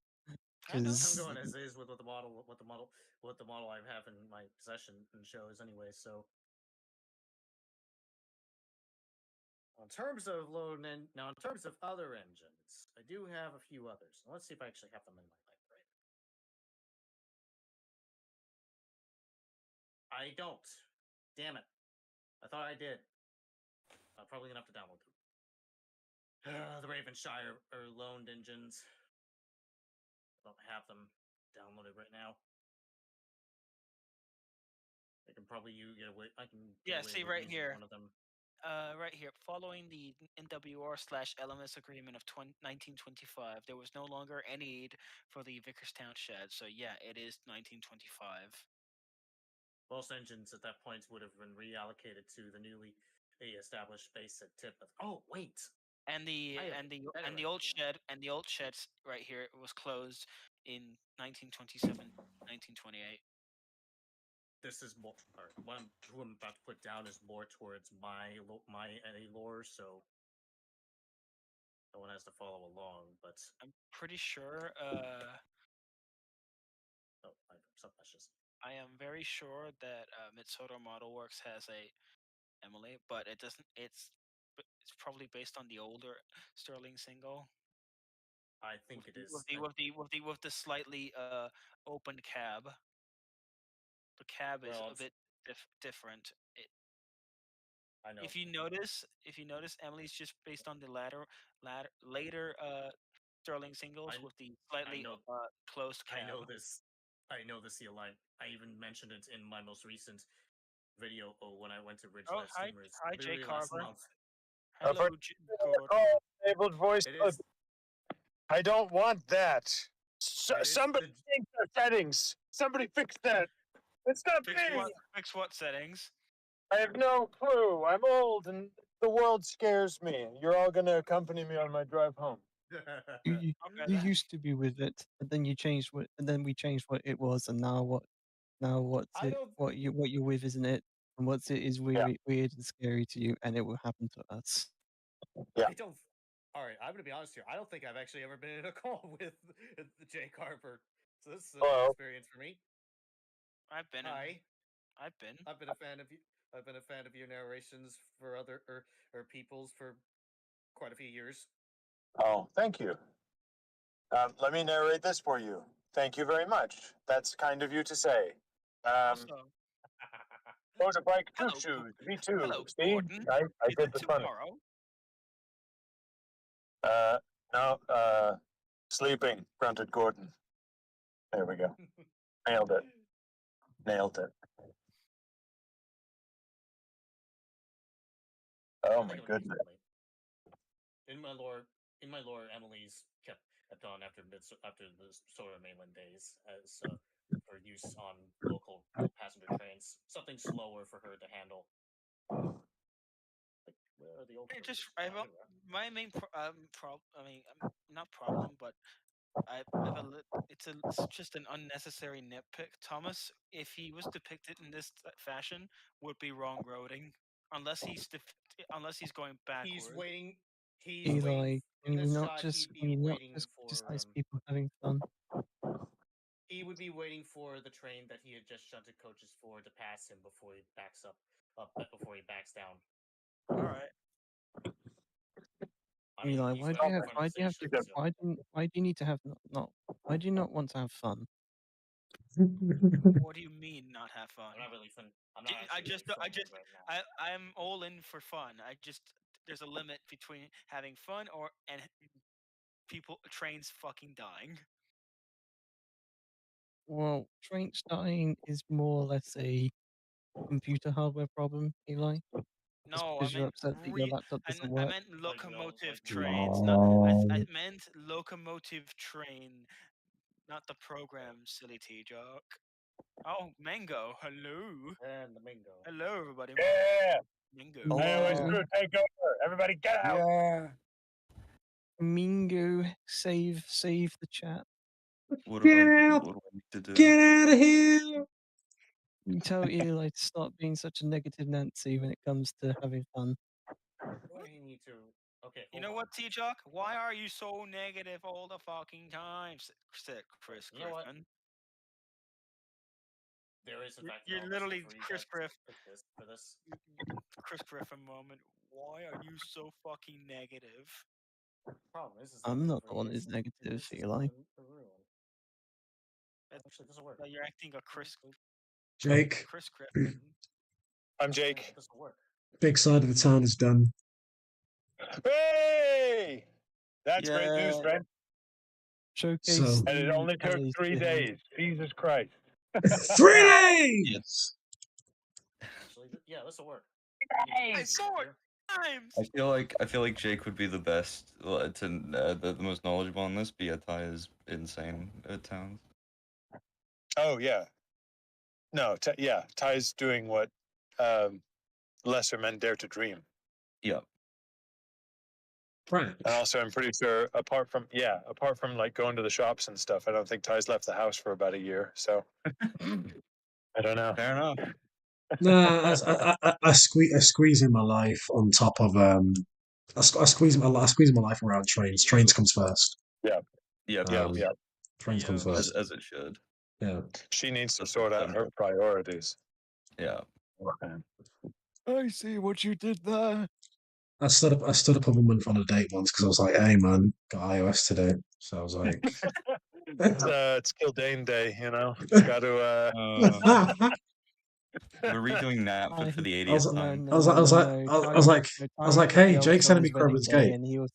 I know. I'm Because going as is with what the model I have in my possession and shows anyway. So, in terms of now in terms of other engines, I do have a few others. Let's see if I actually have them in my library. I don't. Damn it! I thought I did. I'm probably gonna have to download them. The Ravenshire or loaned engines. I don't have them downloaded right now. I can probably get away. I can get away See with right using here. one of them. Right here, following the NWR/LMS agreement of 1925, there was no longer any need for the Vicarstown shed. So yeah, it is 1925. Most engines at that point would have been reallocated to the newly established base at Tippeth. Oh wait, And the old shed right here was closed in 1927, 1928. This is more. What who I'm about to put down is more towards my NA lore, so no one has to follow along. But I'm pretty sure. I am very sure that Mitsoto Model Works has a Emily, but it doesn't. It's probably based on the older Sterling single. I think it is With the slightly open cab. The cab is a bit different. I know. If you notice, Emily's just based on the later Sterling singles with the slightly closed cab. I know this. Eli. I even mentioned it in my most recent video when I went to Ridgeland Steamers. Hi, Jay last Carver. month. Hello, Enabled voice. I don't want that. Somebody change their settings. Somebody fix that. It's not me. Fix what settings? I have no clue. I'm old and the world scares me. You're all going to accompany me on my drive home. you used to be with it, and then you changed and then we changed what it was, and now what you're with, isn't it? And what's it is weird and scary to you, and it will happen to us. Yeah. I don't. All right, I'm gonna be honest here. I don't think I've actually ever been in a call with Jay Carver, so this is a new experience for me. I've been. I've been a fan of you. I've been a fan of your narrations for other or people's for quite a few years. Oh, thank you. Let me narrate this for you. Thank you very much. That's kind of you to say. Motorbike choo shoes, V2. Hello, see, Gordon. I Is did it the fun. tomorrow? No, sleeping, grunted Gordon. There we go. Nailed it. Nailed it. Oh I my think it would be goodness. friendly. In my lore, Emily's kept on after the Solar Mainland days as for use on local passenger trains. Something slower for her to handle. Like, where are the old Just carriages? Oh, here we are. my main not problem, but it's just an unnecessary nitpick. Thomas, if he was depicted in this fashion, would be wrong roading, unless he's going backwards. He's waiting. He's Eli, waiting. can In you this not shot, just he'd be waiting just for. nice people having fun? He would be waiting for the train that he had just shunted coaches for to pass him before he backs before he backs down. All right. I mean, Eli, he's why do like you have in front of the to station, so- why do you need to have not why do you not want to have fun? What do you mean not have fun? I'm not really fun. I'm not. I actually just really I fun just right now. I'm all in for fun. There's a limit between having fun and trains fucking dying. Well, trains dying is more or less a computer hardware problem, Eli. Just No, I because you're meant upset that your laptop doesn't work. locomotive like trains. I meant locomotive train, not the program. Silly T-Jock. Oh, Mango. Hello. And the Mingo. Hello, everybody. Yeah. Mango. Anyways, Hello. crew, take over. Everybody get out. Yeah. Mingo, save the chat. What Get do I out! what do I need to do? Get out of here! You tell Eli to stop being such a negative Nancy when it comes to having fun. What do you need to? Okay. You know what, T-Jock? Why are you so negative all the fucking time? Said Chris You know what? Griffin. There is in fact You're an literally for you Chris guys Griff. for this. Chris Griffin moment. Why are you so fucking negative? Problem is I'm not the one who's negative, Eli. Actually, this will work. You're acting a Chris Jake, Griffin. I'm Jake. This will work. big side of the town is done. Hey! That's great news, Yeah. friend. Showcase. And it only took Ellie's 3 behind. days. Jesus Christ. 3 days! Actually, yeah, this will work. I saw it times. I feel like Jake would be the best, the most knowledgeable on this. But yeah, Ty is insane at towns. Oh, yeah. No, yeah. Ty's doing what lesser men dare to dream. Yeah. Frank. And also, I'm pretty sure, apart from like going to the shops and stuff, I don't think Ty's left the house for about a year. So I don't know. Fair enough. Nah, I squeeze in my life on top of I squeeze my life around trains. Trains comes first. Yeah. Yeah. Yeah. Trains comes first. As it should. Yeah. She needs to That's sort out essential. her priorities. Yeah. I see what you did there. I stood up a woman on a date once because I was like, "Hey man, got iOS today." So I was like, It's Kildane Day, you know. Got to. We're redoing that for the 80th time. I was like, "Hey, Jake's sending me Crovan's Gate." And he was,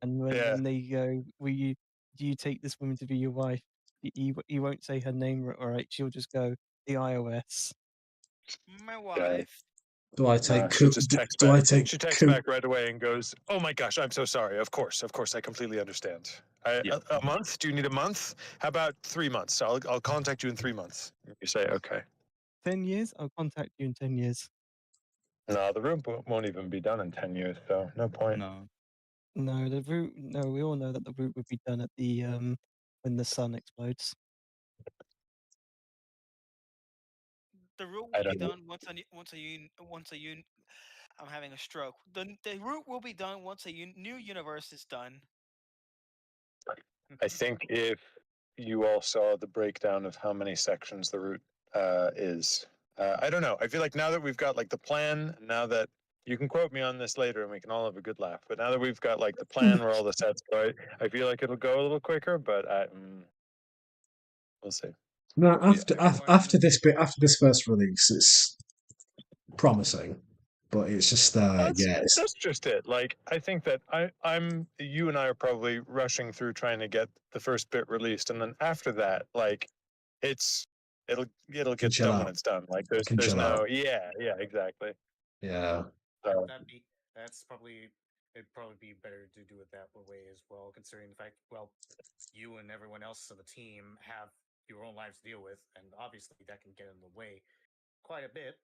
and when Yeah. and they go, do you take this woman to be your wife? He won't say her name right. She'll just go the iOS. My wife. Do I take? She just texts do back. I take? She texts back right away and goes, "Oh my gosh, I'm so sorry. Of course, I completely understand. A month? Do you need a month? How about 3 months? I'll contact you in 3 months." You say, "Okay." 10 years? I'll contact you in 10 years. No, the room won't even be done in 10 years, so no point. No. No, the route. No, we all know that the route would be done at the when the sun explodes. The route I will be don't know. done once a I'm having a stroke. The route will be done once a new universe is done. I think if you all saw the breakdown of how many sections the route is, I don't know. I feel like now that we've got like the plan, now that you can quote me on this later and we can all have a good laugh. But now that we've got like the plan where all the sets go, I feel like it'll go a little quicker. But we'll see. No, after this first release, it's promising, but it's just That's just it. Like I think that you and I are probably rushing through trying to get the first bit released, and then after that, like it'll get chill done out. when it's done. Like Can there's chill no out. yeah exactly. Yeah. So, That's probably it'd probably be better to do it that way as well, considering the fact, well, you and everyone else on the team have your own lives to deal with, and obviously that can get in the way quite a bit.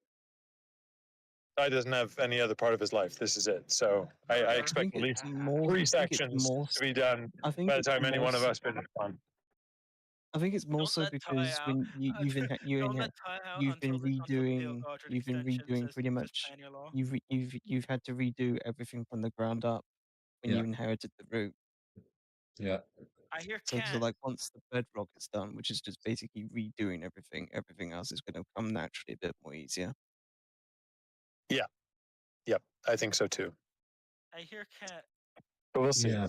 Ty doesn't have any other part of his life. This is it. So I expect at least three sections to be done by the time any one of us finish one. I think it's more Don't so let Ty because out. when Don't let Ty out you've been until the Bill redoing Godred you've been extension redoing says pretty much Spaniel law. you've had to redo everything from the ground up when Yeah. you inherited the route. Yeah. I hear So cat. like once the bedrock is done, which is just basically redoing everything else is going to come naturally a bit more easier. Yeah. Yep. I think so too. I hear cat. But we'll see. Yeah.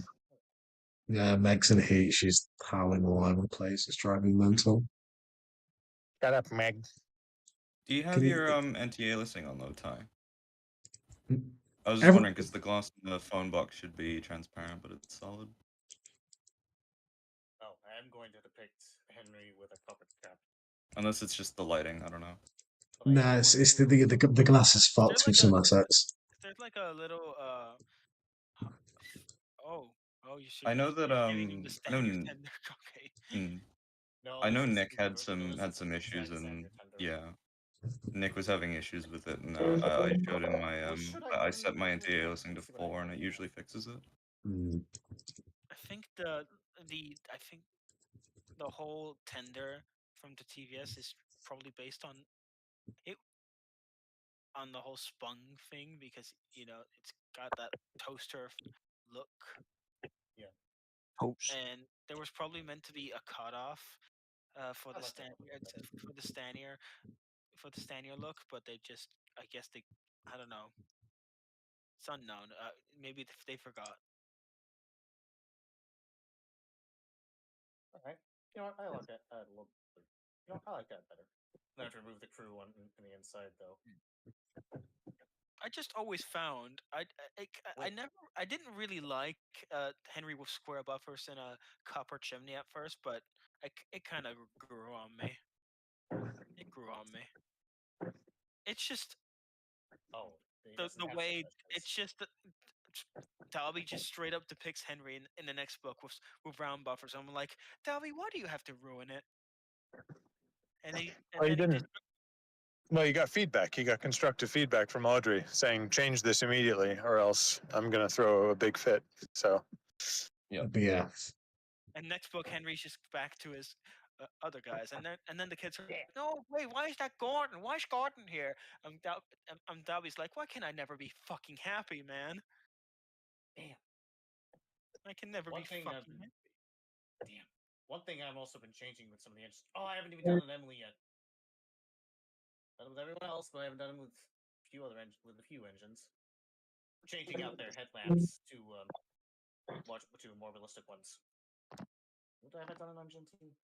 Yeah, Meg's in heat. She's howling all over the place. It's driving me mental. Shut up, Meg. Do you have Can you- your anti-aliasing on low, Ty? I was just Every- wondering because the glass in the phone box should be transparent, but it's solid. Oh, I am going to depict Henry with a puppet cap. Unless it's just the lighting, I don't know. Nah, it's the glass is fucked with some assets. There's like a little oh you should. I know that you're giving him the I know standard tender. Okay. No, I this know is Nick had no, some this had is some the issues and standard tender. yeah, Nick was having issues with it, and I showed him my I set my anti-aliasing to 4, and it usually fixes it. I think the whole tender from the TVS is probably based on it on the whole spung thing because it's got that toaster look. Yeah. And there was probably meant to be a cutoff for the Stanier look, but they just I don't know. It's unknown. Maybe they forgot. All right. You know what? I like that a little. You know, I like that better. I have to remove the crew on in the inside though. I just always found I didn't really like Henry with square buffers and a copper chimney at first, but it kind of grew on me. It grew on me. It's just the way it's just Dalby just straight up depicts Henry in the next book with round buffers. I'm like, Dalby, why do you have to ruin it? And he didn't. Well, you got feedback. You got constructive feedback from Audrey saying change this immediately, or else I'm gonna throw a big fit. So, yeah. And next book, Henry's just back to his other guys, and then the kids are like, no, wait, why is that Gordon? Why is Gordon here? Dalby's like, why can I never be fucking happy, man? Damn. I can never be fucking happy. Damn. One thing I've also been changing with some of the engines. Oh, I haven't even done it with Emily yet. Done it with everyone else, but I haven't done it with a few engines. Changing out their headlamps to more realistic ones. What have I done in engine team?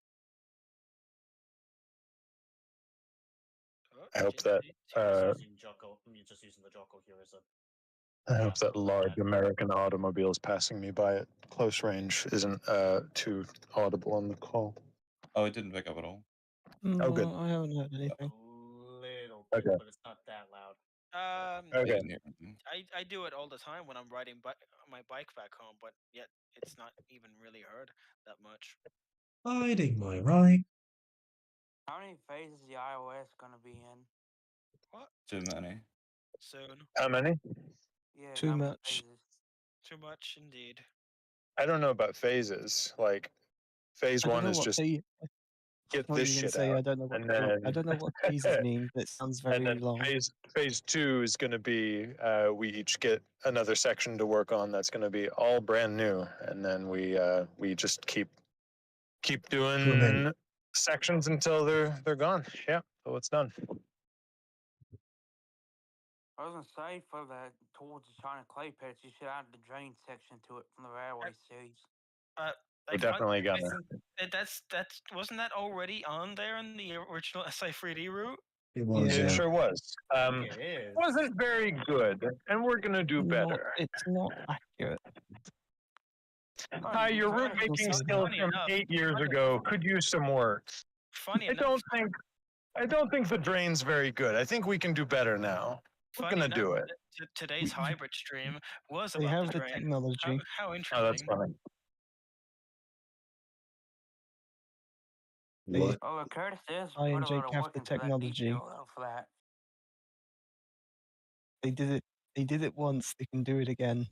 I hope that I'm just using the Jocko here as a. I hope that large American automobiles passing me by at close range isn't too audible on the call. Oh, it didn't pick up at all. No, Oh, good. I haven't heard anything. A little bit, but it's not that loud. Okay. I do it all the time when I'm riding my bike back home, but yet it's not even really heard that much. Hiding my right. How many phases is the iOS gonna be in? What? Too many. Soon. How many? Yeah, Too how many much. phases? Too much indeed. I don't know about phases. Like, phase I don't one know is what just get this shit out. I don't know what and then, I don't know what phases mean, but it sounds very and then long. phase two is going to be we each get another section to work on that's going to be all brand new, and then we just keep doing sections until they're gone. Yeah, so it's done. I was gonna say for that towards the China clay pits, you should add the drain section to it from the railway series. We're definitely gonna. That's wasn't that already on there in the original SI3D route? It was. It Yeah. sure was. It is. Wasn't very good, and we're gonna do better. It's not accurate. Hi, your route making skills from 8 years ago could use some work. Funny I don't think the drain's very good. I think we can do better now. We're gonna do it. today's hybrid stream was They about have the the train. technology. How Oh, that's interesting. funny. What? Oh, Curtis is I put and a Jake lot of have work the into that technology. detail though, for that. They did it. They did it once. They can do it again.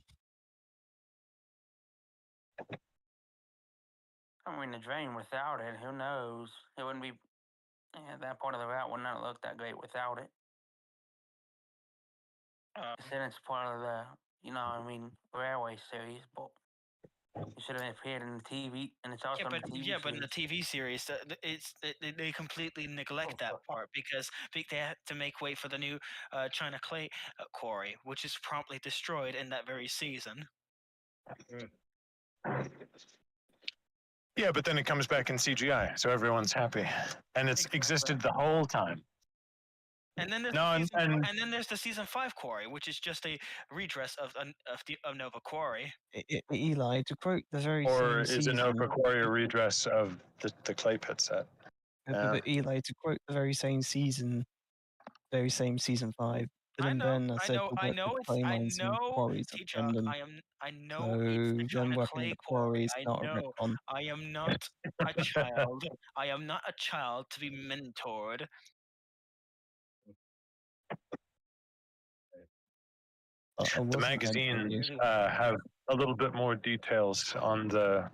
I mean, the drain without it, who knows? It wouldn't be. Yeah, that part of the route would not look that great without it. Then it's part of the, railway series, but it should have appeared in the TV, and it's also in the TV series. But in the TV series, they completely neglect that part because they have to make way for the new China clay quarry, which is promptly destroyed in that very season. Yeah, but then it comes back in CGI, so everyone's happy, and it's existed the whole time. And then there's there's the season 5 quarry, which is just a redress of Nova Quarry. Eli, to quote the very Or same is season. Nova Quarry a redress of the clay pit set? But Eli, to quote the very same season 5. Bill and Ben are said to work with clay mines and quarries at Brendan. I know So it's the them China working clay at the quarry is quarry. not a retcon. I am not a child. I am not a child to be mentored. The magazines have a little bit more details on the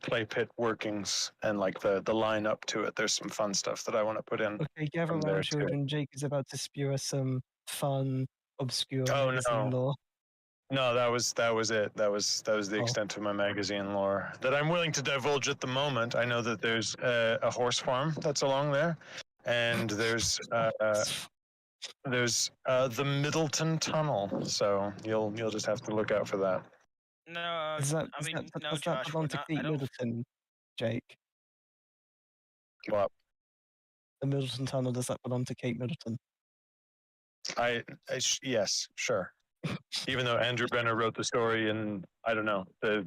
clay pit workings and like the line up to it. There's some fun stuff that I want to put in. Okay, gather around, children. Jake is about to spew us some fun, obscure magazine lore. No, that was it. That was the extent of my magazine lore that I'm willing to divulge at the moment. I know that there's a horse farm that's along there, and there's the Middleton Tunnel. So you'll just have to look out for that. No, does that belong to Kate Middleton, Jake? What? The Middleton Tunnel, does that belong to Kate Middleton? Yes, sure. Even though Andrew Brenner wrote the story in, I don't know, the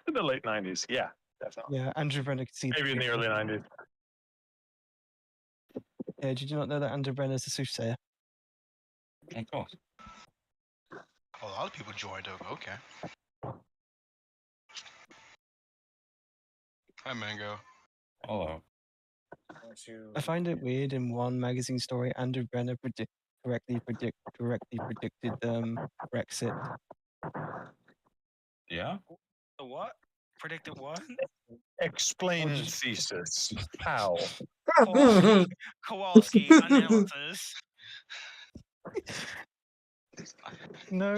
late 90s. Yeah, definitely. Yeah, Andrew Brenner could see. Maybe in the early 90s. Yeah, did you not know that Andrew Brenner's a soothsayer? Of course. A lot of people joined over. Okay. Hi, Mango. Hello. I find it weird in one magazine story, Andrew Brenner correctly predicted Brexit. Yeah? The what? Predicted what? Explain thesis. How? Kowalski analysis. No,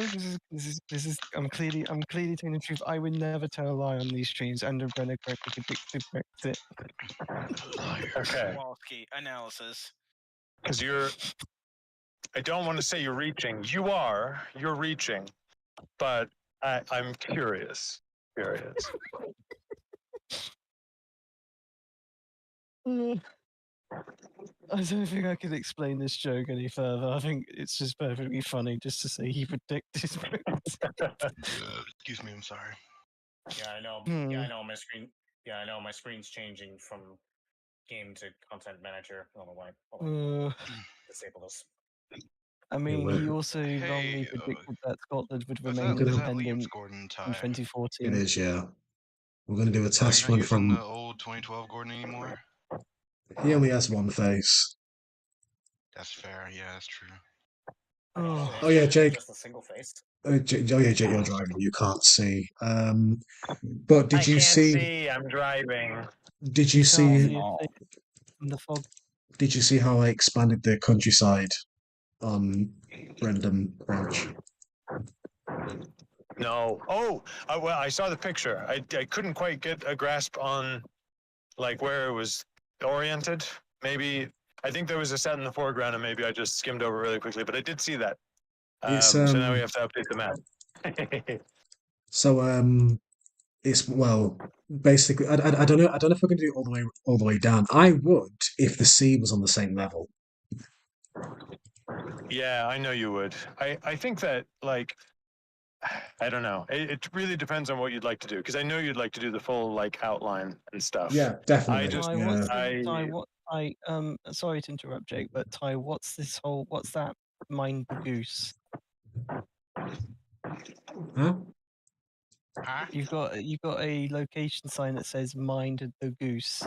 this is. I'm clearly telling the truth. I would never tell a lie on these streams. Andrew Brenner correctly predicted Brexit. Okay. Kowalski analysis. Because I don't want to say you're reaching. You're reaching, but I'm curious. I don't think I could explain this joke any further. I think it's just perfectly funny just to say he predicted Excuse me, I'm sorry. Yeah, I know. Yeah, I know my screen. Yeah, I know my screen's changing from game to content manager. I don't know why. Disable this. I mean, he also wrongly predicted that Scotland would remain independent in 2014. It is, yeah. We're going to do a You're test not run using the from. old 2012 Gordon anymore? He only has one face. That's fair. Yeah, that's true. Oh yeah, Jake. Just a single face. Oh yeah, Jake, you're driving. You can't see. But did I you can't see? I'm driving. Did you see? In the fog. Did you see how I expanded the countryside on Brendan Branch? No. Oh, well, I saw the picture. I couldn't quite get a grasp on like where it was oriented. Maybe I think there was a set in the foreground, and maybe I just skimmed over really quickly. But I did see that. So now we have to update the map. So it's basically I don't know if we're going to do it all the way down. I would if the sea was on the same level. Yeah, I know you would. I think that like I don't know. It really depends on what you'd like to do because I know you'd like to do the full like outline and stuff. Yeah, definitely. Sorry to interrupt, Jake, but Ty, what's that mind goose? Huh? Huh? You've got a location sign that says "Mind the Goose."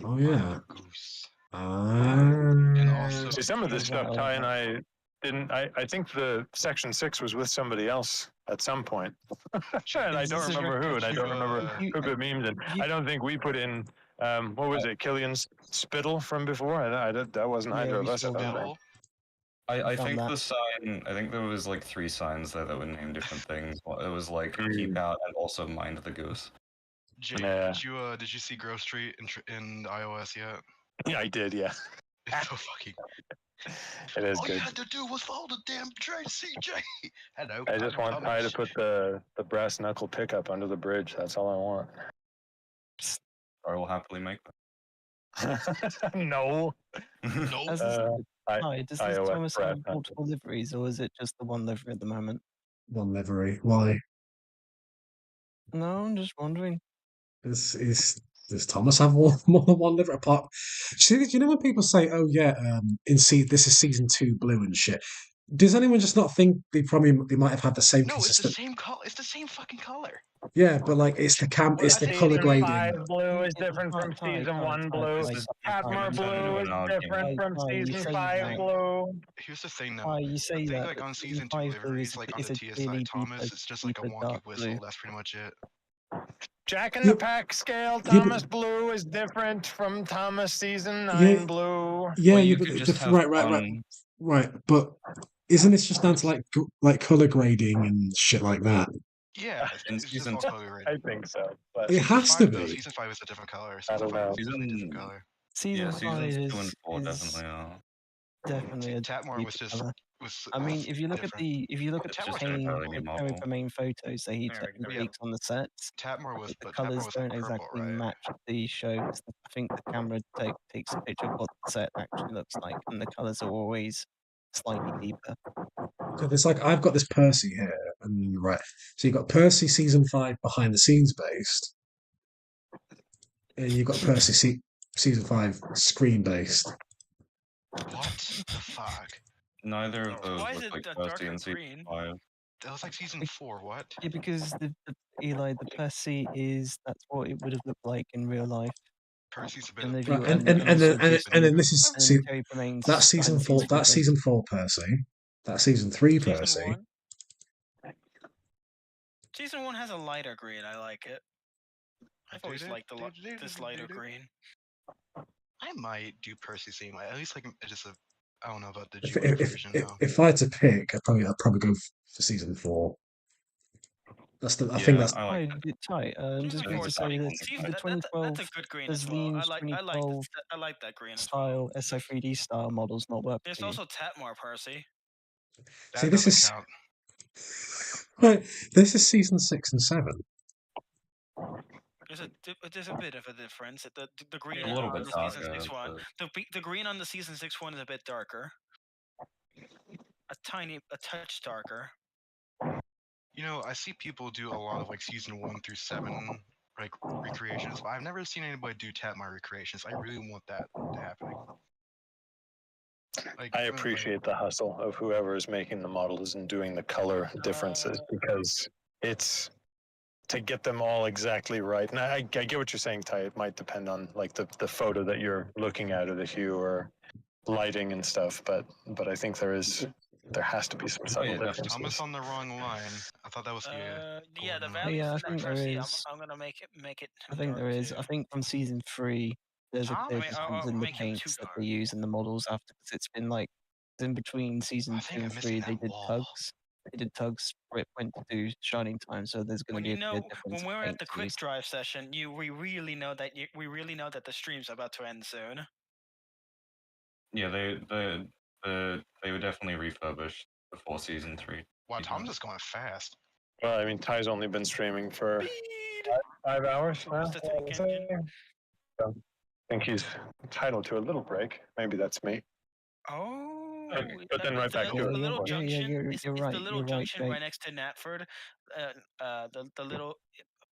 Oh yeah. Goose. And also- See, some of this Is stuff that Ty all and I didn't. I think the section 6 was with somebody else at some point, and I Is don't this a remember who, and I don't reference to, remember you- who put memes in. you- I don't think we put in. What was it? Killian's spittle from before. That wasn't Yeah, either of we us. I saw don't that. think. I found think that. the sign. I think there was like 3 signs there that were named different things. It was like Mm. keep out and also mind the goose. Jake, Yeah. did you see Grove Street in iOS yet? Yeah, I did. Yeah, It's so fucking. it is All good. you had to do was follow the damn train, CJ. Hello. I just I'm want Ty to Thomas. put the brass knuckle pickup under the bridge. That's all I want. I will happily make No. No. Does this iOS Thomas brass have knuckle. multiple liveries, or is it just the one livery at the moment? one livery. Why? No, I'm just wondering. Does Thomas have more than one livery? Apart, do you know when people say, "Oh yeah, this is season 2 blue and shit"? Does anyone just not think they might have had the same No, it's the consistent? same color. It's the same fucking color. Yeah, but like it's the color grading. blue is Yeah, different from Ty, season Ty, 1 Ty, blue. Ty, Patmore blue is different from Ty, you season say 5 that. blue. Here's the thing, though. Ty, you I say think that. like but on season 2 5 blue liveries, like on the is a TSI clearly Thomas, deeper, it's just like a deeper wonky dark whistle. blue. That's pretty much it. Jack in Yeah, the Pack scale, yeah, but- Thomas blue is different from Thomas season 9 Yeah, blue. yeah, Well, yeah, you but could just have right. But isn't this just down to like color grading and shit like that? Yeah, in it's just season all 2. color I rated. think so. But It Season has 5, to though, be. season 5 is a different color. I Season don't 5 know. is a completely different Season color. Season 5 seasons 2 and 4 is definitely are. definitely a Tatmore was deeper just color. was. I mean, if you look at different. It's just an entirely new model. the main photos that he There we go. takes on the sets, Tatmore was, the but colors Tatmore was like don't purple, exactly right? match the show. 'Cause I think the camera takes a picture of what the set actually looks like, and the colors are always slightly deeper. So there's I've got this Percy here, and right. So you've got Percy season 5 behind the scenes based, and you've got Percy season 5 screen based. What the fuck? Neither of those Why is look it like a Percy darker in season green? 5. That was like season 4. What? Yeah, because the Percy that's what it would have looked like in real life. Percy's a bit And of the view, Right, and also then this is and then Terry Permain's that's season 4. That's season 4 Percy. That's season 3 Season Percy. 1. Season 1 has a lighter green. I like it. I've always liked this lighter green. I might do Percy same way. At least like just a. I don't know about the If, Jewish if, version if, though. if I had to pick, I'd probably go for season 4. That's the. I think that's. I like tight. Just Season going 4 to is say funny. that Season, the that's 2012 a good green does as well. I Liam's like 2012 that green as well. style SO3D style models not work There's for you. also Tatmore Percy. That See, this doesn't is count. right. This is season 6 and 7. There's a bit of a difference. The green a little on bit the season darker, 6 one. but The green on the season 6 one is a bit darker. A touch darker. You know, I see people do a lot of like season 1 through 7 like recreations, but I've never seen anybody do Tatmar recreations. I really want that to happen. Like, I appreciate the hustle of whoever is making the models and doing the color differences because it's to get them all exactly right. And I get what you're saying, Ty. It might depend on like the photo that you're looking at or the hue or lighting and stuff. But I think there has to be some subtle differences. Thomas on the wrong line. I thought that was yeah, the value I from think that there Percy, is. I'm gonna make it. I think there is. I think from season 3, there's a clear difference in the paints that they use in the models after, because it's been like in between season 2 and 3 they did tugs. They did tugs. Went to do Shining Time, so there's going to be a clear difference. When we're at the quick used. drive session, we really know that the stream's about to end soon. yeah, they were definitely refurbished before season 3. Wow, Tom's just going fast. Well, I mean, Ty's only been streaming for 5 hours now. So I think he's entitled to a little break. Maybe that's me. Oh, but then right back to the it. little junction. You're right. The little You're junction right, right next to Knapford. The little.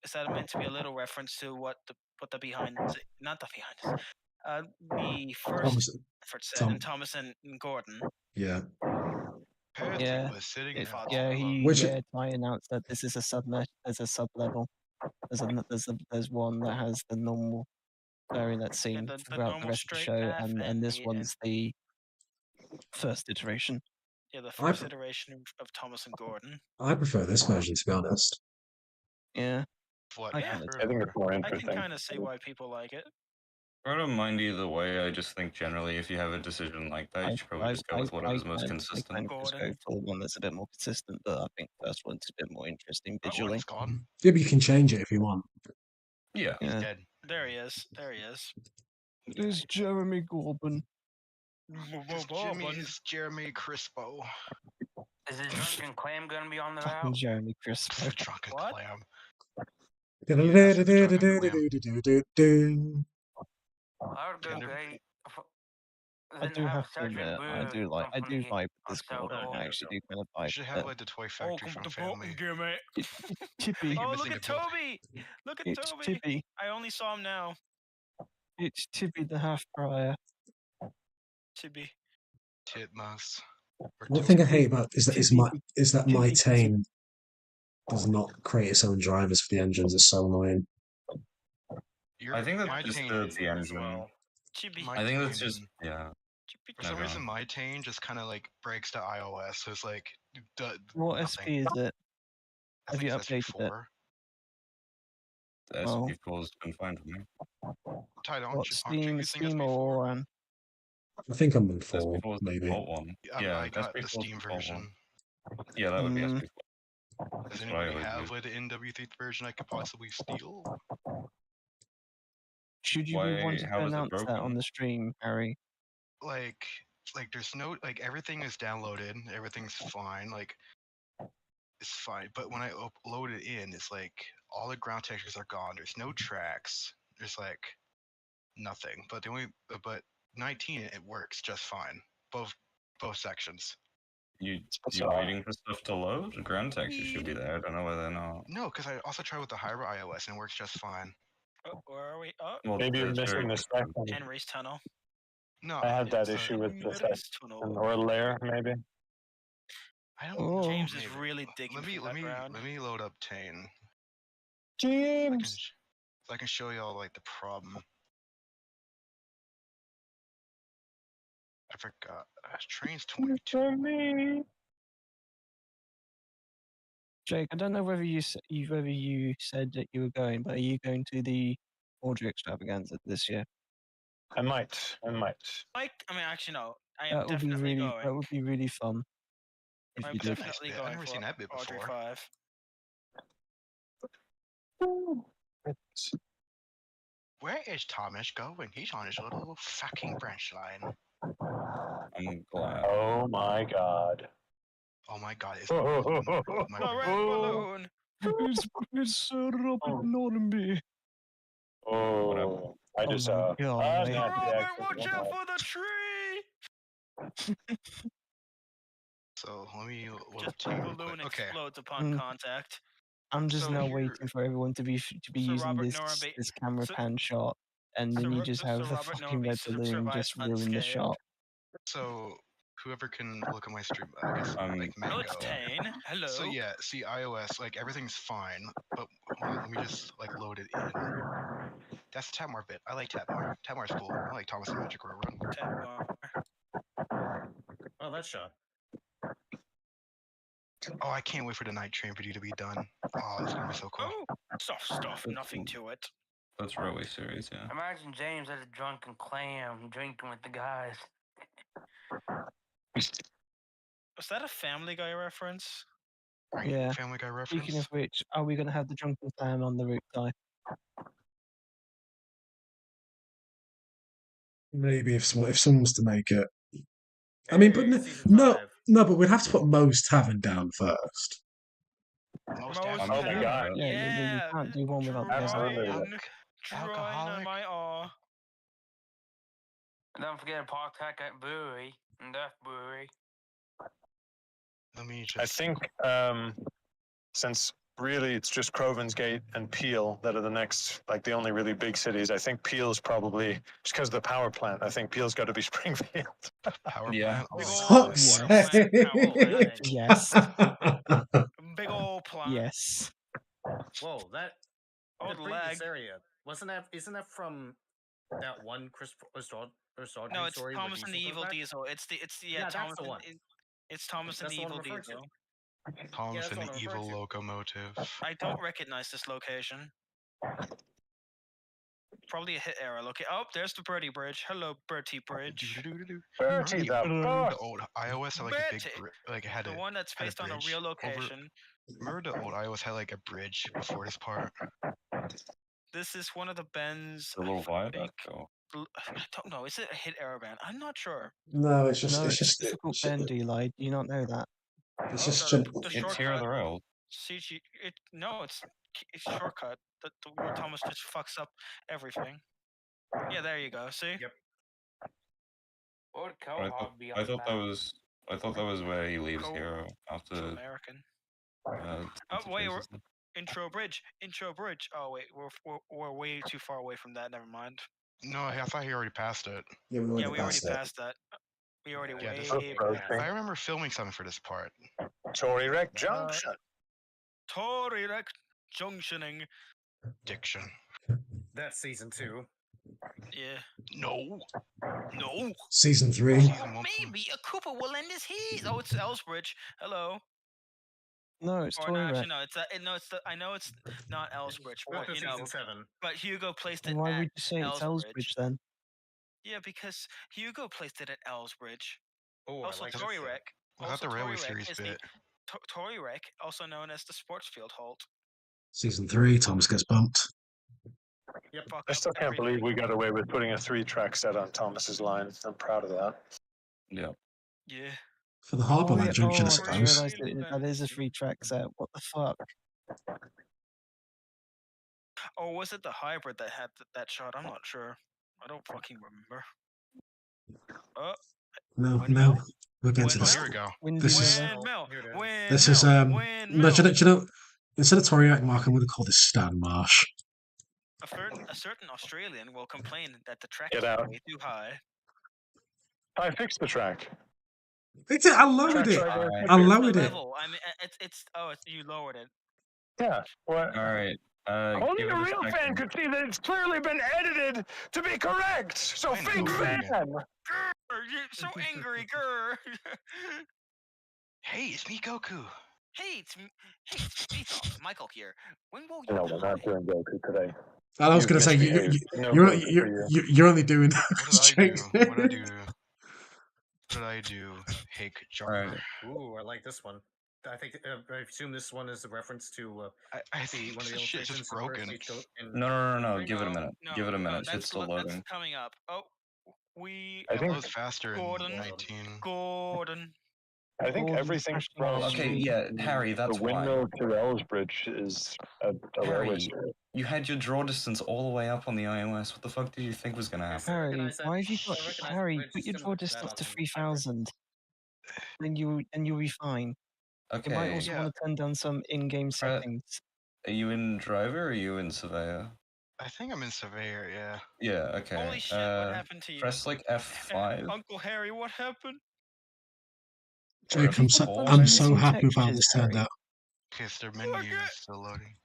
Is that meant to be a little reference to what the behind? Not the behind. The first Knapford said, and Thomas and Gordon. Yeah. Percy Yeah, was sitting it, at yeah, he Which- yeah. Ty announced that this is a there's a sub level. There's one that has the normal variant that's seen the throughout the normal rest of the straight show, path and this the- one's the first iteration. Yeah, the I first pre- iteration of Thomas and Gordon. I prefer this version, to be honest. Yeah, what? I Yeah. kinda I think it's more I can interesting. kind of see why people like it. I don't mind either way. I just think generally, if you have a decision like that, you should probably just go with whatever's most consistent. I kind of just go Gordon. for the one that's a bit more consistent, but I think the first one's a bit more interesting Oh, visually. it's gone. Yeah, but you can change it if you want. Yeah. He's Yeah. dead. There he is. There he is. It's Jeremy Corbyn. Jimmy's Jeremy Crispo. Is the drunken clam gonna be on the Fucking route? Jeremy Crispo. The drunken What? clam. I would go Kinder- great. I do have to admit, I do vibe with this Gordon. I actually do kind of You vibe should with have it. like the toy factory from the Family. Gimme. Tippy. You're Oh, missing look a at building. Toby! Look at It's Toby! Tippy. I only saw him now. It's Tippy the half prior. Tibby. Titmus. One thing I hate about is that my Tippy- tame does not create its own drivers for the engines. It's so annoying. I think my that's just Tane the engine. Chibi. My I think that's Tane- just yeah. For some Never reason, mind. my Tane just kind of like breaks to iOS, so it's like What nothing. SP is it? I Have think you it's updated it? SP4. The Oh. SP4 has been fine for me. Ty, aren't What, you Steam using or SP4? on? I think I'm on 4, SP4 is the maybe. default one. I got the SP4 's Steam default version. one. Yeah, that would be Mm. SP4. Does That's what I anybody always have use. like the NW3 version I could possibly steal? Should you Why- be wanting how to is it announce that on broken? the stream, Harry? Like there's no everything is downloaded, everything's fine, it's fine. But when I upload it in, it's like all the ground textures are gone. There's no tracks. There's like nothing. But 19 it works just fine. Both sections. You're waiting for stuff to load? Ground texture should be there. I don't know why they're not. No, because I also tried with the hybrid iOS and it works just fine. Oh, where are we? Oh, Well, Maybe you're it's very missing the different. section. Henry's Tunnel. No, I had that it's, issue with the Henry's section Tunnel. or layer, maybe. I don't Oh. know. James is maybe. really digging through that ground. Let me load up Tane. James! So I can show y'all like the problem. I forgot. Train's 22. Jake, I don't know whether you said that you were going, but are you going to the Order Extravaganza this year? I might. Mike, I mean, actually, no. I am That would be definitely really going. that would be really fun. If I'm you did. definitely I've going never for seen that bit Audrey before. 5. Where is Thomas going? He's on his little fucking branch line. I'm glad. Oh my god. Oh my god, it's balloon. My The red brain. balloon. It's Robert Nordenby. Oh, I Oh just my saw. God, mate. Robert, watch out for the tree! So let me load Just Tane the real quick. balloon Okay. explodes upon Mm. contact. I'm just So now here- waiting for everyone to be Sir using Robert this Norby- this camera Sir- pan shot, and then you just Sir have the Robert fucking Norby red balloon survives just ruin the unscathed. shot. So whoever can look at my stream, I guess like Oh, it's Mango. Tane. Hello. So yeah, see iOS, like everything's fine, but let me just like load it in. That's Tatmar bit. I like Tatmar. Tatmar's cool. I like Thomas and Magic Railroad. Oh, that shot. Oh, I can't wait for the night train video to be done. Oh, it's gonna be so cool. Oh, soft stuff, nothing to it. That's railway series, yeah. Imagine James as a drunken clam drinking with the guys. Was that a Family Guy reference? Yeah. Family Guy reference. Speaking of which, are we going to have the drunken clam on the route, Ty? Maybe if someone was to make it. I mean, but Hey, no, season no, 5. no, but we'd have to put Moe's Tavern down first. Most Most I'm Oh my sure god. that- Yeah, we can't do one without the other. Absolutely. Drawing Alcoholic. on my awe. And don't forget Park Tech at Brewery and Death Brewery. Let me I just. think since really it's just Crovan's Gate and Peel that are the next, like the only really big cities. I think Peel's probably just because of the power plant. I think Peel's got to be Springfield. Power Yeah. plant. Big Oh, ol' Yes. water plant, power plant. Yes. Big ol' plant. Yes. Whoa, that Oh, the the previous lag. area isn't that from that one Chris Strawberry No, it's story? where Thomas and the Diesel Evil comes back? Diesel. Yeah, that's Thomas the and one. it's Thomas and That's the the one Evil I'm referring Diesel. Thomas that's and what the I'm evil referring to. locomotive. I don't recognize this location. Probably a hit era. Oh, there's the Bertie Bridge. Hello, Bertie Bridge. Bertie the Remember the boss. old iOS had like a big Bertie. like it had The a one that's had based on a bridge real over- location. Remember the old iOS had like a bridge before this part. This is one of the bends. The little I think. viaduct. Or... I don't know. Is it a hit era band? I'm not sure. No, it's just No, it's it's just a difficult it's, bend, Eli. Do you not know that? it's Oh, just the It's Here shortcut. the Rail. CG. No, it's shortcut. Where Thomas just fucks up everything. Yeah, there you go. See? Yep. Or I thought that was where he leaves Cool. here It's after. American. Oh wait, intro bridge. Oh wait, we're way too far away from that. Never mind. No, I thought he already passed it. yeah, we Yeah, we already passed that. We already Yeah, way this past is- I remember filming something for this part. Tory Wreck Junction. Tory Rec Junctioning. Diction. That's season 2. Yeah. No. season 3. Season 1. Maybe a Cooper will end his heat. Oh, it's Elsbridge. Hello. No, it's Or Tory no, Wreck. actually, no. I know it's not Elsbridge, What but is you know. season 7? But Hugo placed it Why at would you say it's Elsbridge then? Yeah, because Hugo placed it at Elsbridge. Oh, Also, I like Tory this Rec. I thought the Also, Railway Tory Rec Series is bit. Tory Rec, also known as the Sportsfield Halt. Season 3, Thomas gets bumped. Yep. Fuck I up still can't believe everything. we got away with putting a 3-track set on Thomas's line. I'm proud of that. Yeah. Yeah. For the Harbour Line Junction, I I just suppose. realised that is a 3-track set. What the fuck? Or was it the hybrid that had that shot? I'm not sure. I don't fucking remember. No, Windmill? we'll get to Oh, this. here we go. This is Windmill. Here it is. Windmill. this is no, Windmill. do you know, instead of Tory Rec Mark, I'm going to call this Stan Marsh. A certain Australian will complain that the track Get is out. way too high. I fixed the track. I lowered it. Alright. I lowered it. Level. I mean, you lowered it. Yeah. What? All right. Only give it a a real fan second. could see that it's clearly been edited to be correct. So I know. fake fan. Grr, you're so angry, grr. Hey, it's me, Goku. Hey, it's Bezos, Michael here. When will you? No, we're not doing Goku today. I was going to say you're only doing. What did I do? What did I do? What did I do? Hake jar. Alright. Ooh, I like this one. I think I assume this one is a reference to I the think one of the this shit is illustrations just of broken. Percy Cho- in- No. Give it a minute. No, Give it a minute. that's Shit's still that's loading. coming up. Oh, we. I It think- loads faster Gordon. in 19. Gordon. I think Gordon everything crashing from on Okay, yeah, Harry, that's the why. windmill to Ellsbridge is a railway Harry, story. you had your draw distance all the way up on the iOS. What the fuck did you think was gonna Yes, happen? I Harry, recognize that. why have you got I recognize Harry? bridge Put your similar draw to that distance to on 3000, and you'll be fine. You might Okay. also Yeah. want to turn down some in-game Brett, settings. Are you in driver or are you in surveyor? I think I'm in Surveyor, yeah. Yeah, okay. Holy shit! What happened to you? Press like F5. Uncle Harry, what happened? Jake, Have you got a bunch I'm of so missing happy with how textures, this turned Harry? out. Because their menu is still loading.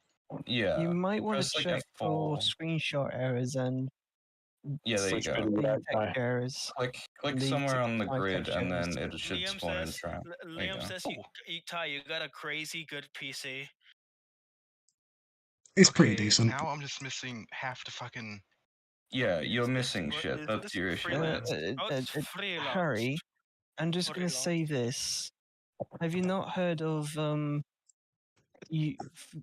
Yeah. You might want press to like check for F4. screenshot errors and Yeah, there you Switch go. to the text guy. errors. Click the somewhere on the 65 grid texture and errors. then it should Liam spawn in says. trap. There you Liam go. says, Ty, you got a crazy good PC. It's pretty Okay, decent. now I'm just missing half the fucking. Yeah, you're Is this missing what shit. is That's this your issue. freelance? man. Oh, it's freelance. Harry, I'm just going to say this. Have you not heard of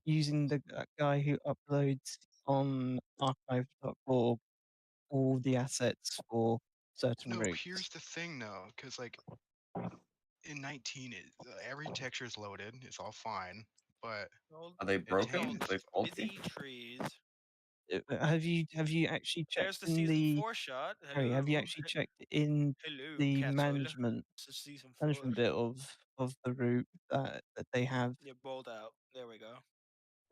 using the guy who uploads on archive.org all the assets for certain No, routes? here's the thing though, because like in 19, every texture is loaded. It's all fine, but Are they broken? takes Are they faulty? Busy trees. Have you actually There's checked the in season the 4 shot. Harry, have you actually checked in Hello, the Catsoil. management This is season 4. bit of the route that they have? Yeah, bowled out. There we go.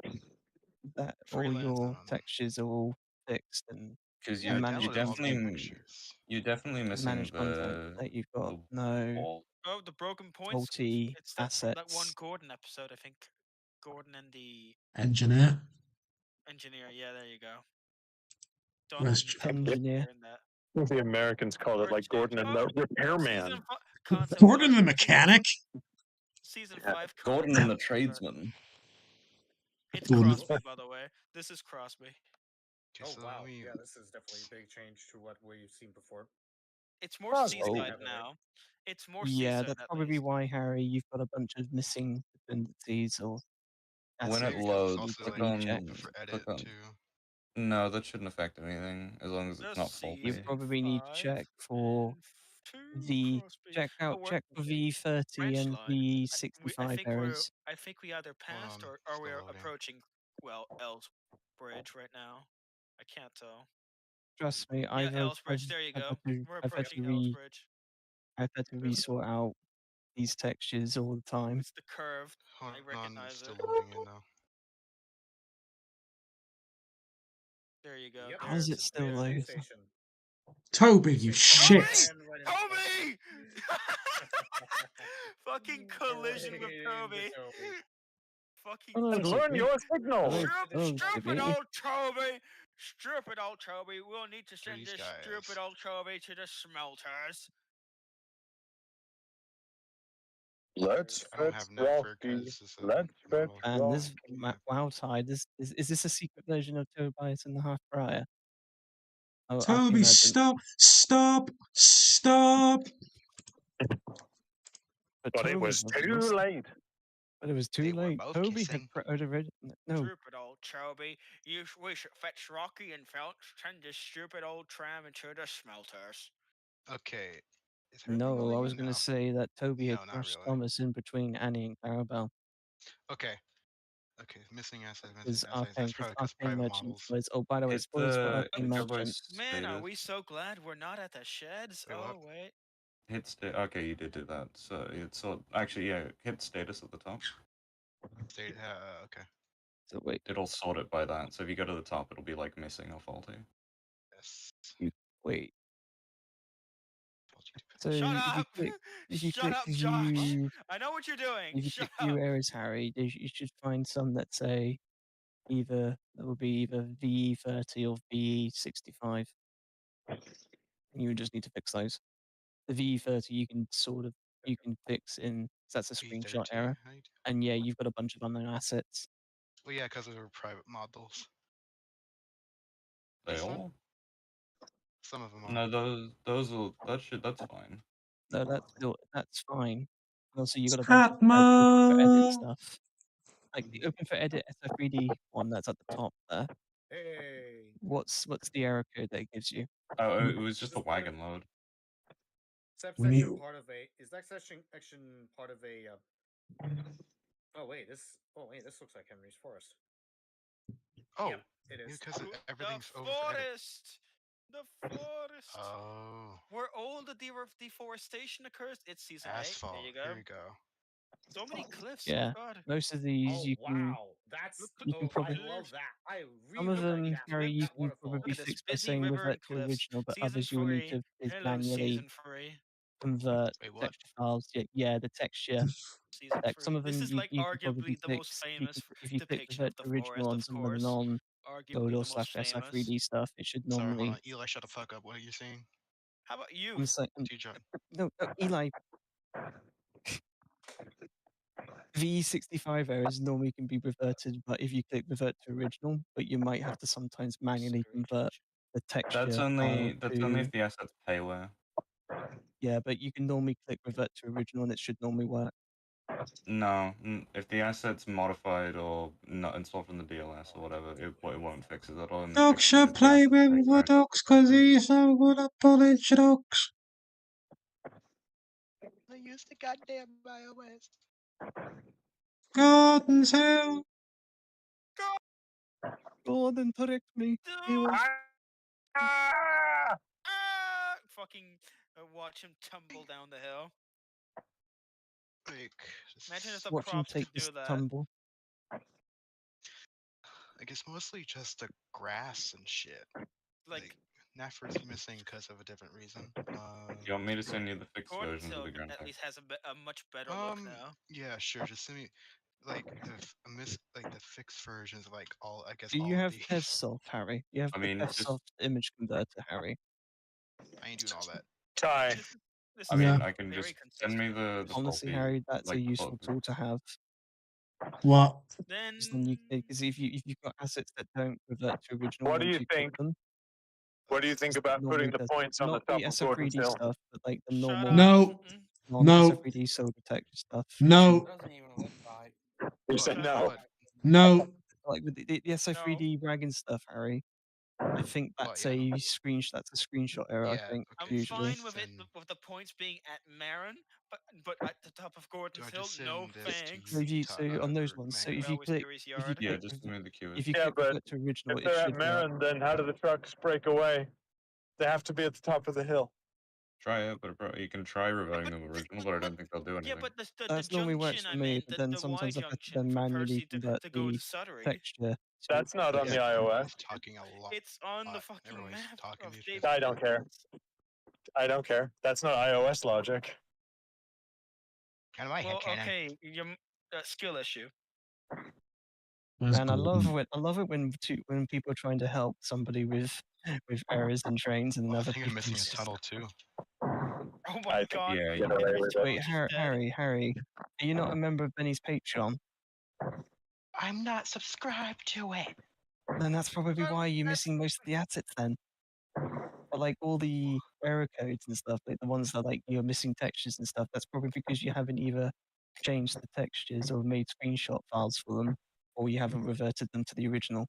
that all Freelance. your No. textures are all fixed and Because Yeah, I manage downloaded you're definitely missing manage content that you've got the no wall. Oh, the broken points. faulty It's that from that one assets. Gordon episode, I think. Gordon and the Engineer. engineer. Yeah, there you go. Where's Engineer. In that. I think the Americans called it like Gordon and the Repairman. Gordon the mechanic? Season Yeah. 5. Gordon and the tradesman. It's Gordon. Crosby, by the way. This is Crosby. Oh so wow, let me- yeah, this is definitely a big change to what we've seen before. It's more Crosby. seaside Oh. now. It's more Yeah, seaside that's at probably least. why, Harry, you've got a bunch of missing dependencies or When assets it that loads, need to click be on, checked. for edit click on. too. No, that shouldn't affect anything as long as it's not faulty. You probably need to check for the check for V30 and V65 errors. I think we either passed or we're approaching Ellsbridge right now. I can't tell. Trust me, Yeah, Ellsbridge. There you go. We're approaching Ellsbridge. I've had to resort out these textures all the time. It's the curved. Hold I on, recognize it's still it. loading in though. There you go. Yep. How is it still loading? Toby, you shit! Toby! Fucking collision with Toby. Fucking learn your signal. Stupid old Toby. Stupid old Toby. We'll need to send this stupid old Toby to the smelters. Let's I don't have network. Let's fetch And this WoW Tide, is this a secret version of Tobias and the Half Briar? Oh, Toby, stop! But it was too late. But it was too late. Toby had already. No. Stupid old Toby. We should fetch Rocky and send this stupid old tram into the smelters. Okay. No, I was going to say that Toby had crushed Thomas in between Annie and Clarabelle. Okay. Okay, missing assets. Because That's probably because Arcane private Merchant models. was. Oh, by the way, spoilers for Arcane Merchant. Man, are we so glad we're not at the sheds? Wait. Hit okay, you did do that. So it's actually hit status at the top. Okay. So wait. It'll sort it by that. So if you go to the top, it'll be like missing or faulty. Yes. Wait. So Shut up! if you Shut click up, view, Josh! I know what you're doing. If you click view errors, Harry, you should find some that say either VE30 or VE65. And you would just need to fix those. The VE30 you can fix in, that's a screenshot error. And yeah, you've got a bunch of unknown assets. Well, yeah, because they were private models. They all? Some of them are. No, that's fine. No, that's fine. Also, you got a bunch of open for edit stuff. Like the open for edit SF3D one that's at the top there. Hey. What's the error code that it gives you? Oh, it was just a wagon load. Section part of a is that section part of a Oh wait, this looks like Henry's Forest. Oh, yep, it is. Because everything's the over forest. The forest. Oh. Where all the deforestation occurs, it's season 8. Asphalt. There you go. Here we go. So many cliffs. Yeah, Oh God. most of these you can. Wow, that's you can probably. I love that. I really Some of them, Harry, you can probably fix by saying revert to original, but others you will need to manually convert texture files. Yeah, the texture. Some of them you can probably fix. If you click revert to original on some of the non-code or /SF3D stuff, it should Sorry, normally. hold on. Eli, shut the fuck up. What are you saying? How about you? I'm saying, no, Eli. V65 errors normally can be reverted, but if you click revert to original, but you might have to sometimes manually convert the texture. That's only if the asset's payware. Yeah, but you can normally click revert to original and it should normally work. No, if the asset's modified or not installed from the DLS or whatever, it won't fix it at all. Dogs should play with the dogs because he's so good at pulling dogs. I use the goddamn iOS. Gordon's hell. Gordon, correct me. Fucking watch him tumble down the hill. Imagine if the Watch him props take could this do that. tumble. Like it's mostly just the grass and shit. Like Nafford's missing because of a different reason. You want me to send you the fixed Gordon's versions of Hill the Grand at Theft? least has a much better look now. Yeah, sure. Just send me like the fixed versions of like all. I guess Do all you of have these. PevSoft, Harry? You have I the mean, just PevSoft image converter, Harry. I ain't doing all that. Ty. This I is mean, Yeah. I can very just send me consistent. the Honestly, faulty, Harry, that's a like, useful tool to have. What? Then Because if you've got assets that don't revert to original What do once you you click think? them, What do you think about normally putting the does points on the not top the of Gordon's SF3D Hill? stuff, but like the Shut normal up. No. No. non-SF3D solar texture stuff. No. Doesn't even look right. You said Shut no. up. No. Like with the SF3D wagon stuff, Harry. I think that's yeah. a screenshot error. I Yeah, think I'm usually. fine with it with the points being at Marin, but at the top of Do Gordon's I Hill, just no send this thanks. to you? So on those ones, so if you Railway click Series if you Yard. Yeah, click just send me the QA. if you Yeah, click but revert to original, if it they're at should work. Marin, then how do the trucks break away? They have to be at the top of the hill. Try it, but you can try reverting them original, but I don't think they'll do anything. Yeah, but the That's normally works junction for I me, mean, but the then Y sometimes I've had to junction then for manually Percy convert to go the to Suttery. texture. That's not on the iOS. Talking a lot. It's on the fucking everybody's map talking of these David. I don't care. I don't care. That's not iOS logic. Out of my Well, head cannon. okay, your skill issue. And I love it when people are trying to help somebody with errors in trains and I other think I'm people missing a just- tunnel too. Oh my god. Yeah, Get away with it. Wait, Harry, are you not a member of Benny's Patreon? I'm not subscribed to it. Then that's probably why you're missing most of the assets then. But like all the error codes and stuff, like the ones that like you're missing textures and stuff, that's probably because you haven't either changed the textures or made screenshot files for them, or you haven't reverted them to the original.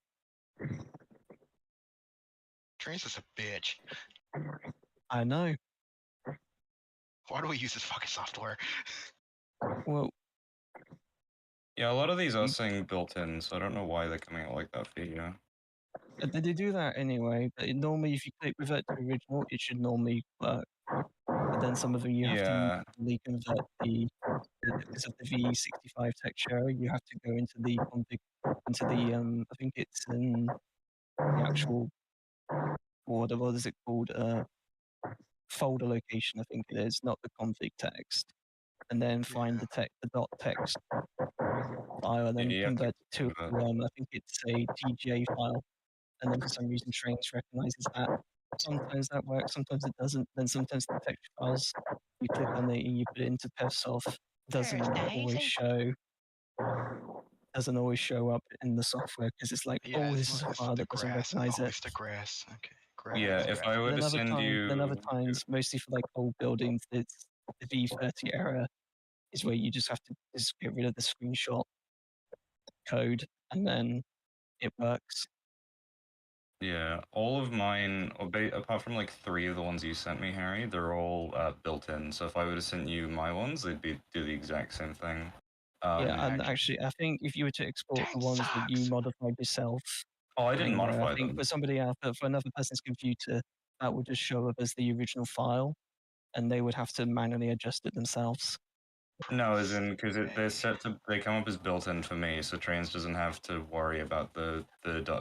Trains is a bitch. I know. Why do we use this fucking software? Well, yeah, a lot of these are saying built-in, so I don't know why they're coming out like that for you. they do that anyway, but normally if you click revert to original, it should normally work. But then some of them you have to manually convert because of the V65 texture, you have to go into the config, into the I think it's in the actual what is it called? Folder location, I think it is, not the config text. And then find the .text file and then convert it to I think it's a TGA file. And then for some reason Trains recognizes that. Sometimes that works, sometimes it doesn't. Then sometimes the texture files, you click on it and you put it into PevSoft, doesn't always show up in the software because it's like, Yeah, oh, this is a file that doesn't recognize it. It's the grass. Okay. Grass, Yeah, if I were to send you... Then other times, mostly for like old buildings, it's the V30 error is where you just have to just get rid of the screenshot code and then it works. Yeah, all of mine, apart from like 3 of the ones you sent me, Harry, they're all built in. So if I were to send you my ones, they'd do the exact same thing. Yeah, and actually, I think if you were to export the ones that you modified yourself, I didn't modify I think them. for somebody else, for another person's computer, that would just show up as the original file, and they would have to manually adjust it themselves. No, as in because they come up as built-in for me, so Trains doesn't have to worry about the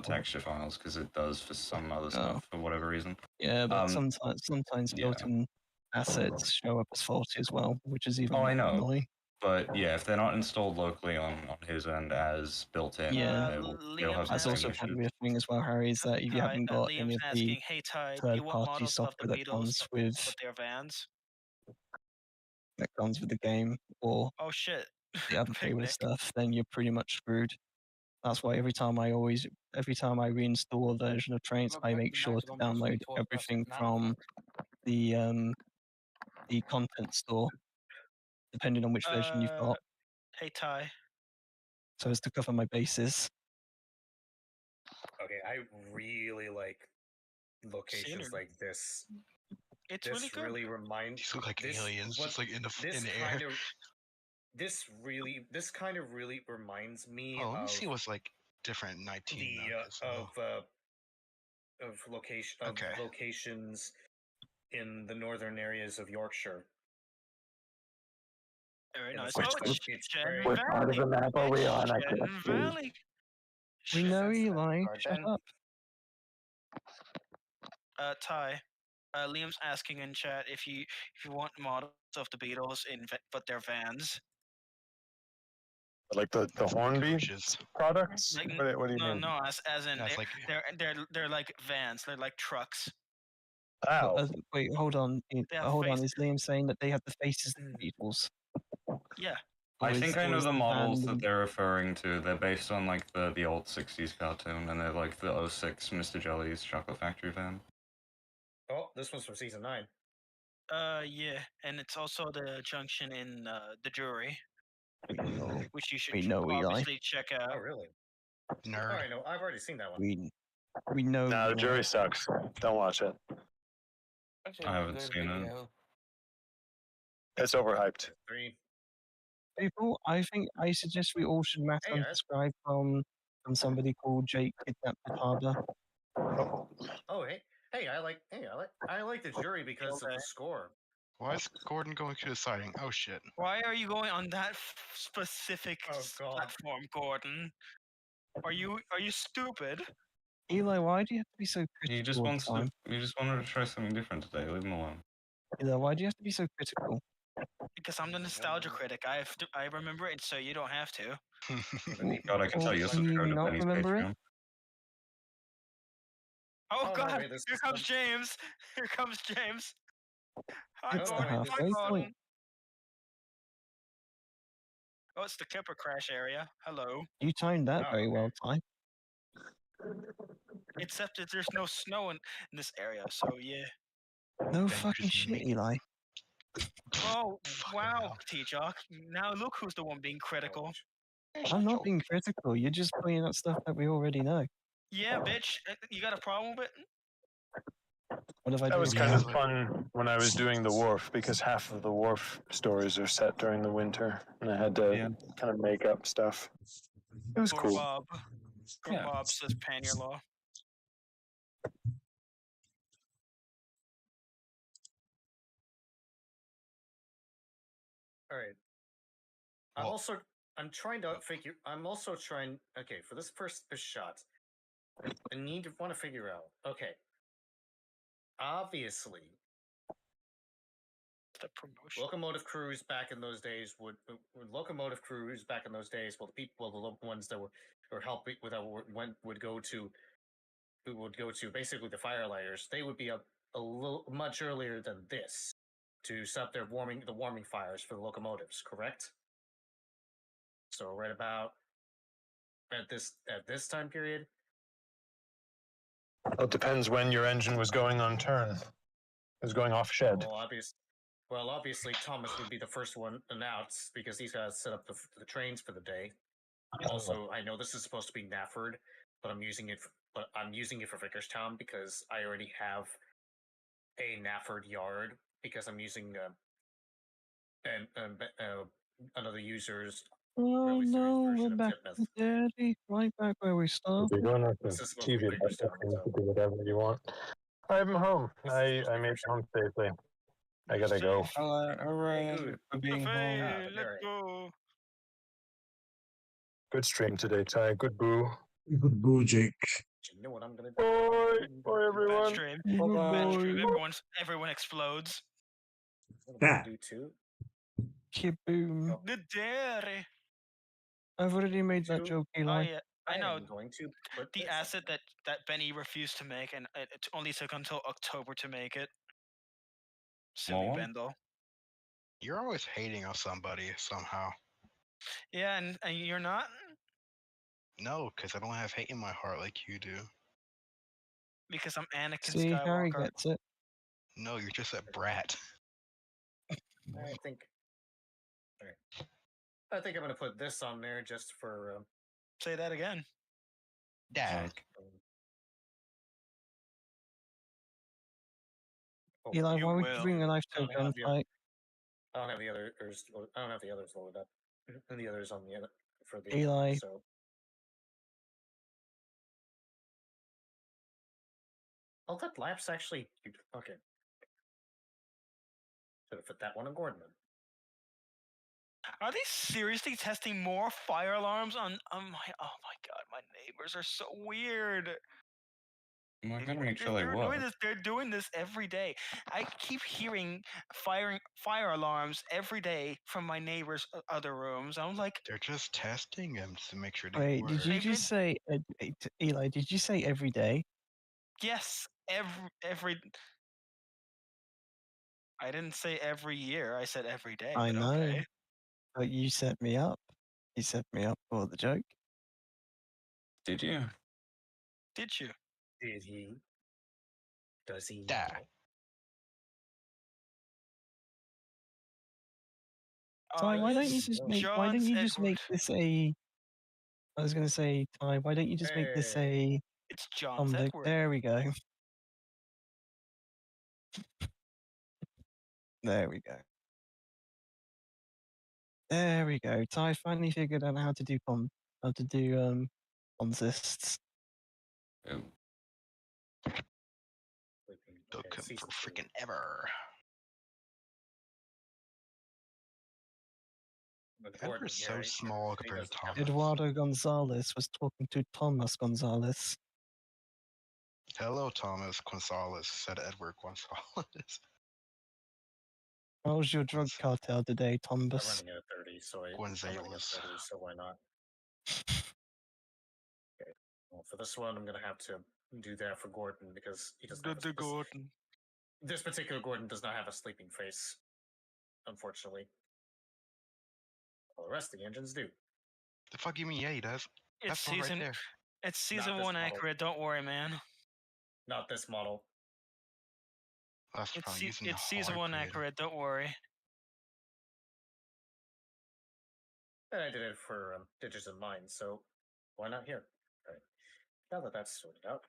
.texture files because it does for some other stuff for whatever reason. Yeah, but sometimes built-in assets show up as faulty as well, which is even more annoying. But yeah, if they're not installed locally on his end as built-in, they'll have That's also probably a thing as well, Harry, is that if you haven't got any of the third-party software that comes with their vans? The game or oh shit the other playlist stuff, then you're pretty much screwed. That's why every time I reinstall a version of Trains, I make sure to download everything from the content store, depending on which version you've got. Hey Ty. So as to cover my bases. Okay, I really like locations like this. It's this really good. Really reminds. These look like aliens, just like in the air. This kind of really reminds me. Oh, let me see what's like different in 19. Of locations in the northern areas of Yorkshire. Very nice. Which Shen part of the map are we on? Shen Valley. We know Eli. Garden. Shut up. Ty, Liam's asking in chat if you want models of the Beatles but they're vans. Like the Hornby Coaches. products? Like What do you mean? no, as in That's they're like vans. They're like trucks. Ow. Wait, hold on. have Hold on. faces. Is Liam saying that they have the faces of the Beatles? Yeah. I think I know the models that van- they're referring to. They're based on like the old 60s cartoon, and they're like the 06 Mr. Jelly's Chocolate Factory van. Oh, this one's from season 9. Yeah, and it's also the junction in the jury, No. which you should We know Eli. obviously check out. Oh, really? Nerd. Oh, I know. I've already seen that one. We know. Nah, the Eli. jury sucks. Don't watch it. Actually, I haven't seen it. It's overhyped. 3. People, I think I suggest we all should mass Hey, guys. unsubscribe from somebody called Jake Kidnapped at Harbour. Oh, hey, I like the jury because of Okay. the score. Why is Gordon going to the siding? Oh shit. Why are you going on that specific Oh, God. platform, Gordon? Are you stupid? Eli, why do you have to be so critical? He just all the wants to. time? He just wanted to try something different today. Leave him alone. Eli, why do you have to be so critical? Because I'm the nostalgia critic. I remember it, so you don't have to. God, I can tell you're Can you subscribed to not Benny's remember it? Patreon. Oh, Oh, no, God! wait, this Here is comes James. Here comes James. Hi, It's the Gordon. Hi, halfway Gordon. point. Oh, it's the Kipper crash area. Hello. You timed that Oh, very well, Ty. Except that there's no snow in this area, so yeah. No Then fucking just shit, make- Eli. Oh, Fucking wow, hell. T-Jock. Now look who's the one being critical. I'm not being critical. You're just pointing out stuff that we already know. Yeah, bitch. You got a problem with it? What have I That done? was kind of fun when I was doing the wharf because half of the wharf stories are set during the winter, and I had to kind of make up stuff. It was Poor cool. Bob. Poor Yeah. Bob says pan your law. All right. Well- I'm trying to figure. I'm also trying. Okay, for this first shot, I want to figure out. Okay. Obviously, The promotion. locomotive crews back in those days well, the people, the ones that were helping would go to basically the firelighters. They would be a little much earlier than this to stop the warming fires for the locomotives. Correct. So right about at this time period. Well, it depends when your engine was going on turn. It was going off shed. Well, obviously, Thomas would be the first one announced because he's got to set up the trains for the day. Also, I know this is supposed to be Nafford, but I'm using it for Vicarstown because I already have a Nafford yard because I'm using another user's Oh early series no, we're version of back Titmouth. to Daddy. Right back where we started. You don't have to This is supposed to be TV that Vicarstown, you so. can do whatever you want. I'm home. I made it home safely. I gotta go. Alright, good. for being Buffet, home. let's alright. go. Good stream today, Ty. Good boo. Good boo, Jake. You know what I'm gonna do? Bye. Bye, Bad everyone. stream. Bye-bye. Bad stream. Everyone explodes. What I'm gonna do too. Kaboom. The dairy. I've already made that Two. joke, Oh Eli. yeah, I know. am going to put The this asset on that Benny refused to make, and it only took until October to make it. Silly What? Bendel. You're always hating on somebody somehow. Yeah, and you're not. No, because I don't have hate in my heart like you do. Because I'm Anakin See, Harry Skywalker. gets it. No, you're just a brat. I think. Alright. I think I'm gonna put this on there just for. Say that again. Dag. Eli, You why would will. you bring a knife to a I don't have the- gunfight? I don't have the others. I don't have the others loaded up, and the others on the other for the Eli. So. Oh, that lap's actually okay. Should have put that one on Gordon. Then. Are they seriously testing more fire alarms on my? Oh my god, my neighbors are so weird. We're gonna make sure they They're work. doing this. They're doing this every day. I keep hearing fire alarms every day from my neighbors' other rooms. I'm like, They're just testing them to make sure they Wait, work. did you They've just say, Eli? Did you say every day? yes, every. I didn't say every year. I said every day. I but know. Okay. But you set me up. You set me up for the joke. Did you? Did you? Did he? Does he? Die. know? Ty, why don't you yes, just make? Why John's don't you just make Edward. this a? I was gonna say, Ty, why don't you just make this a It's John's convict? Edward. There we go. There we go. There we go. Ty finally figured out how to do consists. Oh, Took Okay, him season for 3. freaking ever. But Gordon Edward's here, so small he compared to doesn't have Thomas. Eduardo Gonzalez was talking to Thomas Gonzalez. Hello, Thomas Gonzalez, said Edward Gonzalez. How was your drug cartel today, I'm Tombus? running at 30, so I'm running at Gonzalez. 30, so why not? Okay. Well, for this one, I'm gonna have to do that for Gordon because he doesn't have The Gordon. This particular Gordon does not have a sleeping face, unfortunately. All the rest of the engines do. The fuck you mean? Yeah, he does. It's That's one right season. there. It's season this 1 model. accurate. Don't worry, man. Not this model. That's It's probably using it's the season hard 1 creator. accurate. Don't worry. And I did it for Digits in Mind, so why not here? All right. Now that that's sorted out,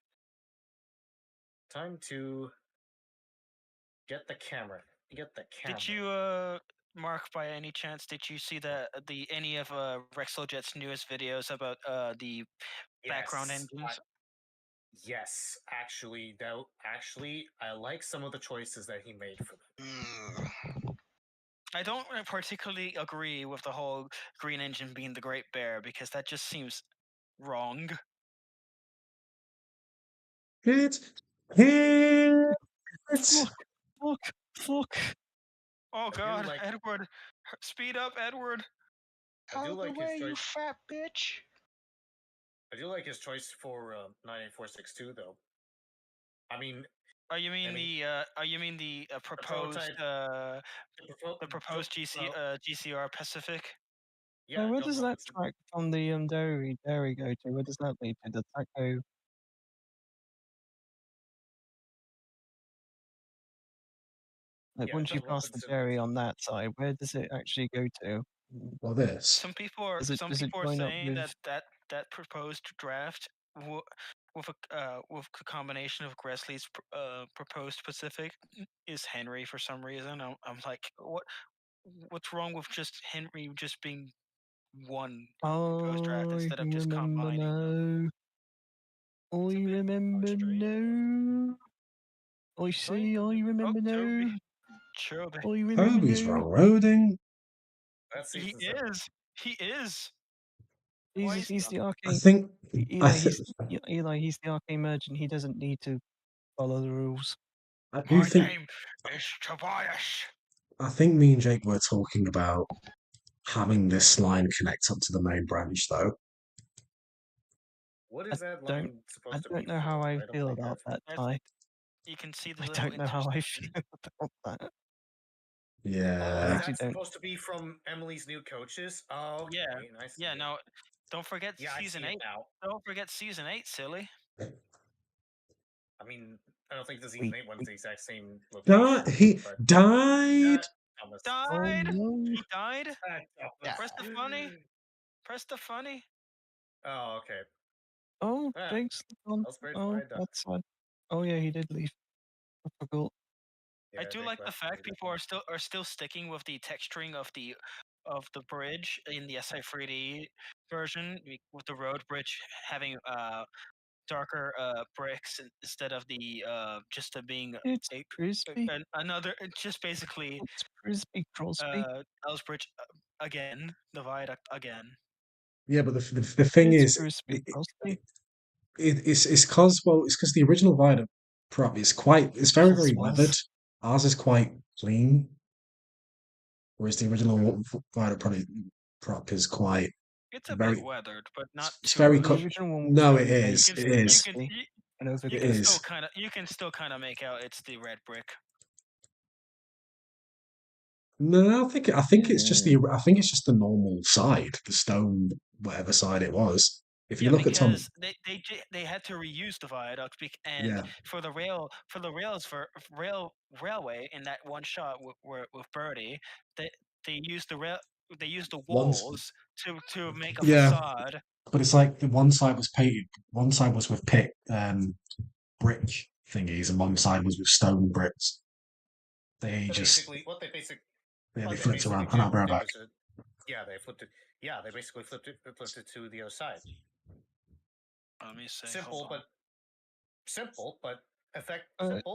time to get the camera. Get the camera. Did you Mark, by any chance, did you see any of Rexeljet's newest videos about the background Yes, engines? Yes, actually, I like some of the choices that he made for them. I don't particularly agree with the whole green engine being the Great Bear because that just seems wrong. It's Fuck. Oh do god, like- Edward, speed up, Edward. I do Out the like his way, you choice. fat bitch. I do like his choice for 98462 though. I mean, Oh, you mean the proposed prototype- the proposed GCR Pacific? yeah. So where Joe does that Robinson. track from the dairy go to? Where does that lead to? The taco? Like Yeah, once you Joe pass the Robinson dairy was- on that side, where does it actually go to? well, this. Some people are Does it saying join up with? that proposed draft with a combination of Gressley's proposed Pacific is Henry for some reason. I'm like, what's wrong with just Henry just being one proposed draft instead of just combining them? I remember now. I see. I remember now. Toby. I remember Toby's now. railroading. That's He season 7. is. He is. Why is He's the I arcane. think. Eli, he's the arcane merchant. He doesn't need to follow the rules. I do think. name is Tobias. I think me and Jake were talking about having this line connect up to the main branch, though. What is that don't- line supposed I to be? don't know for? how I don't feel think about that, That's- Ty. You can see the I little don't know how I feel intersection. about that. Yeah. actually That's don't- supposed to be from Emily's New Coaches. Oh, okay. Yeah. I see Yeah, it. no, don't forget Yeah, I season see it 8. now. Don't forget season 8, silly. I mean, I don't think the season 8 one's the exact same That location. he but died. Thomas. Died. no. He died. Yeah. Press the funny. Press the funny. Oh, okay. Oh, Yeah. Jake's gone. That's great. Oh, Alright, that's sad. Oh yeah, he did leave. I forgot. I Yeah, do Jake like the left fact already. people are still sticking with the texturing of the bridge in the SI3D version with the road bridge having darker bricks instead of the just being It's crispy. another. Just basically It's crispy, Crosby. Ellsbridge again, the viaduct again. Yeah, but the thing It's is, crispy, Crosby. it's because the original viaduct prop is it's very Yes, very was. weathered. Ours is quite clean, whereas the original viaduct prop is quite It's a very. bit weathered, but not It's too very. much. The original one was No, it very is. basic It and is. crispy and You It can overcooked. still is. kind of make out it's the red brick. No, I think it's just the normal side, the stone, whatever side it was. If you Yeah, look at Tom, because they had to reuse the viaduct and yeah, for the rails for railway in that one shot with Birdie, they used they used the once, walls to make a yeah, facade. but it's like the one side was painted, one side was with brick thingies, and one side was with stone bricks. They just What they basically they what they flipped basically around. Hang on, I'll be right did back. was yeah, they flipped it. Yeah, they basically flipped it to the other side. Let me see. Simple, hold on. but effect.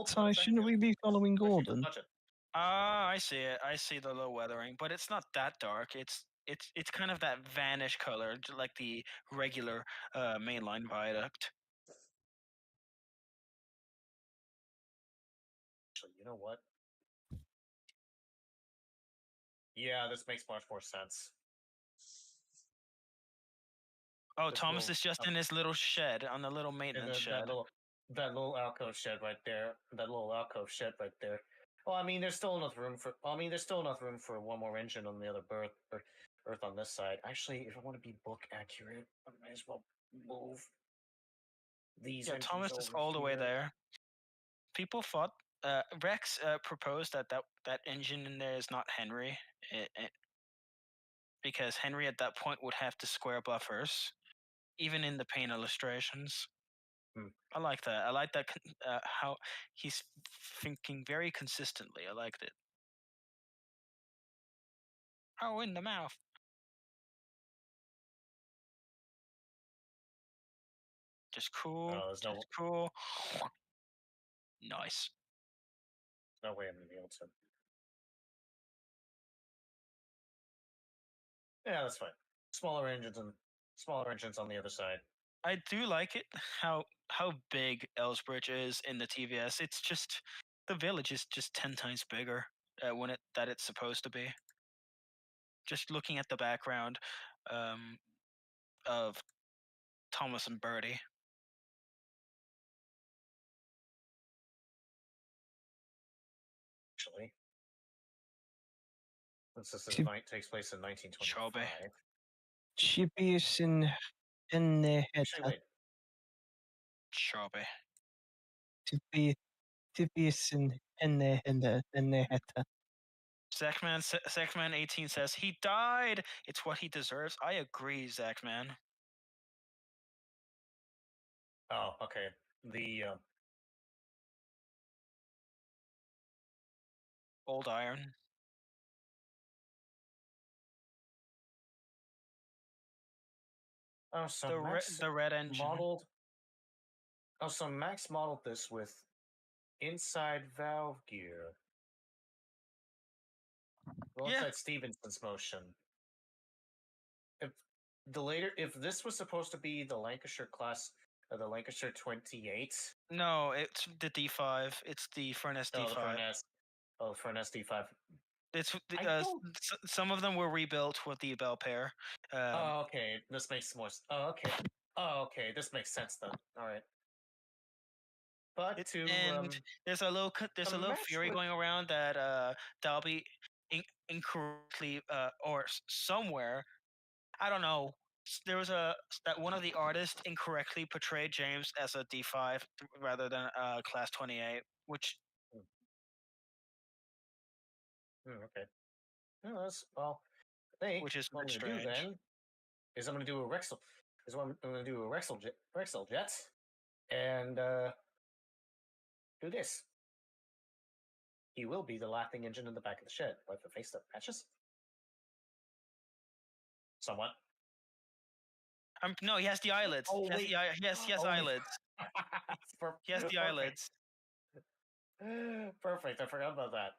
Ty, shouldn't we be following Gordon? Ah, I see it. I see the low weathering, but it's not that dark. It's kind of that vanish color, like the regular mainline viaduct. Actually, you know what? Yeah, this makes much more sense. Oh, This Thomas little- is just in his little shed on the little maintenance shed. That little alcove shed right there. That little alcove shed right there. Well, I mean, there's still enough room for. I mean, there's still enough room for one more engine on the other berth on this side. Actually, if I want to be book accurate, I might as well move these. Yeah, engines Thomas is over all the way here. there. People thought Rex proposed that engine in there is not Henry, because Henry at that point would have to square buffers, even in the paint illustrations. I like that. I like that how he's thinking very consistently. I liked it. Oh, in the mouth. Just cool. Just cool. Nice. No way I'm gonna be able to. Yeah, that's fine. Smaller engines on the other side. I do like it how big Elsbridge is in the TVS. It's just the village is just 10 times bigger that it's supposed to be. Just looking at the background of Thomas and Bertie. Actually, this takes place in 1925. Chibius in the head. Actually, wait. Sharpie. Tibius in the head. Zachman 18 says he died. It's what he deserves. I agree, Zachman. Oh, okay. The old iron. Oh, so the red engine modeled. Oh, so Max modeled this with inside valve gear. Well, yeah. inside Stevenson's motion. If this was supposed to be the Lancashire class, the Lancashire 28. No, it's the D5. It's the Furness D5. The Furness D5. It's some of them were rebuilt with the bell pair. Oh, okay. This makes more. Oh, okay. Oh, okay. This makes sense then. All right. But there's a little theory going around that Dalby incorrectly or somewhere, I don't know. There was that one of the artists incorrectly portrayed James as a D5 rather than class 28, which. Okay. No, that's well. I think which is what I'm going to do then is I'm going to do a Rexel. I'm going to do a Rexel jet, and do this. He will be the laughing engine in the back of the shed, like the face that matches. Somewhat. No, he has the eyelids. Oh, he has eyelids. He has the eyelids. Perfect. I forgot about that.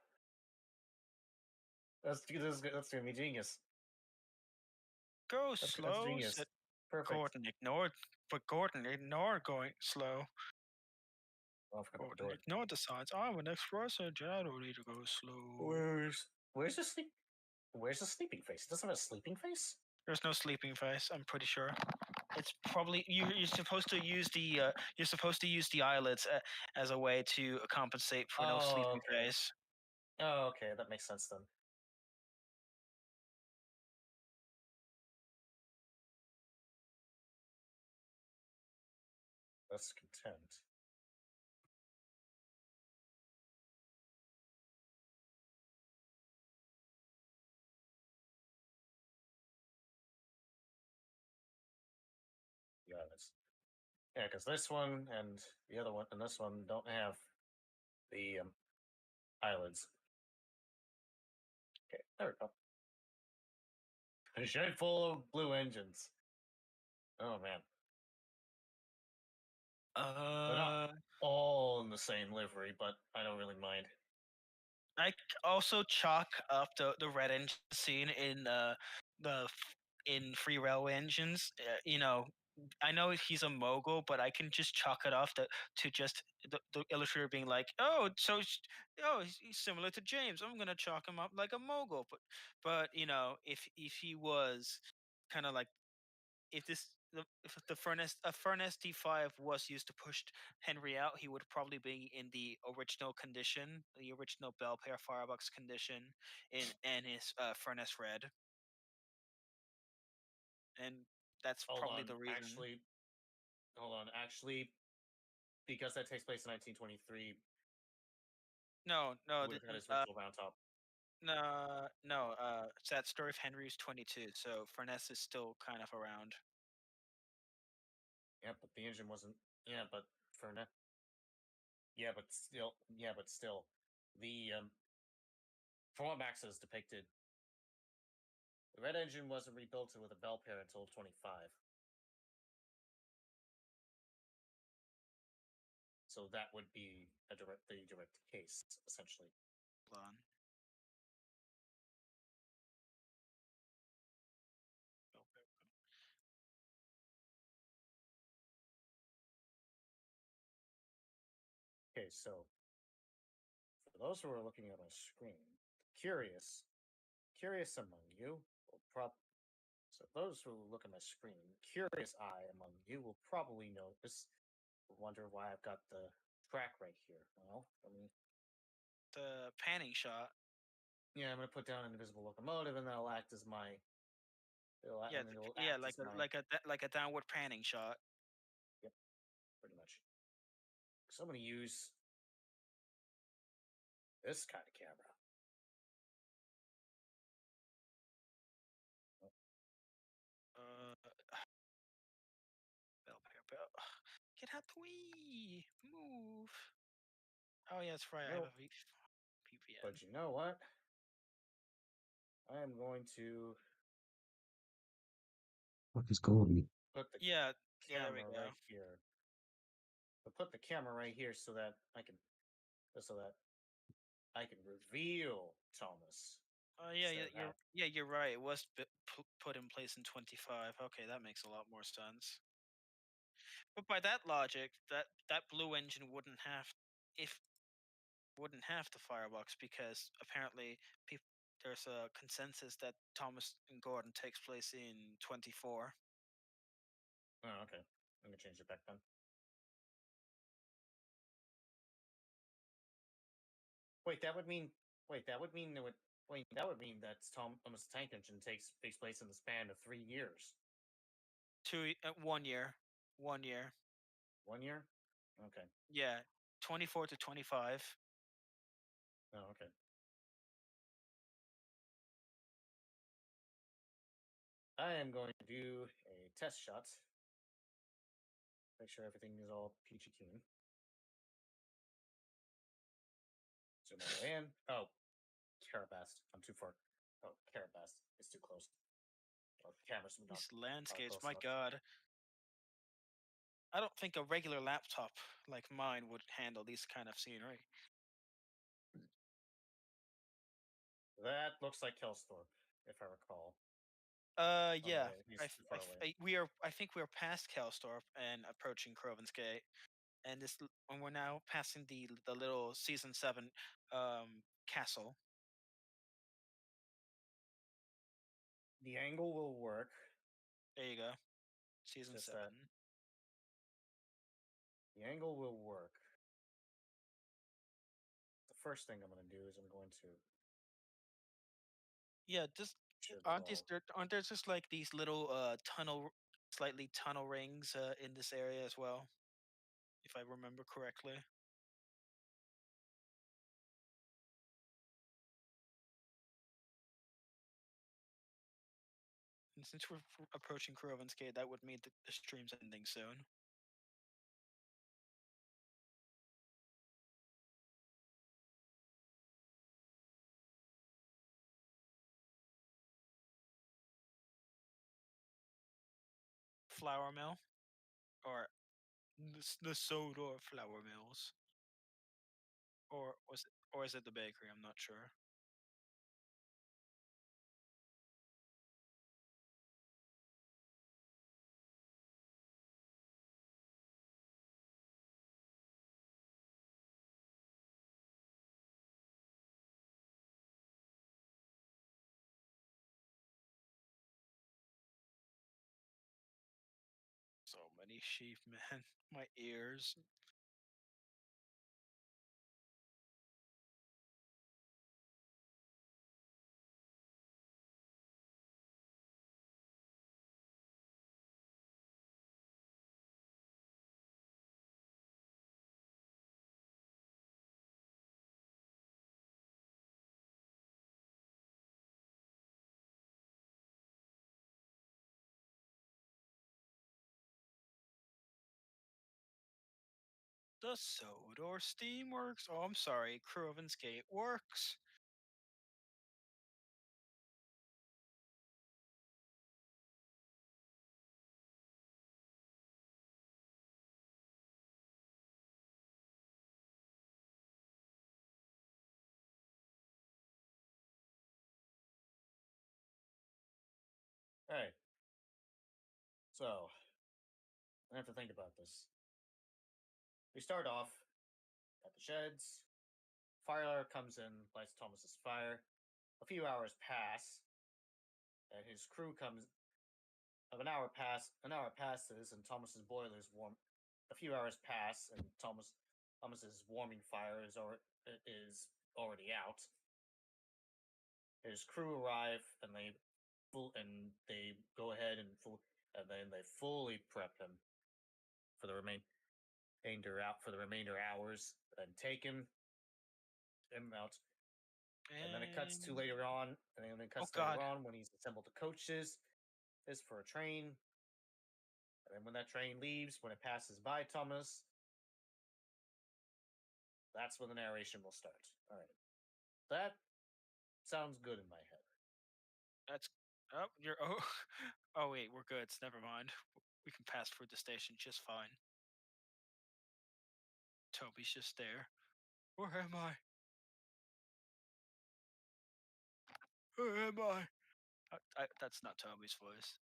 That's gonna be genius. Go That's slow, genius. said Perfect. Gordon. Ignored, but Gordon ignored going slow. Oh, I forgot about the Gordon door. ignored the signs. I'm an expressor. I don't need to go slow. Where's the sleeping face? It doesn't have a sleeping face. There's no sleeping face. I'm pretty sure. It's probably you're supposed to use the eyelids as a way to compensate for no sleeping face. Oh, okay, that makes sense then. That's content. Yeah, because this one and the other one and this one don't have the eyelids. Okay, there we go. A shed full of blue engines. Oh man. They're not all in the same livery, but I don't really mind. I also chalk up the red engine scene in in Free Railway Engines. You know, I know he's a mogul, but I can just chalk it off to just the illustrator being like, oh, so he's similar to James. I'm gonna chalk him up like a mogul. But you know, if he was kind of like if the furnace D5 was used to push Henry out, he would probably be in the original condition, the original Bell Pair Firebox condition, and his furnace red, and that's probably the reason. Actually, because that takes place in 1923. No, would have had his original round top. No. Sad Story of Henry's 22, so furnace is still kind of around. Yeah, but the engine wasn't. Yeah, but furnace. Yeah, but still, the from what Max has depicted, the red engine wasn't rebuilt with a bell pair until 25. So that would be the direct case, essentially. Hold on. Okay, so for those who are looking at my screen, curious among you will so those who look at my screen, curious eye among you will probably notice, wonder why I've got the track right here. Well, I mean, the panning shot. Yeah, I'm gonna put down an invisible locomotive, and that'll act as my. Like a downward panning shot. Yep, pretty much. So I'm gonna use this kind of camera. Get out the way! Move! Oh yeah, that's right. I have a VPN. But you know what? I am going to. What is Gordon? Put the camera there we go. Right here. I'll put the camera right here so that I can reveal Thomas. You're right. It was put in place in 25. Okay, that makes a lot more sense. But by that logic, that blue engine wouldn't have the firebox because apparently there's a consensus that Thomas and Gordon takes place in 24. Oh, okay. I'm gonna change it back then. That would mean that Thomas' tank engine takes place in the span of 3 years. 1 year. 1 year. 1 year? Okay. Yeah, 24 to 25. Oh, okay. I am going to do a test shot. Make sure everything is all peachy keen. Zoom all the way in. Oh, Carabast. I'm too far. Oh, Carabast is too close. Oh, the camera's not. These landscapes, my god. I don't think a regular laptop like mine would handle these kind of scenery. That looks like Kelsthorpe, if I recall. Yeah. He's far away. I think we're past Kelstorp and approaching Crovan's Gate, and and we're now passing the little season 7 castle. The angle will work. There you go. Season Just 7. that the angle will work. The first thing I'm going to do is I'm going to Yeah, just aren't there just like these little slightly tunnel rings in this area as well, if I remember correctly. And since we're approaching Crovan's Gate, that would mean that the stream's ending soon. Flour mill, or the Sodor flour mills, or is it the bakery? I'm not sure. So many sheep, man. My ears. The Sodor Steamworks. Oh, I'm sorry. Crovan's Gate Works. Hey. So, I have to think about this. We start off at the sheds. Fire comes in, lights Thomas's fire. A few hours pass, and his crew comes. An hour passes, and Thomas's boiler is warm. A few hours pass, and Thomas's warming fire is already out. His crew arrive, and they go ahead and then they fully prep him for the remainder hours, and take him out. And then it cuts to later on, and then it cuts later on when he's assembled the coaches. Is for a train. And then when that train leaves, when it passes by Thomas, that's when the narration will start. All right. That sounds good in my head. That's oh wait, we're good. Never mind. We can pass through the station just fine. Toby's just there. Where am I? Where am I? That's not Toby's voice.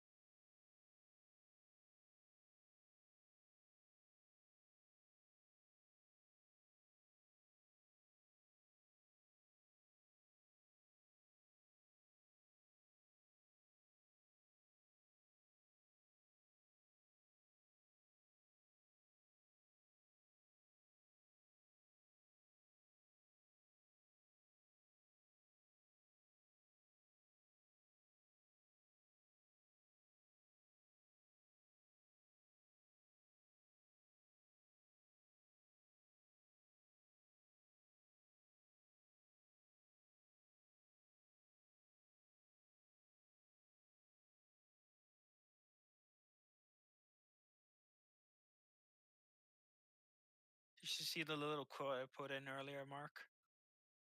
Did you see the little quote I put in earlier, Mark?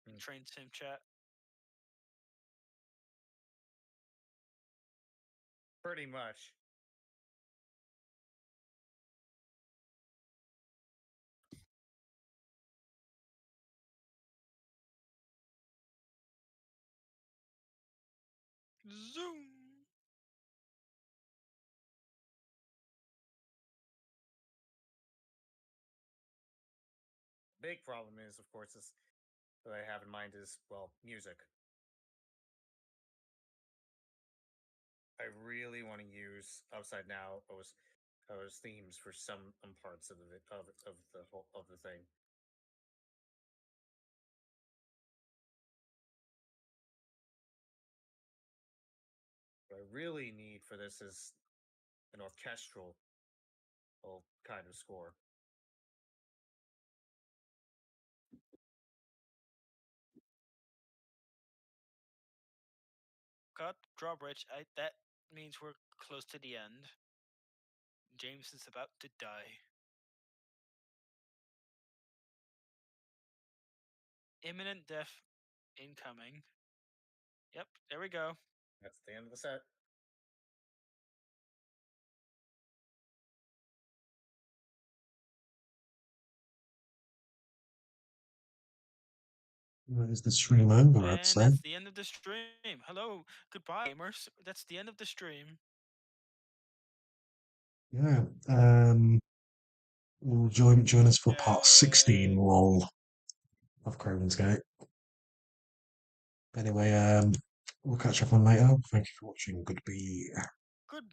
In Train Sim chat? Pretty much. Zoom. Big problem is, of course, is that I have in mind is, well, music. I really want to use Upside Now those themes for some parts of the whole of the thing. What I really need for this is an orchestral kind of score. Cut drawbridge. That means we're close to the end. James is about to die. Imminent death incoming. Yep, there we go. That's the end of the set. Is the stream over, I'd And say. that's the end of the stream. Hello, goodbye, gamers. That's the end of the stream. Yeah. We'll join us for part 16 lol of Crovan's Gate. Anyway, we'll catch up on later. Thank you for watching. Goodbye. Good.